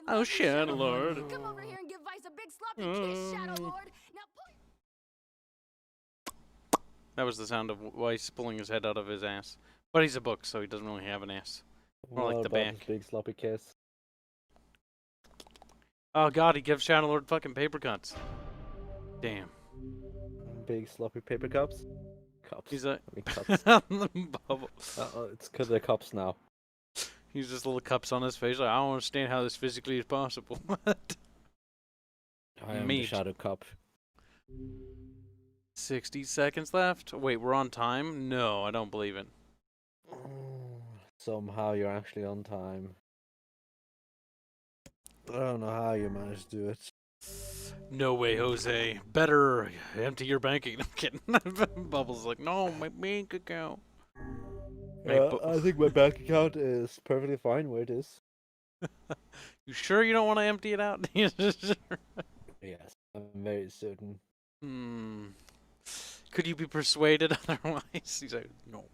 Oh, Shadow Lord. Come over here and give Vice a big sloppy kiss, Shadow Lord. Now pull. That was the sound of Weiss pulling his head out of his ass. But he's a book, so he doesn't really have an ass. More like the back. Big sloppy kiss. Oh god, he gives Shadow Lord fucking paper cuts. Damn. Big sloppy paper cups. Cups. He's a cups. bubble. It's because they're cups now. He's just little cups on his face. Like, I don't understand how this physically is possible. I am the shadow cup. 60 seconds left. Wait, we're on time? No, I don't believe it. Somehow you're actually on time. I don't know how you managed to do it. No way, Jose. Better empty your bank account. I'm kidding. Bubbles like, no, my bank account. I think my bank account is perfectly fine where it is. You sure you don't want to empty it out? Yes, I'm very certain. Could you be persuaded otherwise? He's like, no.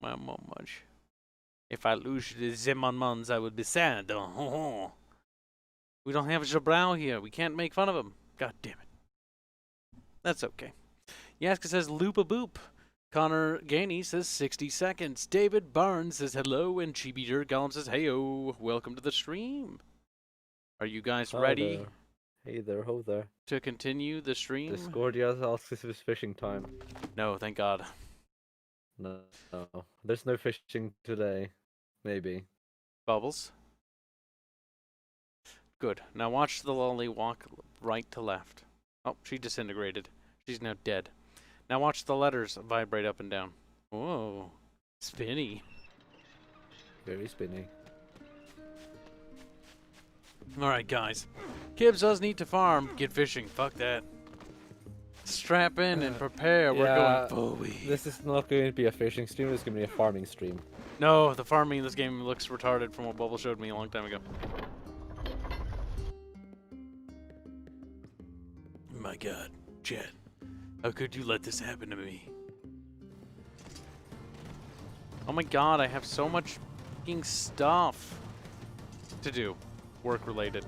Not much. If I lose the Zemanmans, I would be sad. We don't have Jabrow here. We can't make fun of him. God damn it. That's okay. Yaska says, loop a boop. Connor Gainey says 60 seconds. David Barnes says hello, and Chibi Dirt Gollum says heyo. Welcome to the stream. Are you guys ready? There. Hey there, ho there. To continue the stream? Discordia asks if it's fishing time. No, thank God. No, there's no fishing today. Maybe. Bubbles. Good. Now watch the lolly walk right to left. Oh, she disintegrated. She's now dead. Now watch the letters vibrate up and down. Whoa. Spinny. Very spinny. Alright, guys. Kibs does need to farm. Get fishing. Fuck that. Strap in and prepare. We're going fully. This is not going to be a fishing stream. It's going to be a farming stream. No, the farming in this game looks retarded from what Bubble showed me a long time ago. My God. Jet. How could you let this happen to me? Oh my God, I have so much fucking stuff to do. Work related.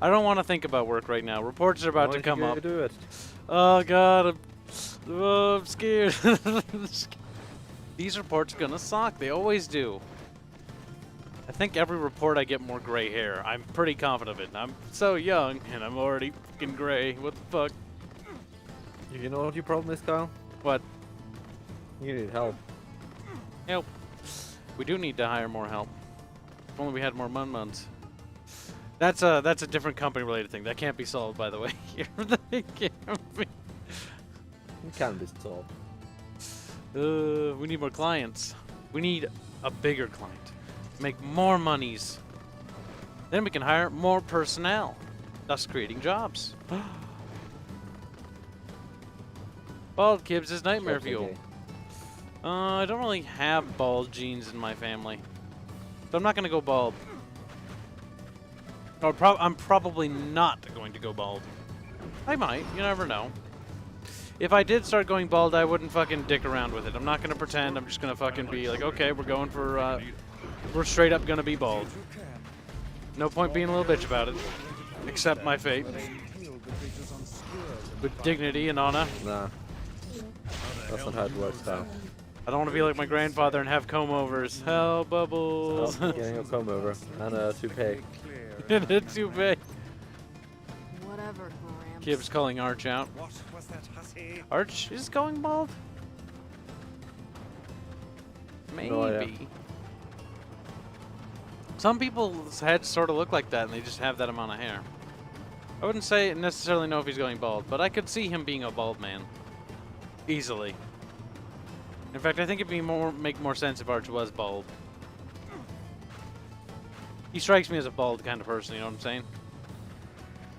I don't want to think about work right now. Reports are about to come up. Do it? Oh God, I'm scared. These reports are gonna suck. They always do. I think every report I get more gray hair. I'm pretty confident of it. I'm so young and I'm already fucking gray. What the fuck? You know what your problem is, Kyle? What? You need help. Help. We do need to hire more help. If only we had more Munmuns. That's a different company related thing. That can't be solved, by the way. It can't be. It can be solved. We need more clients. We need a bigger client. Make more monies. Then we can hire more personnel, thus creating jobs. Bald Kibs is nightmare fuel. I don't really have bald genes in my family, so I'm not gonna go bald. Or I'm probably not going to go bald. I might. You never know. If I did start going bald, I wouldn't fucking dick around with it. I'm not gonna pretend. I'm just gonna fucking be like, okay, we're going for, we're straight up gonna be bald. No point being a little bitch about it. Accept my fate. With dignity and honor. Nah. That's not how it works, Kyle. I don't want to be like my grandfather and have comb-overs. Hell, Bubbles. Oh, getting a comb over and a toupee. And a toupee. Whatever, Gramps. Kibs calling Arch out. What was that, hussy? Arch is going bald? Maybe. No idea. Some people's heads sort of look like that and they just have that amount of hair. I wouldn't say necessarily know if he's going bald, but I could see him being a bald man. Easily. In fact, I think it'd make more sense if Arch was bald. He strikes me as a bald kind of person, you know what I'm saying?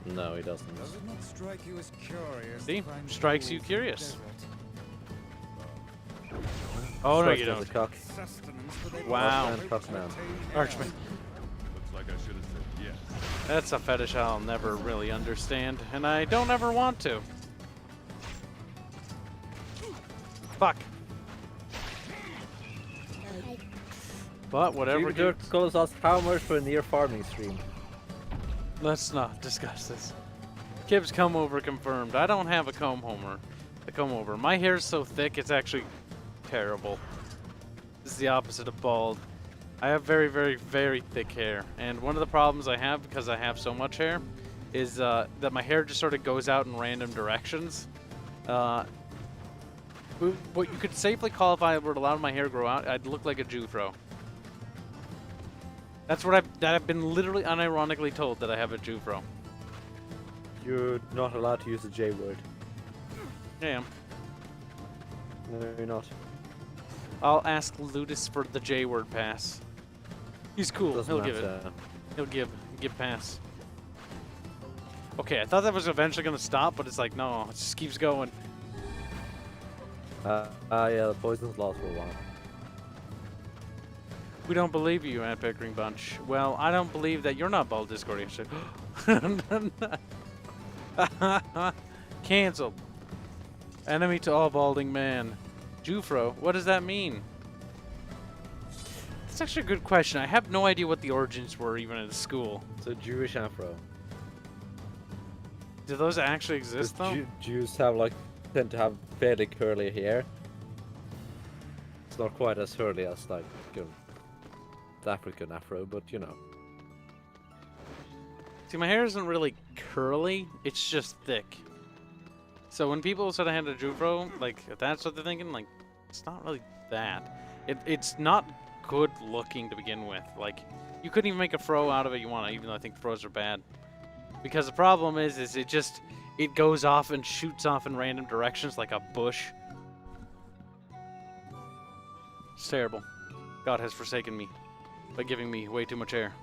No, he doesn't. Does it not strike you as curious? See? to find Strikes you gold curious. desert? Oh, no, Strikes you me as don't. a cock. Sustenance for their Wow. great Cockman. Archman. Looks like I should have said yes. That's a fetish I'll never really understand, and I don't ever want to. Fuck. But whatever. Dirt calls us how much for a near farming stream. Let's not discuss this. Kibs come over confirmed. I don't have a comb over. My hair's so thick it's actually terrible. This is the opposite of bald. I have very, very, very thick hair, and one of the problems I have because I have so much hair is that my hair just sort of goes out in random directions. What you could safely call, if I were to allow my hair to grow out, I'd look like a Jufro. That's what I've been literally unironically told, that I have a Jufro. You're not allowed to use the J word. I am. No, you're not. I'll ask Ludus for the J word pass. He's cool. Doesn't He'll give it. matter. He'll give pass. Okay, I thought that was eventually gonna stop, but it's like no, it just keeps going. Yeah, the poison's lost for a while. We don't believe you, Ant Pickering Bunch. Well, I don't believe that you're not bald, Discord yesterday. Cancelled. Enemy to all balding man. Jufro, what does that mean? That's actually a good question. I have no idea what the origins were even in school. It's a Jewish afro. Do those actually exist though? Jews have tend to have fairly curly hair. It's not quite as curly as the African afro, but you know. See, my hair isn't really curly, it's just thick. So when people said I had a Jufro, if that's what they're thinking, it's not really that. It's not good looking to begin with. You couldn't even make a fro out of it you want, even though I think fros are bad. Because the problem is it goes off and shoots off in random directions like a bush. It's terrible. God has forsaken me by giving me way too much hair.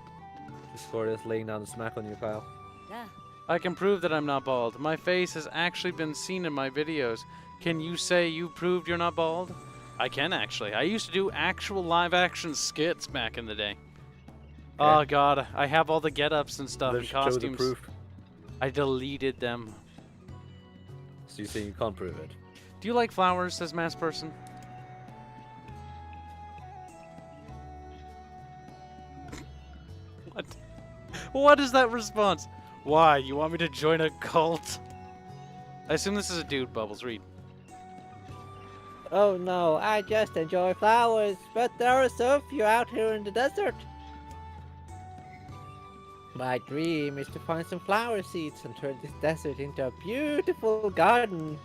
Discord is laying down the smack on you, pal. Yeah. I can prove that I'm not bald. My face has actually been seen in my videos. Can you say you proved you're not bald? I can actually. I used to do actual live action skits back in the day. Oh god, I have all the get-ups and stuff and costumes. Show the proof. I deleted them. So you say you can't prove it? Do you like flowers, says Mass Person? What? What is that response? Why? You want me to join a cult? I assume this is a dude, Bubbles. Read. Oh no, I just enjoy flowers, but there are so few out here in the desert. My dream is to find some flower seeds and turn this desert into a beautiful garden.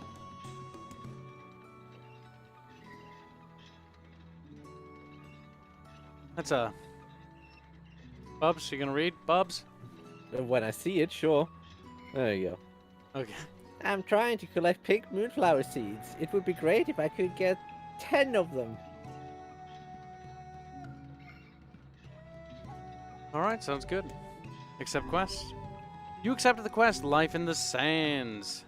That's a... Bubs, you gonna read? Bubs? When I see it, sure. There you go. Okay. I'm trying to collect pink moonflower seeds. It would be great if I could get 10 of them. Alright, sounds good. Accept quest. You accepted the quest, Life in the Sands.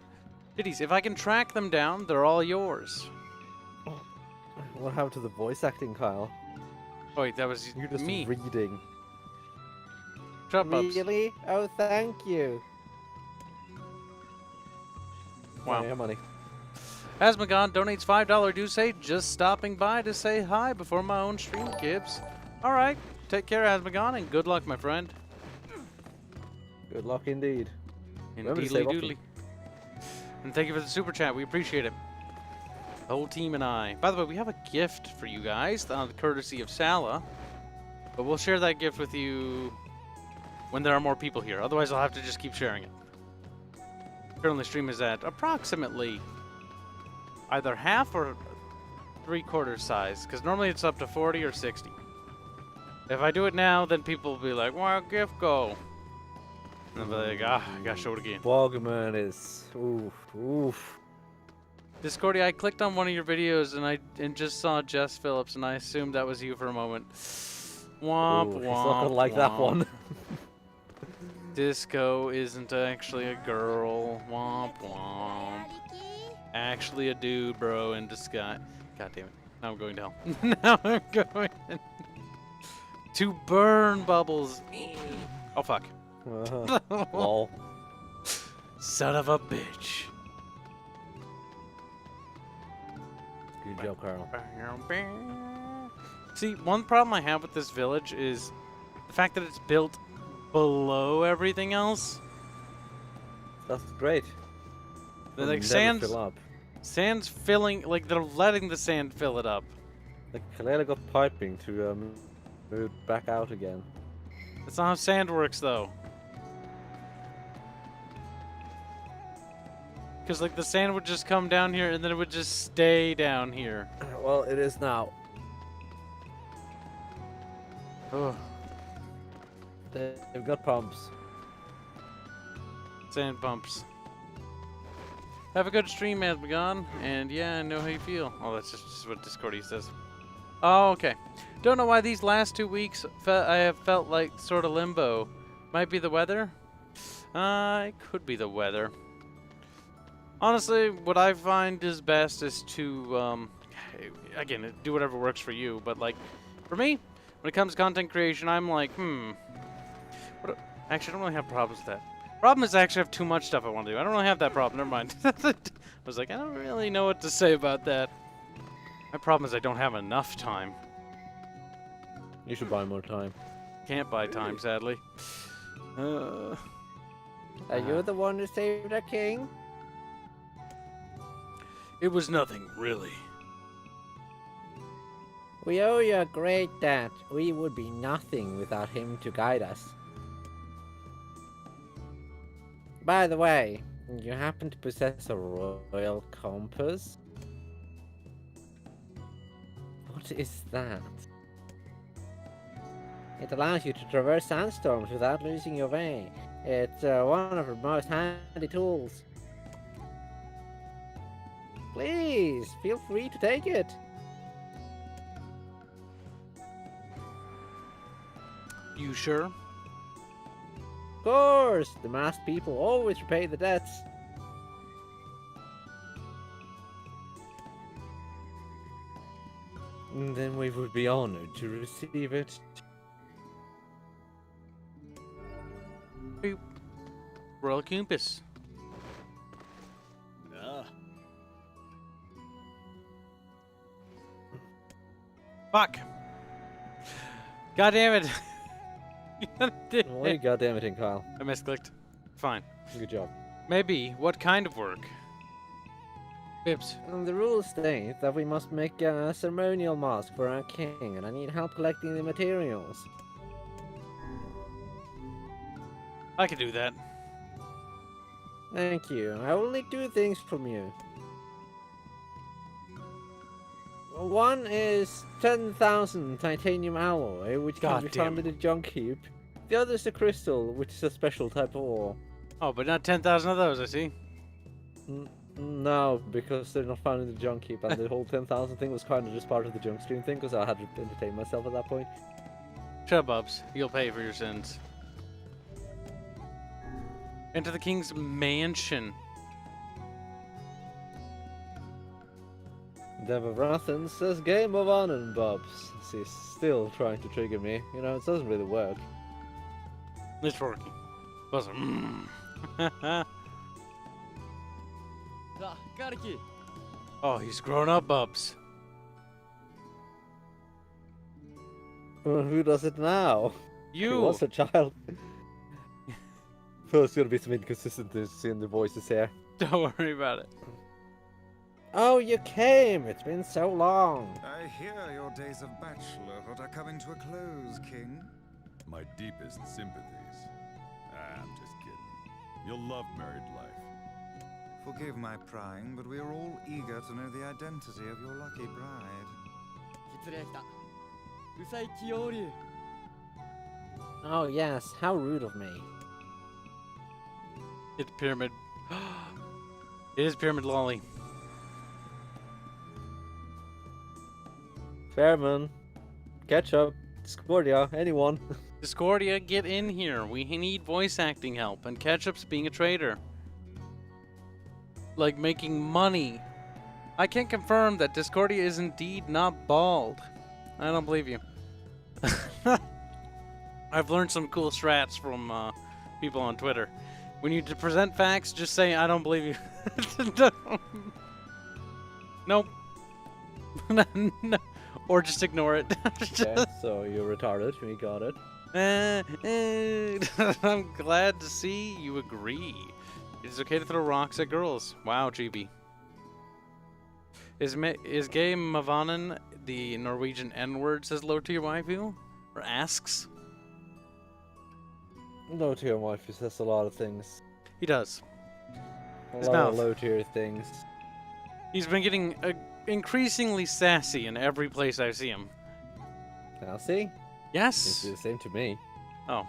Biddies, if I can track them down, they're all yours. What happened to the voice acting, Kyle? Oh wait, that was You're just me. reading. Shut up, Bubs. Really? Oh, thank you. Wow. Yeah, money. Asmagon donates $5 due say, just stopping by to say hi before my own stream, Kibs. Alright, take care, Asmagon, and good luck, my friend. Good luck indeed. Remember to Indeedly save doodly. And thank you for the super chat, we appreciate it. The whole team and I. By the way, we have a gift for you guys, courtesy of Sala. But we'll share that gift with you when there are more people here. Otherwise, I'll have to just keep sharing it. Currently, stream is at approximately either half or 3/4 size, because normally it's up to 40 or 60. If I do it now, then people will be like, "Where'd gift go?" And I'll be like, "Ah, I gotta show it again." Bogman is oof. Discordy, I clicked on one of your videos and just saw Jess Phillips, and I assumed that was you for a moment. Womp Ooh, womp. he's not gonna like that one. Disco isn't actually a girl. Womp womp. Actually a dude, bro, in disguise. God damn it. Now I'm going to hell. Now I'm going to burn Bubbles. Oh, fuck. Lol. Son of a bitch. Good job, Carl. See, one problem I have with this village is the fact that it's built below everything else. That's great. They're Will like never fill up. sand's filling, like they're letting the sand fill it up. They clearly got piping to move back out again. That's not how sand works, though. Because, like, the sand would just come down here and then it would just stay down here. Well, it is now. Ugh. They've got pumps. Sand pumps. Have a good stream, Asmagon. And yeah, I know how you feel. Oh, that's just what Discordia says. Oh, okay. Don't know why these last 2 weeks I have felt like sort of limbo. Might be the weather? It could be the weather. Honestly, what I find is best is to, again, do whatever works for you. But, like, for me, when it comes to content creation, I'm like, actually, I don't really have problems with that. Problem is I actually have too much stuff I want to do. I don't really have that problem. Never mind. I was like, I don't really know what to say about that. My problem is I don't have enough time. You should buy more time. Can't buy time, sadly. Are you the one who saved our king? It was nothing, really. We owe you a great debt. We would be nothing without him to guide us. By the way, you happen to possess a royal compass? What is that? It allows you to traverse sandstorms without losing your way. It's one of our most handy tools. Please, feel free to take it. You sure? Of course, the masked people always repay the debts. And then we would be honored to receive it. Royal compass. Fuck. God damn it. What are you goddamn Kyle? I misclicked. Fine. Good job. Maybe. What kind of work? Kibs. And the rules state that we must make a ceremonial mask for our king, and I need help collecting the materials. I could do that. Thank you. I will need 2 things from you. One is 10,000 titanium alloy, which can be found in a junk heap. The other is a crystal, which is a special type of ore. Oh, but not 10,000 of those, I see. No, because they're not found in the junk heap, and the whole 10,000 thing was kind of just part of the junk stream thing, because I had to entertain myself at that point. Shut up, Bubs. You'll pay for your sins. Enter the king's mansion. Devarathan says game of honor and Bobs. She's still trying to trigger me. You know, it doesn't really work. It's working. Awesome. Oh, he's grown up, Bubs. Who does it now? You. Who was a child? There's gonna be some inconsistencies in the voices here. Don't worry about it. Oh, you came! It's been so long! I hear your days of bachelorhood are coming to a close, King. My deepest sympathies. I'm just kidding. You'll love married life. Forgive my prying, but we are all eager to know the identity of your lucky bride. Oh yes, how rude of me. It's Pyramid. It is Pyramid Lolly. Fairman, Ketchup, Discordia, anyone. Discordia, get in here. We need voice acting help, and Ketchup's being a traitor. Like making money. I can confirm that Discordia is indeed not bald. I don't believe you. I've learned some cool strats from people on Twitter. When you present facts, just say, I don't believe you. Nope. No. Or just ignore it. Okay, so you're retarded. We got it. I'm glad to see you agree. It is okay to throw rocks at girls. Wow, GB. Is gay Mavanen the Norwegian N-word, says low tier waifu? Or asks? Low tier waifu says a lot of things. He does. A His lot mouth. of low tier things. He's been getting increasingly sassy in every place I see him. Now see? Yes. Seems to be the same to me. Oh,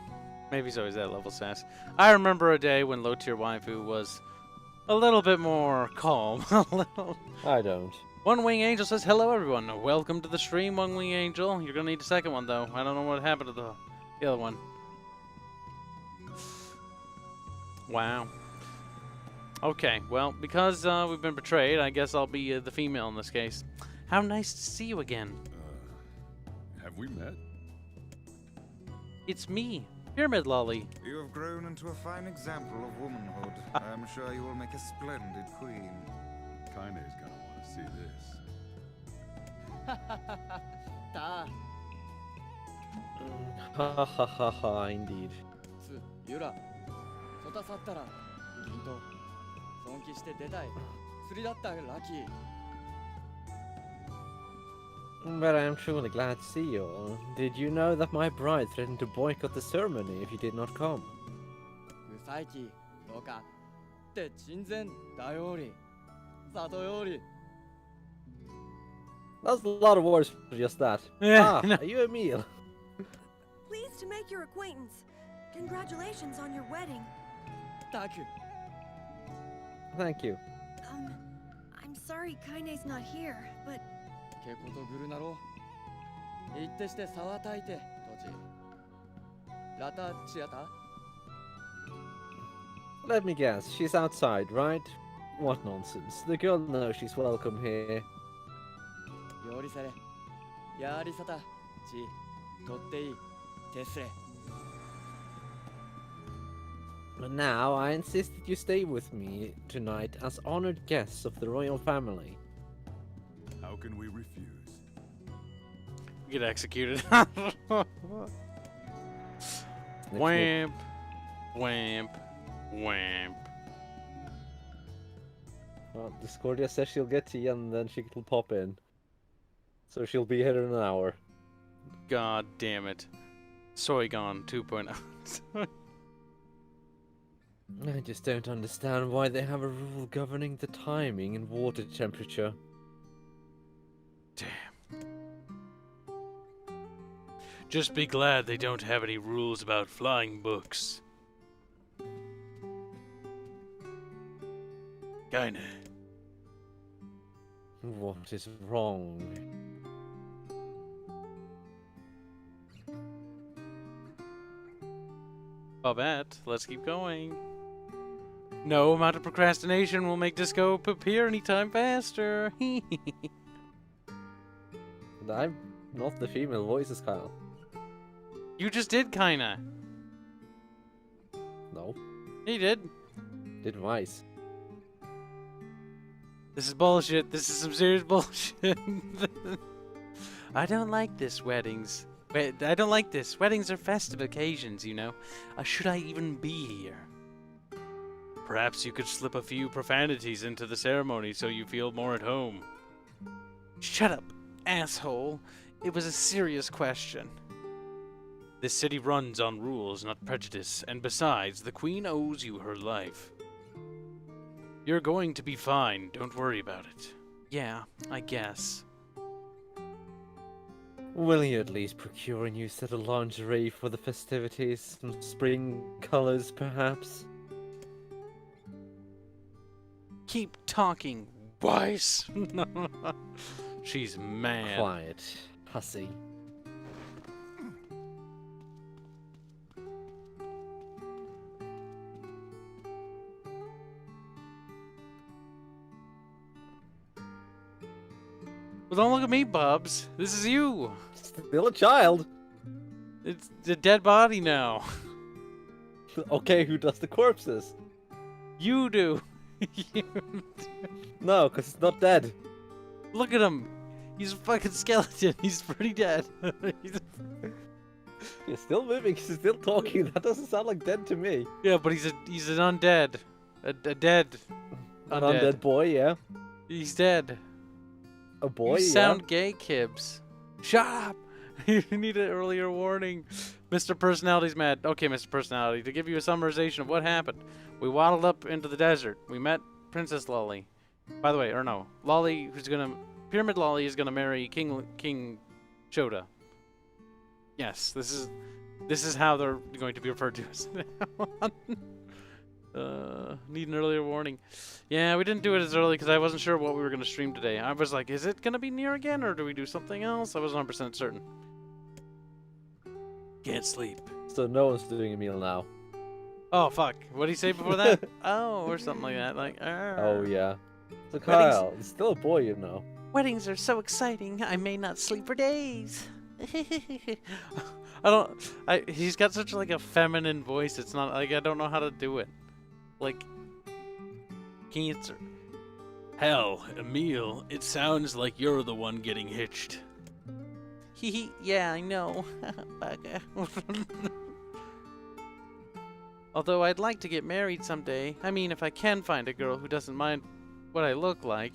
maybe he's always that level sass. I remember a day when low tier waifu was a little bit more calm. A little. I don't. One Wing Angel says, hello everyone, welcome to the stream, One Wing Angel. You're gonna need a second one though. I don't know what happened to the other one. Wow. Okay, well, because we've been betrayed, I guess I'll be the female in this case. How nice to see you again. Have we met? It's me, Pyramid Lolly. You have grown into a fine example of womanhood. I am sure you will make a splendid queen. Kaine's gonna want to see this. だ Ha ha ha ha, indeed. つゆらそたさったら銀と尊敬して出たい釣りだったラッキー But I'm truly glad to see you all. Did you know that my bride threatened to boycott the ceremony if you did not come? うさいきどうかって人前だより里より That's a lot of words for just that. Yeah, Ah, no. are you Emil? Pleased to make your acquaintance. Congratulations on your wedding. たく Thank you. I'm sorry Kaine's not here, but けことぐるなろ言ってして沢たいて土地ラタチアタ Let me guess, she's outside, right? What nonsense. The girl knows she's welcome here. よりせれやりさたちとっていいてすれ But now I insist that you stay with me tonight as honored guests of the royal family. How can we refuse? Get executed. Next Whamp. Whamp. Whamp. Well, Discordia says she'll get to you and then she'll pop in. So she'll be here in an hour. God damn it. Soygon 2.0. I just don't understand why they have a rule governing the timing and water temperature. Damn. Just be glad they don't have any rules about flying books. Kinda. What is wrong? Babette, let's keep going. No amount of procrastination will make Disco appear anytime faster. I'm not the female voices, Kyle. You just did kinda. No, You did. did Vice. This is bullshit. This is some serious bullshit. I don't like this, weddings. I don't like this. Weddings are festive occasions, you know. Should I even be here? Perhaps you could slip a few profanities into the ceremony so you feel more at home. Shut up, asshole. It was a serious question. This city runs on rules, not prejudice, and besides, the Queen owes you her life. You're going to be fine, don't worry about it. Yeah, I guess. Will you at least procure a new set of lingerie for the festivities? Some spring colors, perhaps? Keep talking, Weiss. She's mad. Quiet, hussy. Well, don't look at me, Bubs. This is you. Still a child. It's a dead body now. Okay, who does the corpses? You do. No, because it's not dead. Look at him. He's a fucking skeleton. He's pretty dead. He's still moving. He's still talking. That doesn't sound like dead to me. Yeah, but he's an undead. A dead. An undead boy, yeah. He's dead. A boy, You yeah. sound gay, Kibs. Shut up! You need an earlier warning. Mr. Personality's mad. Okay, Mr. Personality, to give you a summarization of what happened. We waddled up into the desert. We met Princess Lolly. By the way, or no. Lolly, Pyramid Lolly is gonna marry King Shota. Yes, this is how they're going to be referred to as now. Need an earlier warning. Yeah, we didn't do it as early because I wasn't sure what we were going to stream today. I was like, is it going to be Nier again, or do we do something else? I wasn't 100% certain. Can't sleep. So no one's doing a meal now. Oh, fuck. What did he say before that? Oh, or something like that. Like, Oh, yeah. So Kyle, it's still a boy, you know. Weddings are so exciting. I may not sleep for days. He's got such like a feminine voice. It's not like I don't know how to do it. Like cancer. Hell, Emil, it sounds like you're the one getting hitched. Hee yeah, I know. Although I'd like to get married someday. I mean, if I can find a girl who doesn't mind what I look like.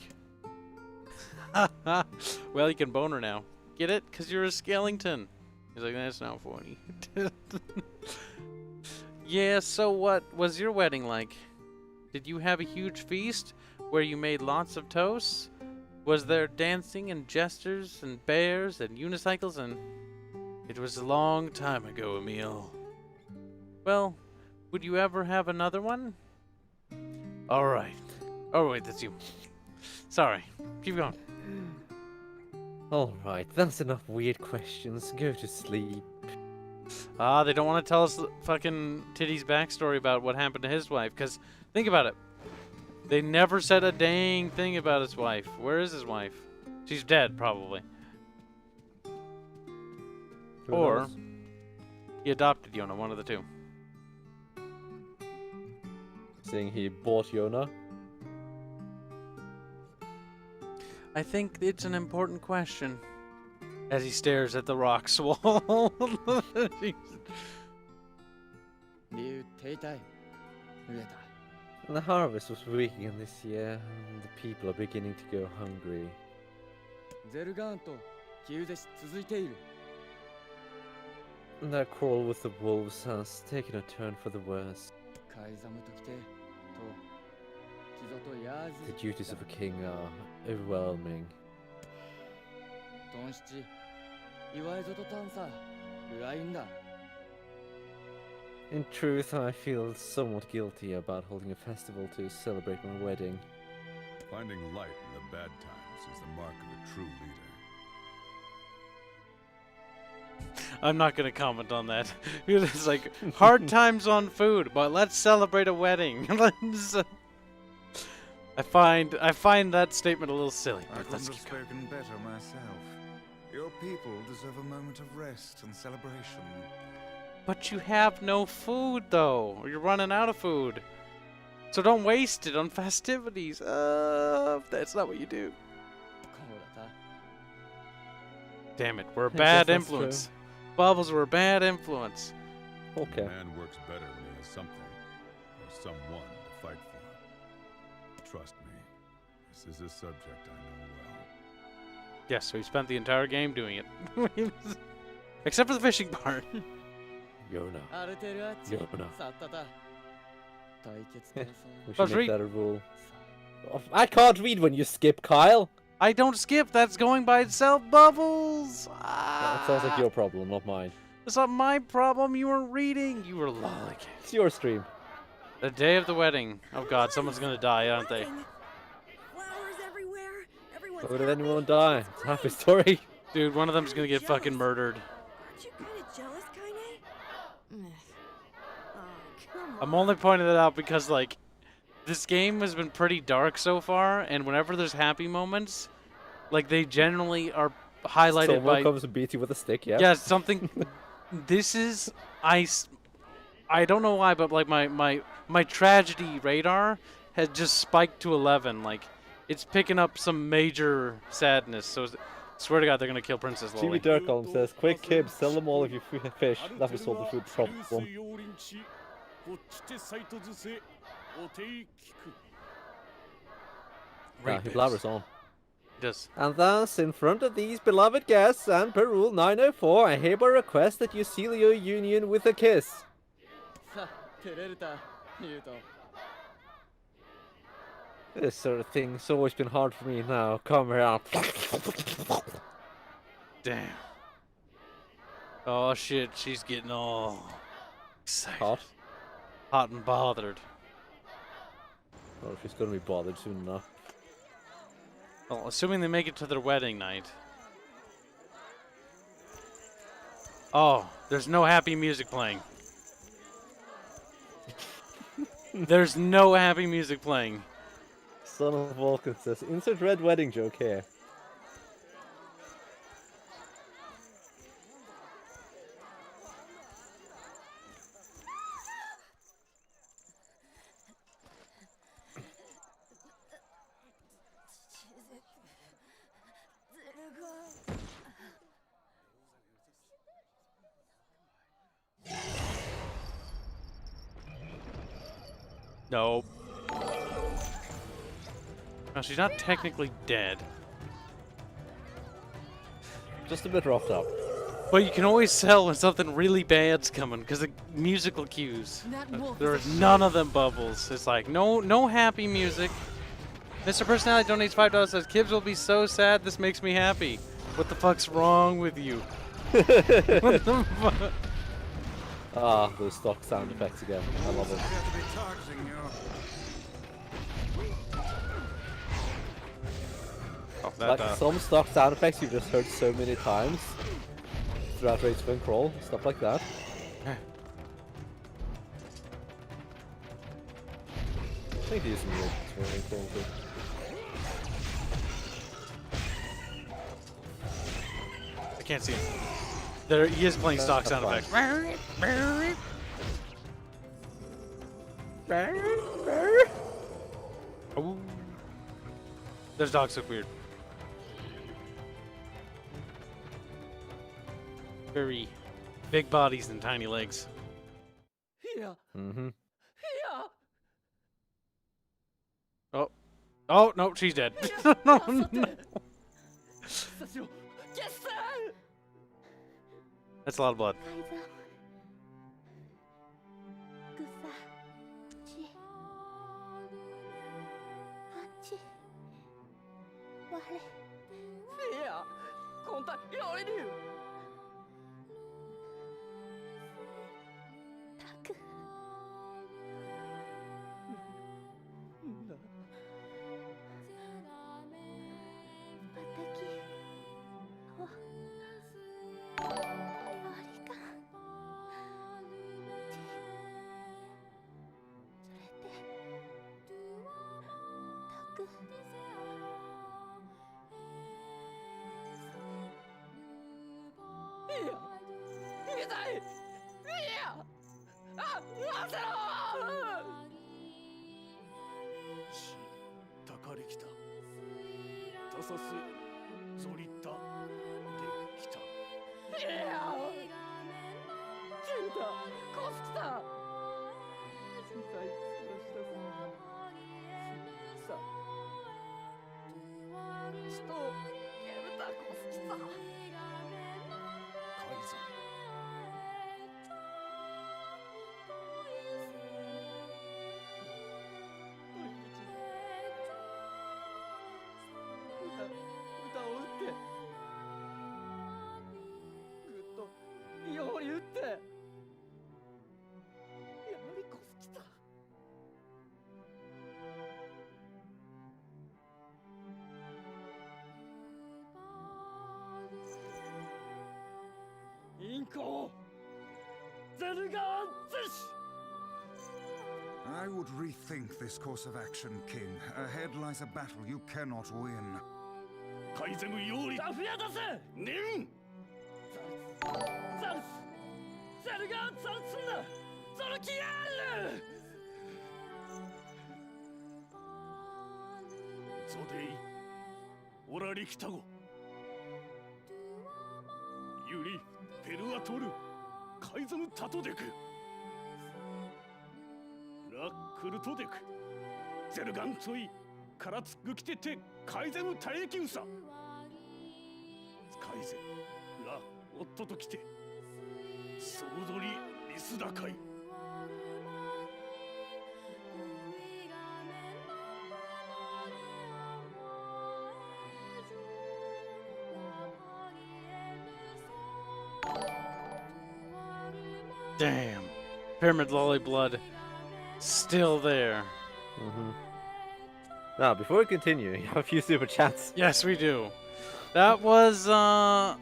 Well, you can bone her now. Get it? Because you're a skeleton. He's like, that's not funny. Yeah, so what was your wedding like? Did you have a huge feast where you made lots of toasts? Was there dancing and gestures and bears and unicycles and... It was a long time ago, Emil. Well, would you ever have another one? Alright. Oh, wait, that's you. Sorry. Keep going. Alright, that's enough weird questions. Go to sleep. Ah, they don't want to tell us fucking Titty's backstory about what happened to his wife, because think about it. They never said a dang thing about his wife. Where is his wife? She's dead, probably. Who Or knows? he adopted Yona, one of the two. Saying he bought Yona. I think it's an important question. As he stares at the rock wall. 竜停滞植え And the harvest was weak again this year, and the people are beginning to go hungry. たゼルガーンとキウゼシ続いている And that quarrel with the wolves has taken a turn for the worse. カイザムときてとキゾとヤー The ズ duties of a king are overwhelming. トンシチ祝いぞとタンサーラインだ In truth, I feel somewhat guilty about holding a festival to celebrate my wedding. Finding light in the bad times is the mark of a true leader. I'm not going to comment on that. It's like, hard times on food, but let's celebrate a wedding. I find that statement a little silly. I But couldn't let's have keep going. spoken better myself. Your people deserve a moment of rest and celebration. But you have no food, though. You're running out of food. So don't waste it on festivities. That's not what you do. こうだった Damn it, we're a I guess bad that's influence. Bubbles were a bad influence. Okay. A man works better when he has something or someone to fight for. Trust me, this is a subject I know well. Yes, so we spent the entire game doing it. Except for the fishing part. Yona. アルテルアッチ Yona. さったた対決とさ We Let's should make read. that a rule. Oh, I can't read when you skip, Kyle. I don't skip, that's going by itself. Bubbles! That sounds like your problem, not mine. It's not my problem, you weren't reading. You were lollygagging. It's your stream. The day of the wedding. Oh god, someone's gonna die, aren't they? Flowers everywhere. Everyone's Why would happy. anyone die? It's half a story. Dude, one of them's gonna get fucking murdered. Aren't you kind of jealous, Kaine? Oh, come on. I'm only pointing that out because, like, this game has been pretty dark so far, and whenever there's happy moments, like, they generally are highlighted Someone by... comes and beats you with a stick, yeah? Yeah, something... This is... I don't know why, but, like, my tragedy radar has just spiked to 11. Like, it's picking up some major sadness. So Swear to God, they're gonna kill Princess Jimmy Lolly. Durkholm says, quick Kibs, sell them all of your fish. That will solve the food problem. He blabbers on. Does. And thus, in front of these beloved guests and per rule 904, I hereby request that you seal your union with a kiss. さあ照れるた言うと This sort of thing's always been hard for me now. Come here. Damn. Oh shit, she's getting all excited. Hot and bothered. Oh, she's gonna be bothered soon enough. Well, assuming they make it to their wedding night. Oh, there's no happy music playing. There's no happy music playing. Son of Vulcan says, insert red wedding joke here. Nope. No, she's not technically dead. Just a bit roughed up. But you can always tell when something really bad's coming because the musical cues. There are none of them bubbles. It's like no happy music. Mr. Personality donates $5. Says Kibs will be so sad. This makes me happy. What the fuck's wrong with you? What the fuck? Ah, those stock sound effects again. I love them. Oh, Like some stock sound effects you've just heard so many times throughout Race Twin Crawl, stuff like that. I think these are Race Twin Crawl too. I can't see him. There, he is playing stock sound effects. Oh. Those dogs look weird. Very big bodies and tiny legs. Yeah. Mm-hmm. Yeah. Oh. Oh, no, she's dead. No, no. That's a lot of blood. I would rethink this course of action, King. Ahead lies a battle you cannot win. タトデクラックルトデクゼルガンツイカラツグキテテカイゼムタエキウサカイゼラオットときてソードリリスダカイDamn. Pyramid Lolly blood. Still there. Now, before we continue, you have a few super chats. Yes, we do. That was, God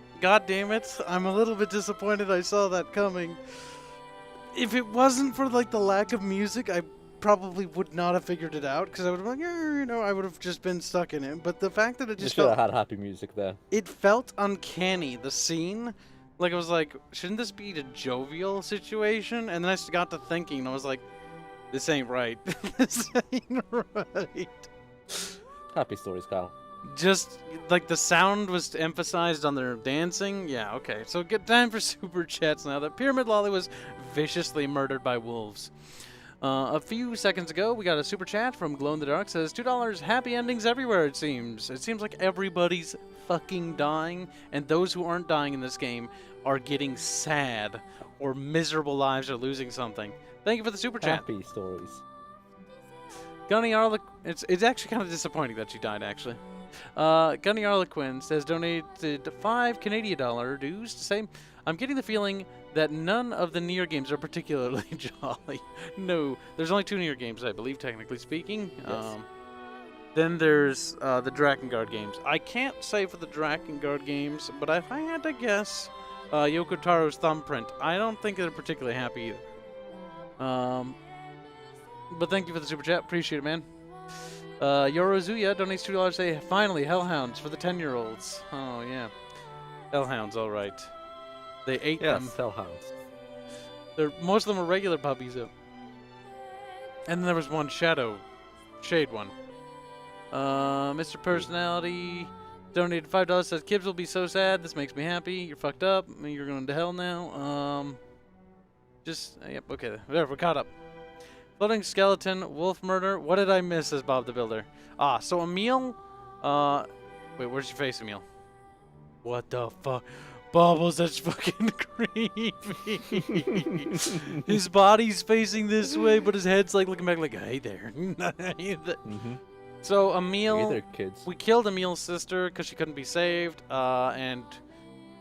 damn it. I'm a little bit disappointed I saw that coming. If it wasn't for, like, the lack of music, I probably would not have figured it out, because I would have been like, you know, I would have just been stuck in it. But the fact that it just You should felt... have had happy music there. It felt uncanny, the scene. Like, I was like, shouldn't this be a jovial situation? And then I got to thinking, and I was like, this ain't right. This ain't right. Happy stories, Kyle. Just, like, the sound was emphasized on their dancing. Yeah, okay. So, get time for super chats now. That Pyramid Lolly was viciously murdered by wolves. A few seconds ago, we got a super chat from Glow in the Dark. Says, $2, happy endings everywhere, it seems. It seems like everybody's fucking dying, and those who aren't dying in this game are getting sad, or miserable lives are losing something. Thank you for the super chat. Happy stories. Gunny it's actually kind of disappointing that she died, actually. Gunny Arlequin says, donated 5 Canadian dollar dues to say, I'm getting the feeling that none of the Nier games are particularly jolly. No, there's only 2 Nier games, I believe, technically speaking. Yes. Then there's the Drakengard games. I can't say for the Drakengard games, but if I had to guess, Yoko Taro's Thumbprint, I don't think they're particularly happy either. But thank you for the super chat. Appreciate it, man. Yorozuya donates $2 to say, finally, Hellhounds for the 10-year-olds. Oh, yeah. Hellhounds, all right. They ate them. Yes, Hellhounds. Most of them are regular puppies, though. And then there was one Shade one. Mr. Personality donated $5, says, Kibs will be so sad. This makes me happy. You're fucked up. You're going to hell now. Yep, okay. Whatever, we're caught up. Floating skeleton, wolf murder. What did I miss, says Bob the Builder? So Emil, wait, where's your face, Emil? What the fuck? Bubbles, that's fucking creepy. His body's facing this way, but his head's like looking back like, hey there. So Emil, Hey there, kids. we killed Emil's sister because she couldn't be saved, and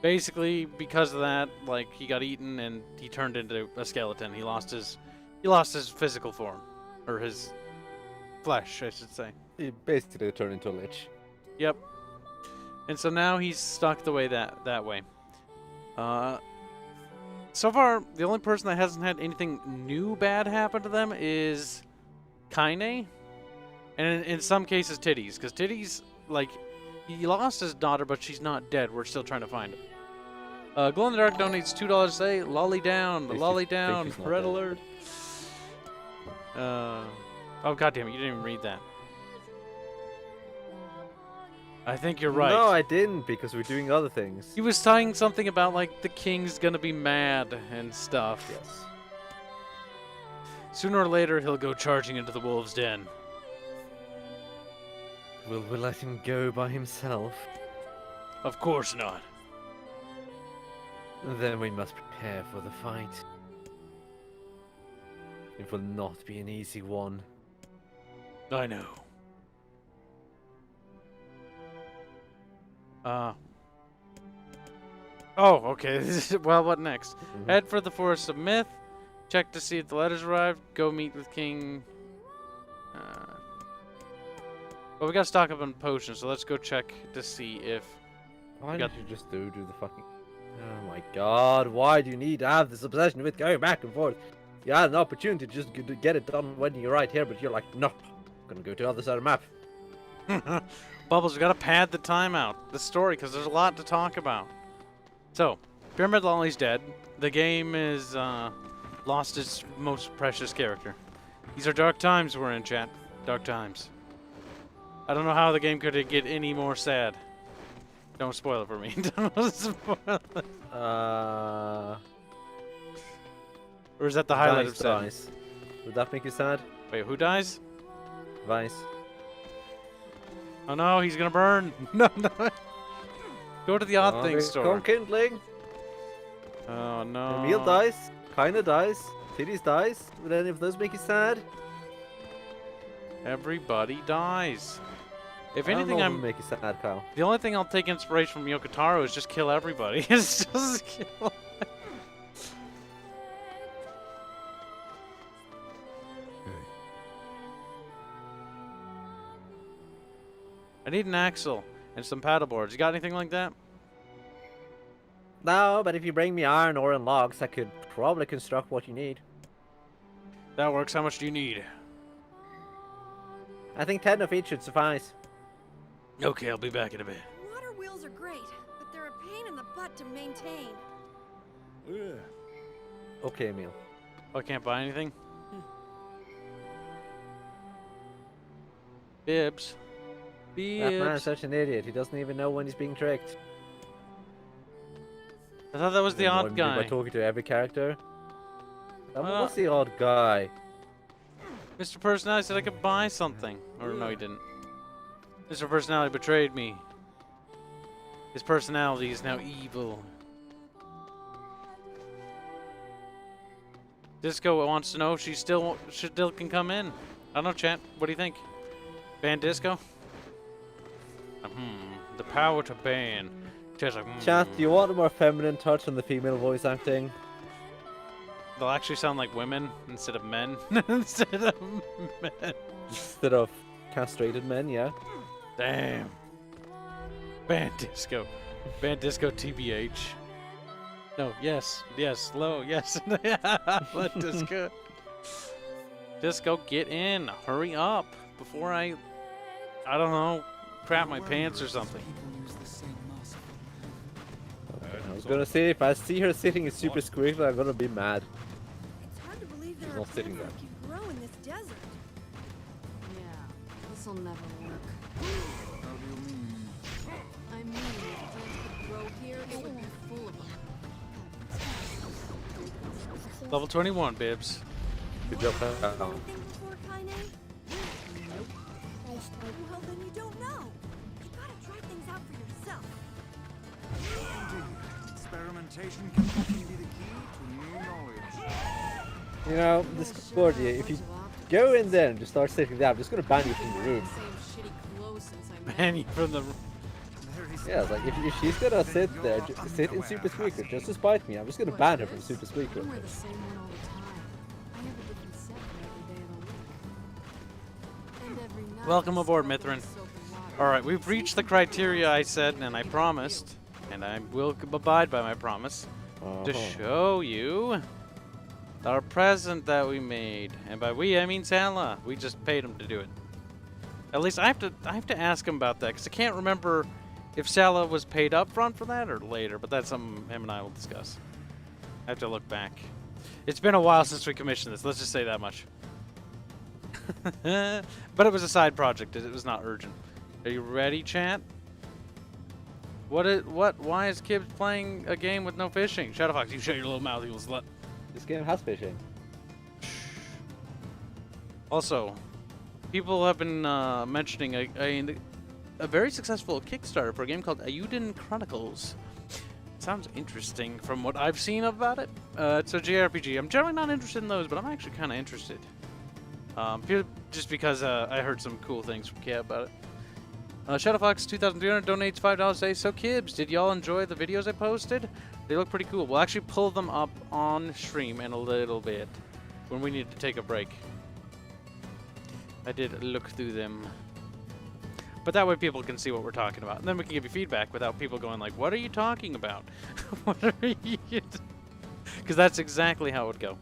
basically because of that, like, he got eaten and he turned into a skeleton. He lost his physical form, or his flesh, I should say. He basically turned into a lich. Yep. And so now he's stuck the way that way. So far, the only person that hasn't had anything new bad happen to them is Kaine. And in some cases, Titties. Because Titties, like, he lost his daughter, but she's not dead. We're still trying to find her. Glow in the Dark donates $2 to say, lolly down, lolly down, red alert. Oh, goddamn it, you didn't even read that. I think you're right. No, I didn't, because we're doing other things. He was saying something about, like, the king's gonna be mad and stuff. Yes. Sooner or later, he'll go charging into the wolves' den. Will we let him go by himself? Of course not. Then we must prepare for the fight. It will not be an easy one. I know. Oh, okay. Well, what next? Head for the Forest of Myth. Check to see if the letters arrived. Go meet with King... Well, we gotta stock up on potions, so let's go check to see if... Why don't you just do the fucking... Oh my god, why do you need to have this obsession with going back and forth? You had an opportunity to just get it done when you're right here, but you're like, no, I'm gonna go to the other side of the map. Bubbles, we gotta pad the time out, the story, because there's a lot to talk about. So, Pyramid Lolly's dead. The game is, lost its most precious character. These are dark times we're in, chat. Dark times. I don't know how the game could get any more sad. Don't spoil it for me. Don't spoil it. Or is that the highlight Vice of sad? dies. Would that make you sad? Wait, who dies? Vice. Oh no, he's gonna burn. No, no. Go to the odd things store. Come kindling. Oh no. Emil dies. Kinda dies. Titties dies. Would any of those make you sad? Everybody dies. If I don't anything, know what I'm would make you sad, Kyle. the only thing I'll take inspiration from Yokotaro is just kill everybody. It's just kill. Hey, I need an axle and some paddle boards. You got anything like that? No, but if you bring me iron ore and logs, I could probably construct what you need. That works. How much do you need? I think 10 of each should suffice. Okay, I'll be back in a bit. Water wheels are great, but they're a pain in the butt to maintain. Okay, Emil. Oh, I can't buy anything? Bibs. That man's Bibs. such an idiot. He doesn't even know when he's being tricked. I thought that was the Annoying odd me guy. By talking to every character. Well- What's the odd guy? Mr. Personality said I could buy something. Or no, he didn't. Mr. Personality betrayed me. His personality is now evil. Disco wants to know if she still can come in. I don't know, chat. What do you think? Ban Disco? The power to ban. Chat's like, Chat, do you want a more feminine touch on the female voice acting? They'll actually sound like women instead of men. Instead of men. Instead of castrated men, yeah? Damn. Ban Disco. Ban Disco TBH. No, yes, low, yes. Let Disco. Disco, get in. Hurry up. Before I don't know, crap my pants or something. I was gonna say, if I see her sitting in Super Squeak, I'm gonna be mad. It's hard to believe there She's are not sitting plants that can grow in this desert. Yeah, this'll never work. How do you mean? I mean, if plants could grow here, it would be full of them. Level 21, Bibs. Good job, Kyle. Anything before Kaine? Well, then you don't know. You gotta try things out for yourself. Indeed. Experimentation can often be the key to new knowledge. You know, Discordia, if you go in there and just start sitting down, I'm just gonna ban you from the room. Same shitty clothes since I met Ban you from the. There is Yeah, it's like, if she's gonna sit there, sit in Super Squeaker, just to spite me, I'm just gonna ban her from Super Squeaker. I wear the same one all the time. I have a different set for every day of the week. And every night Welcome I aboard, scrub Mithrin. with soap and water. Alright, we've reached the criteria I said and I promised, and I will abide by my promise, to show you our present that we made. And by we, I mean Sala. We just paid him to do it. At least I have to ask him about that, because I can't remember if Sala was paid up front for that or later, but that's something him and I will discuss. I have to look back. It's been a while since we commissioned this, let's just say that much. But it was a side project, it was not urgent. Are you ready, chat? Why is Kibs playing a game with no fishing? Shadowfox, you shut your little mouth, you little slut. This game has fishing. Also, people have been mentioning a very successful Kickstarter for a game called Ayuden Chronicles. Sounds interesting from what I've seen about it. It's a JRPG. I'm generally not interested in those, but I'm actually kind of interested. Just because I heard some cool things from Kia about it. Shadowfox 2300 donates $5 today. So Kibs, did y'all enjoy the videos I posted? They look pretty cool. We'll actually pull them up on stream in a little bit when we need to take a break. I did look through them. But that way people can see what we're talking about. And then we can give you feedback without people going like, what are you talking about? What are you... Because that's exactly how it would go.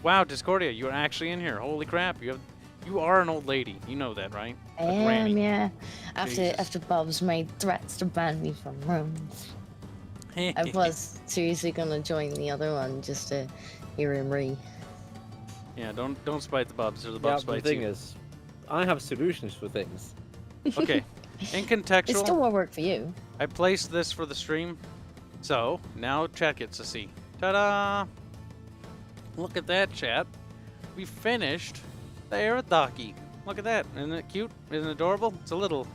Wow, Discordia, you're actually in here. Holy crap, you are an old lady. You know that, right? I am, yeah. Jesus. After Bob's made threats to ban me from rooms. I was seriously gonna join the other one just to hear him read. Yeah, don't spite the Bubs or the Yeah, Bubs the spite thing you. is, I have solutions for things. Okay, in It still contextual, won't work for you. I placed this for the stream. So, now chat gets to see. Ta-da! Look at that, chat. We finished the Aerodaki. Look at that. Isn't it cute? Isn't it adorable? It's a little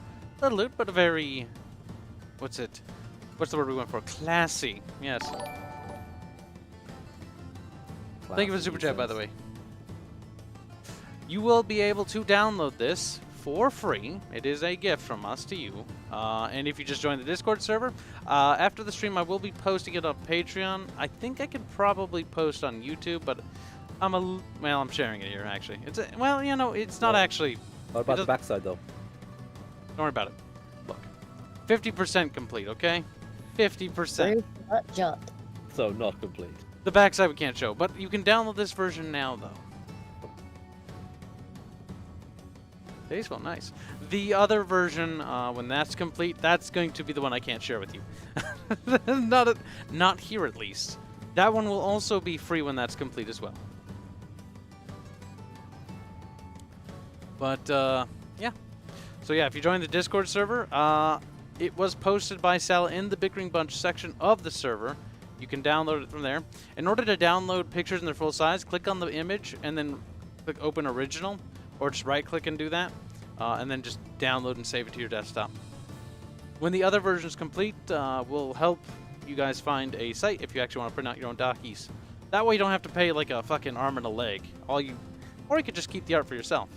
loot, but a very... What's it? What's the word we went for? Classy. Yes. Thank you for the super chat, by the way. You will be able to download this for free. It is a gift from us to you. And if you just join the Discord server, after the stream I will be posting it on Patreon. I think I could probably post on YouTube, but I'm sharing it here actually. Well, you know, it's not actually. What about the backside though? Don't worry about it. Look, 50% complete, okay? 50%. So not complete. The backside we can't show, but you can download this version now though. They smell nice. The other version, when that's complete, that's going to be the one I can't share with you. Not here, at least. That one will also be free when that's complete as well. But, yeah. So, yeah, if you join the Discord server, it was posted by Sal in the Bickering Bunch section of the server. You can download it from there. In order to download pictures in their full size, click on the image and then click Open Original. Or just right-click and do that, and then just download and save it to your desktop. When the other version is complete, we'll help you guys find a site if you actually want to print out your own dockies. That way you don't have to pay like a fucking arm and a leg. Or you could just keep the art for yourself.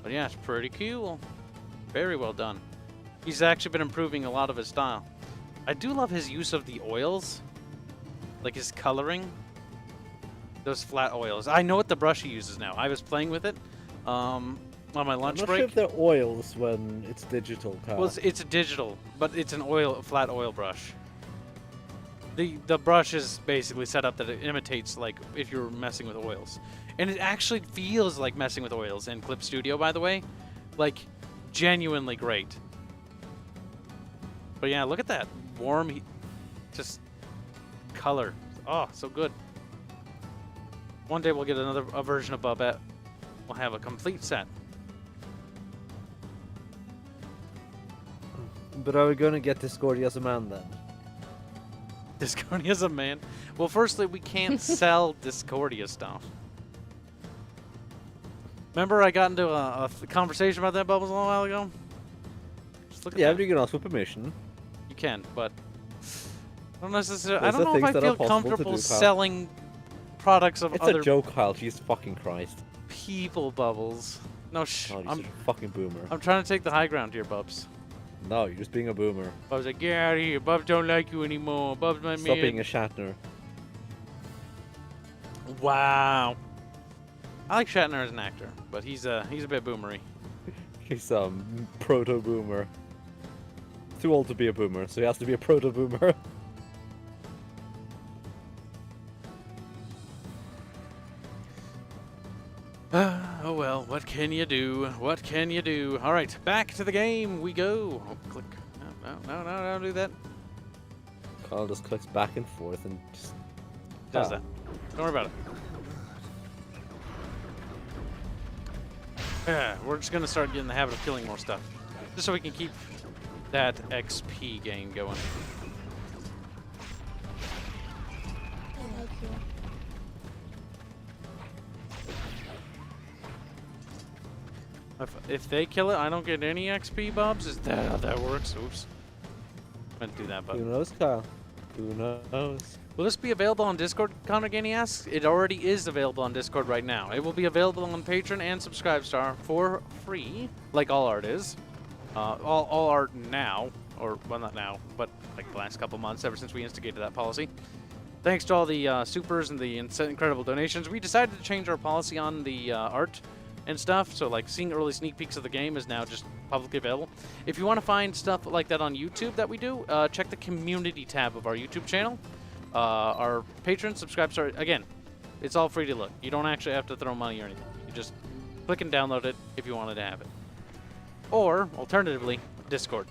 But yeah, it's pretty cool. Very well done. He's actually been improving a lot of his style. I do love his use of the oils, like his coloring. Those flat oils. I know what the brush he uses now. I was playing with it. On my lunch break. I'm not sure if they're oils when it's digital, Kyle. Well, it's a digital, but it's a flat oil brush. The brush is basically set up that it imitates like if you're messing with oils, and it actually feels like messing with oils in Clip Studio, by the way, like genuinely great. But yeah, look at that warm, just color. Oh, so good. One day we'll get a version of Bobette. We'll have a complete set. But are we gonna get Discordia as a man then? Discordia as a man? Well, firstly, we can't sell Discordia stuff. Remember I got into a conversation about that, Bubbles, a little while ago? Just look at that. But you can ask for permission. You can, but I don't necessarily. I don't know if I feel comfortable selling products of other. It's a joke, Kyle. Jesus fucking Christ. People, Bubbles. No, I'm a fucking boomer. I'm trying to take the high ground here, Bubs. No, you're just being a boomer. Bubs like, get out of here. Bubs don't like you anymore. Bubs my man. Stop being a Shatner. Wow. I like Shatner as an actor, but he's a bit boomery. He's proto-boomer. Too old to be a boomer, so he has to be a proto-boomer. Oh well, what can you do? What can you do? Alright, back to the game we go. Oh, click. No, don't do that. Kyle just clicks back and forth and just... Does that. Don't worry about it. Yeah, we're just gonna start getting in the habit of killing more stuff. Just so we can keep that XP game going. If they kill it, I don't get any XP, Bobs? Is that how that works? Oops. I meant to do that, but... Who knows, Kyle? Who knows? Will this be available on Discord, Connor Ganey asks? It already is available on Discord right now. It will be available on Patreon and Subscribestar for free, like all art is. All art now, or, well, not now, but like the last couple months, ever since we instigated that policy. Thanks to all the supers and the incredible donations, we decided to change our policy on the art and stuff, so like seeing early sneak peeks of the game is now just publicly available. If you want to find stuff like that on YouTube that we do, check the community tab of our YouTube channel. Our Patreon, Subscribestar, again, it's all free to look. You don't actually have to throw money or anything. You just click and download it if you wanted to have it. Or, alternatively, Discord.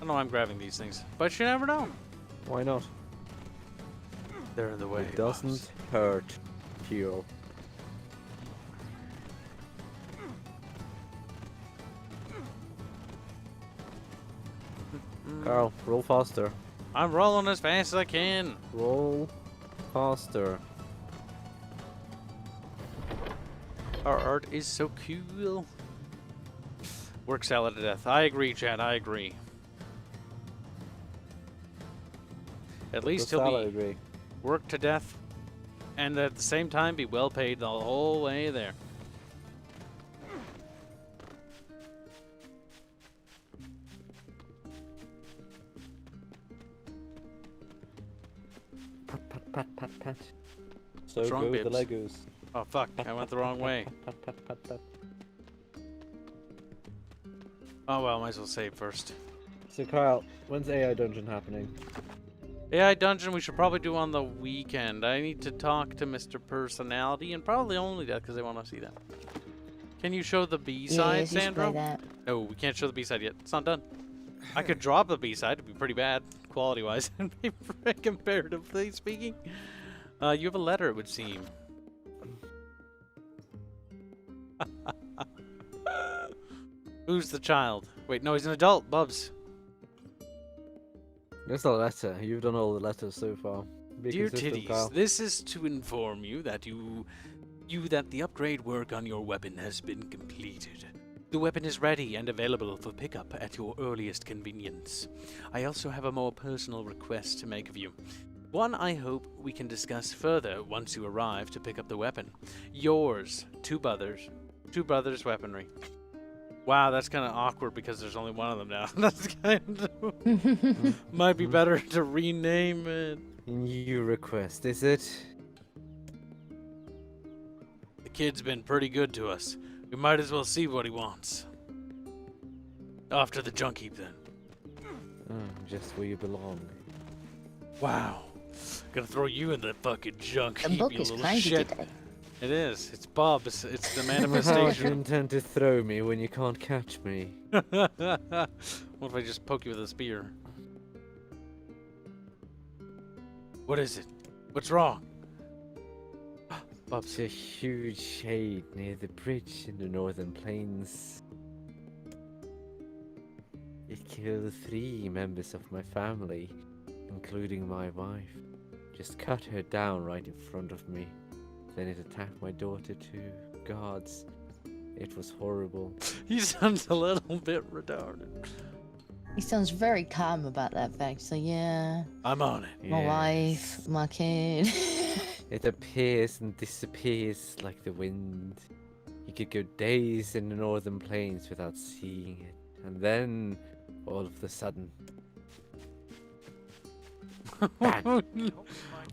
I know I'm grabbing these things, but you never know. Why not? They're in the way. It doesn't hurt you. Carl, roll faster. I'm rolling as fast as I can. Roll faster. Our art is so cool. Work salad to death. I agree, Chad. I agree. At least he'll be worked to death, and at the same time be well paid the whole way there. Pat, pat, pat, pat, pat. So Strong go the bibs. Legos. Oh fuck, I went the wrong way. Pat, pat, pat, pat. Oh well, might as well save first. So Kyle, when's AI Dungeon happening? AI Dungeon we should probably do on the weekend. I need to talk to Mr. Personality, and probably only that because they want to see that. Can you show the B-side, Sandro? No, we can't show the B-side yet. It's not done. I could drop the B-side. It'd be pretty bad, quality-wise, comparatively speaking. You have a letter, it would seem. Who's the child? Wait, no, he's an adult. Bubs. There's a letter. You've done all the letters so far. Be Dear consistent, Titties, Kyle. this is to inform you that that the upgrade work on your weapon has been completed. The weapon is ready and available for pickup at your earliest convenience. I also have a more personal request to make of you. One I hope we can discuss further once you arrive to pick up the weapon. Yours, two brothers weaponry. Wow, that's kind of awkward because there's only one of them now. That's kind of might be better to rename it. New request, is it? The kid's been pretty good to us. We might as well see what he wants. Off to the junk heap then. Just where you belong. Wow. Gonna throw you in the fucking junk The heap, book you is little crazy shit. today. It is. It's Bob's. It's the How do you manifestation. intend to throw me when you can't catch me? What if I just poke you with a spear? What is it? What's wrong? It's a huge shade near the bridge in the northern plains. It killed 3 members of my family, including my wife. Just cut her down right in front of me. Then it attacked my daughter too. Gods, it was horrible. He sounds a little bit retarded. He sounds very calm about that fact. So yeah, I'm on it. my wife, my kid. It appears and disappears like the wind. You could go days in the northern plains without seeing it. And then, all of a sudden...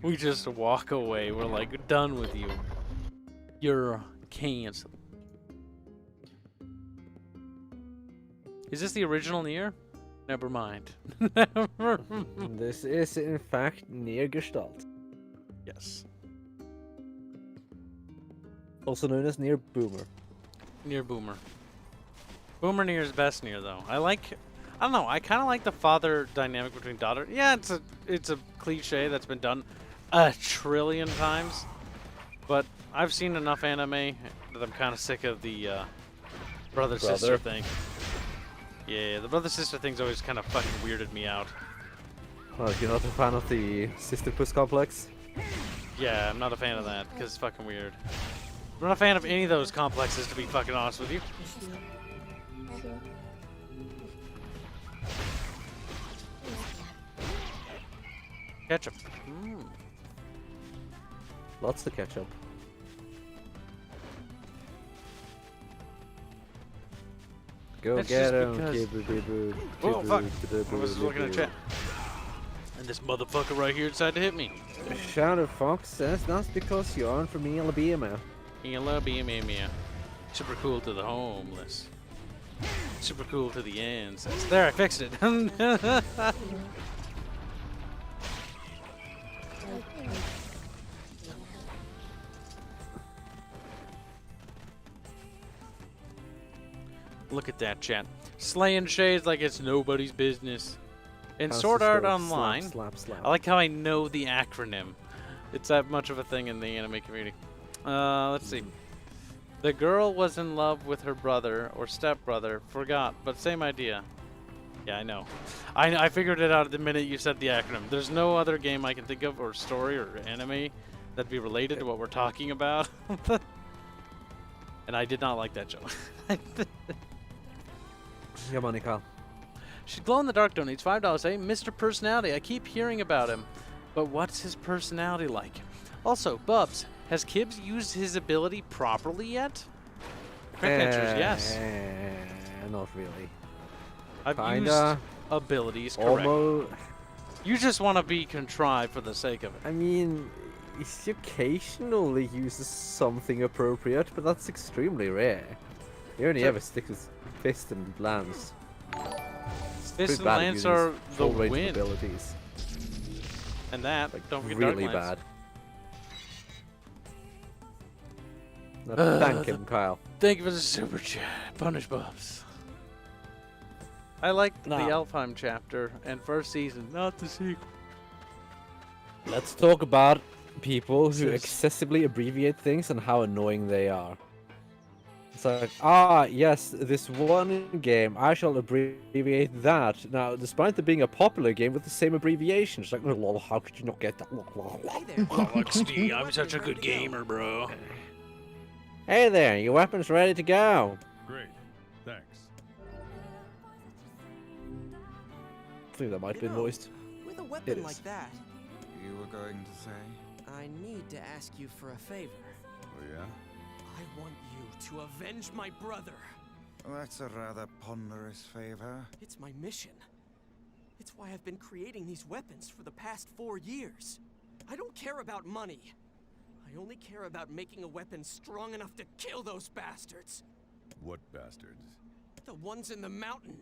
We just walk away. We're like, done with you. You're canceled. Is this the original Nier? Never mind. Never. This is in fact Nier Gestalt. Yes. Also known as Nier Boomer. Nier Boomer. Boomer Nier is best Nier though. I don't know, I kind of like the father dynamic between daughter. Yeah, it's a cliche that's been done a trillion times. But I've seen enough anime that I'm kind of sick of the brother-sister thing. Yeah, the brother-sister thing's always kind of fucking weirded me out. Well, you're not a fan of the sister puss complex? Yeah, I'm not a fan of that, because it's fucking weird. I'm not a fan of any of those complexes, to be fucking honest with you. Ketchup. Lots of ketchup. Go That's get just him, because- Oh, fuck. I was looking at chat. And this motherfucker right here decided to hit me. Shadow Fox says that's because you aren't from Alabama. Alabama. Super cool to the homeless. Super cool to the ancestors. There, I fixed it. Look at that, chat. Slaying shades like it's nobody's business. In Sword Art Online, Slap, slap. I like how I know the acronym. It's that much of a thing in the anime community. Let's see. The girl was in love with her brother or stepbrother. Forgot, but same idea. Yeah, I know. I figured it out the minute you said the acronym. There's no other game I can think of, or story, or anime that'd be related to what we're talking about. And I did not like that joke. Your money, Kyle. Should Glow in the Dark donates $5, eh? Mr. Personality. I keep hearing about him. But what's his personality like? Also, Bubs, has Kibs used his ability properly yet? Quick answers, yes. Not really. I've Kinda. used abilities, correct. Almost. You just want to be contrived for the sake of it. I mean, he occasionally uses something appropriate, but that's extremely rare. He only ever sticks his fist and lance. Fist and lance are the range win. Abilities. And that, Like, don't forget really Dark Lance. bad. Thank him, Kyle. Thank you for the super chat. Punish Bubs. I liked the Alfheim chapter and first season, not the sequel. Let's talk about people who excessively abbreviate things and how annoying they are. It's like, yes, this one game, I shall abbreviate that. Now, despite there being a popular game with the same abbreviation, it's like, lol, how could you not get that? XD, I'm such a good gamer, bro. Hey there, your weapon's ready to go. Great. Thanks. I think that might be voiced. With a weapon is. like that, You were going to say? I need to ask you for a favor. Oh, yeah? I want you to avenge my brother. That's a rather ponderous favor. It's my mission. It's why I've been creating these weapons for the past 4 years. I don't care about money. I only care about making a weapon strong enough to kill those bastards. What bastards? The ones in the mountain.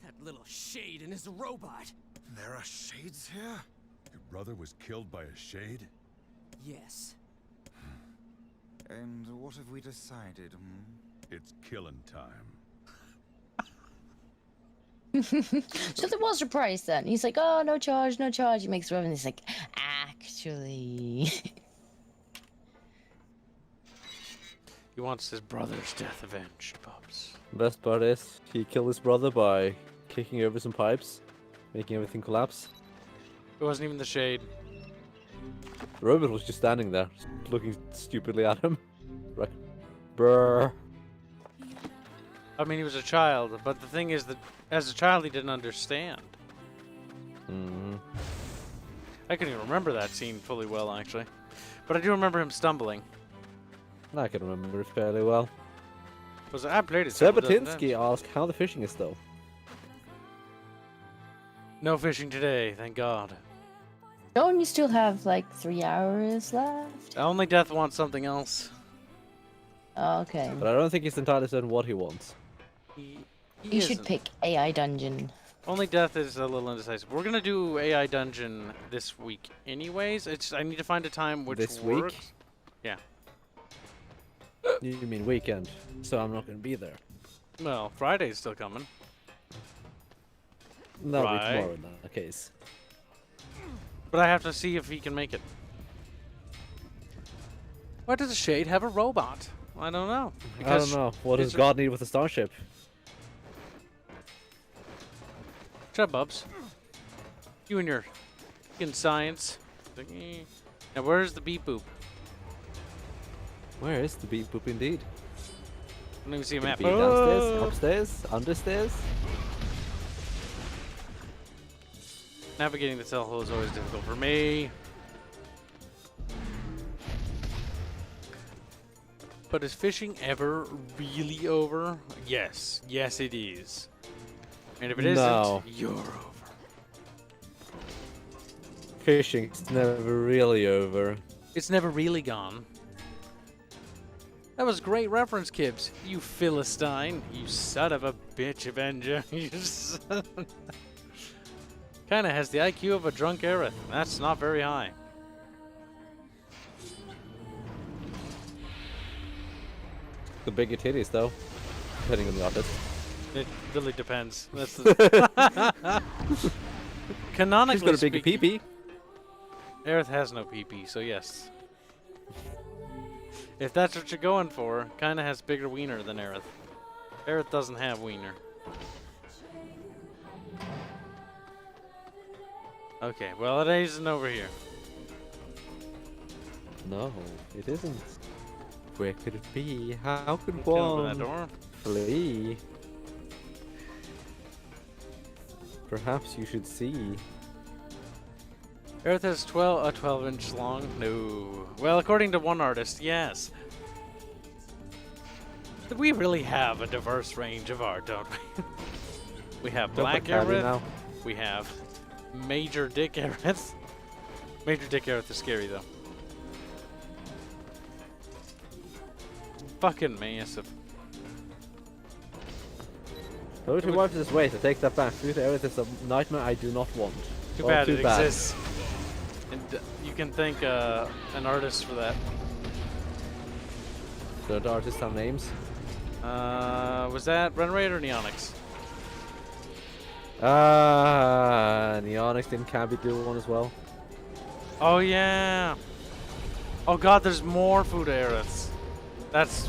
That little shade and his robot. There are shades here? Your brother was killed by a shade? Yes. And what have we decided, It's killing time. So there was a price then. He's like, oh, no charge, no charge. He makes the weapon. He's like, actually. He wants his brother's death avenged, Bubs. Best part is, he killed his brother by kicking over some pipes, making everything collapse. It wasn't even the shade. The robot was just standing there, just looking stupidly at him. Right. Brr. I mean, he was a child, but the thing is that as a child, he didn't understand. I couldn't even remember that scene fully well, actually. But I do remember him stumbling. I can remember it fairly well. I played it several dozen Sabatinsky times. asked how the fishing is though. No fishing today, thank God. Don't you still have like 3 hours left? Only Death wants something else. Oh, okay. But I don't think he's entirely certain what he wants. You should pick AI dungeon. Only Death is a little indecisive. We're gonna do AI dungeon this week, anyways. I need to find a time which This works. week? Yeah. You mean weekend? So I'm not going to be there. Well, Friday's still coming. That'll be Right. tomorrow in that case. But I have to see if he can make it. Why does the Shade have a robot? I don't know. I don't know. What does God need with a starship? Shut up, Bubs. You and your fucking science. Now, where's the beep boop? Where is the beat boop indeed? I don't even see a Could map. it be downstairs, upstairs, understairs? Navigating the cell hole is always difficult for me. But is fishing ever really over? Yes. Yes, it is. And if it No. isn't, you're over. Fishing's never really over. It's never really gone. That was great reference, Kibs. You Philistine. You son of a bitch, Avenger. You son. Kinda has the IQ of a drunk Aerith. That's not very high. The bigger titties, though. Depending on the artist. It really depends. That's the canonically She's got a bigger speaking, pee-pee. Aerith has no PP, so yes. If that's what you're going for, kinda has bigger wiener than Aerith. Aerith doesn't have wiener. Okay, well it isn't over here. No, it isn't. Where could it be? How could Can't open one that door. flee? Perhaps you should see. Earth is a 12-inch long. No. Well, according to one artist, yes. We really have a diverse range of art, don't we? We have Black Aerith. We have Major Dick Aerith. Major Dick Aerith is scary, though. Fucking massive. Who to wipe this way to take that back? Food Aerith is a nightmare I do not want. Too Well, bad too it bad. exists. And you can thank an artist for that. Do the artists have names? Was that Renraid or Neonix? Neonix didn't Cabby do one as well? Oh yeah. Oh god, there's more food Aeriths. That's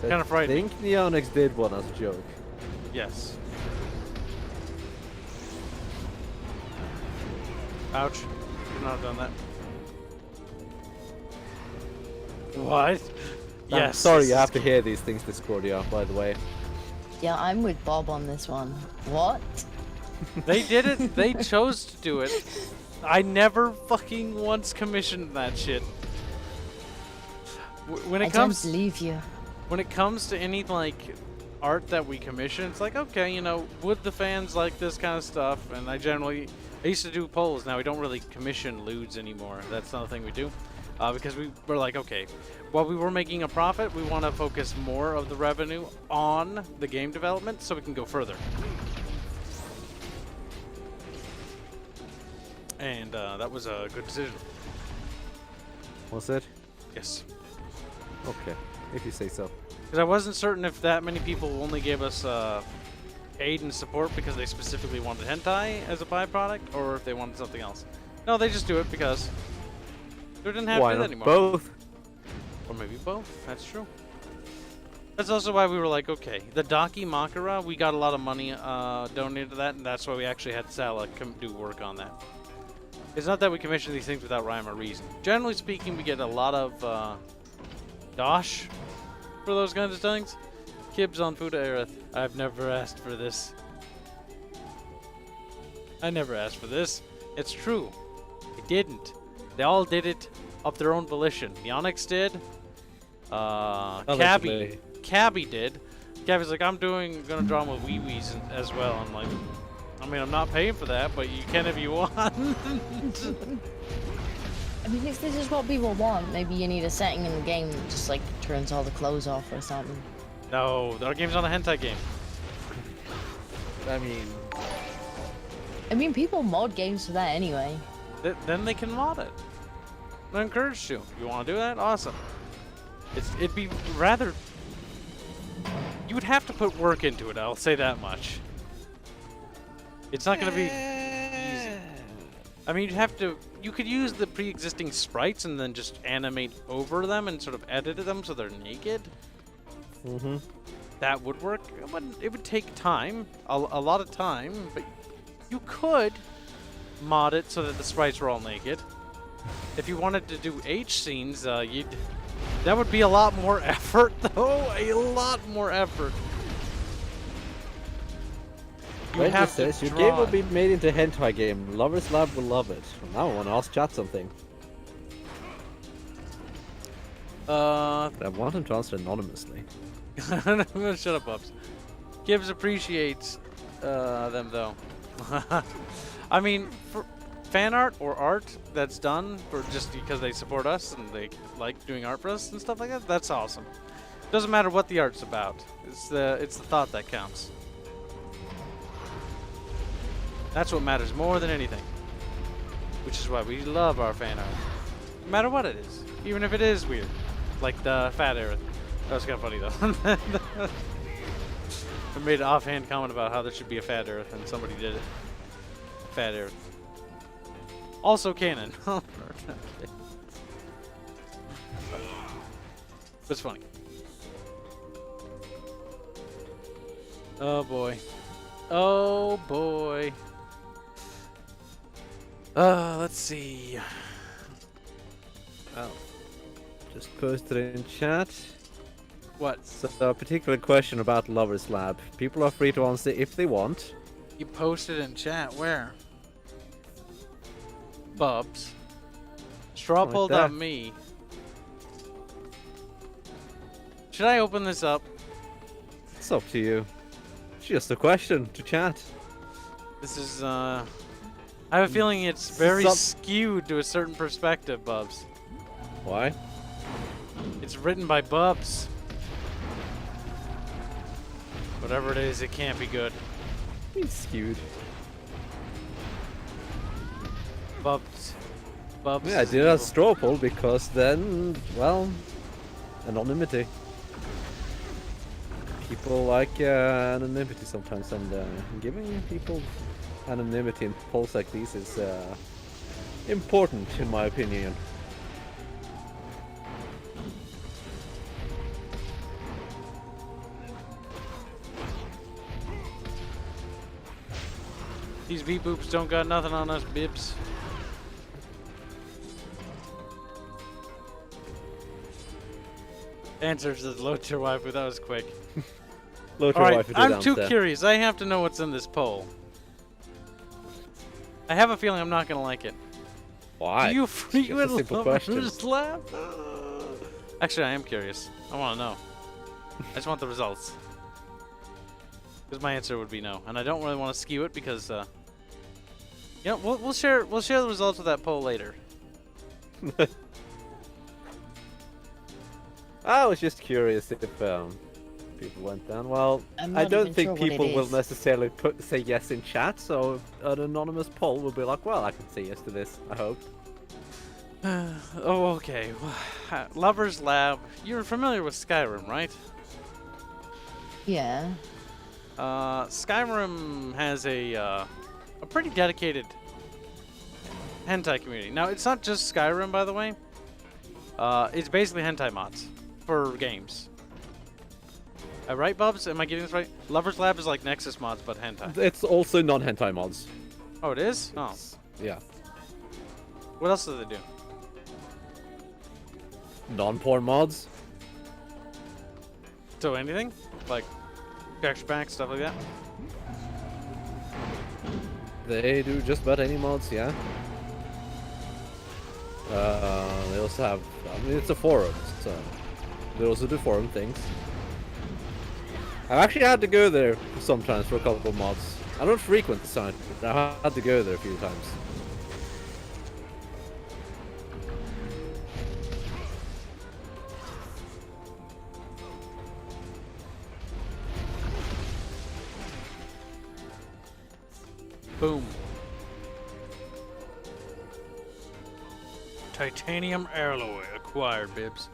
kind of frightening. I think Neonix did one as a joke. Yes. Ouch. Should not have done that. What? I'm sorry you have to hear these things, Discordia, by the way. Yeah, I'm with Bob on this one. What? They did it. They chose to do it. I never fucking once commissioned that shit. When it comes, don't believe you. When it comes to any like art that we commission, it's like, okay, you know, would the fans like this kind of stuff? And I used to do polls. Now we don't really commission lewds anymore. That's not a thing we do, because we're like, okay, while we were making a profit, we want to focus more of the revenue on the game development so we can go further. And that was a good decision. Was it? Yes. Okay, if you say so. Because I wasn't certain if that many people only gave us aid and support because they specifically wanted hentai as a byproduct, or if they wanted something else. No, they just do it because they didn't have to do that anymore. Both? Or maybe both. That's true. That's also why we were like, okay, the Daki Makara, we got a lot of money donated to that, and that's why we actually had Sala do work on that. It's not that we commission these things without rhyme or reason. Generally speaking, we get a lot of dosh for those kinds of things. Kibs on Fuda Aerith. I've never asked for this. I never asked for this. It's true. I didn't. They all did it of their own volition. Neonix did. Cabby did. Cabby's like, I'm gonna draw them with wee-wees as well. I'm like, I mean, I'm not paying for that, but you can if you want. I mean, if this is what people want, maybe you need a setting in the game that just like turns all the clothes off or something. No, our game's not a hentai game. I mean, people mod games for that anyway. Then they can mod it. I'm encouraged to. You want to do that? Awesome. It'd be rather... You would have to put work into it, I'll say that much. It's not going to be easy. I mean, you could use the pre-existing sprites and then just animate over them and sort of edit them so they're naked. Mm-hmm. That would work. It would take time, a lot of time, but you could mod it so that the sprites were all naked. If you wanted to do H scenes, that would be a lot more effort, though. A lot more effort. Your game will be made into a hentai game. Lovers Lab will love it. From now on, I'll chat something. I want him to answer anonymously. Shut up, Bubs. Kibs appreciates them, though. I mean, for fan art or art that's done for just because they support us and they like doing art for us and stuff like that, that's awesome. Doesn't matter what the art's about. It's the thought that counts. That's what matters more than anything. Which is why we love our fan art. No matter what it is. Even if it is weird. Like the fat Aerith. That was kind of funny though. I made an offhand comment about how there should be a fat Aerith and somebody did it. Fat Aerith. Also canon. It's funny. Oh boy. Oh boy. Let's see. Oh. Just posted it in chat. What? So a particular question about Lover's Lab. People are free to answer if they want. You posted in chat. Where? Bubs. Strawpoll.me. Should I open this up? It's up to you. It's just a question to chat. This is, I have a feeling it's very skewed to a certain perspective, Bubs. Why? It's written by Bubs. Whatever it is, it can't be good. It's skewed. Bubs. Bubs. Yeah, I did a straw poll because then, well, anonymity. People like anonymity sometimes, and giving people anonymity in polls like these is important, in my opinion. These V-boops don't got nothing on us, bibs. Answer says load your waifu. That was quick. Load your Alright, waifu. I'm too curious. I have to know what's in this poll. I have a feeling I'm not gonna like it. Why? Do you frequent simple question. Lover's Lab? Actually, I am curious. I want to know. I just want the results. Because my answer would be no, and I don't really want to skew it because, you know, we'll share the results of that poll later. I was just curious if people went down. Well, I don't think people will necessarily say yes in chat, so an anonymous poll will be like, well, I can say yes to this, I hope. Oh, okay. Lover's Lab. You're familiar with Skyrim, right? Yeah. Skyrim has a pretty dedicated hentai community. Now, it's not just Skyrim, by the way. It's basically hentai mods for games. Right, Bubs? Am I getting this right? Lover's Lab is like Nexus mods, but hentai. It's also non-hentai mods. Oh, it is? Oh. Yeah. What else do they do? Non-porn mods. So anything? Like texture packs, stuff like that? They do just about any mods, yeah. They also have, I mean, it's a forum, so they also do forum things. I've actually had to go there sometimes for a couple of mods. I don't frequent the site, but I had to go there a few times. Boom. Titanium alloy acquired, Bibs.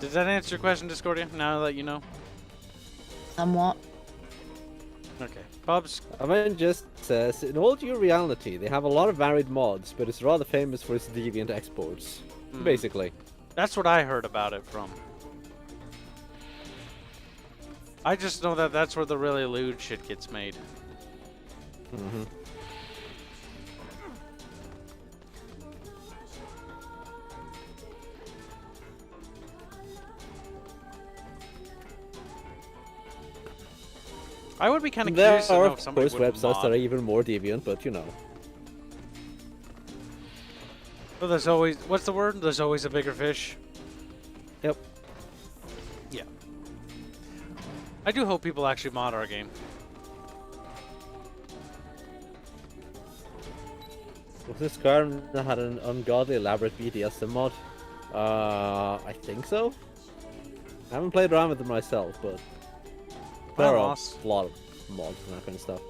Does that answer your question, Discordia? Now that you know? Somewhat. Okay. Bubs? Aven just says, in all due reality, they have a lot of varied mods, but it's rather famous for its deviant exports. Basically. That's what I heard about it from. I just know that that's where the really lewd shit gets made. Mm-hmm. I would be kind of There curious to are, know if of somebody course, would websites mod. that are even more deviant, but you know. Well, there's always, what's the word? There's always a bigger fish. Yep. Yeah. I do hope people actually mod our game. Was this Skyrim that had an ungodly elaborate BDSM mod? I think so. I haven't played around with it myself, but there are a lot of mods and that kind of stuff.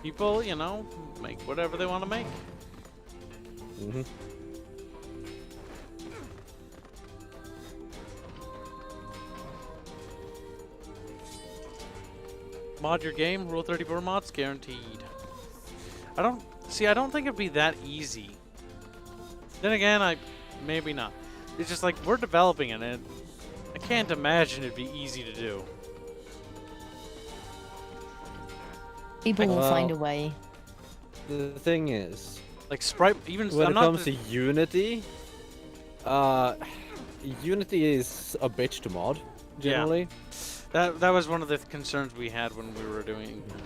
People, you know, make whatever they want to make. Mm-hmm. Mod your game, Rule 34 mods guaranteed. I don't think it'd be that easy. Then again, maybe not. It's just like we're developing it, and I can't imagine it'd be easy to do. People will find a way. The thing is, like Sprite, even when I'm it not comes to Unity, Unity is a bitch to mod, generally. Yeah. That was one of the concerns we had when we were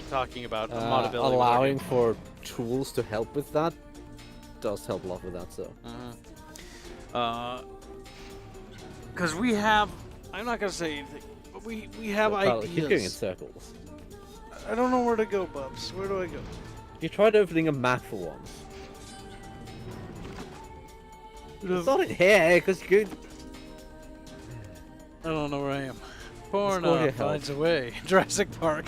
talking about modability. Allowing for tools to help with that does help a lot with that, so. Because we have, I'm not gonna say anything, but we have ideas. Keep going in circles. I don't know where to go, Bubs. Where do I go? You tried opening a map for once. It's not in here, because you could... I don't know where I am. Porno finds a way. Jurassic Park.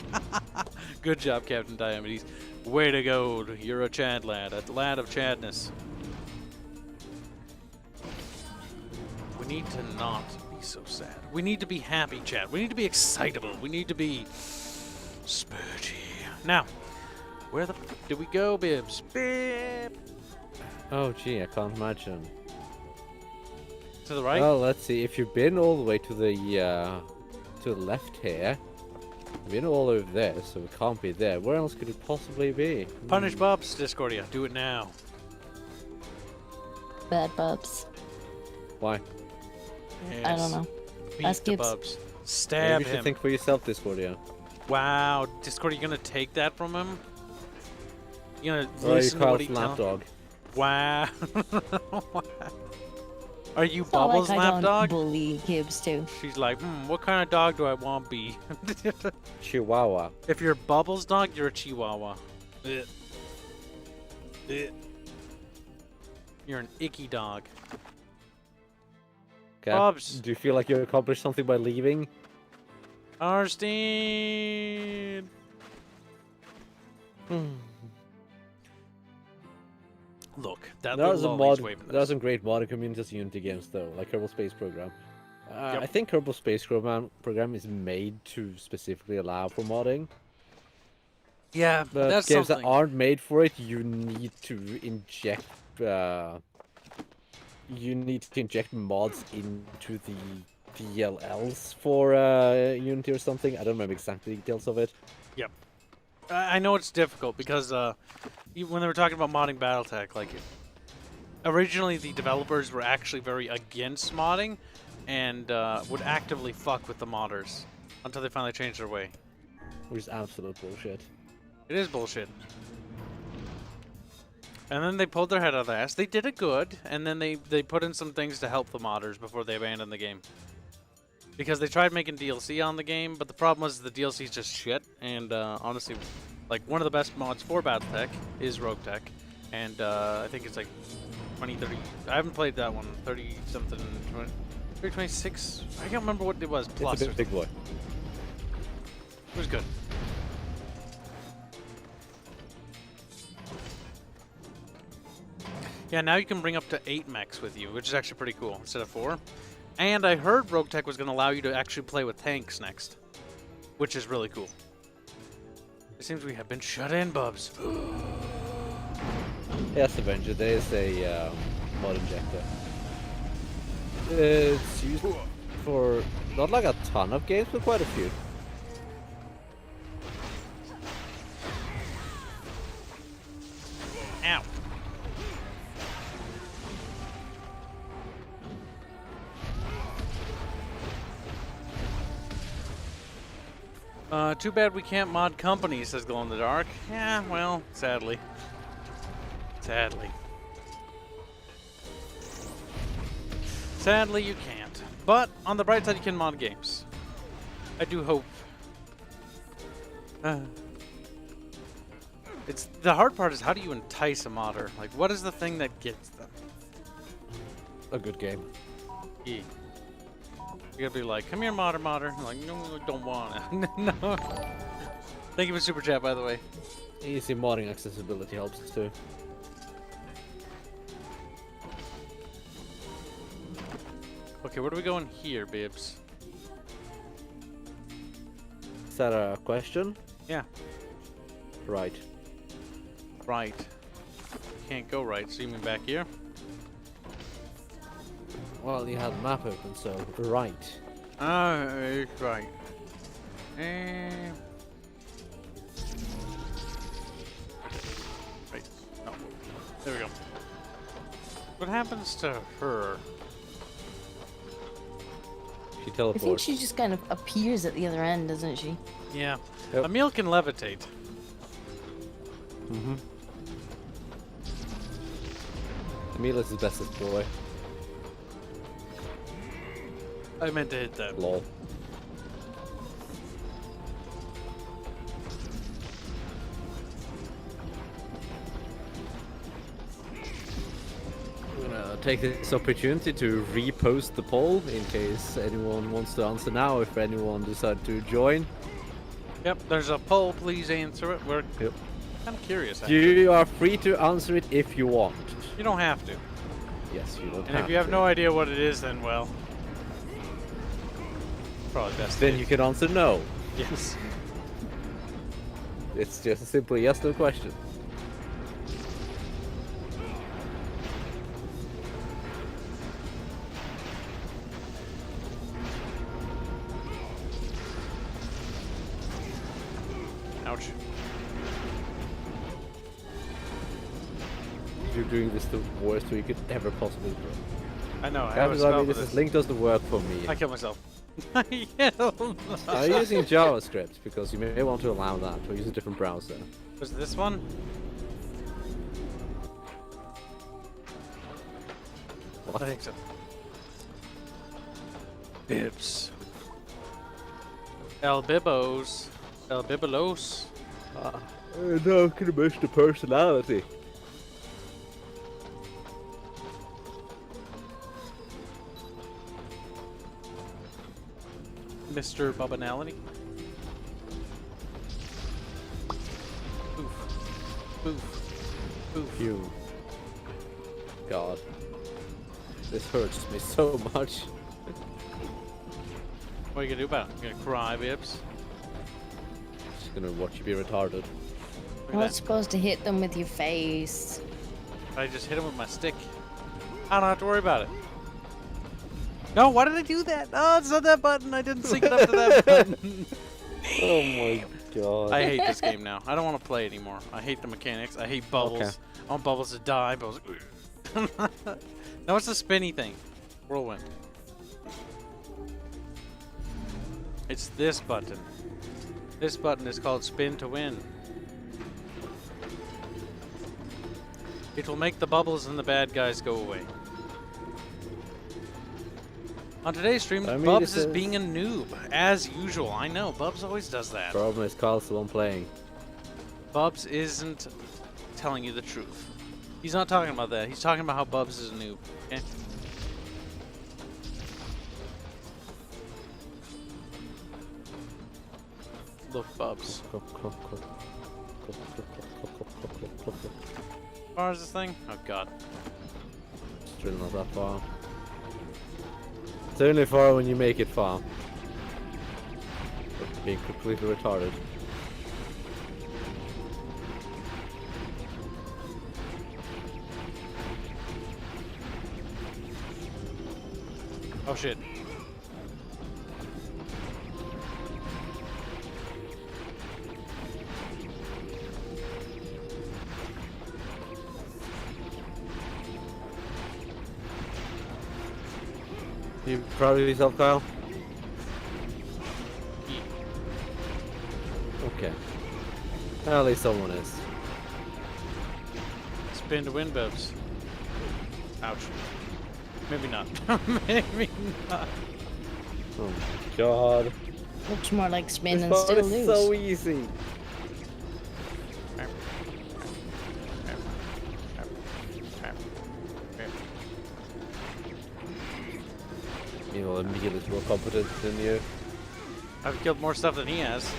Good job, Captain Diomedes. Way to go. You're a Chad lad. A lad of Chadness. We need to not be so sad. We need to be happy, Chad. We need to be excitable. We need to be spurgy. Now, where the fuck do we go, Bibs? Bib! Oh, gee, I can't imagine. To the right? Well, let's see. If you've been all the way to the left here, you've been all over there, so it can't be there. Where else could it possibly be? Punish Bubs, Discordia. Do it now. Bad Bubs. Why? Yes. I don't know. Beat Ask the Kibs. Bubs. Stab Maybe you should him. think for yourself, Discordia. Wow, Discord, you gonna take that from him? You gonna Or listen to what he lapdog. Wow. Are you It's not Bubbles like I don't lapdog? bully Kibs too. She's like, what kind of dog do I want to be? Chihuahua. If you're Bubbles dog, you're a Chihuahua. Ugh. Ugh. You're an icky dog. Okay. Bubs. Do you feel like you accomplished something by leaving? Arstein. Look, that There's little a lolly's mod. waving at There's us. some great modding communities in Unity games though, like Kerbal Space Program. Yep. I think Kerbal Space Program is made to specifically allow for modding. Yeah, But that's games something. that aren't made for it, you need to inject. You need to inject mods into the DLLs for Unity or something. I don't remember exactly the details of it. Yep. I know it's difficult because when they were talking about modding BattleTech, like originally the developers were actually very against modding and would actively fuck with the modders until they finally changed their way. Which is absolute bullshit. It is bullshit. And then they pulled their head out of their ass. They did it good, and then they put in some things to help the modders before they abandoned the game. Because they tried making DLC on the game, but the problem was the DLC is just shit. And honestly, like one of the best mods for BattleTech is RogueTech, and I think it's like 20, 30. I haven't played that one. 30 something, 26. I can't remember what it was. Plus, It's a big boy. it was good. Yeah, now you can bring up to 8 mechs with you, which is actually pretty cool, instead of 4. And I heard RogueTech was going to allow you to actually play with tanks next, which is really cool. It seems we have been shut in, Bubs. Yes, Avenger, there is a mod injector. It's used for not like a ton of games, but quite a few. Ow. Too bad we can't mod companies, says Glow in the Dark. Yeah, well, sadly. Sadly. Sadly, you can't. But, on the bright side, you can mod games. I do hope. It's the hard part is how do you entice a modder? Like, what is the thing that gets them? A good game. Yeah. You gotta be like, come here, modder. Like, no, I don't wanna. No. Thank you for super chat, by the way. Easy modding accessibility helps too. Okay, where do we go in here, Bibs? Is that a question? Yeah. Right. Right. Can't go right, so you mean back here? Well, you had the map open, so right. Right. There we go. What happens to her? She I think teleports. she just kind of appears at the other end, doesn't she? Yeah. Yep. Emil can levitate. Mm-hmm. Emil is the bestest boy. I meant to hit that. Lol. I'm gonna take this opportunity to repost the poll in case anyone wants to answer now, if anyone decides to join. Yep, there's a poll. Please answer it. We're Yep. kind of curious. Actually. You are free to answer it if you want. You don't have to. Yes, you don't And have if you have to. no idea what it is, then well, probably best. Then you can answer no. Yes. It's just a simple yes/no question. Ouch. You're doing this the worst way you could ever possibly do. I know. I have a Guys, spell for this this. link doesn't work for me. I killed myself. I killed I'm using JavaScript because you may want to allow that, or use a different browser. Was it this one? What? I think so. Bibs. El Bibos. El Bibelos. No, can you miss the personality? Mr. Bubbanality. Poof. Poof. Poof. You. God. This hurts me so much. What are you gonna do about it? You gonna cry, Bibs? Just gonna watch you be retarded. Look You're at not that. supposed to hit them with your face. I just hit him with my stick. I don't have to worry about it. No, why did I do that? Oh, it's not that button. I didn't sync it up to that button. Oh my god. I hate this game now. I don't want to play anymore. I hate the mechanics. I hate bubbles. Okay. I want bubbles to die. Bubbles. No, it's the spinny thing. Whirlwind. It's this button. This button is called spin to win. It will make the bubbles and the bad guys go away. On today's stream, I mean, Bubs this is is- being a noob, as usual. I know, Bubs always does that. Problem is Carl's the one playing. Bubs isn't telling you the truth. He's not talking about that. He's talking about how Bubs is a noob. Okay? Look, Bubs. How far is this thing? Oh god. It's really not that far. It's only far when you make it far. But being completely retarded. Oh shit. You proud of yourself, Kyle? Okay. At least someone is. Spin to win, Bubs. Ouch. Maybe not. Maybe not. Oh my god. Looks more like spin This and part still is lose. so easy. You know, Emil is more competent than you. I've killed more stuff than he has.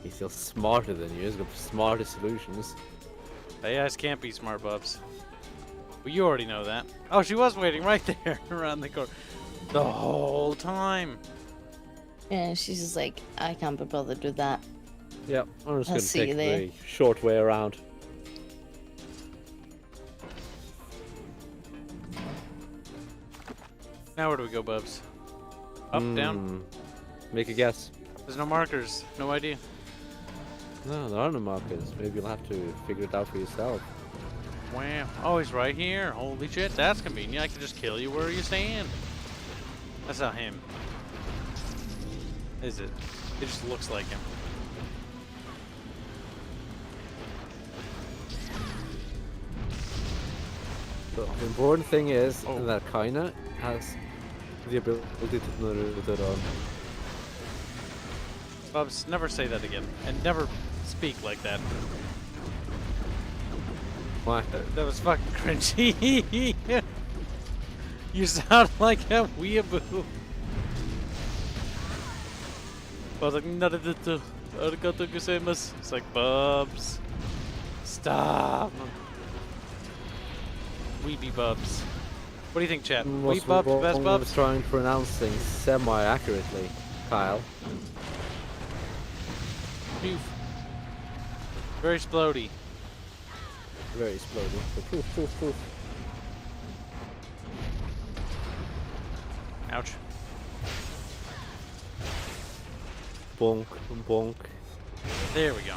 He's still smarter than you. He's got smarter solutions. AIs can't be smart, Bubs. Well, you already know that. Oh, she was waiting right there around the corner. The whole time. Yeah, she's just like, I can't be bothered with that. Yep, I'm just I'll going see to you take there. the short way around. Now where do we go, Bubs? Up, down? Make a guess. There's no markers. No idea. No, there are no markers. Maybe you'll have to figure it out for yourself. Wow. Oh, he's right here. Holy shit, that's convenient. I can just kill you where you stand. That's not him. Is it? It just looks like him. The important thing is that Kaina has the ability to Naruto on. Bubs, never say that again. And never speak like that. Why? That was fucking cringy. You sound like a weeaboo. I was like, arigato gozaimasu. It's like, Bubs. Stop. Weeby Bubs. What do you think, chat? What's Weeb Bubs, best wrong Bubs? with trying to pronounce things semi-accurately, Kyle? Poof. Very splody. Very exploding. Poof, poof, poof. Ouch. Bonk, bonk. There we go.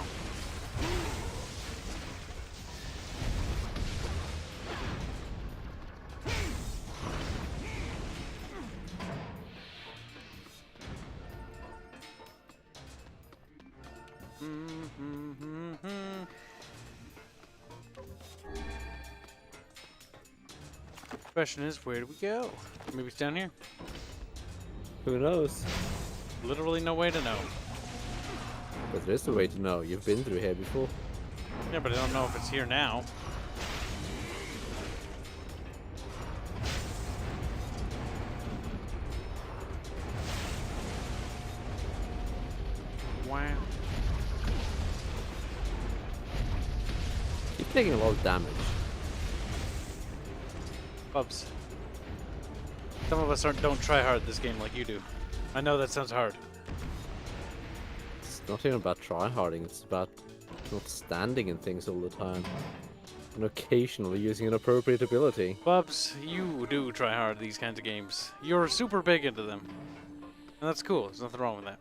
Question is, where do we go? Maybe it's down here? Who knows? Literally no way to know. But there is a way to know. You've been through here before. Yeah, but I don't know if it's here now. Wow. You're taking a lot of damage. Bubs. Some of us don't try hard this game like you do. I know that sounds hard. It's not even about tryharding, it's about not standing in things all the time. And occasionally using an appropriate ability. Bubs, you do try hard these kinds of games. You're super big into them. And that's cool, there's nothing wrong with that.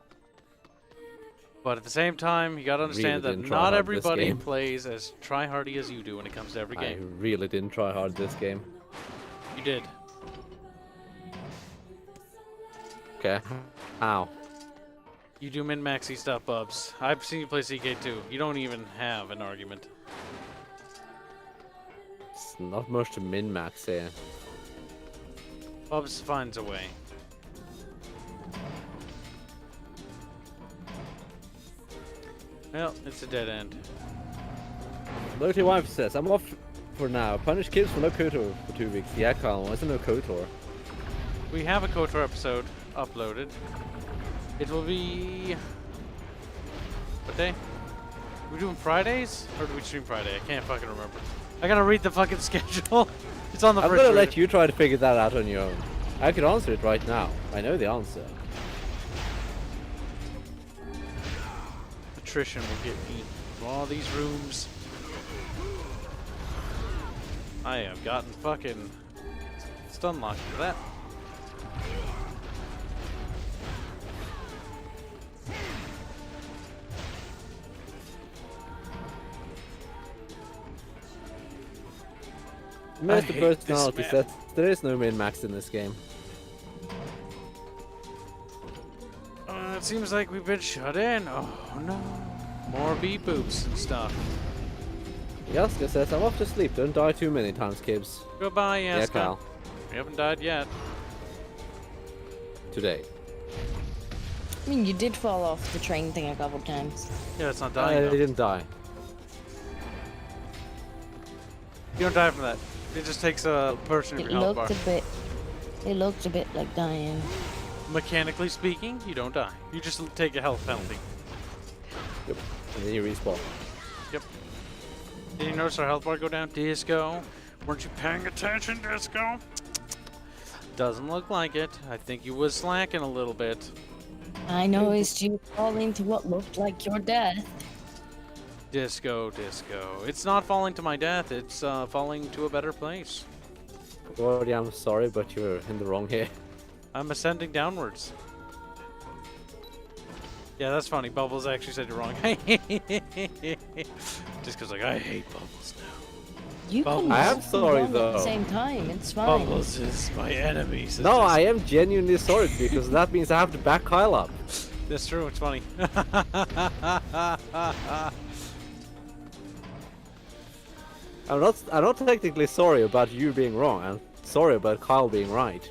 But at the same time, you gotta understand Really that didn't try not hard this everybody game. plays as try-hardy as you do when it comes to every I game. really didn't try hard this game. You did. Okay. How? You do min-maxy stuff, Bubs. I've seen you play CK too. You don't even have an argument. It's not much to min-max here. Bubs finds a way. Well, it's a dead end. Loty Wife says, I'm off for now. Punish Kibs for no KOTOR for 2 weeks. Yeah, Kyle, why is there no KOTOR? We have a KOTOR episode uploaded. It will be... What day? Are we doing Fridays? Or do we stream Friday? I can't fucking remember. I gotta read the fucking schedule. It's on the I'm fridge. gonna let you try to figure that out on your own. I could answer it right now. I know the answer. Attrition will get me from all these rooms. I have gotten fucking stun locked for that. Master hate this Personality map. says there is no min-max in this game. It seems like we've been shut in. Oh no. More beep boops and stuff. Yaska says, I'm off to sleep. Don't die too many times, Kibs. Goodbye, Yeah, Yaska. Kyle. We haven't died yet. Today. I mean, you did fall off the train thing a couple times. Yeah, it's not I dying though. didn't die. You don't die from that. It just takes a portion of It your health bar. looked a bit. It looked a bit like dying. Mechanically speaking, you don't die. You just take a health penalty. Yep. And then you respawn. Yep. Did you notice our health bar go down? Disco? Weren't you paying attention, Disco? Doesn't look like it. I think you was slacking a little bit. I noticed you falling to what looked like your death. Disco, Disco. It's not falling to my death. It's falling to a better place. Gordy, I'm sorry, but you're in the wrong here. I'm ascending downwards. Yeah, that's funny. Bubbles actually said you're wrong. Just because, like, I hate Bubbles now. You can Bubbles. I am both be sorry, wrong at though. the same time. It's fine. Bubbles is my enemy. So No, I am genuinely sorry because that means I have to back Kyle up. That's true. It's funny. I'm not technically sorry about you being wrong. I'm sorry about Kyle being right.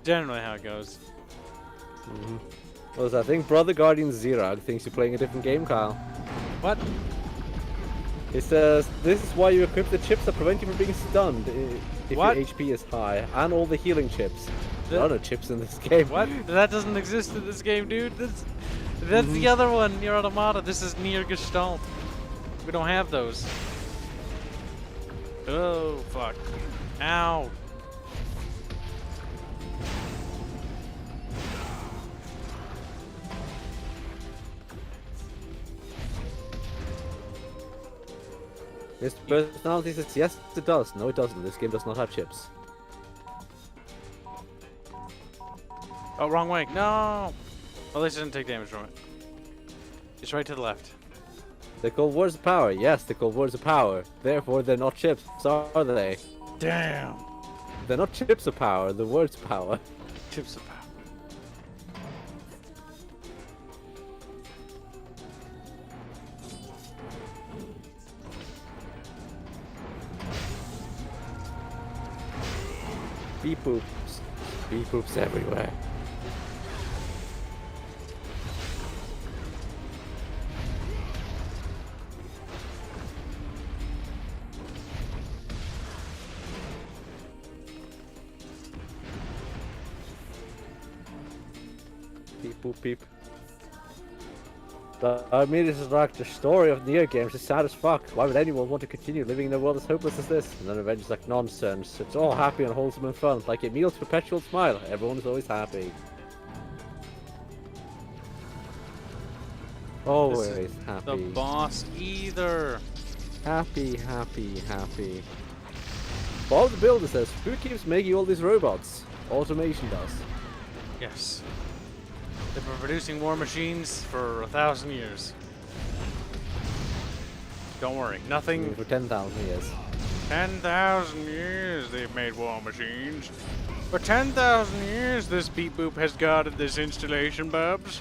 Generally how it goes. Because I think Brother Guardian Zerag thinks you're playing a different game, Kyle. What? He says, this is why you equip the chips that prevent you from being stunned if What? your HP is high, and all the healing chips. There are no chips in this game. What? That doesn't exist in this game, dude. That's the other one, Nier Automata. This is Nier Gestalt. We don't have those. Oh, fuck. Ow. Mr. Personality says, yes, it does. No, it doesn't. This game does not have chips. Oh, wrong way. No! Well, at least it didn't take damage from it. Just right to the left. They're called words of power. Yes, they're called words of power. Therefore, they're not chips, are they? Damn! They're not chips of power, they're words of power. Chips of power. Beep boops. Beep boops everywhere. Beep boop beep. But I mean, this is like the story of Nier games. It's sad as fuck. Why would anyone want to continue living in a world as hopeless as this? And then Avengers like nonsense. It's all happy and wholesome and fun, like Emil's perpetual smile. Everyone is always happy. Always happy. The boss either. Happy, happy, happy. Bob the Builder says, who keeps making all these robots? Automation does. Yes. They've been producing war machines for 1,000 years. Don't worry, nothing. For 10,000 years. 10,000 years they've made war machines. For 10,000 years this beep boop has guarded this installation, Bubs.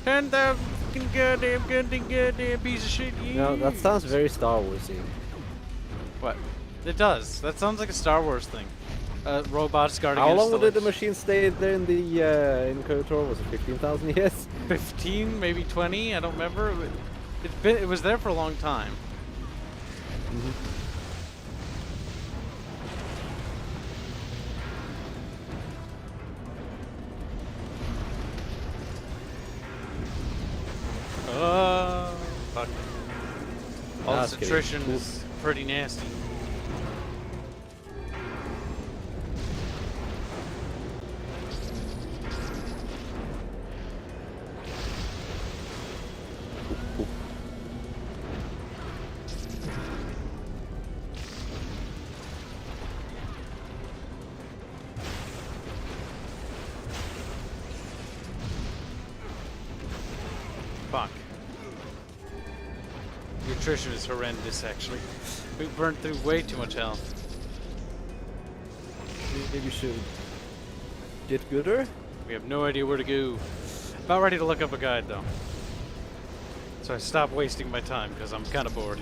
10,000 goddamn piece of shit. No, that sounds very Star Warsy. What? It does. That sounds like a Star Wars thing. Robots guarding. How long did the machine stay there in the in KOTOR? Was it 15,000 years? 15, maybe 20. I don't remember. It was there for a long time. Fuck. All this attrition is pretty nasty. Fuck. The attrition is horrendous, actually. We burned through way too much health. Maybe you should get gooder? We have no idea where to go. About ready to look up a guide, though. So I stopped wasting my time, because I'm kind of bored.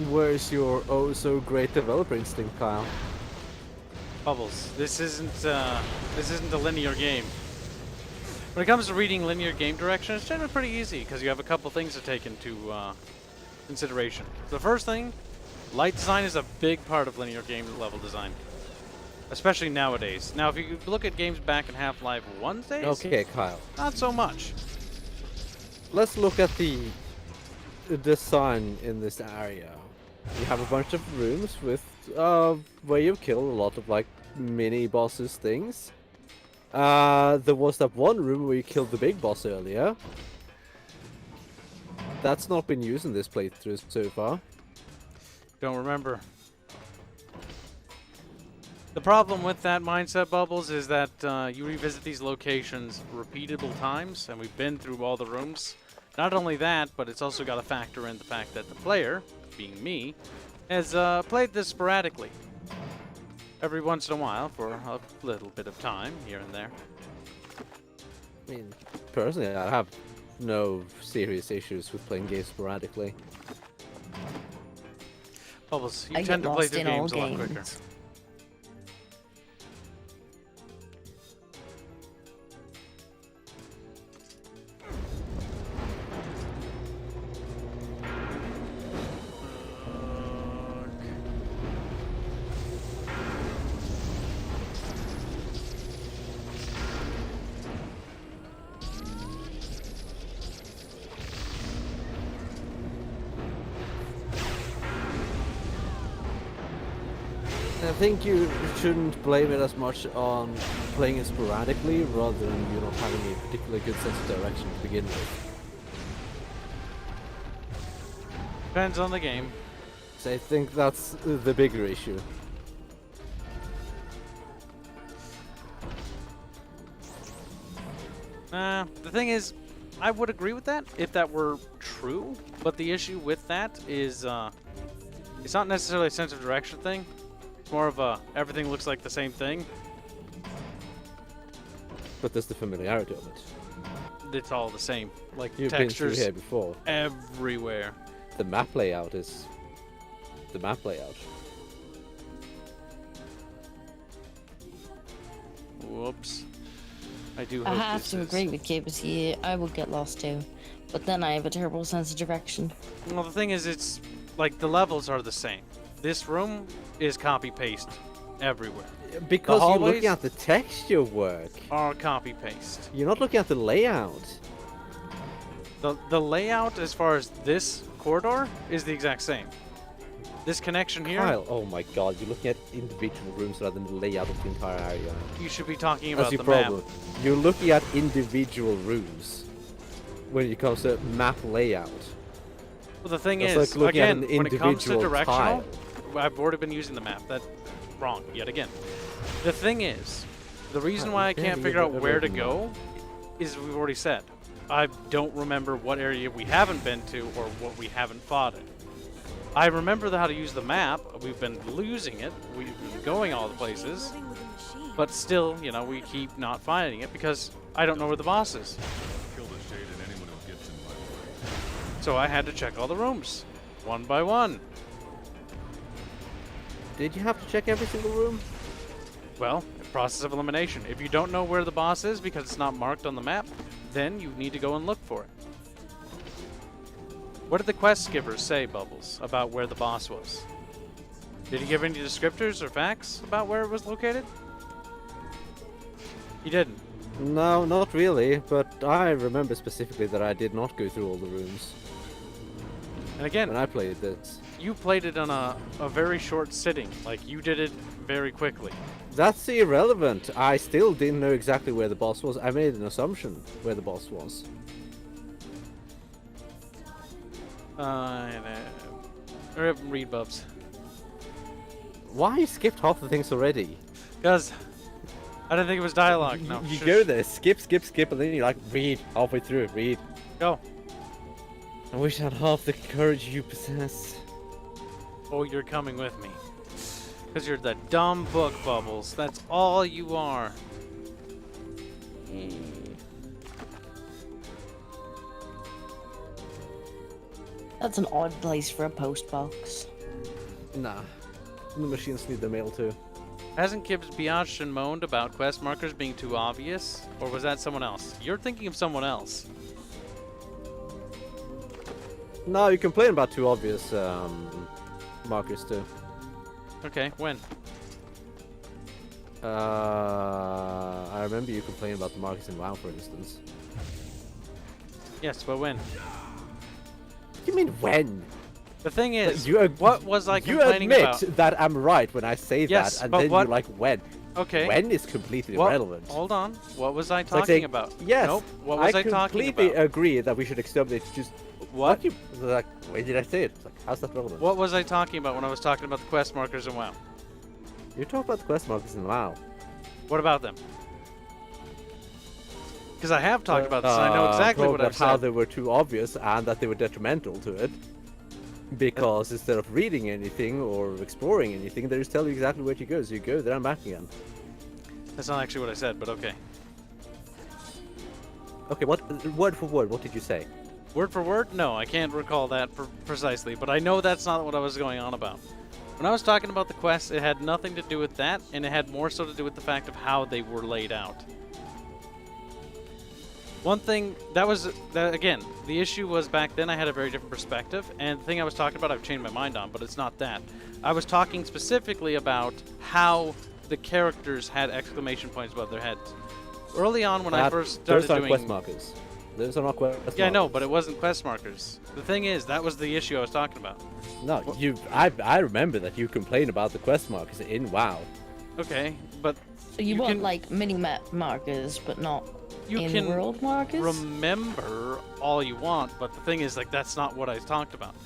Where's your oh so great developer instinct, Kyle? Bubbles. This isn't a linear game. When it comes to reading linear game direction, it's generally pretty easy because you have a couple things to take into consideration. The first thing, light design is a big part of linear game level design, especially nowadays. Now, if you look at games back in Half-Life 1's days, Okay, Kyle. not so much. Let's look at the design in this area. You have a bunch of rooms with where you kill a lot of like mini bosses things. There was that one room where you killed the big boss earlier. That's not been used in this playthrough so far. Don't remember. The problem with that mindset, Bubbles, is that you revisit these locations repeatable times, and we've been through all the rooms. Not only that, but it's also got to factor in the fact that the player, being me, has played this sporadically. Every once in a while, for a little bit of time, here and there. I mean, personally, I have no serious issues with playing games sporadically. Bubbles, you I tend get to play lost through in all games a lot quicker. games. I think you shouldn't blame it as much on playing it sporadically rather than you not having a particularly good sense of direction to begin with. Depends on the game. So I think that's the bigger issue. The thing is, I would agree with that if that were true, but the issue with that is it's not necessarily a sense of direction thing. It's more of a everything looks like the same thing. But there's the familiarity of it. It's all the same, like You've been textures through here before. everywhere. The map layout is the map layout. Whoops. I do I hope have this to is... agree with Kibs. Yeah, I would get lost too, but then I have a terrible sense of direction. Well, the thing is, it's like the levels are the same. This room is copy-paste everywhere. Because you're looking at the texture work. Are copy-paste. You're not looking at the layout. The layout as far as this corridor is the exact same. This connection here... Kyle, oh my god, you're looking at individual rooms rather than the layout of the entire area. You should be talking about That's the your map. problem. You're looking at individual rooms when it comes to map layout. Well, the thing That's is, like looking at again, an when it comes to individual directional, tile. I've already been using the map. That's wrong, yet again. The thing is, the reason why I can't figure out where to go is we've already said. I don't remember what area we haven't been to or what we haven't fought in. I remember how to use the map. We've been losing it. We've been going all the places. But still, you know, we keep not finding it because I don't know where the boss is. Kill the shade and anyone who gets in my way. So I had to check all the rooms, one by one. Did you have to check every single room? Well, process of elimination. If you don't know where the boss is because it's not marked on the map, then you need to go and look for it. What did the quest giver say, Bubbles, about where the boss was? Did he give any descriptors or facts about where it was located? He didn't. No, not really, but I remember specifically that I did not go through all the rooms. And again, when I played this. You played it on a very short sitting. Like, you did it very quickly. That's irrelevant. I still didn't know exactly where the boss was. I made an assumption where the boss was. Read Bubs. Why you skipped half the things already? Because I didn't think it was dialogue. No. You go there, skip, and then you like read halfway through. Read. Go. I wish I had half the courage you possess. Oh, you're coming with me. Because you're the dumb book, Bubbles. That's all you are. That's an odd place for a post box. Nah. The machines need the mail too. Hasn't Kibs biatched and moaned about quest markers being too obvious? Or was that someone else? You're thinking of someone else. No, you complain about too obvious markers too. Okay, when? I remember you complaining about the markers in WoW, for instance. Yes, but when? What do you mean when? The thing is, what was I complaining about? You admit that I'm right when I say that, and then you're like, when? Okay. When is completely irrelevant. Hold on. What was I talking about? Yes. Nope. What was I talking about? I completely agree that we should exterminate just... What? Like, when did I say it? Like, how's that relevant? What was I talking about when I was talking about the quest markers in WoW? You talk about the quest markers in WoW. What about them? Because I have talked about this, and I know exactly what I've said. How they were too obvious and that they were detrimental to it. Because instead of reading anything or exploring anything, they just tell you exactly where to go. So you go there and back again. That's not actually what I said, but okay. Okay, word for word, what did you say? Word for word? No, I can't recall that precisely, but I know that's not what I was going on about. When I was talking about the quests, it had nothing to do with that, and it had more so to do with the fact of how they were laid out. One thing, again, the issue was back then I had a very different perspective, and the thing I was talking about I've changed my mind on, but it's not that. I was talking specifically about how the characters had exclamation points above their heads. Early on when I first started doing... Those are quest markers. Those are not quest markers. Yeah, I know, but it wasn't quest markers. The thing is, that was the issue I was talking about. No, I remember that you complained about the quest markers in WoW. Okay, but... So you want, like, mini-map markers, but not in-world markers? Remember all you want, but the thing is, like, that's not what I talked about.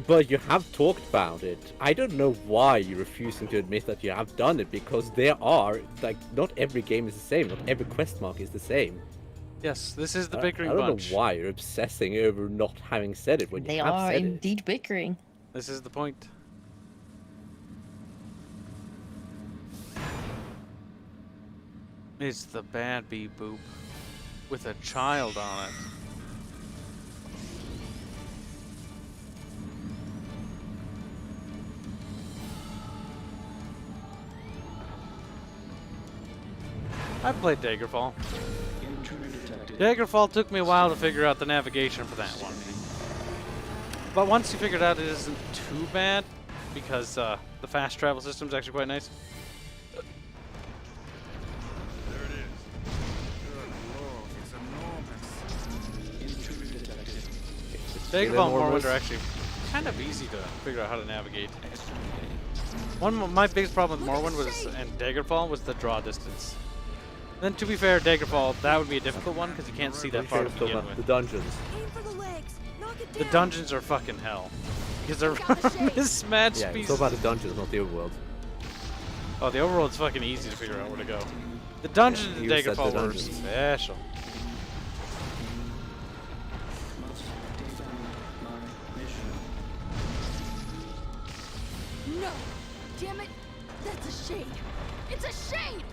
But you have talked about it. I don't know why you're refusing to admit that you have done it, because there are, like, not every game is the same, not every quest mark is the same. Yes, this is the bickering bunch. I don't know why you're obsessing over not having said it when you have said it. They are indeed bickering. This is the point. It's the bad bee boop with a child on it. I played Daggerfall. Daggerfall took me a while to figure out the navigation for that one. But once you figure it out, it isn't too bad, because the fast travel system is actually quite nice. There it is. Good lord, it's enormous. Daggerfall and Morrowind are actually kind of easy to figure out how to navigate. One of my biggest problem with Morrowind and Daggerfall was the draw distance. Then, to be fair, Daggerfall, that would be a difficult one because you can't see that far to begin with. The dungeons. The dungeons are fucking hell. Because they're mismatched Yeah, pieces. it's all about the dungeons, not the overworld. Oh, the overworld's fucking easy to figure out where to go. The dungeons in Daggerfall were special. No! Damn it! That's a shade! It's a shade!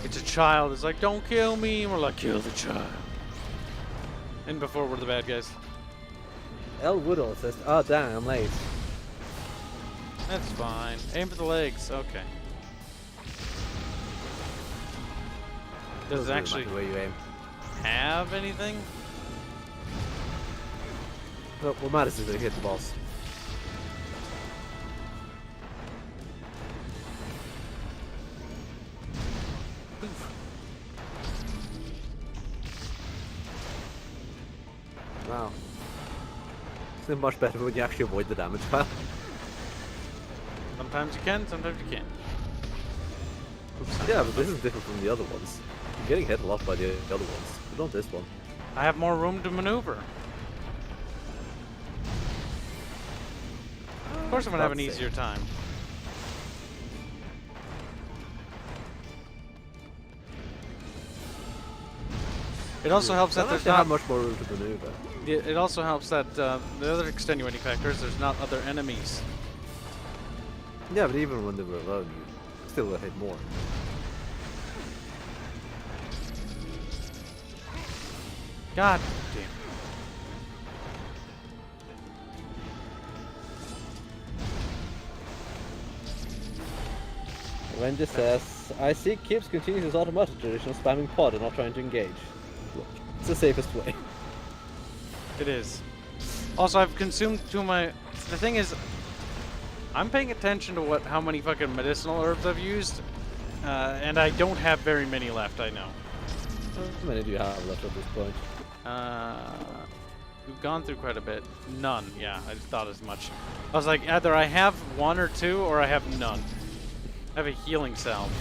It's a child. It's like, don't kill me. And we're like, kill the child. And before we're the bad guys. El Woodall says, oh damn, I'm late. That's fine. Aim for the legs. Okay. Does it actually where you aim. have anything? Well, what matters is that you hit the boss. Wow. It's much better when you actually avoid the damage pile. Sometimes you can, sometimes you can't. Oops, yeah, but this is different from the other ones. You're getting hit a lot by the other ones, but not this one. I have more room to maneuver. Of course I'm gonna have an easier time. It also helps that there's not much more room to maneuver. It also helps that the other extenuating factor is there's not other enemies. Yeah, but even when they were alone, you still got hit more. God damn. Ranger says, I see Kibs continues his automatic tradition of spamming pod and not trying to engage. Look, it's the safest way. It is. Also, I've consumed the thing is, I'm paying attention to how many fucking medicinal herbs I've used, and I don't have very many left, I know. How many do you have left at this point? We've gone through quite a bit. None, yeah, I just thought as much. I was like, either I have one or two, or I have none. I have a healing salve.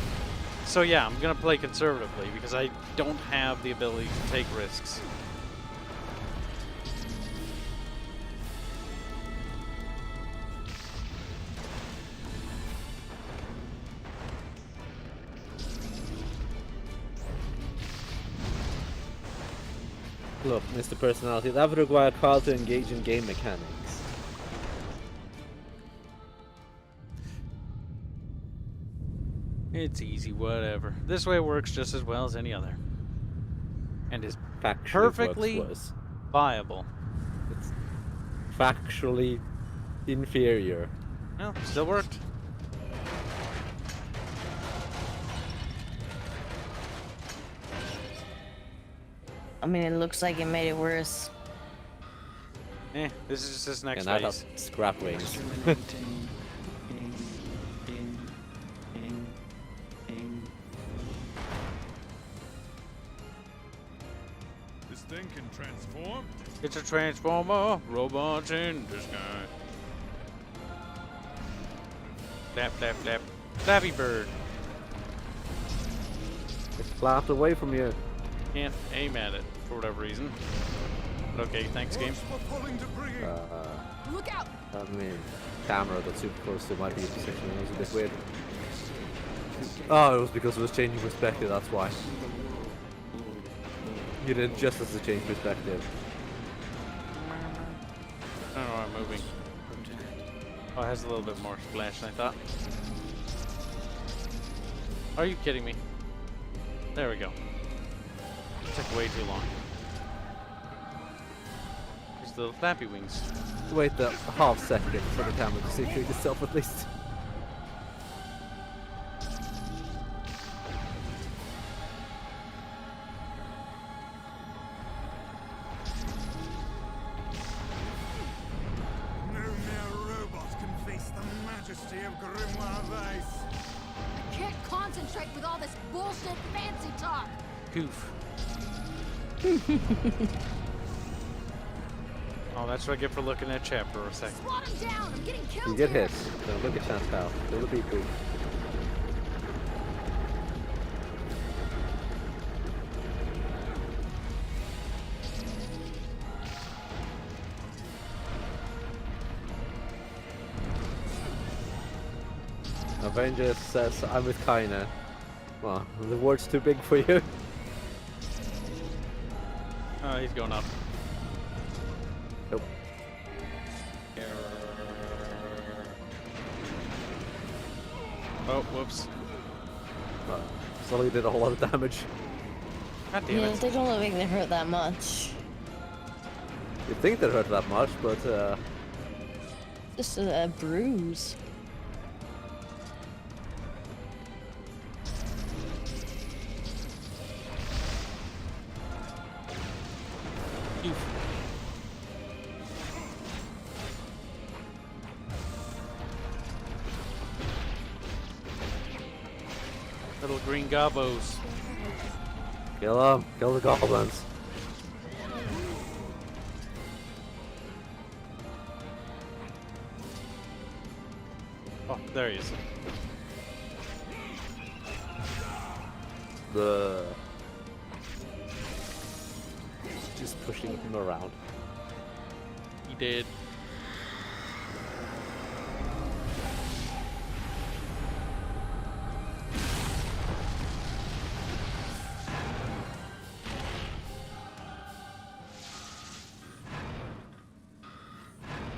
So yeah, I'm gonna play conservatively, because I don't have the ability to take risks. Look, Mr. Personality, that would require Carl to engage in game mechanics. It's easy, whatever. This way works just as well as any other. And is Factually perfectly works worse. viable. It's factually inferior. Well, still worked. I mean, it looks like it made it worse. This is just this next And I phase. have scrap wings. This thing can transform? It's a transformer, robots in the sky. Flap, flap, flap. Flappy bird. It flapped away from you. Can't aim at it for whatever reason. But okay, thanks, game. Look out! I mean, camera got super close to my view position. It was a bit weird. Oh, it was because it was changing perspective, that's why. You did just as to change perspective. I don't know why I'm moving. Oh, it has a little bit more splash than I thought. Are you kidding me? There we go. It took way too long. There's the flappy wings. Wait the half second for the camera to situate itself at least. No mere robot can face the majesty of Grimoire Ice. I can't concentrate with all this bullshit fancy talk! Poof. Oh, that's what I get for looking at chat for a second. Swat him down! I'm getting killed You get here. hit. Don't look at chance, pal. Kill the people. Avenger says, I'm with Kaina. Well, the word's too big for you. Oh, he's going up. Nope. Oh, whoops. Sully did a whole lot of damage. God damn Yeah, it. they don't look like they hurt that much. You'd think they hurt that much, but Just a bruise. Little green gobos. kill him. Kill the goblins. Oh, there he is. The just pushing him around. He did.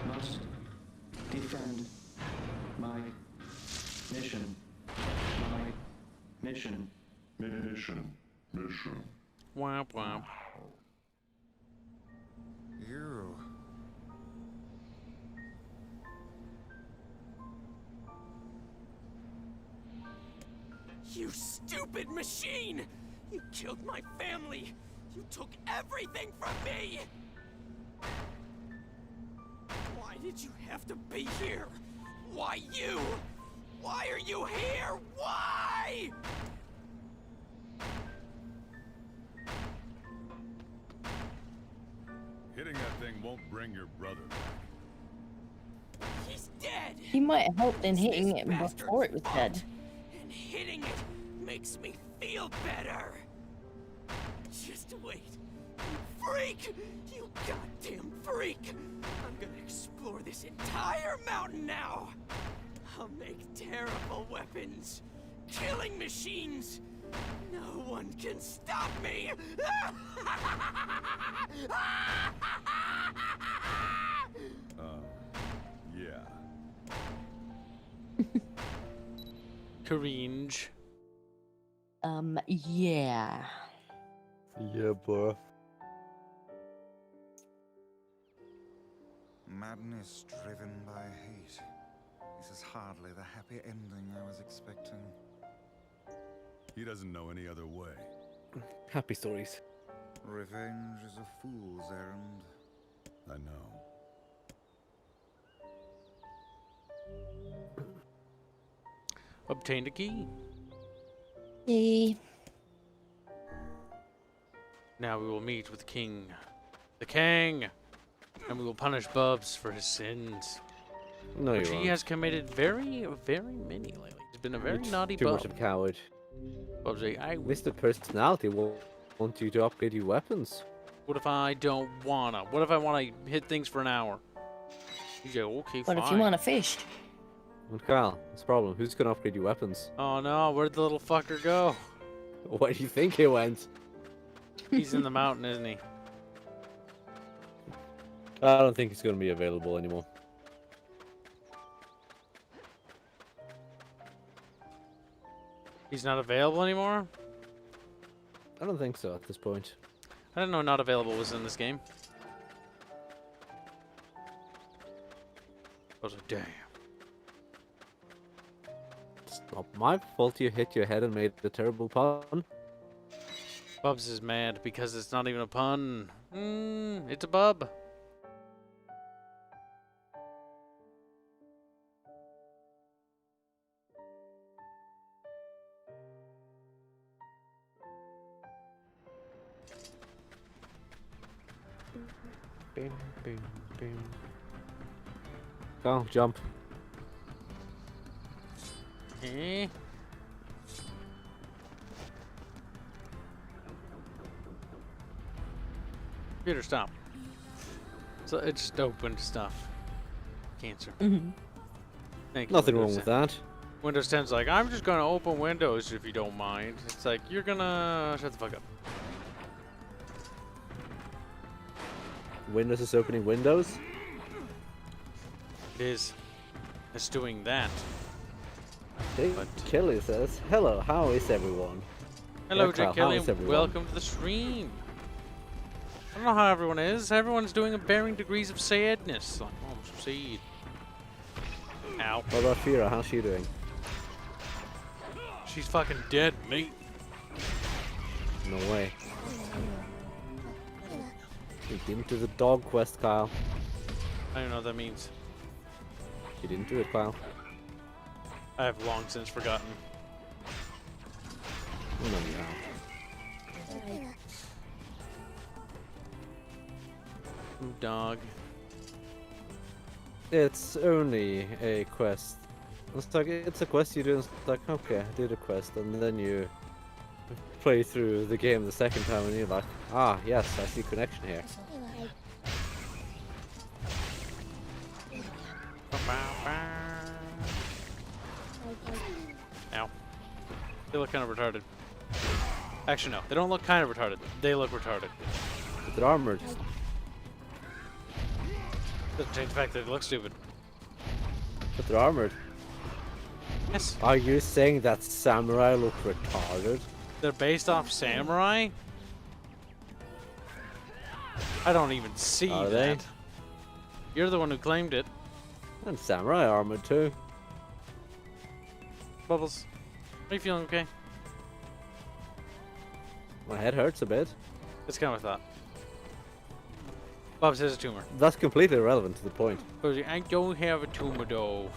Must defend my mission. My mission. Mission. Womp womp. You. You stupid machine! You killed my family! You took everything from me! Why did you have to be here? Why you? Why are you here? Why? Hitting that thing won't bring your brother back. He's dead! He might have helped in hitting it Bastard's before it was dead. And hitting it makes me feel better. Just wait. You freak! You goddamn freak! I'm gonna explore this entire mountain now! I'll make terrible weapons, killing machines, No one can stop me! Yeah. Cringe. Yeah. Yeah, bro. Madness driven by hate. This is hardly the happy ending I was expecting. He doesn't know any other way. Happy stories. Revenge is a fool's errand. I know. Obtained a key. Yay. Now we will meet with King. The King! And we will punish Bubs for his sins. No, which you he won't. has committed very, very many lately. He's been a very You're naughty too bub. much of a coward. Bub's like, Mr. Personality will want you to upgrade your weapons. what if I don't wanna? What if I wanna hit things for an hour? He's like, okay, What fine. if you want to fish? And Kyle, what's the problem? Who's gonna upgrade your weapons? Oh no, where'd the little fucker go? Where do you think he went? He's in the mountain, isn't he? I don't think he's gonna be available anymore. He's not available anymore? I don't think so at this point. I didn't know not available was in this game. I was like, damn. It's not my fault you hit your head and made a terrible pun. Bubs is mad because it's not even a pun. It's a bub. Bing, bing, bing. Go, jump. Eh? Computer, stop. So it just opened stuff. Cancer. Mm-hmm. Thank you, Nothing wrong Windows with 10. that. Windows 10's like, I'm just gonna open Windows if you don't mind. It's like, you're gonna shut the fuck up. Windows is opening Windows. It is. It's doing that. Hey, Kelly says, hello, how is everyone? Hello, Yeah, Jake Kyle, Kelly. how is everyone? Welcome to the stream. I don't know how everyone is. Everyone's doing varying degrees of sadness. Like, oh, I'm so sad. Ow. What about Fira? How's she doing? She's fucking dead, mate. No way. You didn't do the dog quest, Kyle. I don't know what that means. You didn't do it, Kyle. I have long since forgotten. No, you have. Dog. It's only a quest. It's like, it's a quest you do, and it's like, okay, I did a quest, and then you play through the game the second time, and you're like, ah, yes, I see connection here. Ow. They look kind of retarded. Actually, no. They don't look kind of retarded. They look retarded. But they're armored. Doesn't change the fact that they look stupid. But they're armored. Yes. Are you saying that samurai look retarded? They're based off samurai? I don't even see Are that. they? You're the one who claimed it. And samurai armored too. Bubbles, are you feeling okay? My head hurts a bit. It's kind of a thought. Bubs has a tumor. That's completely irrelevant to the point. I don't have a tumor though.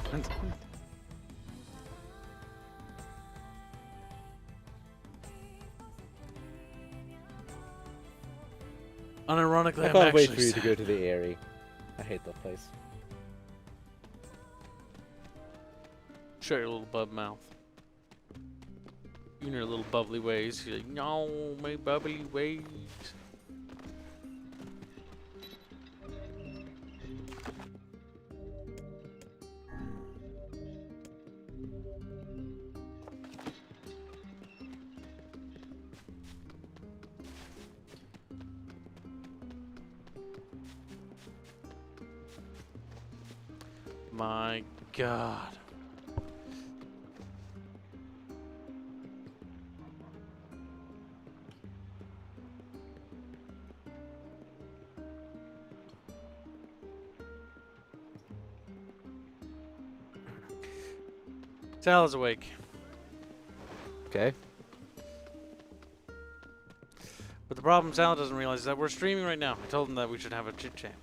Unironically, I I'm can't wait actually for you to sad. go to the Airy. I hate that place. Shut your little bub mouth. You and your little bubbly ways. You're like, no, my bubbly ways. My God. Sal's awake. Okay. But the problem Sal doesn't realize is that we're streaming right now. I told him that we should have a chit chat.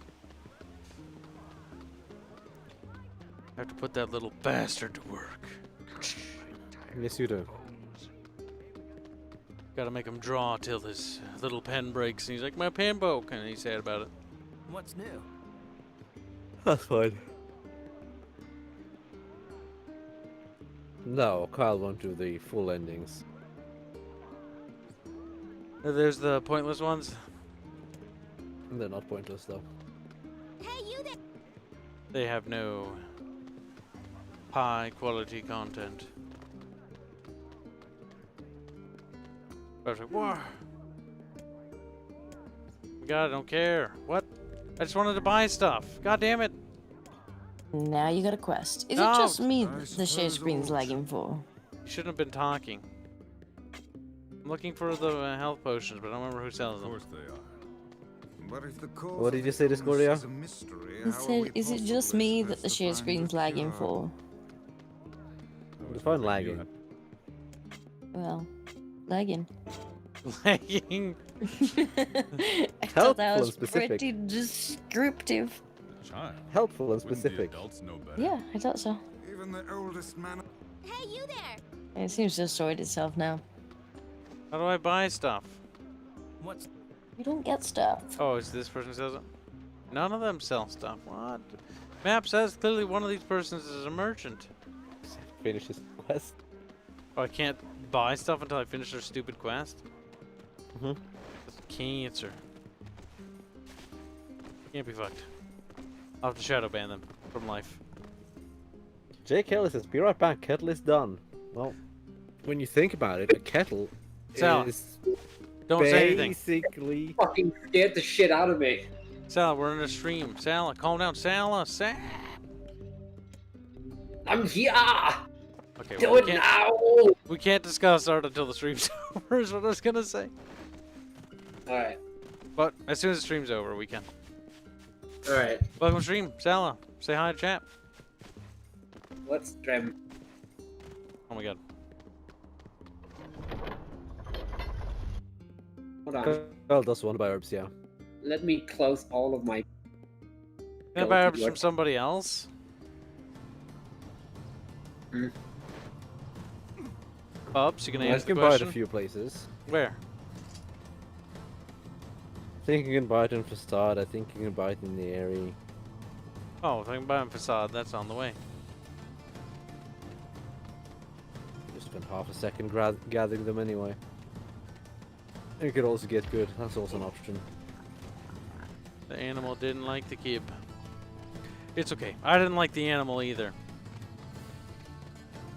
I have to put that little bastard to work. Yes, you do. Gotta make him draw till his little pen breaks, and he's like, my pen broke, and he's sad about it. What's new? That's fine. No, Kyle won't do the full endings. There's the pointless ones. They're not pointless though. Hey, you there! They have no high quality content. I was like, whoa. God, I don't care. What? I just wanted to buy stuff. God damn it. Now you got a quest. Is No. it just me that the share screen's lagging for? You shouldn't have been talking. I'm looking for the health potions, but I don't remember who sells them. Of course they are. But if the cause What did you say, Discordia? is a mystery, He how are said, we is it just possibly me that the share specifying screen's lagging cure? for? The phone lagging. Well, lagging. Lagging. I thought Helpful that was and specific. pretty descriptive. Child. Helpful and Wouldn't the specific. adults know better? Yeah, I thought so. Even the oldest man. Hey, you there! It seems to have sorted itself now. How do I buy stuff? What's You don't get stuff. Oh, is this person sells it? None of them sell stuff. What? Map says clearly one of these persons is a merchant. Finish his quest. Oh, I can't buy stuff until I finish their stupid quest? Mhm. That's cancer. Can't be fucked. I'll have to shadow ban them from life. Jake Kelly says, be right back, kettle is done. Well, when you think about it, a kettle Sal, is don't say anything. basically... Fucking scared the shit out of me. Sal, we're in a stream. Sal, calm down. Sal. I'm here. Okay, Do well, it now. we can't discuss art until the stream's over, is what I was gonna say. Alright. But as soon as the stream's over, we can. Alright. Welcome to stream. Sal, say hi to chat. Let's trim. Oh my god. Hold on. Well, that's one by herbs, yeah. Let me close all of my. Can I buy herbs from somebody else? Hmm. Bubs, you can I answer the can buy it question? a few places. Where? I think you can buy it in Facade, I think you can buy it in the area. Oh, if I can buy them facade, that's on the way. Just spend half a second gathering them anyway. You could also get good, that's also an option. The animal didn't like the kib. It's okay. I didn't like the animal either.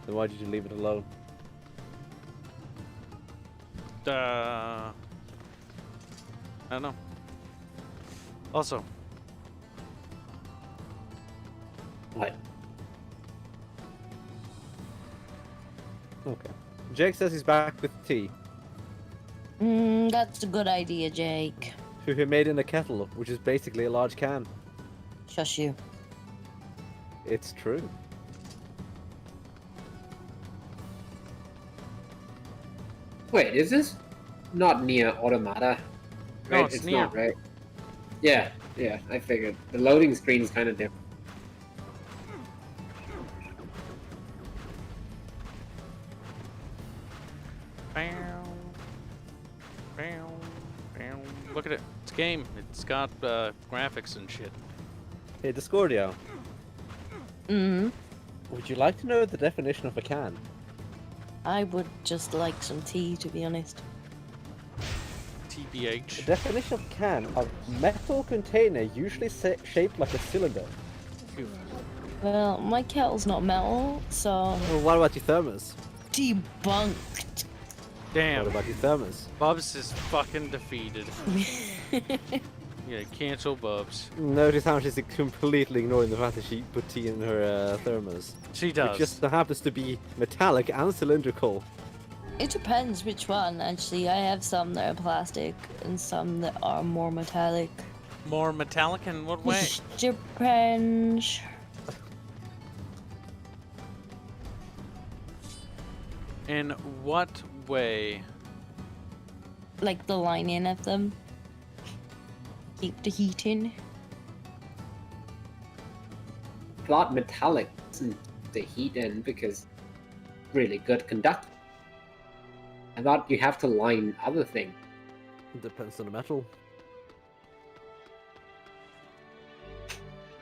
Then why did you leave it alone? I don't know. Also. What? Okay. Jake says he's back with tea. That's a good idea, Jake. Who he made in a kettle, which is basically a large can. Shush you. It's true. Wait, is this not near Automata? No, Right, it's it's near. not, right? Yeah, I figured. The loading screen is kind of different. Look at it. It's a game. It's got graphics and shit. Hey, Discordia. Mm-hmm. Would you like to know the definition of a can? I would just like some tea, to be honest. The TBH. definition of can, a metal container usually shaped like a cylinder. Well, my kettle's not metal, so... Well, what about your thermos? Debunked. Damn. What about your thermos? Bubs is fucking defeated. Yeah, cancel Bubs. Notice how she's completely ignoring the fact that she put tea in her thermos. She does. It just happens to be metallic and cylindrical. It depends which one, actually. I have some that are plastic and some that are more metallic. More metallic in what way? Depends. In what way? Like the lining of them. Keep the heat in. Plot metallic isn't the heat in because really good conductor. I thought you have to line other things. Depends on the metal.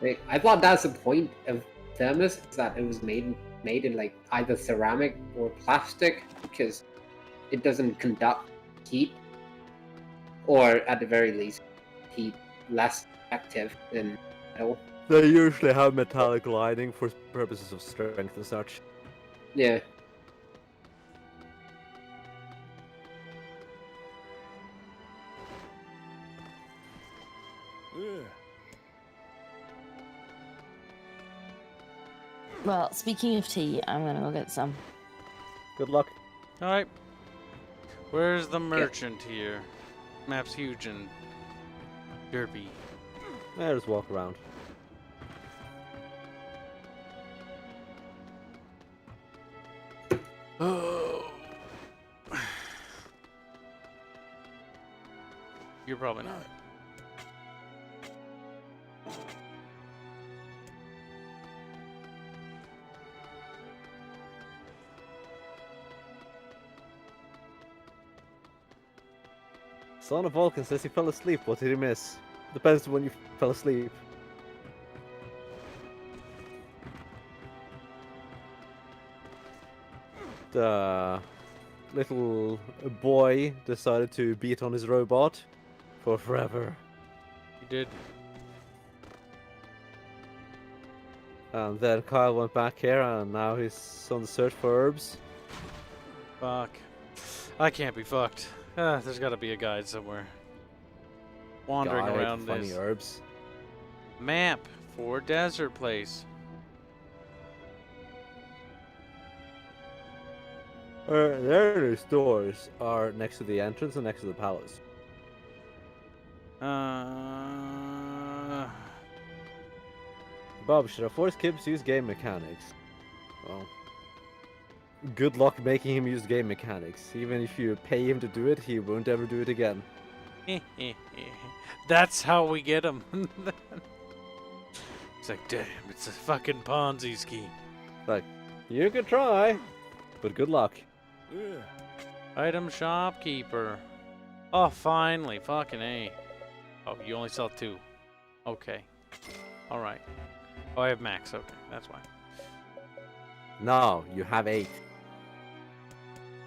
Like, I thought that's the point of thermos, is that it was made in like either ceramic or plastic because it doesn't conduct heat, or at the very least, heat less active than metal. They usually have metallic lining for purposes of strength and such. Yeah. Well, speaking of tea, I'm gonna go get some. Good luck. Alright. Where's the merchant here? Map's huge and derpy. Yeah, just walk around. Oh. You're probably not. Son of Vulcan says he fell asleep. What did he miss? Depends on when you fell asleep. The little boy decided to beat on his robot for forever. He did. And then Kyle went back here, and now he's on the search for herbs. Fuck. I can't be fucked. There's gotta be a guide somewhere. Wandering Guide around for finding this herbs. map for desert place. Their stores are next to the entrance and next to the palace. Bob, should I force Kibs to use game mechanics? Well, good luck making him use game mechanics. Even if you pay him to do it, he won't ever do it again. That's how we get him. It's like, damn, it's a fucking Ponzi scheme. Like, you could try, but good luck. Item shopkeeper. Oh, finally, fucking A. Oh, you only sell 2. Okay. Alright. Oh, I have max. Okay, that's why. No, you have 8.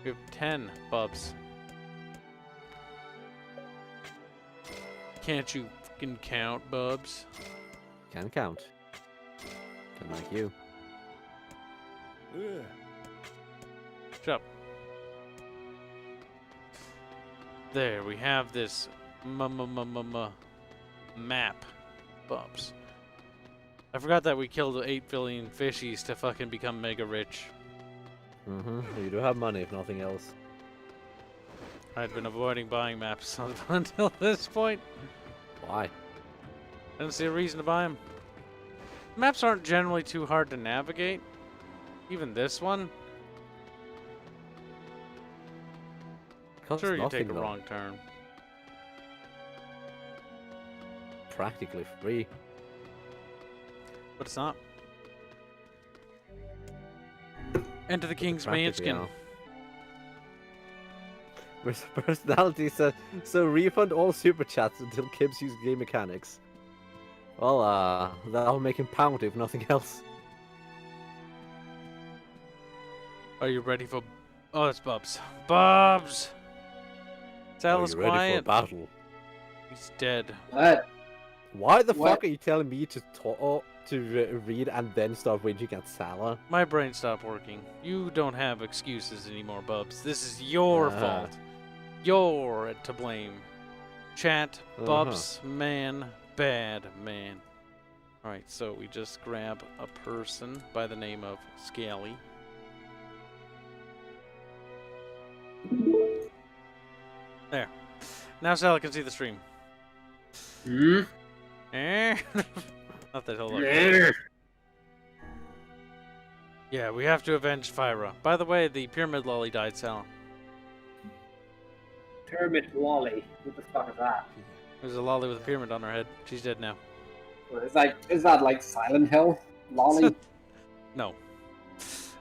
You have 10, Bubs. Can't you fucking count, Bubs? Can count. Can like you. Shut up. There, we have this map, Bubs. I forgot that we killed 8 billion fishies to fucking become mega rich. You do have money, if nothing else. I'd been avoiding buying maps until this point. Why? I didn't see a reason to buy them. Maps aren't generally too hard to navigate. Even this one. Sure, you take a wrong turn. Practically free. But it's not. Enter the king's Practically, manskin. Personality said, so refund all super chats until Kibs use game mechanics. Well, that'll make him pound if nothing else. Are you ready for... Oh, it's Bubs. Bubs! Tell us ready quiet. for battle? He's dead. What? Why the What? fuck are you telling me to read and then start whinging at Salah? My brain stopped working. You don't have excuses anymore, Bubs. This is your fault. You're to blame. Chat, Bubs, man, bad man. Alright, so we just grab a person by the name of Scaly. There. Now Sally can see the stream. Not that he'll look. Yeah, we have to avenge Fyra. By the way, the pyramid lolly died, Sal. Pyramid lolly. What the fuck is that? There's a lolly with a pyramid on her head. She's dead now. Is that like Silent Hill? Lolly? No.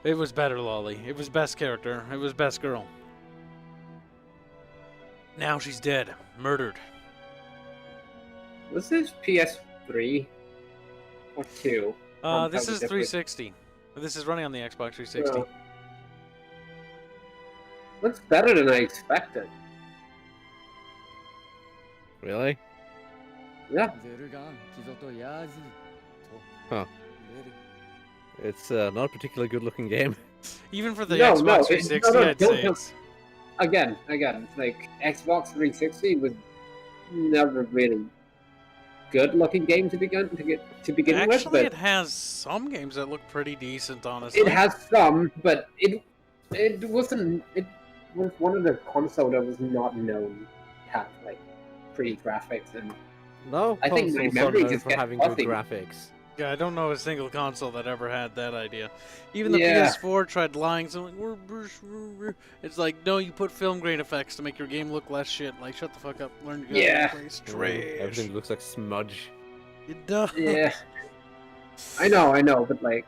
It was better lolly. It was best character. It was best girl. Now she's dead. Murdered. Was this PS3? Or 2? This is 360. This is running on the Xbox 360. Looks better than I expected. Really? Yeah. Huh. It's not a particularly good-looking game. Even for the Xbox 360, I'd say it's... Again, like, Xbox 360 was never really good-looking game to begin with. Actually, But it has some games that look pretty decent, honestly. it has some, but it wasn't. It was one of the console that was not known to have like pretty graphics, and No, I think my memory just for gets having fuzzy. good graphics. Yeah, I don't know a single console that ever had that idea. Even the Yeah. PS4 tried lying, so like, it's like, no, you put film grain effects to make your game look less shit. Like, shut the fuck up. Learn to go Yeah. place trash. Everything looks like smudge. It does. Yeah, I know, but like,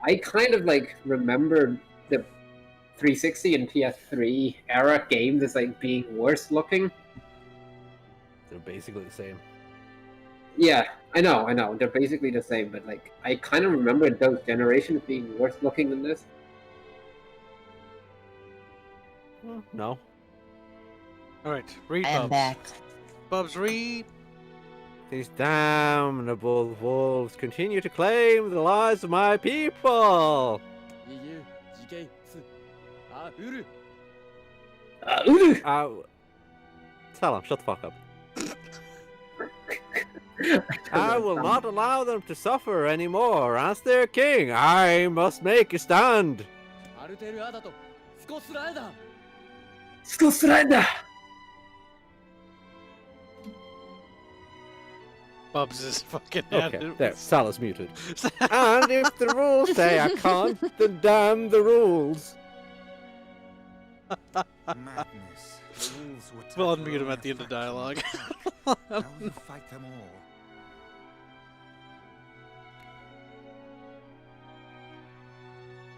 I kind of like remember the 360 and PS3 era games as like being worse looking. They're basically the same. Yeah, I know, they're basically the same, but like, I kind of remember those generations being worse looking than this. No. Alright, read I am Bubs. back. Bubs, read. These damnable wolves continue to claim the lives of my people! Tell him, shut the fuck up. I will not allow them to suffer anymore. As their king, I must make a stand. Bubs is fucking Okay, there, Sal is muted. And if the rules say I can't, then damn the rules. Madness. The wolves were We'll temporarily unmute him at the end of a faction dialogue. of mankind. Now you fight them all.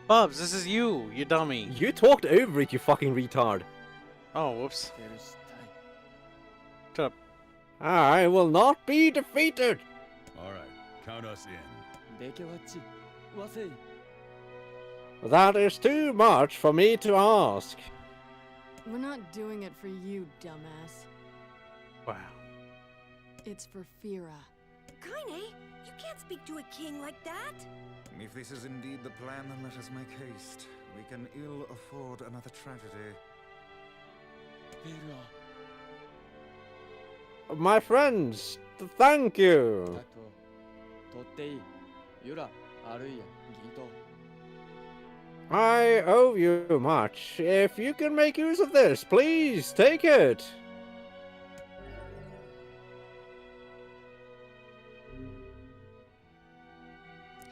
Bubs, this is you dummy. You talked over it, you fucking retard. Oh, whoops. Shut up. I will not be defeated. Alright, count us in. That is too much for me to ask. We're not doing it for you, dumbass. Wow. It's for Fira. Kaine, you can't speak to a king like that. If this is indeed the plan, then let us make haste. We can ill afford another tragedy. My friends, thank you. I owe you much. If you can make use of this, please take it.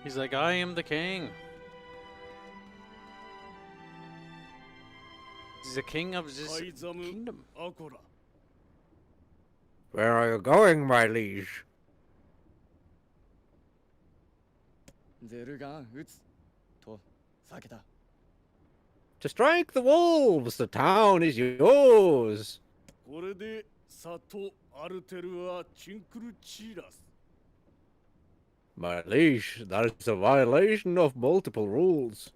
He's like, I am the king. He's the king of this kingdom. Where are you going, my liege? To strike the wolves, the town is yours. My liege, that is a violation of multiple rules.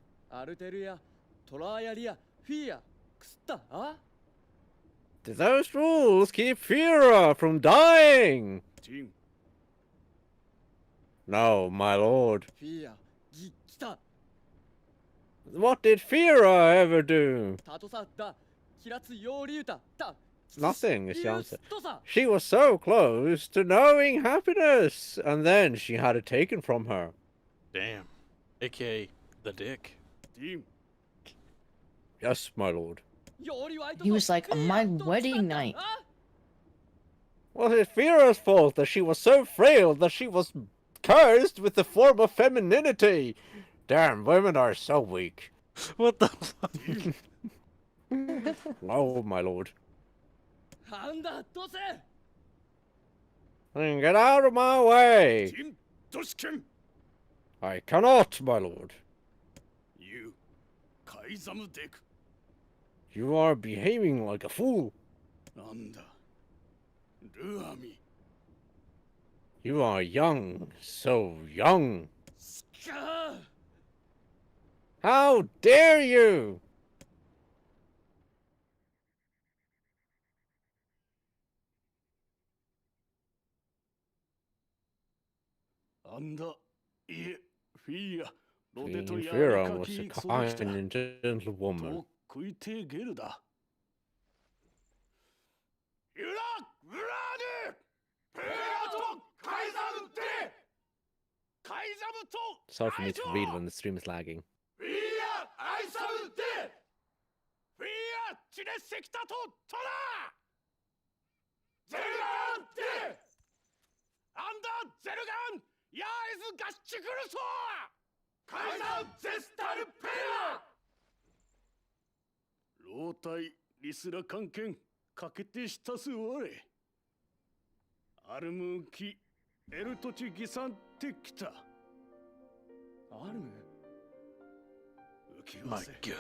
Do those rules keep Fira from dying? No, my lord. What did Fira ever do? Nothing is the answer. She was so close to knowing happiness, and then she had it taken from her. Damn. AKA the dick. Yes, my lord. He was like, on my wedding night. Was it Fira's fault that she was so frail that she was cursed with the form of femininity? Damn, women are so weak. What the fuck? Oh, my lord. Then get out of my way. I cannot, my lord. You are behaving like a fool. You are young, so young. How dare you! Fira was a kind and gentle woman. Sorry for me to read when the stream is lagging. My god.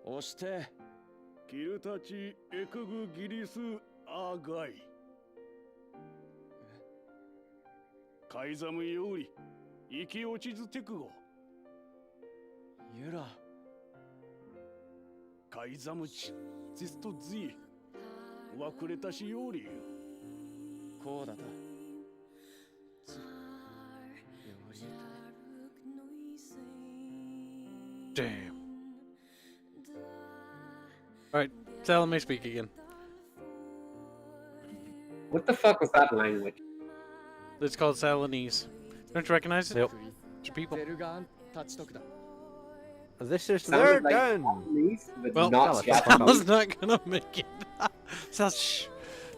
押してキルたちエクグギリスアーガイカイザムより生き落ちずテクゴユラカイザムチゼストズイワクレタシよりこうだた Damn. Alright, Sal, let me speak again. What the fuck was that language? It's called Salanese. Don't you recognize it? Nope. It's your people. This is Sounded their like gun. Japanese, but Well, not Sal's Japanese. not gonna make it. Sal, shh.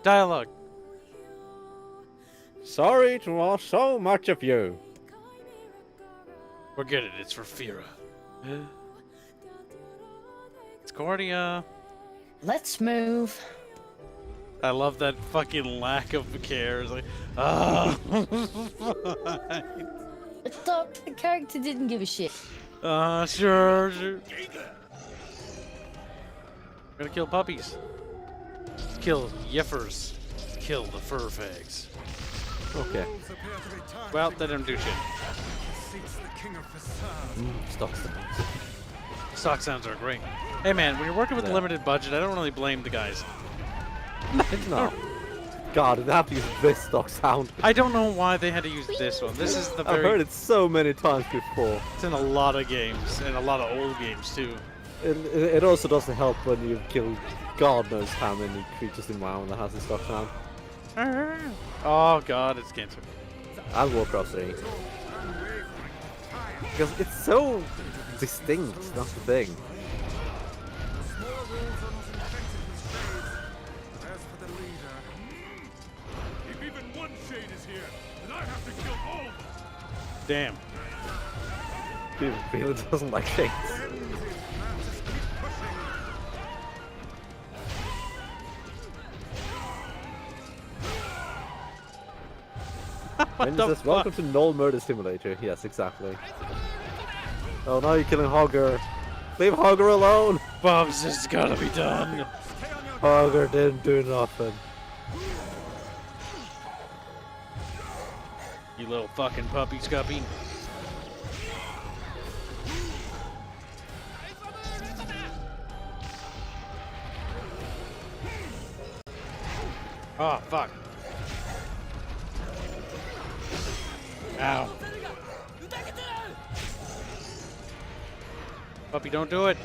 Dialogue. Sorry to all so much of you. Forget it, it's for Fira. It's Cordia. Let's move. I love that fucking lack of care. It's like, ah. The character didn't give a shit. Sure. We're gonna kill puppies. Kill yiffers. Kill the fur fags. Okay. Well, they didn't do shit. Stock sounds are great. Hey man, when you're working with a limited budget, I don't really blame the guys. No. God, they have to use this stock sound. I don't know why they had to use this one. This is the very... I've heard it so many times before. It's in a lot of games, and a lot of old games too. It also doesn't help when you kill God knows how many creatures in WoW that has this stock sound. Oh god, it's cancer. And Warcraft 3. Because it's so distinct, that's the thing. If even one shade is here, then I have to kill all of them. Damn. People doesn't like shades. And it says, welcome to Null Murder Simulator. Yes, exactly. Oh, now you're killing Hogger. Leave Hogger alone! Bob's just gotta be done. Hogger didn't do nothing. You little fucking puppy scuppy. Oh, fuck. Ow. Puppy, don't do it.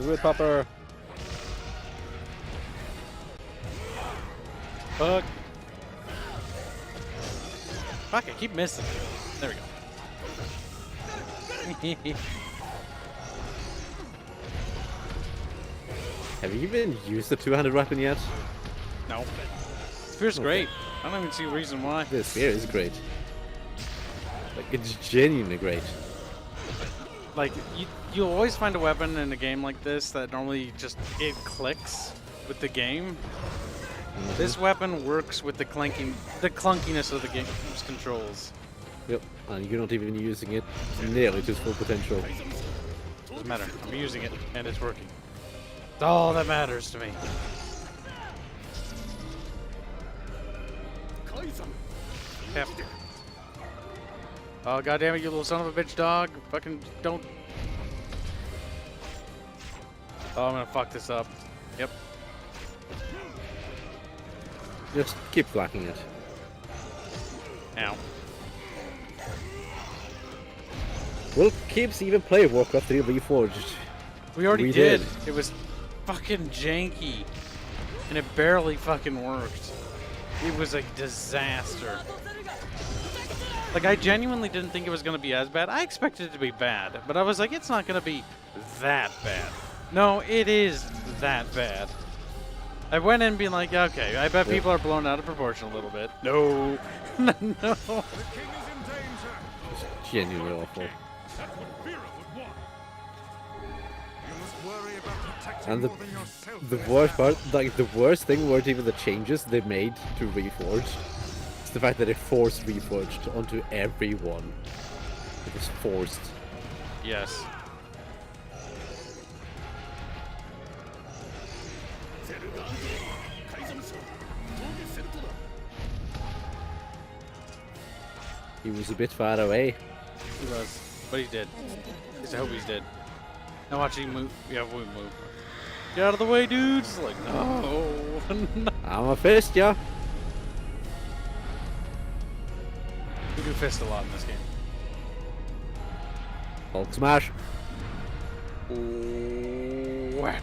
Do it, Popper. Fuck. Fuck, I keep missing. There we go. Have you even used the two-handed weapon yet? No. Spear's great. I don't even see a reason why. The spear is great. Like, it's genuinely great. Like, you'll always find a weapon in a game like this that normally just, it clicks with the game. This weapon works with the clunkiness of the game's controls. Yep, and you're not even using it nearly to its full potential. Doesn't matter. I'm using it, and it's working. It's all that matters to me. Yep. Oh, goddammit, you little son of a bitch dog. Fucking don't. Oh, I'm gonna fuck this up. Yep. Just keep flacking it. Ow. Will Kibs even play Warcraft 3 Reforged? We already did. It was fucking janky. And it barely fucking worked. It was a disaster. Like, I genuinely didn't think it was going to be as bad. I expected it to be bad. But I was like, it's not going to be that bad. No, it is that bad. I went in being like, okay, I bet people are blown out of proportion a little bit. No. No. It's genuinely awful. And the worst part, like the worst thing weren't even the changes they made to Reforged. It's the fact that they forced Reforged onto everyone. It was forced. Yes. He was a bit far away. He was, but he's dead. At least I hope he's dead. Now watch him move. Yeah, we move. Get out of the way, dudes! Like, no. No. I'm a fist, yeah. We do fist a lot in this game. Hulk smash. Whack.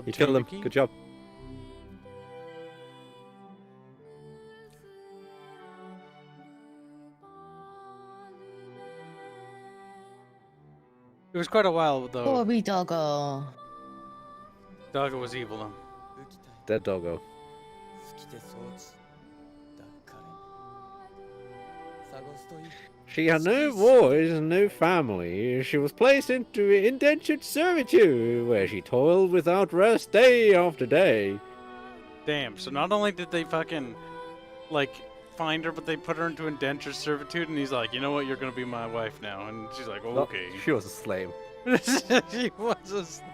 You killed him. Good job. It was quite a while though. Poor wee doggo. Doggo was evil though. Dead doggo. She had no voice and no family. She was placed into indentured servitude, where she toiled without rest day after day. Damn, so not only did they fucking, like, find her, but they put her into indentured servitude, and he's like, you know what, you're gonna be my wife now. And she's like, oh, okay. She was a slave. She was a slave.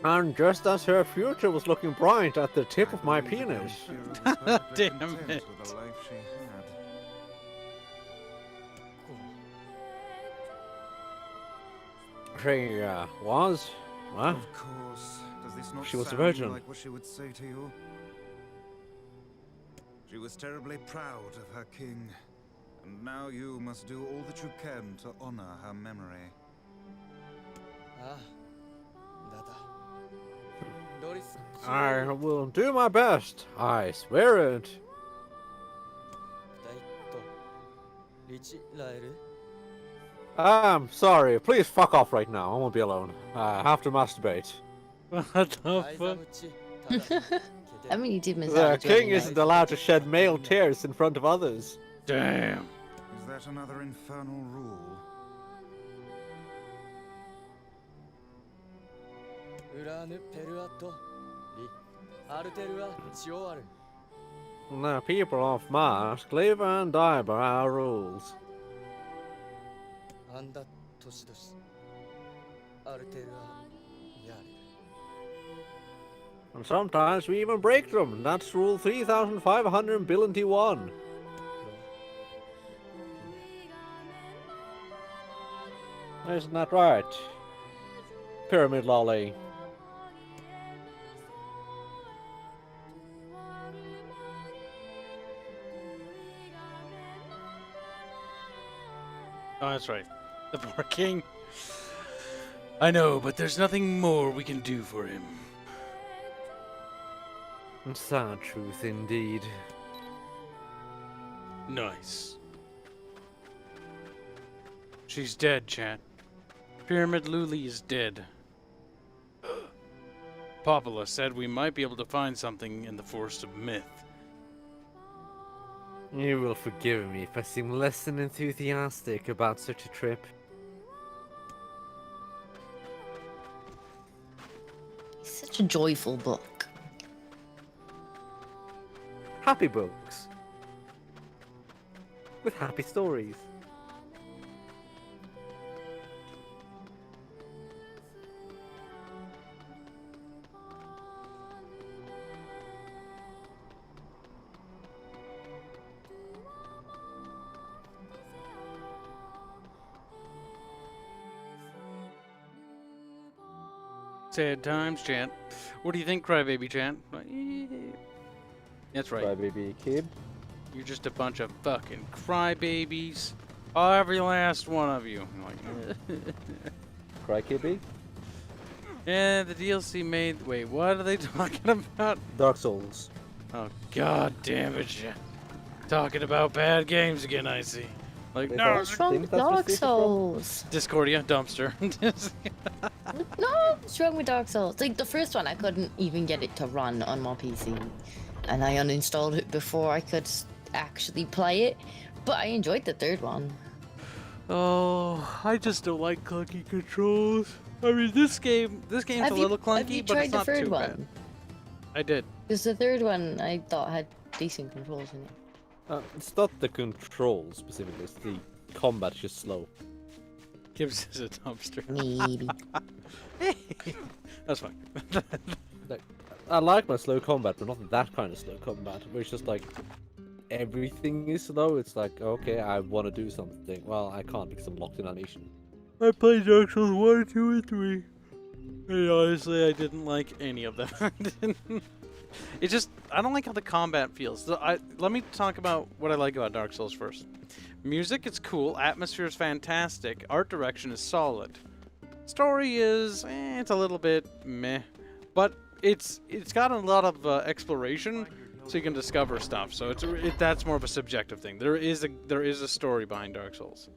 And just as her future was looking bright at the tip of my penis. Damn it. She was? What? Of course. Does this not She was a sound virgin. like what she would say to you? She was terribly proud of her king, and now you must do all that you can to honor her memory. I will do my best. I swear it. Sorry. Please fuck off right now. I won't be alone. I have to masturbate. What the fuck? I mean, you did miss The out. king isn't allowed to shed male tears in front of others. Damn. Is that another infernal rule? The people of Mars live and die by our rules. And sometimes we even break them. That's rule 3551. Isn't that right? Pyramid Lolly. Oh, that's right. The poor king. I know, but there's nothing more we can do for him. Sad truth indeed. Nice. She's dead, chat. Pyramid Luli is dead. Popula said we might be able to find something in the Forest of Myth. You will forgive me if I seem less than enthusiastic about such a trip. It's such a joyful book. Happy books. With happy stories. Sad times, chat. What do you think, Crybaby chat? That's right. Crybaby kid. You're just a bunch of fucking crybabies. Every last one of you. Crykibby? Yeah, the DLC made... Wait, what are they talking about? Dark Souls. Oh, god damn it, chat. Talking about bad games again, I see. Like, no, what's wrong with Dark Souls? Discordia, dumpster. No, what's wrong with Dark Souls? Like, the first one, I couldn't even get it to run on my PC. And I uninstalled it before I could actually play it. But I enjoyed the third one. Oh, I just don't like clunky controls. I mean, this game's a little clunky, but it's not too bad. Have you tried the third one? I did. Because the third one, I thought had decent controls in it. It's not the controls specifically, it's the combat just slow. Kibs is a dumpster. Maybe. That's fine. I like my slow combat, but not that kind of slow combat, where it's just like, everything is slow. It's like, okay, I want to do something. Well, I can't because I'm locked in animation. I played Dark Souls 1, 2, and 3. And honestly, I didn't like any of them. It just, I don't like how the combat feels. Let me talk about what I like about Dark Souls first. Music is cool, atmosphere is fantastic, art direction is solid. Story is, it's a little bit meh, but it's got a lot of exploration, so you can discover stuff. So that's more of a subjective thing. There is a story behind Dark Souls,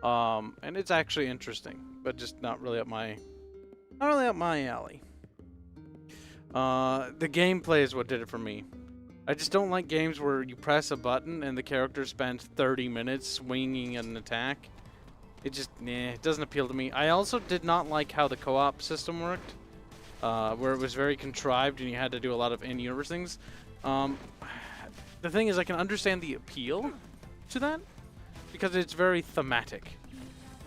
and it's actually interesting, but just not really up my alley. The gameplay is what did it for me. I just don't like games where you press a button and the character spends 30 minutes swinging an attack. It just, it doesn't appeal to me. I also did not like how the co-op system worked, where it was very contrived and you had to do a lot of in-universe things. The thing is, I can understand the appeal to that because it's very thematic,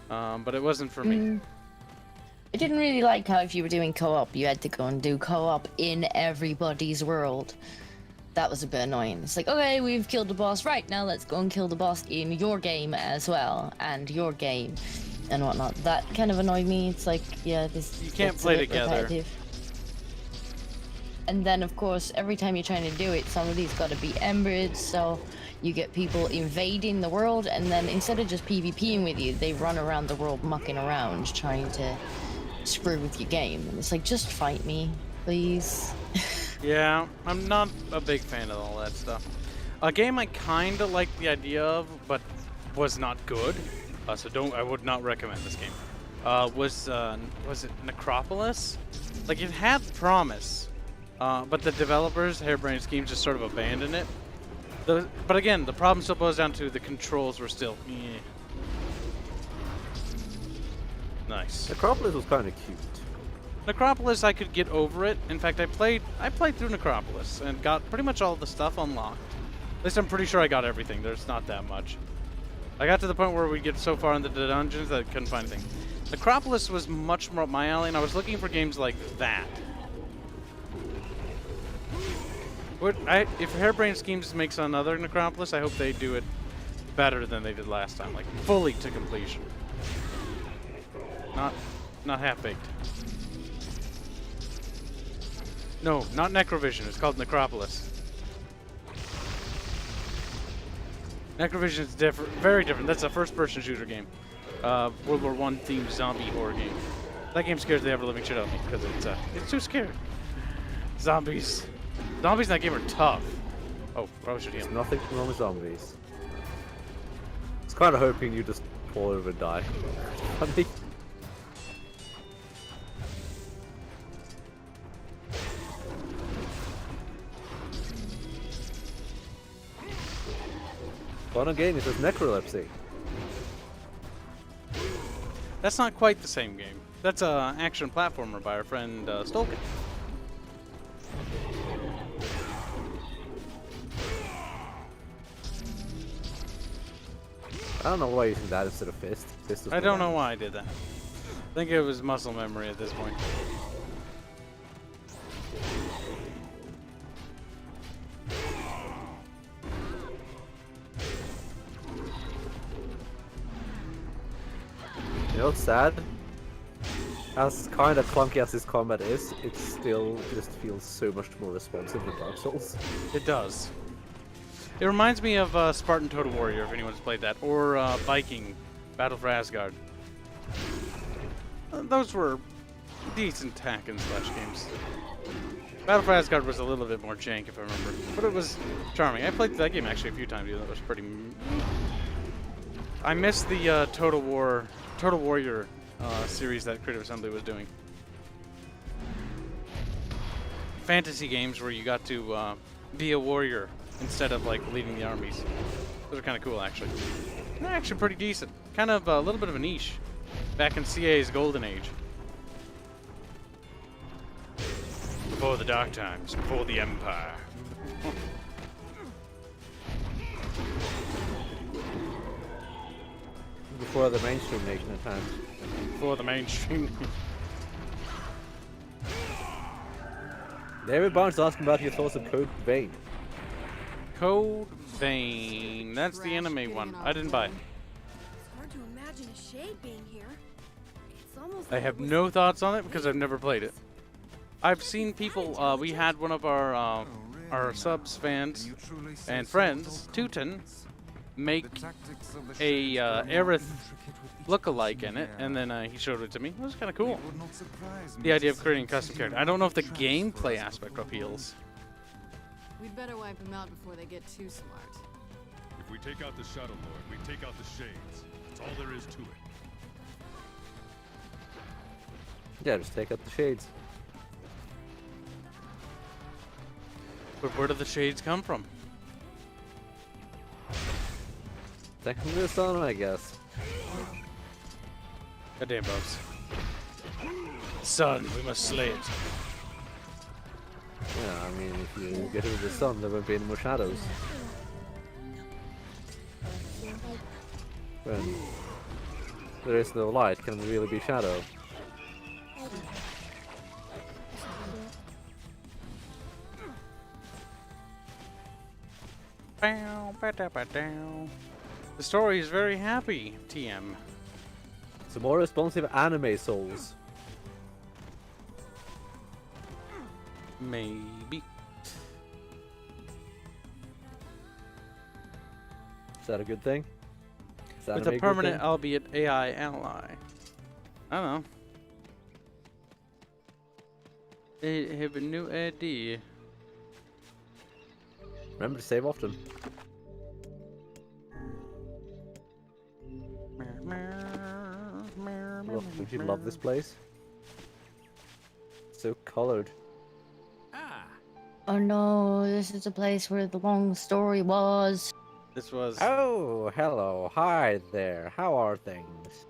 but it wasn't for me. I didn't really like how if you were doing co-op, you had to go and do co-op in everybody's world. That was a bit annoying. It's like, okay, we've killed the boss. Right, now let's go and kill the boss in your game as well, and your game, and whatnot. That kind of annoyed me. It's like, yeah, this... You can't play together. Repetitive. And then, of course, every time you're trying to do it, somebody's got to be embered, so you get people invading the world, and then instead of just PvPing with you, they run around the world mucking around, trying to screw with your game. And it's like, just fight me, please. Yeah, I'm not a big fan of all that stuff. A game I kind of liked the idea of, but was not good, So I would not recommend this game. Was it Necropolis? Like, it had promise, but the developers, Harebrained Schemes, just sort of abandoned it. But again, the problem still boils down to the controls were still nice. Necropolis was kind of cute. Necropolis, I could get over it. In fact, I played through Necropolis and got pretty much all the stuff unlocked. At least I'm pretty sure I got everything. There's not that much. I got to the point where we get so far into the dungeons that I couldn't find anything. Necropolis was much more up my alley, and I was looking for games like that. If Harebrained Schemes makes another Necropolis, I hope they do it better than they did last time, like fully to completion. Not half-baked. No, not Necrovision. It's called Necropolis. Necrovision is different, very different. That's a first-person shooter game. World War I themed zombie horror game. That game scares the ever-living shit out of me because it's too scary. Zombies in that game are tough. Oh, probably should heal. There's nothing wrong with zombies. I was kind of hoping you just fall over and die. Funny. Fun again, it says necrolepsy. That's not quite the same game. That's a action platformer by our friend Stolkin. I don't know why you're using that instead of fist. I don't know why I did that. I think it was muscle memory at this point. You know what's sad? As kind of clunky as this combat is, it still just feels so much more responsive than Dark Souls. It does. It reminds me of Spartan Total Warrior, if anyone's played that, or Viking, Battle for Asgard. Those were decent hack and slash games. Battle for Asgard was a little bit more jank, if I remember, but it was charming. I played that game actually a few times, even though it was pretty... I missed the Total Warrior series that Creative Assembly was doing. Fantasy games where you got to be a warrior instead of like leading the armies. Those are kind of cool, actually. They're actually pretty decent. Kind of a little bit of a niche back in CA's golden age. Before the dark times, before the Empire. Before the mainstream nation at times. Before the mainstream. David Barnes asking about your thoughts of Code Vein. Code Vein. That's the anime one. I didn't buy it. It's hard to imagine a shade being here. It's almost I like have it was no thoughts on it because I've never played it. I've seen people, we had one of our subs fans and friends, Teuton, make a Aerith look-alike in it, and then he showed it to me. It was kind of cool. The idea of creating a custom character. I don't know if the gameplay aspect appeals. We'd better wipe them out before they get too smart. If we take out the Shadow Lord, we take out the Shades. That's all there is to it. Yeah, just take out the shades. But where do the shades come from? Technically the sun, I guess. Goddamn bugs. Sun, we must slay it. Yeah, I mean, if you get rid of the sun, there won't be any more shadows. When there is no light, can there really be shadow? The story is very happy, TM. Some more responsive anime souls. Maybe. Is that a good thing? Is With anime a good permanent, thing? albeit AI ally. I don't know. They have a new idea. Remember to save often. Don't you love this place? So colored. Oh no, this is a place where the long story was. This was... Oh, hello. Hi there. How are things?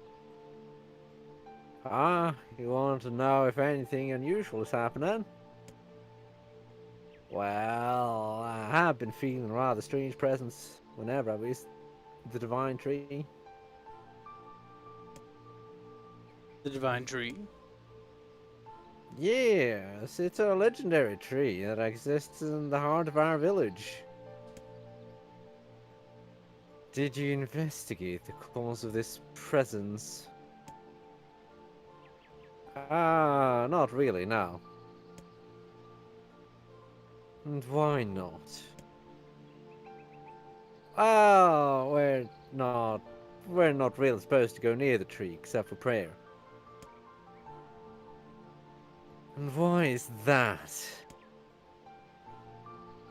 You want to know if anything unusual is happening? Well, I have been feeling a rather strange presence whenever I visit the Divine Tree. The Divine Tree? Yes, it's a legendary tree that exists in the heart of our village. Did you investigate the cause of this presence? Not really, no. And why not? Oh, we're not really supposed to go near the tree except for prayer. And why is that?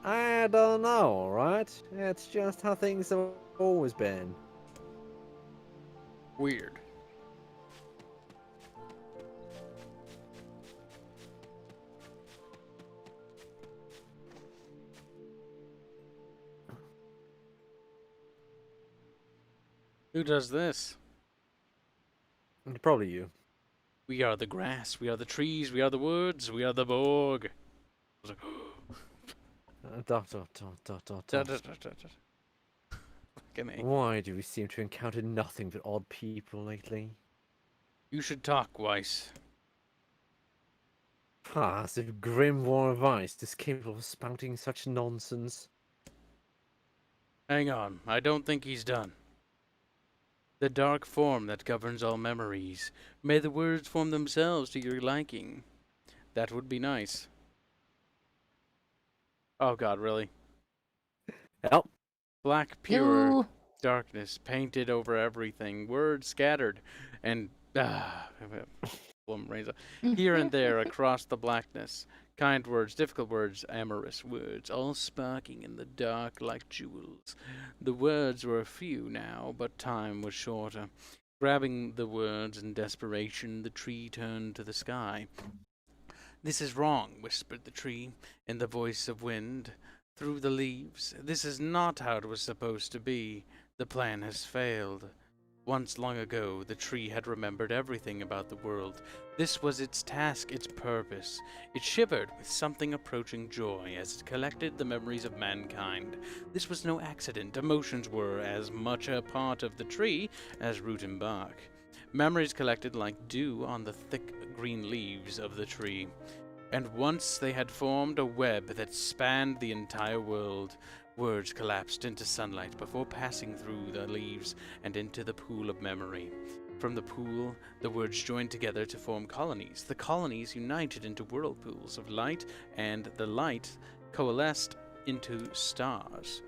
I don't know, right? It's just how things have always been. Weird. Who does this? Probably you. We are the grass, we are the trees, we are the woods, we are the Borg. I was like, Why do we seem to encounter nothing but odd people lately? You should talk, Weiss. As if Grimoire of Ice is capable of spouting such nonsense. Hang on, I don't think he's done. The dark form that governs all memories. May the words form themselves to your liking. That would be nice. Oh god, really? Help. Black pure darkness painted over everything. Words scattered and here and there across the blackness. Kind words, difficult words, amorous words, all sparking in the dark like jewels. The words were few now, but time was shorter. Grabbing the words in desperation, the tree turned to the sky. "This is wrong," whispered the tree, in the voice of wind through the leaves. "This is not how it was supposed to be. The plan has failed." Once long ago, the tree had remembered everything about the world. This was its task, its purpose. It shivered with something approaching joy as it collected the memories of mankind. This was no accident. Emotions were as much a part of the tree as root and bark. Memories collected like dew on the thick green leaves of the tree. And once they had formed a web that spanned the entire world. Words collapsed into sunlight before passing through the leaves and into the pool of memory. From the pool, the words joined together to form colonies. The colonies united into whirlpools of light, and the light coalesced into stars.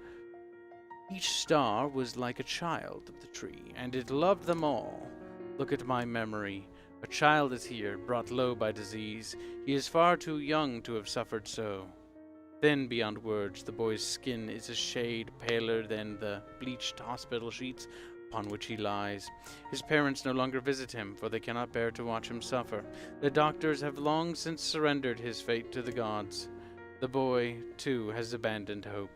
Each star was like a child of the tree, and it loved them all. Look at my memory. A child is here, brought low by disease. He is far too young to have suffered so. Thin beyond words, the boy's skin is a shade paler than the bleached hospital sheets upon which he lies. His parents no longer visit him, for they cannot bear to watch him suffer. The doctors have long since surrendered his fate to the gods. The boy, too, has abandoned hope.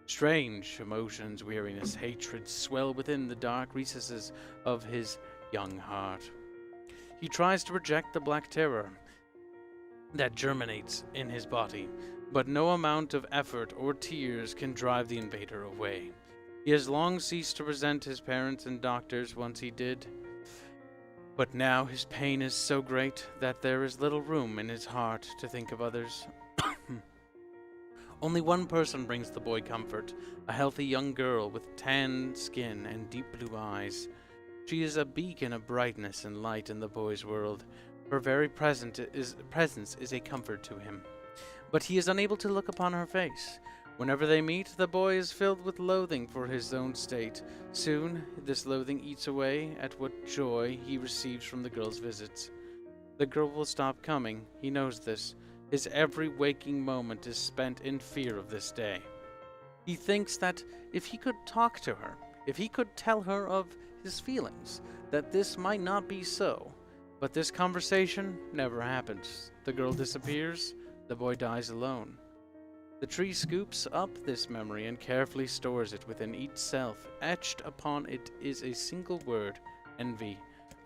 Strange emotions, weariness, hatred swell within the dark recesses of his young heart. He tries to reject the black terror that germinates in his body. But no amount of effort or tears can drive the invader away. He has long ceased to resent his parents and doctors once he did. But now his pain is so great that there is little room in his heart to think of others. Only one person brings the boy comfort, a healthy young girl with tan skin and deep blue eyes. She is a beacon of brightness and light in the boy's world. Her very presence is a comfort to him. But he is unable to look upon her face. Whenever they meet, the boy is filled with loathing for his own state. Soon, this loathing eats away at what joy he receives from the girl's visits. The girl will stop coming. He knows this. His every waking moment is spent in fear of this day. He thinks that if he could talk to her, if he could tell her of his feelings, that this might not be so. But this conversation never happens. The girl disappears, the boy dies alone. The tree scoops up this memory and carefully stores it within each self. Etched upon it is a single word, envy.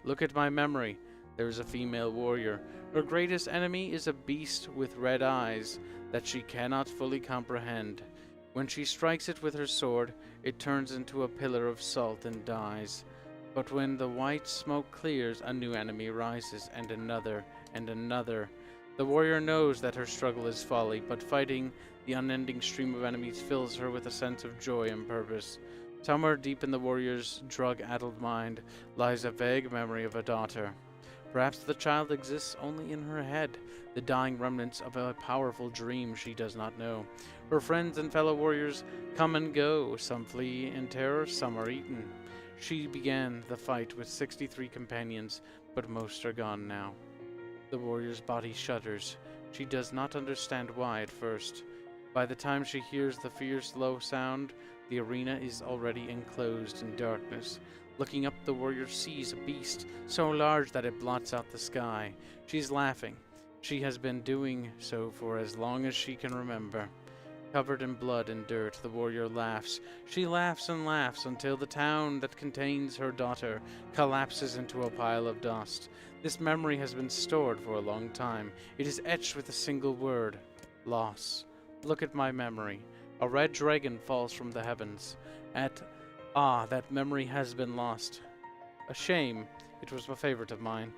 Look at my memory. There is a female warrior. Her greatest enemy is a beast with red eyes that she cannot fully comprehend. When she strikes it with her sword, it turns into a pillar of salt and dies. But when the white smoke clears, a new enemy rises, and another, and another. The warrior knows that her struggle is folly, but fighting the unending stream of enemies fills her with a sense of joy and purpose. Somewhere deep in the warrior's drug-addled mind lies a vague memory of a daughter. Perhaps the child exists only in her head, the dying remnants of a powerful dream she does not know. Her friends and fellow warriors come and go, some flee in terror, some are eaten. She began the fight with 63 companions, but most are gone now. The warrior's body shudders. She does not understand why at first. By the time she hears the fierce low sound, the arena is already enclosed in darkness. Looking up, the warrior sees a beast so large that it blots out the sky. She's laughing. She has been doing so for as long as she can remember. Covered in blood and dirt, the warrior laughs. She laughs and laughs until the town that contains her daughter collapses into a pile of dust. This memory has been stored for a long time. It is etched with a single word: loss. Look at my memory. A red dragon falls from the heavens. That memory has been lost. A shame. It was a favorite of mine.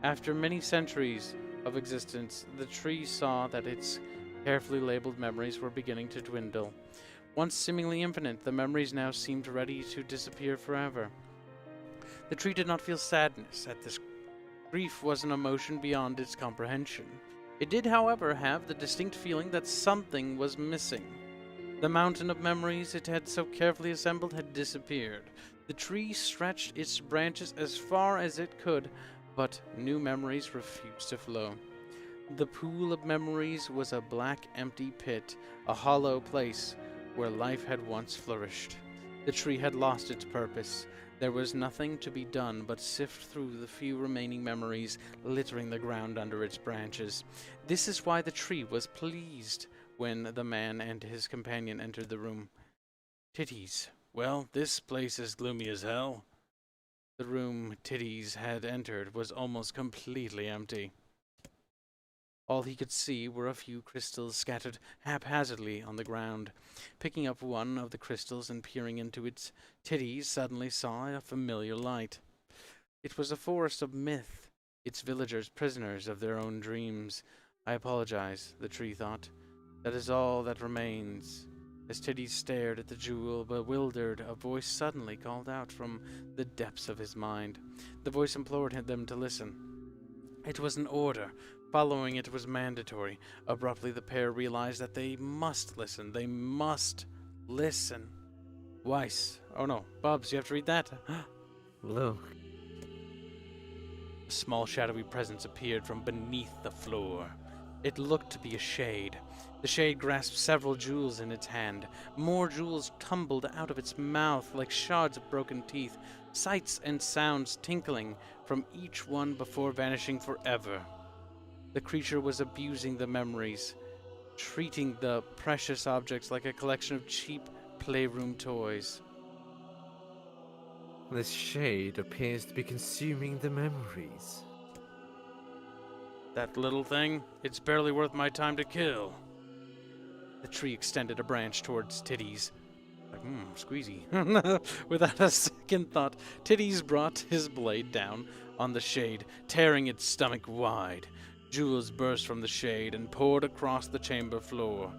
After many centuries of existence, the tree saw that its carefully labeled memories were beginning to dwindle. Once seemingly infinite, the memories now seemed ready to disappear forever. The tree did not feel sadness at this. Grief was an emotion beyond its comprehension. It did, however, have the distinct feeling that something was missing. The mountain of memories it had so carefully assembled had disappeared. The tree stretched its branches as far as it could, but new memories refused to flow. The pool of memories was a black, empty pit, a hollow place where life had once flourished. The tree had lost its purpose. There was nothing to be done but sift through the few remaining memories littering the ground under its branches. This is why the tree was pleased when the man and his companion entered the room. Titties. Well, this place is gloomy as hell. The room Titties had entered was almost completely empty. All he could see were a few crystals scattered haphazardly on the ground. Picking up one of the crystals and peering into it, Titties suddenly saw a familiar light. It was a forest of myth, its villagers prisoners of their own dreams. I apologize, the tree thought. That is all that remains. As Titties stared at the jewel, bewildered, a voice suddenly called out from the depths of his mind. The voice implored them to listen. It was an order. Following it was mandatory. Abruptly, the pair realized that they must listen. They must listen. Weiss. Oh no. Bubs, you have to read that? Hello. A small shadowy presence appeared from beneath the floor. It looked to be a shade. The shade grasped several jewels in its hand. More jewels tumbled out of its mouth like shards of broken teeth, sights and sounds tinkling from each one before vanishing forever. The creature was abusing the memories, treating the precious objects like a collection of cheap playroom toys. This shade appears to be consuming the memories. That little thing, it's barely worth my time to kill. The tree extended a branch towards Titties. Like, squeezy. Without a second thought, Titties brought his blade down on the shade, tearing its stomach wide. Jewels burst from the shade and poured across the chamber floor.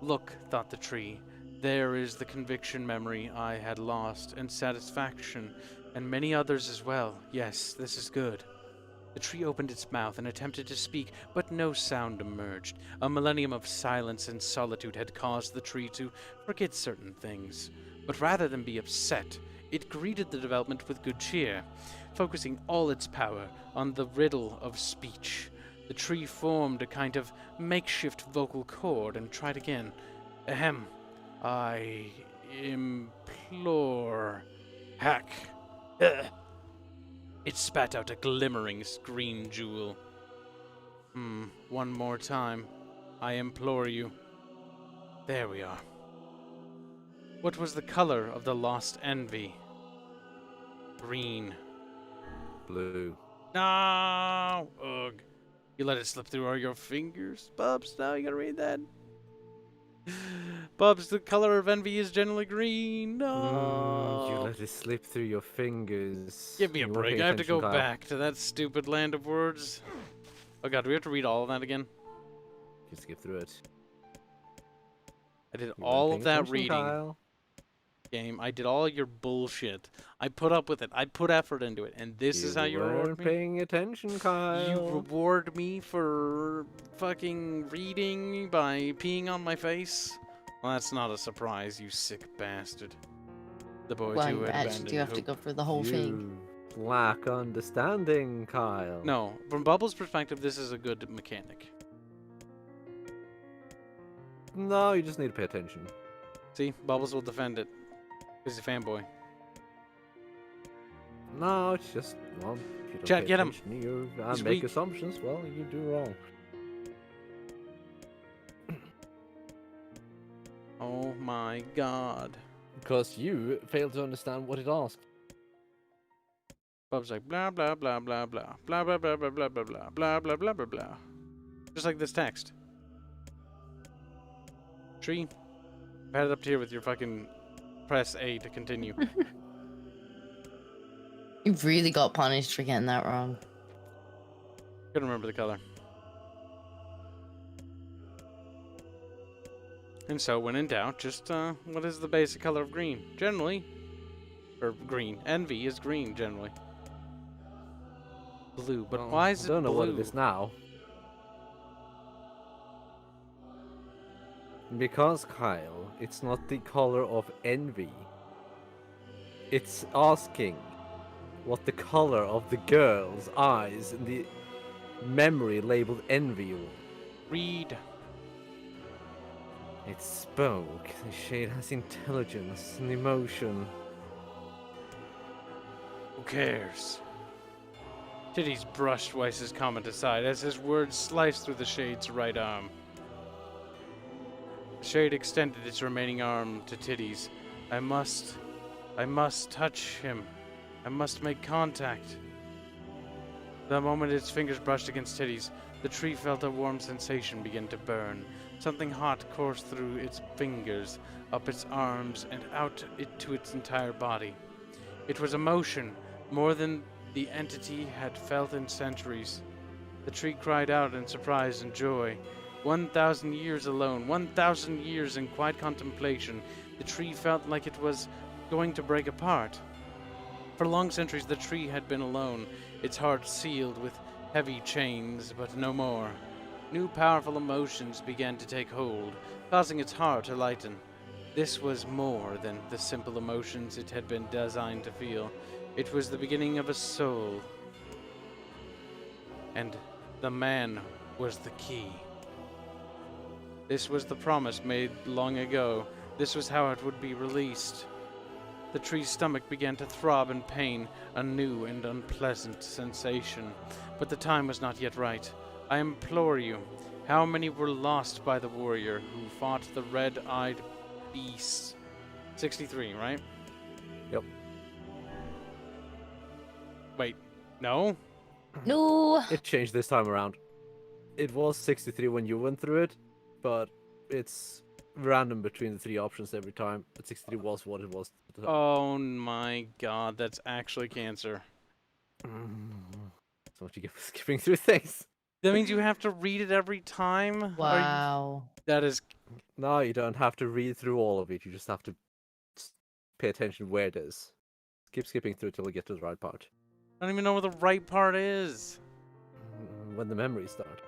Look, thought the tree, there is the conviction memory I had lost, and satisfaction, and many others as well. Yes, this is good. The tree opened its mouth and attempted to speak, but no sound emerged. A millennium of silence and solitude had caused the tree to forget certain things. But rather than be upset, it greeted the development with good cheer. Focusing all its power on the riddle of speech, the tree formed a kind of makeshift vocal cord and tried again. Ahem. I implore. Hack. It spat out a glimmering green jewel. One more time. I implore you. There we are. What was the color of the lost envy? Green. Blue. No! Ugh. You let it slip through all your fingers? Bubs, now you gotta read that. Bubs, the color of envy is generally green. No! You let it slip through your fingers. Give me a You won't break. pay I have to attention, go Kyle. back to that stupid land of words. Oh god, do we have to read all of that again? Just skip through it. I did You weren't all paying of that attention, reading. Kyle. Game. I did all your bullshit. I put up with it. I put effort into it. And this is how you reward weren't me? paying attention, Kyle. You reward me for fucking reading by peeing on my face? Well, that's not a surprise, you sick bastard. The boy Well, who you had actually abandoned do have to hope. go through the whole thing. You lack understanding, Kyle. No, from Bubbles' perspective, this is a good mechanic. No, you just need to pay attention. See, Bubbles will defend it. He's a fanboy. No, it's just, well, if you don't Chad, pay get him. attention, you He's make weak. assumptions, well, you do wrong. Oh my god. Because you failed to understand what it asked. Bub's like blah blah blah blah blah blah blah blah blah blah blah blah blah blah blah blah blah. Just like this text. Tree, pat it up here with your fucking press A to continue. You really got punished for getting that wrong. Couldn't remember the color. And so, when in doubt, just what is the basic color of green? Generally, or green. Envy is green generally. Blue, but Well, why is it I don't know blue? what it is now. Because, Kyle, it's not the color of envy. It's asking what the color of the girl's eyes in the memory labeled envy were. Read. It spoke. The shade has intelligence and emotion. Who cares? Titties brushed Weiss's comment aside as his words sliced through the shade's right arm. The shade extended its remaining arm to Titties. I must touch him. I must make contact. The moment its fingers brushed against Titties, the tree felt a warm sensation begin to burn. Something hot coursed through its fingers, up its arms, and out to its entire body. It was emotion, more than the entity had felt in centuries. The tree cried out in surprise and joy. 1,000 years alone, 1,000 years in quiet contemplation, the tree felt like it was going to break apart. For long centuries the tree had been alone, its heart sealed with heavy chains, but no more. New powerful emotions began to take hold, causing its heart to lighten. This was more than the simple emotions it had been designed to feel. It was the beginning of a soul. And the man was the key. This was the promise made long ago. This was how it would be released. The tree's stomach began to throb in pain, a new and unpleasant sensation. But the time was not yet right. I implore you, how many were lost by the warrior who fought the red-eyed beast? 63, right? Yep. Wait, no? No! It changed this time around. It was 63 when you went through it, but it's random between the three options every time. But 63 was what it was. Oh my god, that's actually cancer. That's what you get for skipping through things. That means you have to read it every time? Wow. That is... No, you don't have to read through all of it. You just have to pay attention where it is. Keep skipping through till you get to the right part. I don't even know where the right part is. When the memories start.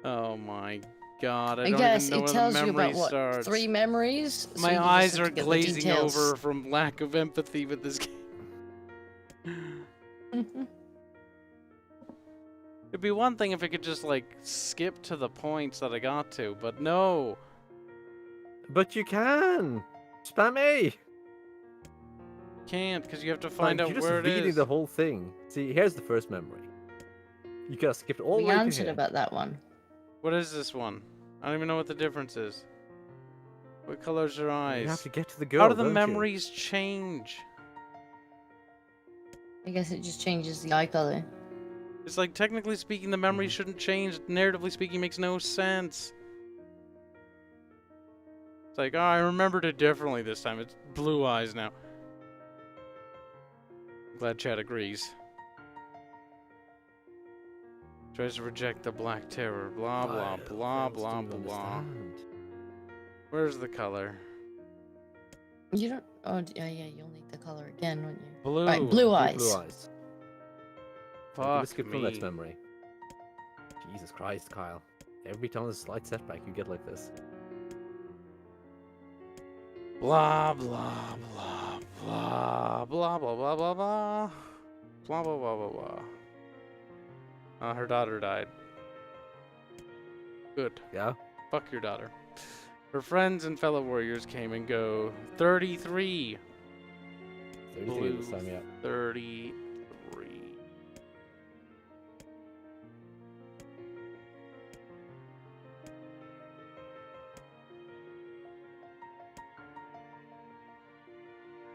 Oh my god, I I don't guess even know it where tells the you memory about what, starts. 3 memories? So My you just eyes have are to get the glazing details. over from lack of empathy with this game. It'd be one thing if it could just, like, skip to the points that I got to, but no. But you can! Spam A! can't, because you have to find out you're where it just reading is. the whole thing. See, here's the first memory. You gotta skip it all the We way to answered here. about that one. What is this one? I don't even know what the difference is. What color's her eyes? You have to get to the girl. How do the don't you? memories change? I guess it just changes the eye color. It's like, technically speaking, the memories shouldn't change. Narratively speaking, makes no sense. It's like, oh, I remembered it differently this time. It's blue eyes now. Glad Chad agrees. Tries to reject the black terror. Blah, blah, blah, blah, blah. Where's the color? You don't. Oh, yeah, you'll need the color again, won't you? Blue. Right, blue eyes. Blue eyes. Fuck Let's skip from me. next memory. Jesus Christ, Kyle. Every time there's a slight setback, you get like this. Blah, blah, blah, blah, blah, blah, blah, blah, blah. Blah, blah, blah, blah, blah. Her daughter died. Good. Yeah? Fuck your daughter. Her friends and fellow warriors came and go. 33. 33 this time, yeah. 33.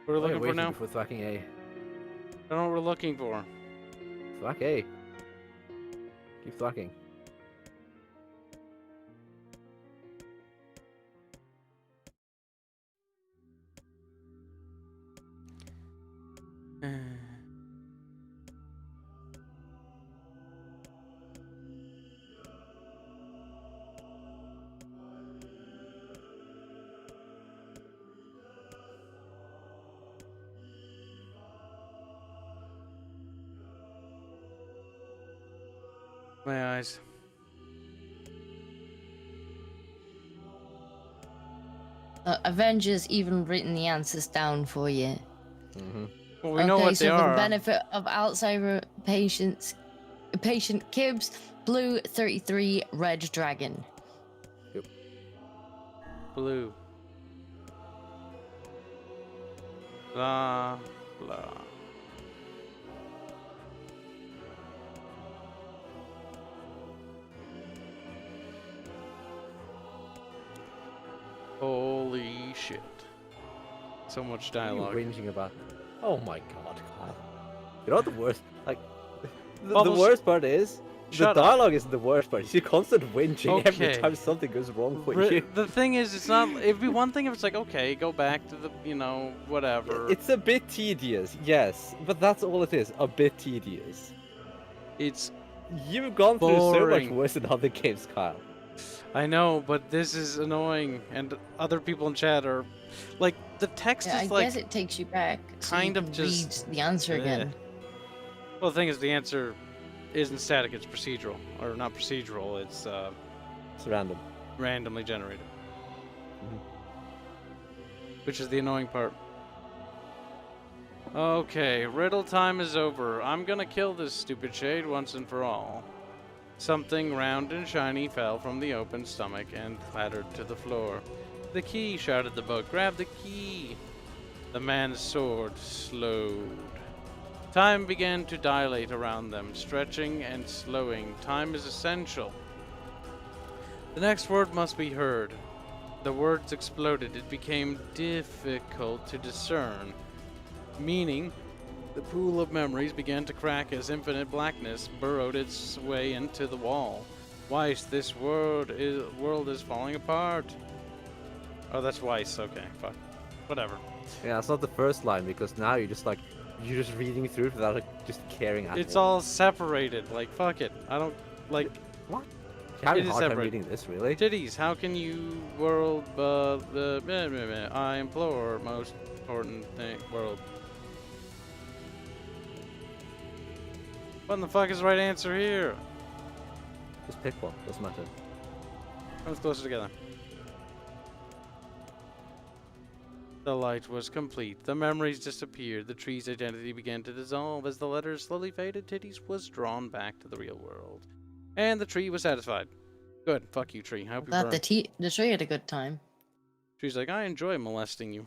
What are we looking for now? For thwacking A. I don't know what we're looking for. Thwack A. Keep thwacking. My eyes. Avengers even written the answers down for you. Well, we know what so they for are. the benefit of outsider patient Kibs, blue 33, red dragon. Yep. Blue. Blah, blah. Holy shit. So much dialogue. What are you whinging about? Oh my god, Kyle. You know what the worst? Like, the Bubbles, worst part is, the shut up. dialogue isn't the worst part. It's your constant whinging every Okay. time something goes wrong for you. The thing is, it's not. It'd be one thing if it's like, okay, go back to the, you know, whatever. It's a bit tedious, yes, but that's all it is, a bit tedious. It's You've gone through so much boring. worse in other games, Kyle. I know, but this is annoying, and other people in chat are, like, the text Yeah, is I like guess it takes you back. So kind you of can just read the answer again. Well, the thing is, the answer isn't static; it's procedural, or not procedural. It's It's random. randomly generated, which is the annoying part. Okay, riddle time is over. I'm gonna kill this stupid shade once and for all. Something round and shiny fell from the open stomach and clattered to the floor. The key, shouted the book. Grab the key. The man's sword slowed. Time began to dilate around them, stretching and slowing. Time is essential. The next word must be heard. The words exploded. It became difficult to discern. Meaning, the pool of memories began to crack as infinite blackness burrowed its way into the wall. Weiss, this world is falling apart. Oh, that's Weiss. Okay, fuck. Whatever. Yeah, it's not the first line, because now you're just reading through it without just caring at It's all. all separated. Like, fuck it. I don't, like... What? You're having It a is hard time separate. reading this, really? Titties, how can you world, I implore, most important thing, world. What in the fuck is the right answer here? Just pick one, doesn't matter. Let's closer together. The light was complete. The memories disappeared. The tree's identity began to dissolve. As the letters slowly faded, Titties was drawn back to the real world. And the tree was satisfied. Good. Fuck you, tree. I hope you Glad burn. the tree had a good time. Tree's like, I enjoy molesting you.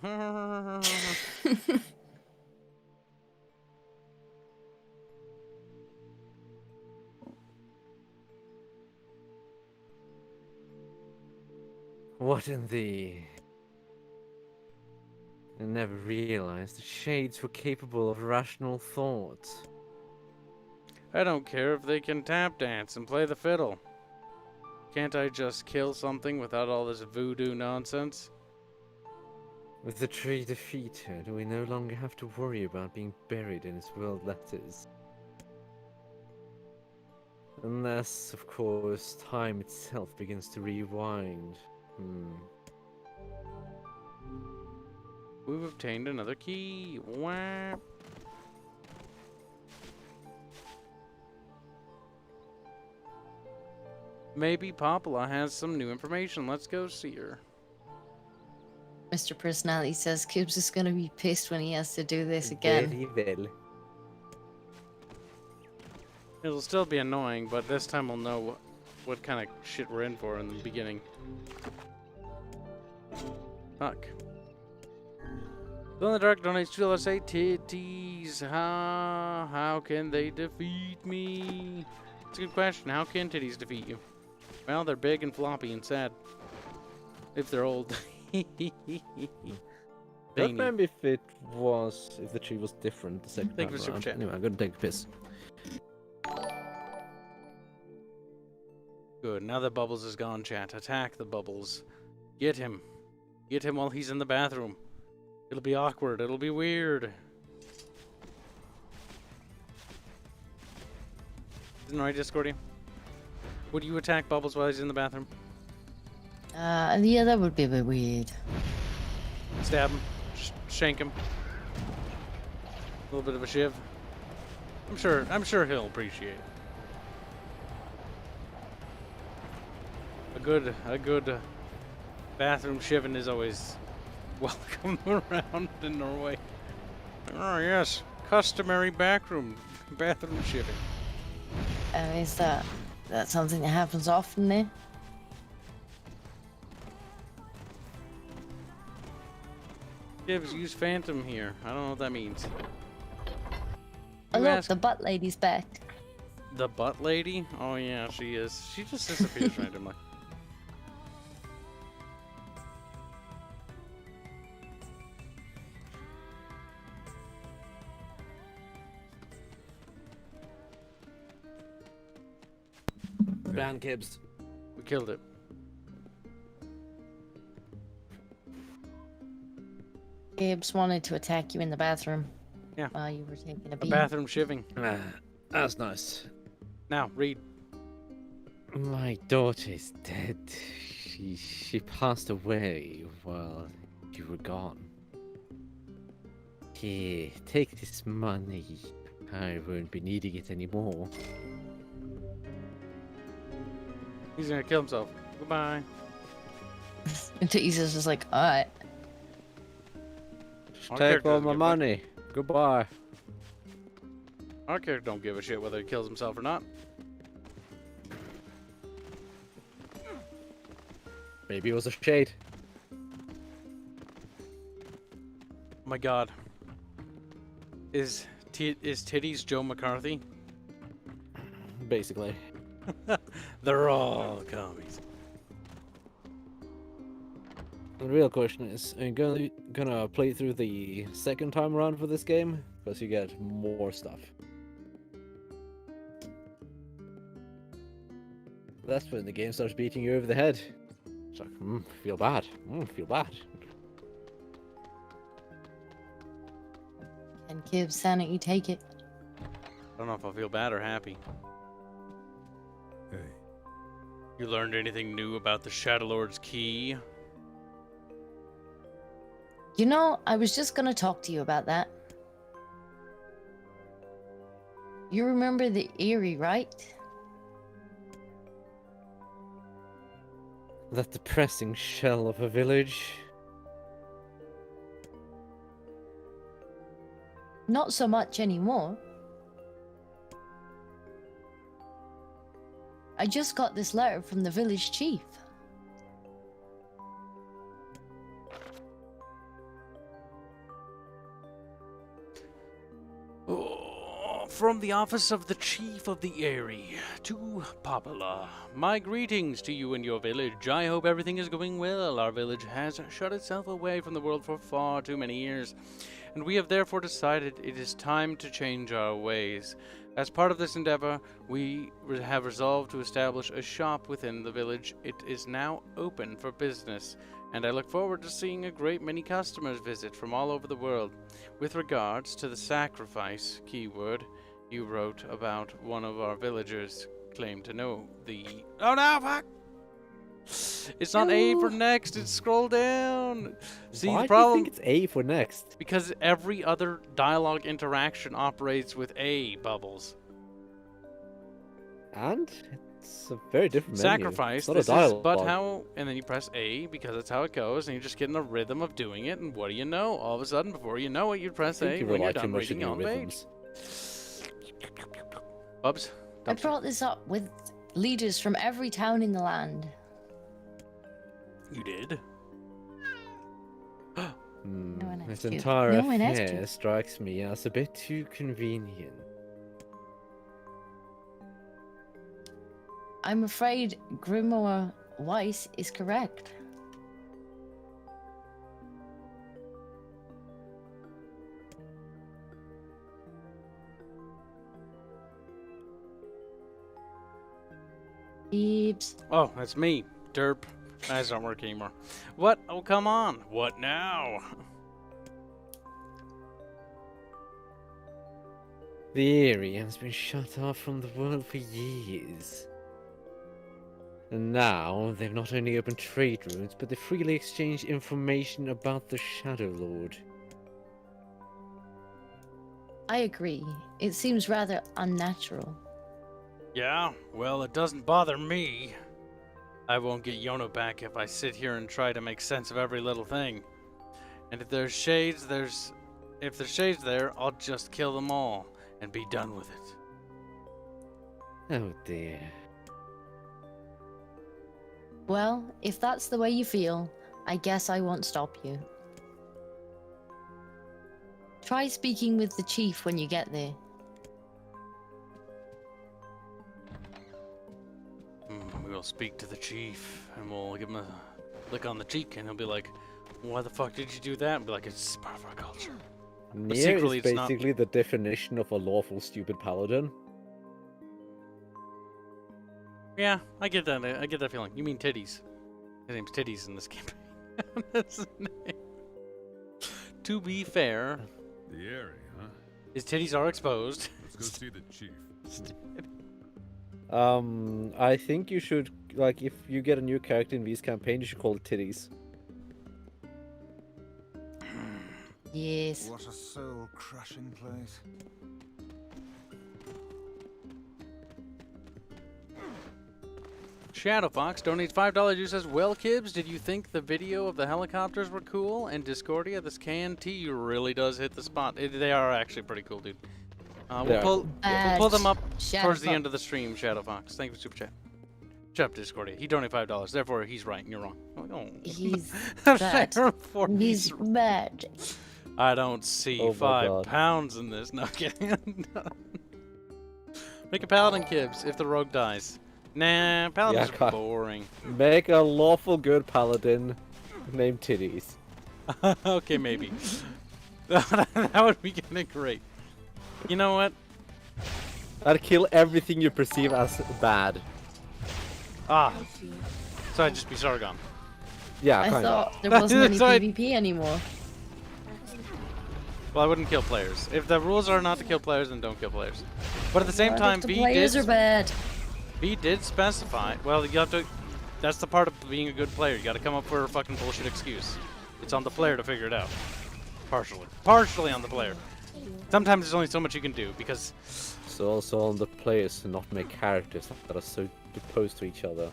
What in the... I never realized the shades were capable of rational thought. I don't care if they can tap dance and play the fiddle. Can't I just kill something without all this voodoo nonsense? With the tree defeated, we no longer have to worry about being buried in its world letters. Unless, of course, time itself begins to rewind. We've obtained another key. Wah. Maybe Popula has some new information. Let's go see her. Mr. Personality says Kibs is gonna be pissed when he has to do this again. Very well. It'll still be annoying, but this time we'll know what kind of shit we're in for in the beginning. Fuck. Glow in the Dark donates $2. Titties. How can they defeat me? It's a good question. How can titties defeat you? Well, they're big and floppy and sad. If they're old. I don't remember if the tree was different the second time around. Anyway, I'm gonna take a piss. Good. Now that Bubbles is gone, chat. Attack the Bubbles. Get him. Get him while he's in the bathroom. It'll be awkward. It'll be weird. Isn't it right, Discordia? Would you attack Bubbles while he's in the bathroom? Yeah, that would be a bit weird. Stab him. Shank him. A little bit of a shiv. I'm sure he'll appreciate it. A good bathroom shiving is always welcome around in Norway. Oh yes, customary bathroom shiving. Is that something that happens often there? Kibs, use Phantom here. I don't know what that means. Oh look, the butt lady's back. The butt lady? Oh yeah, she is. She just disappears randomly. Ban Kibs. We killed it. Kibs wanted to attack you in the bathroom. Yeah. While you were taking a A beat. bathroom shiving. That's nice. Now, read. My daughter is dead. She passed away while you were gone. Here, take this money. I won't be needing it anymore. He's gonna kill himself. Goodbye. And Jesus was like, alright. Take all my money. Goodbye. Our character don't give a shit whether he kills himself or not. Maybe it was a shade. Oh my god. Is Titties Joe McCarthy? Basically. They're all commies. The real question is, are you gonna play through the second time around for this game? Because you get more stuff. That's when the game starts beating you over the head. It's like, feel bad. Feel bad. And Kibs, sanity, take it. I don't know if I feel bad or happy. Hey. You learned anything new about the Shadow Lord's key? You know, I was just gonna talk to you about that. You remember the Eyrie, right? That depressing shell of a village. Not so much anymore. I just got this letter from the village chief. from the office of the Chief of the Eyrie to Popula. My greetings to you and your village. I hope everything is going well. Our village has shut itself away from the world for far too many years, and we have therefore decided it is time to change our ways. As part of this endeavor, we have resolved to establish a shop within the village. It is now open for business, and I look forward to seeing a great many customers visit from all over the world. With regards to the sacrifice keyword you wrote about, one of our villagers claimed to know the... Oh no, fuck! It's not A for next, it's scroll down! See, Why the problem... do you think it's A for next? Because every other dialogue interaction operates with A, Bubbles. And it's a very different menu. Sacrifice, It's not this a is dialogue. but how, and then you press A because that's how it goes, and you just get in the rhythm of doing it, and what do you know? All of a sudden, before you know it, you press I A think you when you're rely too done much on reading your on page. rhythms. Bubs? I brought this up with leaders from every town in the land. You did? This you. entire No one asked affair you. strikes me as a bit too convenient. I'm afraid Grimoire Weiss is correct. Kibs. Oh, that's me. Derp. That don't work anymore. What? Oh, come on. What now? The area has been shut off from the world for years. And now, they've not only opened trade routes, but they freely exchange information about the Shadow Lord. I agree. It seems rather unnatural. Yeah, well, it doesn't bother me. I won't get Yono back if I sit here and try to make sense of every little thing. And if there's shades, if there's shades there, I'll just kill them all and be done with it. Oh dear. Well, if that's the way you feel, I guess I won't stop you. Try speaking with the chief when you get there. We'll speak to the chief, and we'll give him a lick on the cheek, and he'll be like, why the fuck did you do that? And be like, it's part of our culture. But Nier secretly, is it's not. basically the definition of a lawful stupid paladin. Yeah, I get that. I get that feeling. You mean titties? His name's Titties in this campaign. That's his name. To be fair, The area, huh? his titties are exposed. Let's go see the chief. I think you should, like, if you get a new character in V's campaign, you should call it Titties. Yes. What a soul-crushing place. Shadowfox donates $5. You says, well, Kibs, did you think the video of the helicopters were cool? And Discordia, this KNT really does hit the spot. They are actually pretty cool, dude. We'll pull them up towards the end of the stream, Shadowfox. Thank you for Super Chat. Shut up, Discordia. He donated $5. Therefore, he's right and you're wrong. Oh. He's bad. Therefore, He's bad. I don't see Oh my God. £5 in this. No kidding. Make a paladin, Kibs, if the rogue dies. Nah, paladins are boring. Make a lawful good paladin named Titties. Okay, maybe. That would be kind of great. You know what? I'd kill everything you perceive as bad. Ah. So I'd just be Sargon. Yeah, I kind of. thought there wasn't any So PvP anymore. Well, I wouldn't kill players. If the rules are not to kill players, then don't kill players. But at the same time, The players are bad. V did specify. Well, you have to. That's the part of being a good player. You got to come up with a fucking bullshit excuse. It's on the player to figure it out. Partially on the player. Sometimes there's only so much you can do because. It's also on the players to not make characters that are so opposed to each other.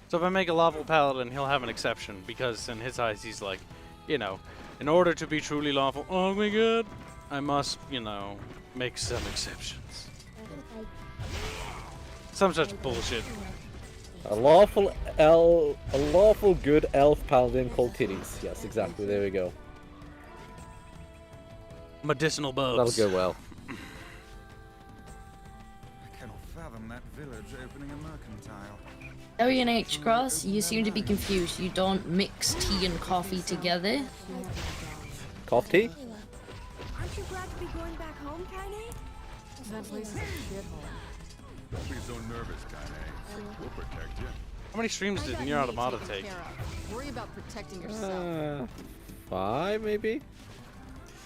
So if I make a lawful paladin, he'll have an exception because in his eyes he's like, you know, in order to be truly lawful, oh my god, I must, you know, make some exceptions. Some such bullshit. A lawful good elf paladin called Titties. Yes, exactly. There we go. Medicinal bugs. That'll go well. village opening a mercantile. Arian H. Cross, you seem to be confused. You don't mix tea and coffee together. Coffee? Aren't you glad to be going back home, Kaine? That place is a shithole. Don't be so nervous, Kaine. We'll protect you. How many streams did Nier Automata take? Worry about protecting yourself. 5 maybe?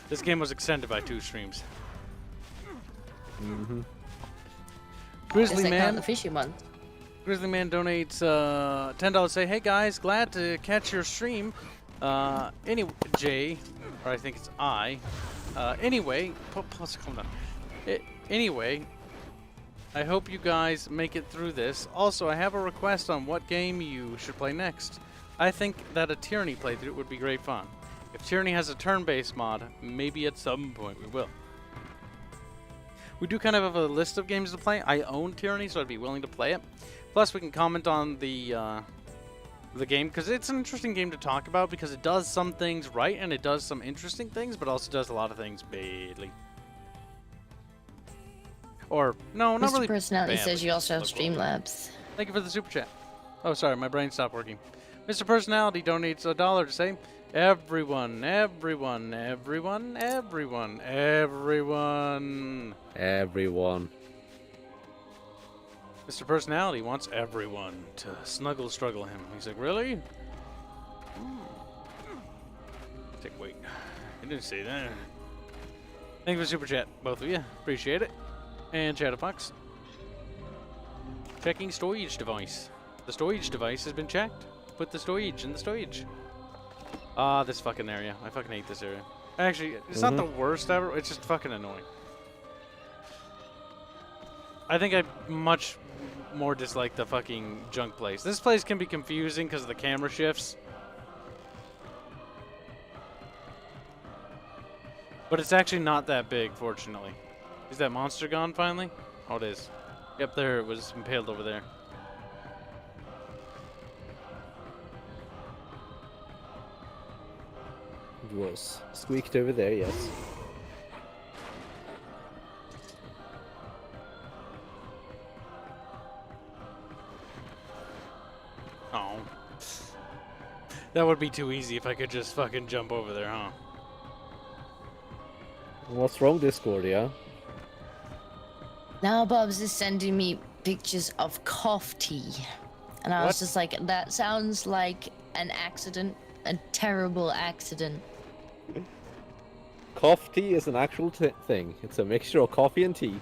This game was extended by 2 streams. Mm-hmm. Grizzly Man. The fishy one. Grizzly Man donates $10. Say, hey guys, glad to catch your stream. Anyway, Jay, or I think it's I. Anyway, pause, calm down. Anyway, I hope you guys make it through this. Also, I have a request on what game you should play next. I think that a Tyranny playthrough would be great fun. If Tyranny has a turn-based mod, maybe at some point we will. We do kind of have a list of games to play. I own Tyranny, so I'd be willing to play it. Plus, we can comment on the game, because it's an interesting game to talk about, because it does some things right, and it does some interesting things, but also does a lot of things badly. Or, no, not really Mr. Personality badly. says you also have Streamlabs. Thank you for the super chat. Oh, sorry, my brain stopped working. Mr. Personality donates $1 to say, everyone. Mr. Personality wants everyone to struggle him. He's like, really? Wait. I didn't say that. Thank you for the super chat, both of you. Appreciate it. And Chatterbox. Checking storage device. The storage device has been checked. Put the storage in the storage. This fucking area. I fucking hate this area. Actually, it's not the worst ever. It's just fucking annoying. I think I much more dislike the fucking junk place. This place can be confusing because of the camera shifts. But it's actually not that big, fortunately. Is that monster gone finally? Oh, it is. Yep, there it was impaled over there. It was squeaked over there, yes. Oh. That would be too easy if I could just fucking jump over there, huh? What's wrong, Discordia? Now Bobs is sending me pictures of cough tea. And I was just like, that sounds like an accident. A terrible accident. Cough tea is an actual thing. It's a mixture of coffee and tea.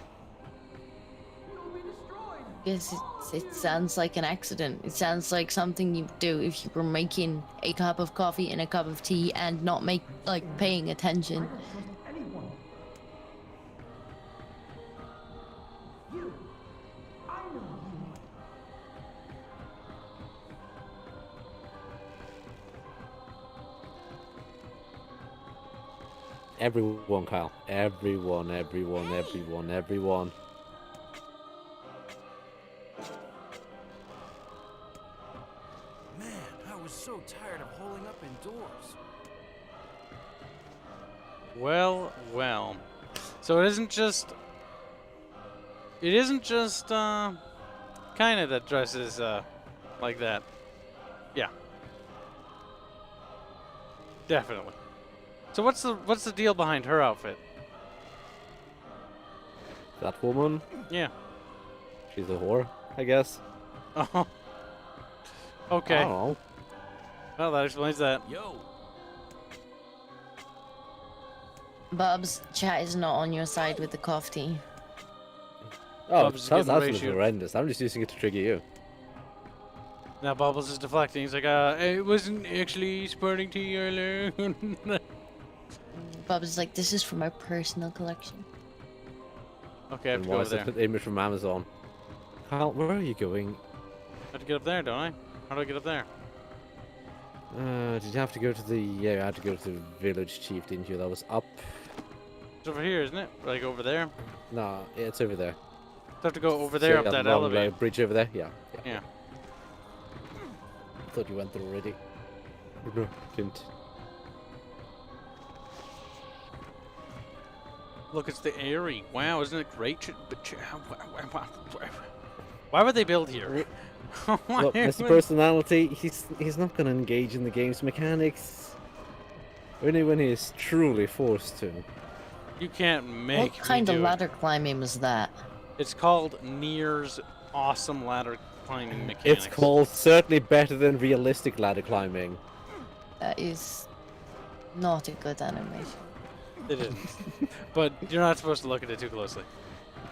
Yes, it sounds like an accident. It sounds like something you do if you were making a cup of coffee and a cup of tea and not paying attention. Everyone, Kyle. Everyone. Man, I was so tired of holding up indoors. Well. So it isn't just kinda that dresses like that. Yeah. Definitely. So what's the deal behind her outfit? That woman? Yeah. She's a whore, I guess. Oh. Okay. I don't know. Well, that explains that. Yo. Bob's chat is not on your side with the cough tea. Oh, Bubbles is sounds getting the absolutely ratio. horrendous. I'm just using it to trigger you. Now Bubbles is deflecting. He's like, it wasn't actually spurting tea earlier. Bob's is like, this is for my personal collection. Okay, I have And to go why over is there. the image from Amazon? Kyle, where are you going? I have to get up there, don't I? How do I get up there? Did you have to go to the... Yeah, you had to go to the village chief, didn't you? That was up. It's over here, isn't it? Like over there? Nah, it's over there. I have to go over there, So, up yeah, that the long, elevator. bridge over there? Yeah. Yeah. I thought you went there already. No, didn't. Look, it's the Airy. Wow, isn't it great? Why would they build here? Why Look, Mr. would- Personality, he's not going to engage in the game's mechanics. Only when he is truly forced to. You can't make What kind me of do it. ladder climbing was that? It's called Nier's awesome ladder climbing mechanics. It's called certainly better than realistic ladder climbing. That is not a good animation. It isn't. But you're not supposed to look at it too closely.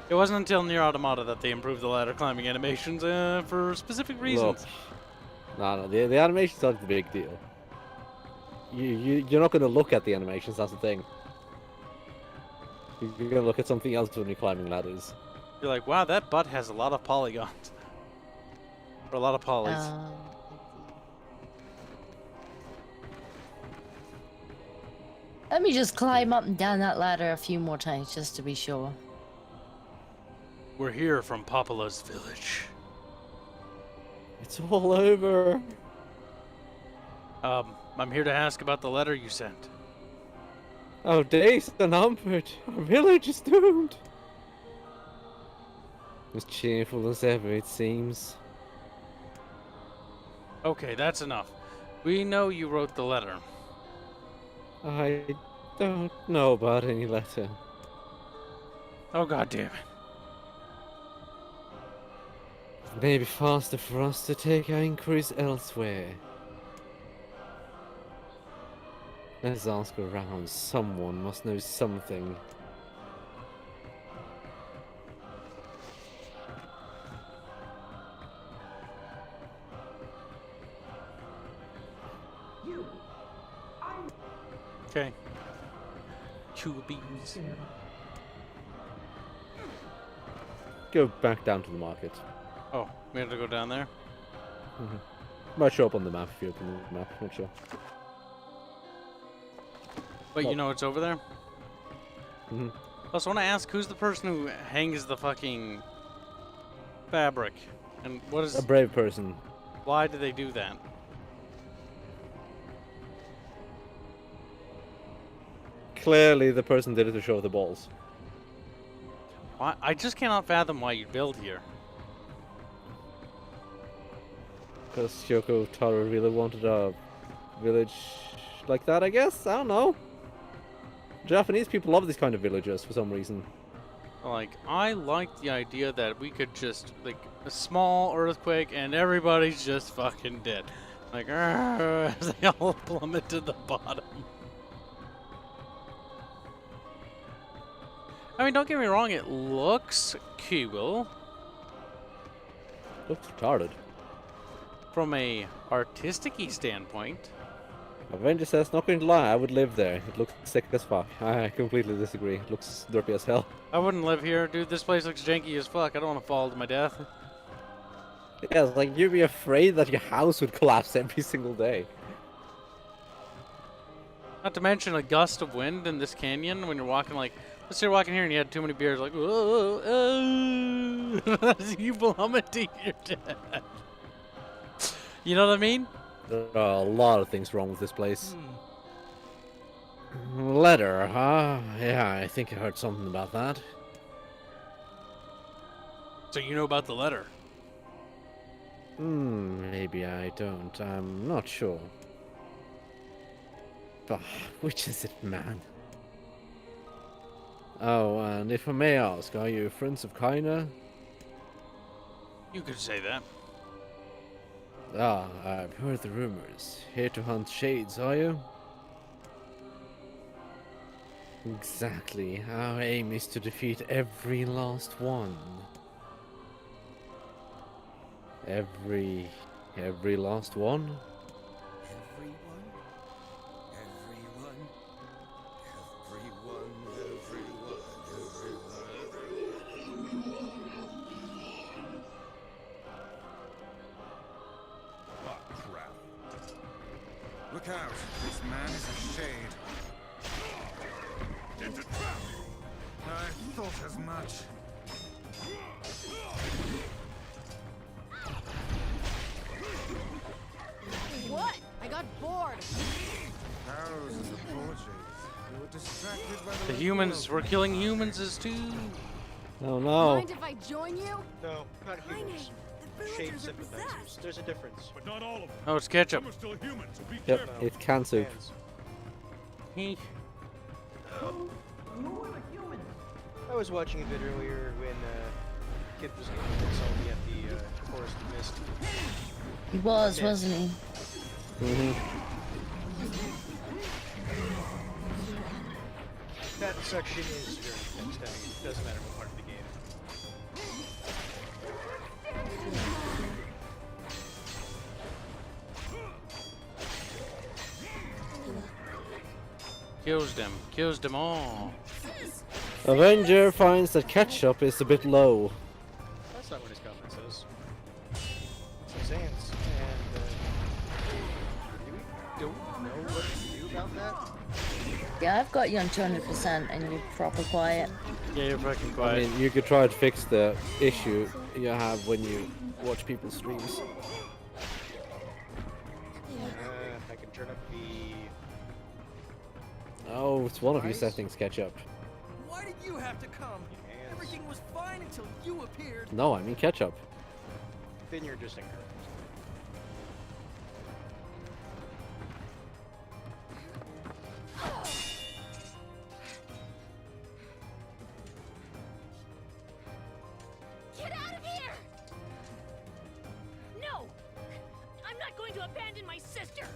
It wasn't until Nier Automata that they improved the ladder climbing animations for specific reasons. Look, no, the animations aren't the big deal. You're not going to look at the animations, that's the thing. You're going to look at something else when you're climbing ladders. You're like, wow, that butt has a lot of polygons. Or a lot of polys. Let me just climb up and down that ladder a few more times just to be sure. We're here from Popola's village. It's all over. I'm here to ask about the letter you sent. Oh, days unnumbered. Our village is doomed. As cheerful as ever, it seems. Okay, that's enough. We know you wrote the letter. I don't know about any letter. Oh, god damn it. It may be faster for us to take our inquiries elsewhere. Let's ask around. Someone must know something. Okay. Cubies. Go back down to the market. Oh, we have to go down there? Might show up on the map if you open the map, not sure. Wait, you know it's over there? Mhm. Also, I want to ask, who's the person who hangs the fucking fabric? And what is... A brave person. Why do they do that? Clearly the person did it to show the balls. Why? I just cannot fathom why you'd build here. Because Shoko Taro really wanted a village like that, I guess? I don't know. Japanese people love these kind of villages for some reason. Like, I like the idea that we could just, like, a small earthquake and everybody's just fucking dead. Like, as they all plummet to the bottom. I mean, don't get me wrong, it looks cool. Looks retarded. From a artistic-y standpoint. Avenger says, not going to lie, I would live there. It looks sick as fuck. I completely disagree. It looks derpy as hell. I wouldn't live here. Dude, this place looks janky as fuck. I don't want to fall to my death. Yeah, it's like you'd be afraid that your house would collapse every single day. Not to mention a gust of wind in this canyon when you're walking, like, let's say you're walking here and you had too many beers, like, whoa, you plummet to your death. You know what I mean? There are a lot of things wrong with this place. Letter, huh? Yeah, I think I heard something about that. So you know about the letter? Maybe I don't. I'm not sure. But which is it, man? Oh, and if I may ask, are you friends of Kaina? You could say that. Ah, I've heard the rumors. Here to hunt shades, are you? Exactly. Our aim is to defeat every last one. Every last one? Look out! This man is a shade. It's a trap! I thought as much. What? I got bored. Thousands of portraits. You were distracted by The humans, we're killing humans as too. Oh no. Mind if I join you? No, not humans. The Shape villagers are sympathizers. possessed. There's a difference. But not all of them. Oh, it's ketchup. Some are still human, so be Yep, careful. it's can soup. Hands. I was watching a vid earlier when Kibs was getting salty at the Forest of Mist. He was, wasn't he? That section is very intense. I mean, it doesn't matter what part of the game. Kills them all. Avenger finds that ketchup is a bit low. That's not what his comment says. It says ants, and do we don't know what to do about that? Yeah, I've got you on 200% and you're proper quiet. Yeah, you're fucking I quiet. mean, you could try to fix the issue you have when you watch people's streams. I can turn up the... Oh, it's one of your settings, ketchup. Why did you have to come? Everything was fine until you appeared. No, I mean ketchup. Then you're just incorrect. Get out of here! No! I'm not going to abandon my sister!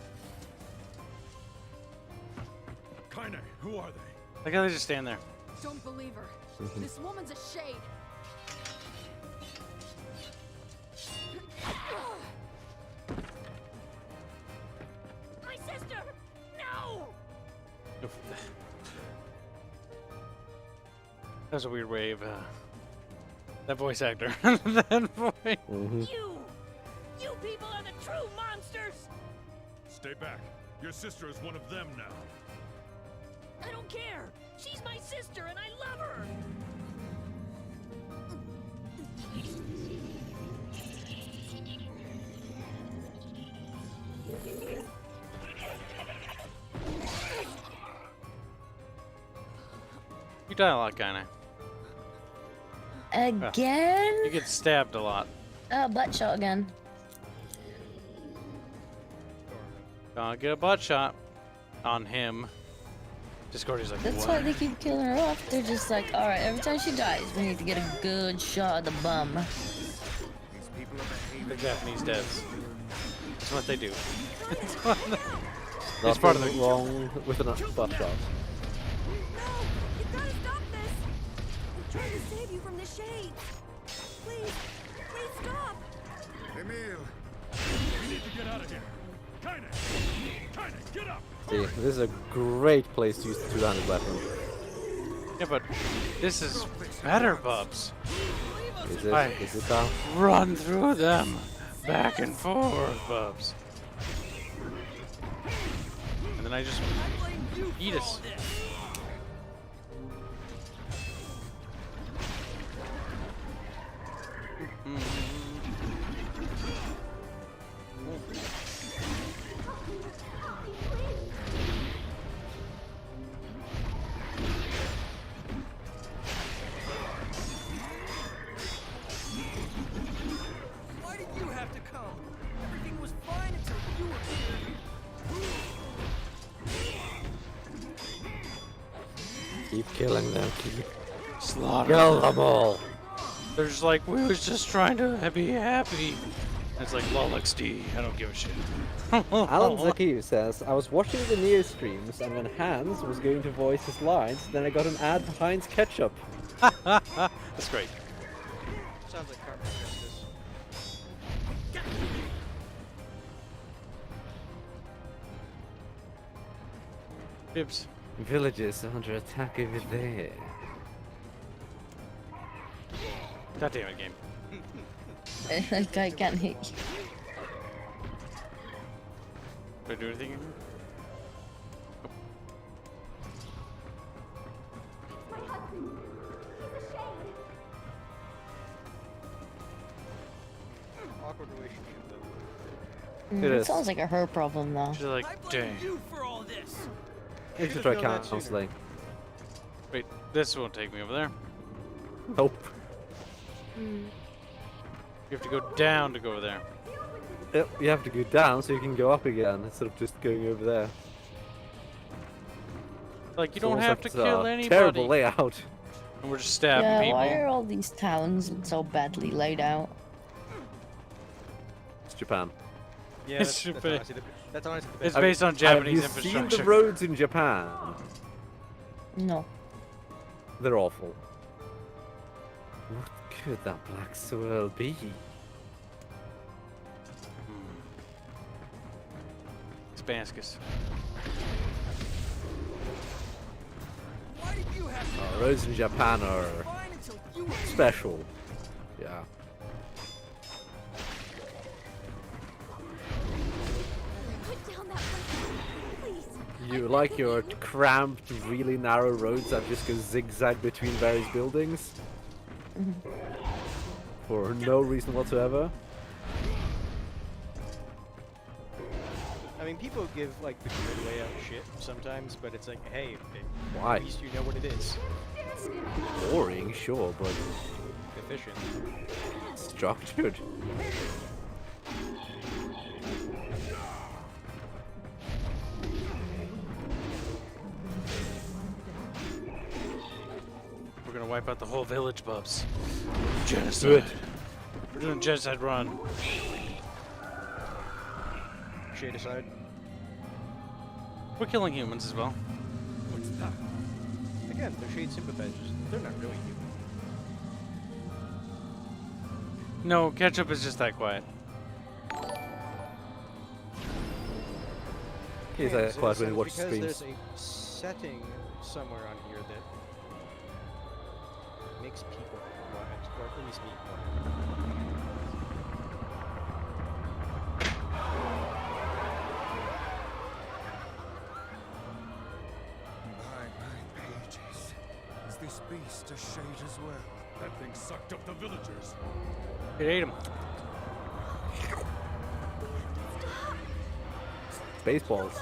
Kaine, who are they? Like how they just stand there. Don't believe her. This woman's a shade. My sister! No! That was a weird wave. That voice actor. That voice. You people are the true monsters! Stay back. Your sister is one of them now. I don't care! She's my sister and I love her! You die a lot, Kaine. Again? You get stabbed a lot. Oh, butt shot again. Don't get a butt shot on him. Discordy's like, That's what? why they keep killing her off. They're just like, alright, every time she dies, we need to get a good shot of the bum. The Japanese devs. That's what they do. It's Nothing part of the wrong with a butt shot. You've got to stop this. I'm trying to save you from the shades. Please stop. Emil! We need to get out of here. Kaine! Kaine, get up! See, this is a great place to use the two-handed weapon. Yeah, but this is better, Bubs. Is it now? Run through them, back and forth, Bubs. And then I just eat us. Why did you have to come? Everything was fine until you appeared. Keep killing them, keep Slaughter kill them all. They're just like, we was just trying to be happy. And it's like, lol, XD, I don't give a shit. Alan Zakiu says, I was watching the Nier streams and when Hans was going to voice his lines, then I got an ad for Heinz ketchup. That's great. Sounds like karma justice. Kibs. Villages under attack over there. God damn it, game. Like I can't hit you. Did I do anything? Awkward relationship though. It It is. sounds like a her problem though. She's like, dang. You for all this. You should try counseling. Wait, this won't take me over there. Nope. Hmm. You have to go down to go over there. Yep, you have to go down so you can go up again instead of just going over there. Like, you It's don't almost have like to it's kill a anybody. terrible layout. And we're just stabbing Yeah, people. why are all these towns so badly laid out? It's Japan. Yeah, It's that's Japan. honestly that's honestly the It's best. based on Japanese Have you infrastructure. seen the roads in Japan? No. They're awful. What could that black soil be? Spanskus. Why did you have to Roads in Japan are fine until you were special. Yeah. Put down that weapon, please. You like your cramped, really narrow roads that just go zigzag between various buildings? For no reason whatsoever? I mean, people give like the grid layout shit sometimes, but it's like, hey, Why? at least you know what it is. Boring, sure, but Efficient. structured. We're gonna wipe out the whole village, Bubs. Genocide. We're doing genocide run. Shade aside. We're killing humans as well. What's that? Again, they're Shade sympathizers. They're not really human. No, ketchup is just that quiet. He's Yeah, that quiet when he watches because streams. there's a setting somewhere on here that makes people quiet, or at least me quiet. My pages. Is this beast a shade as well? That thing sucked up the villagers. It ate him. Baseballs.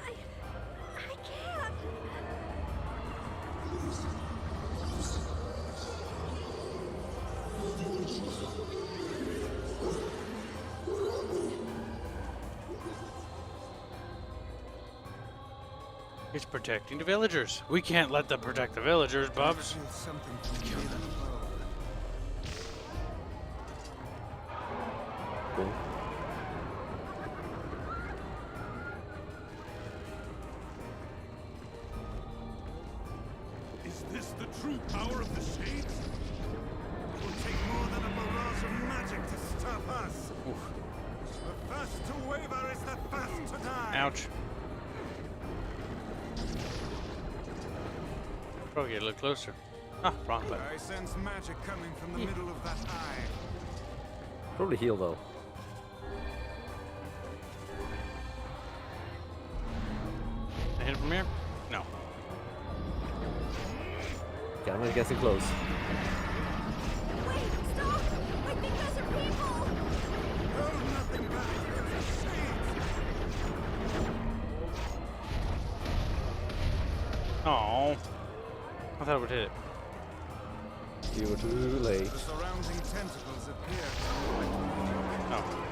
I can't. It's protecting the villagers. We can't let them protect the villagers, Bubs. Feel something from within the bone. Cool. Is this the true power of the Shades? It will take more than a barrage of magic to stop us. The first to waver is the first to die. Ouch. Probably get a little closer. Ah, wrong button. I sense magic coming from the middle of that eye. Probably heal though. I hit it from here? No. Okay, I'm getting close. Wait, stop! I think those are people! Oh, nothing back. Those are shades. Oh, I thought it would hit it. You were too late. The surrounding tentacles appear. Oh.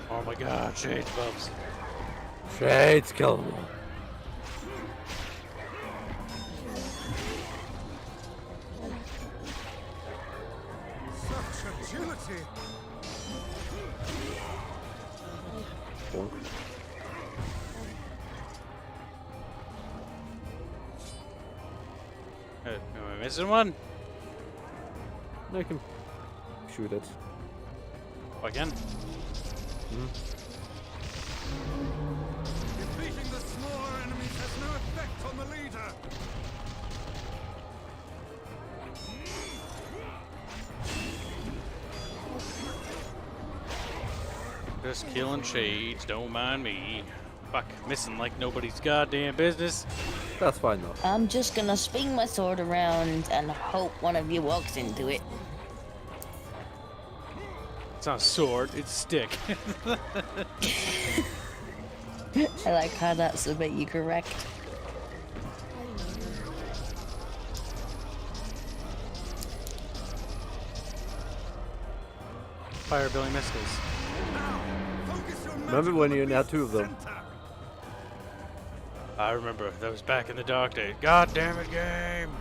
Oh my God, Shades, Bubs. Shades, kill them all. Such agility. Bonk. Am I missing one? I can shoot it. Oh, again? Defeating the smaller enemies has no effect on the leader. Just killing Shades, don't mind me. Fuck, missing like nobody's goddamn business. That's fine though. I'm just gonna swing my sword around and hope one of you walks into it. It's not a sword, it's a stick. I like how that's a bit you correct. Fire Billy missiles. Remember when you had two of them? I remember. That was back in the dark days. God damn it, game!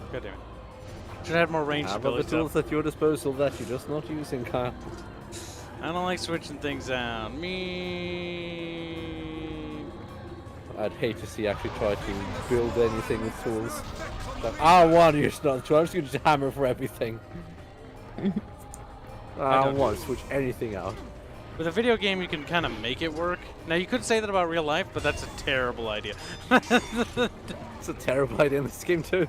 God damn it. Should have had more range Have ability the tools at your disposal that you're just not using, Kyle. I don't like switching things out. Me. I'd hate to see actually try to build anything with tools. Like, I don't want to use another tool, I'm just going to use a hammer for everything. I don't want to switch anything out. With a video game, you can kind of make it work. Now, you could say that about real life, but that's a terrible idea. It's a terrible idea in this game, too.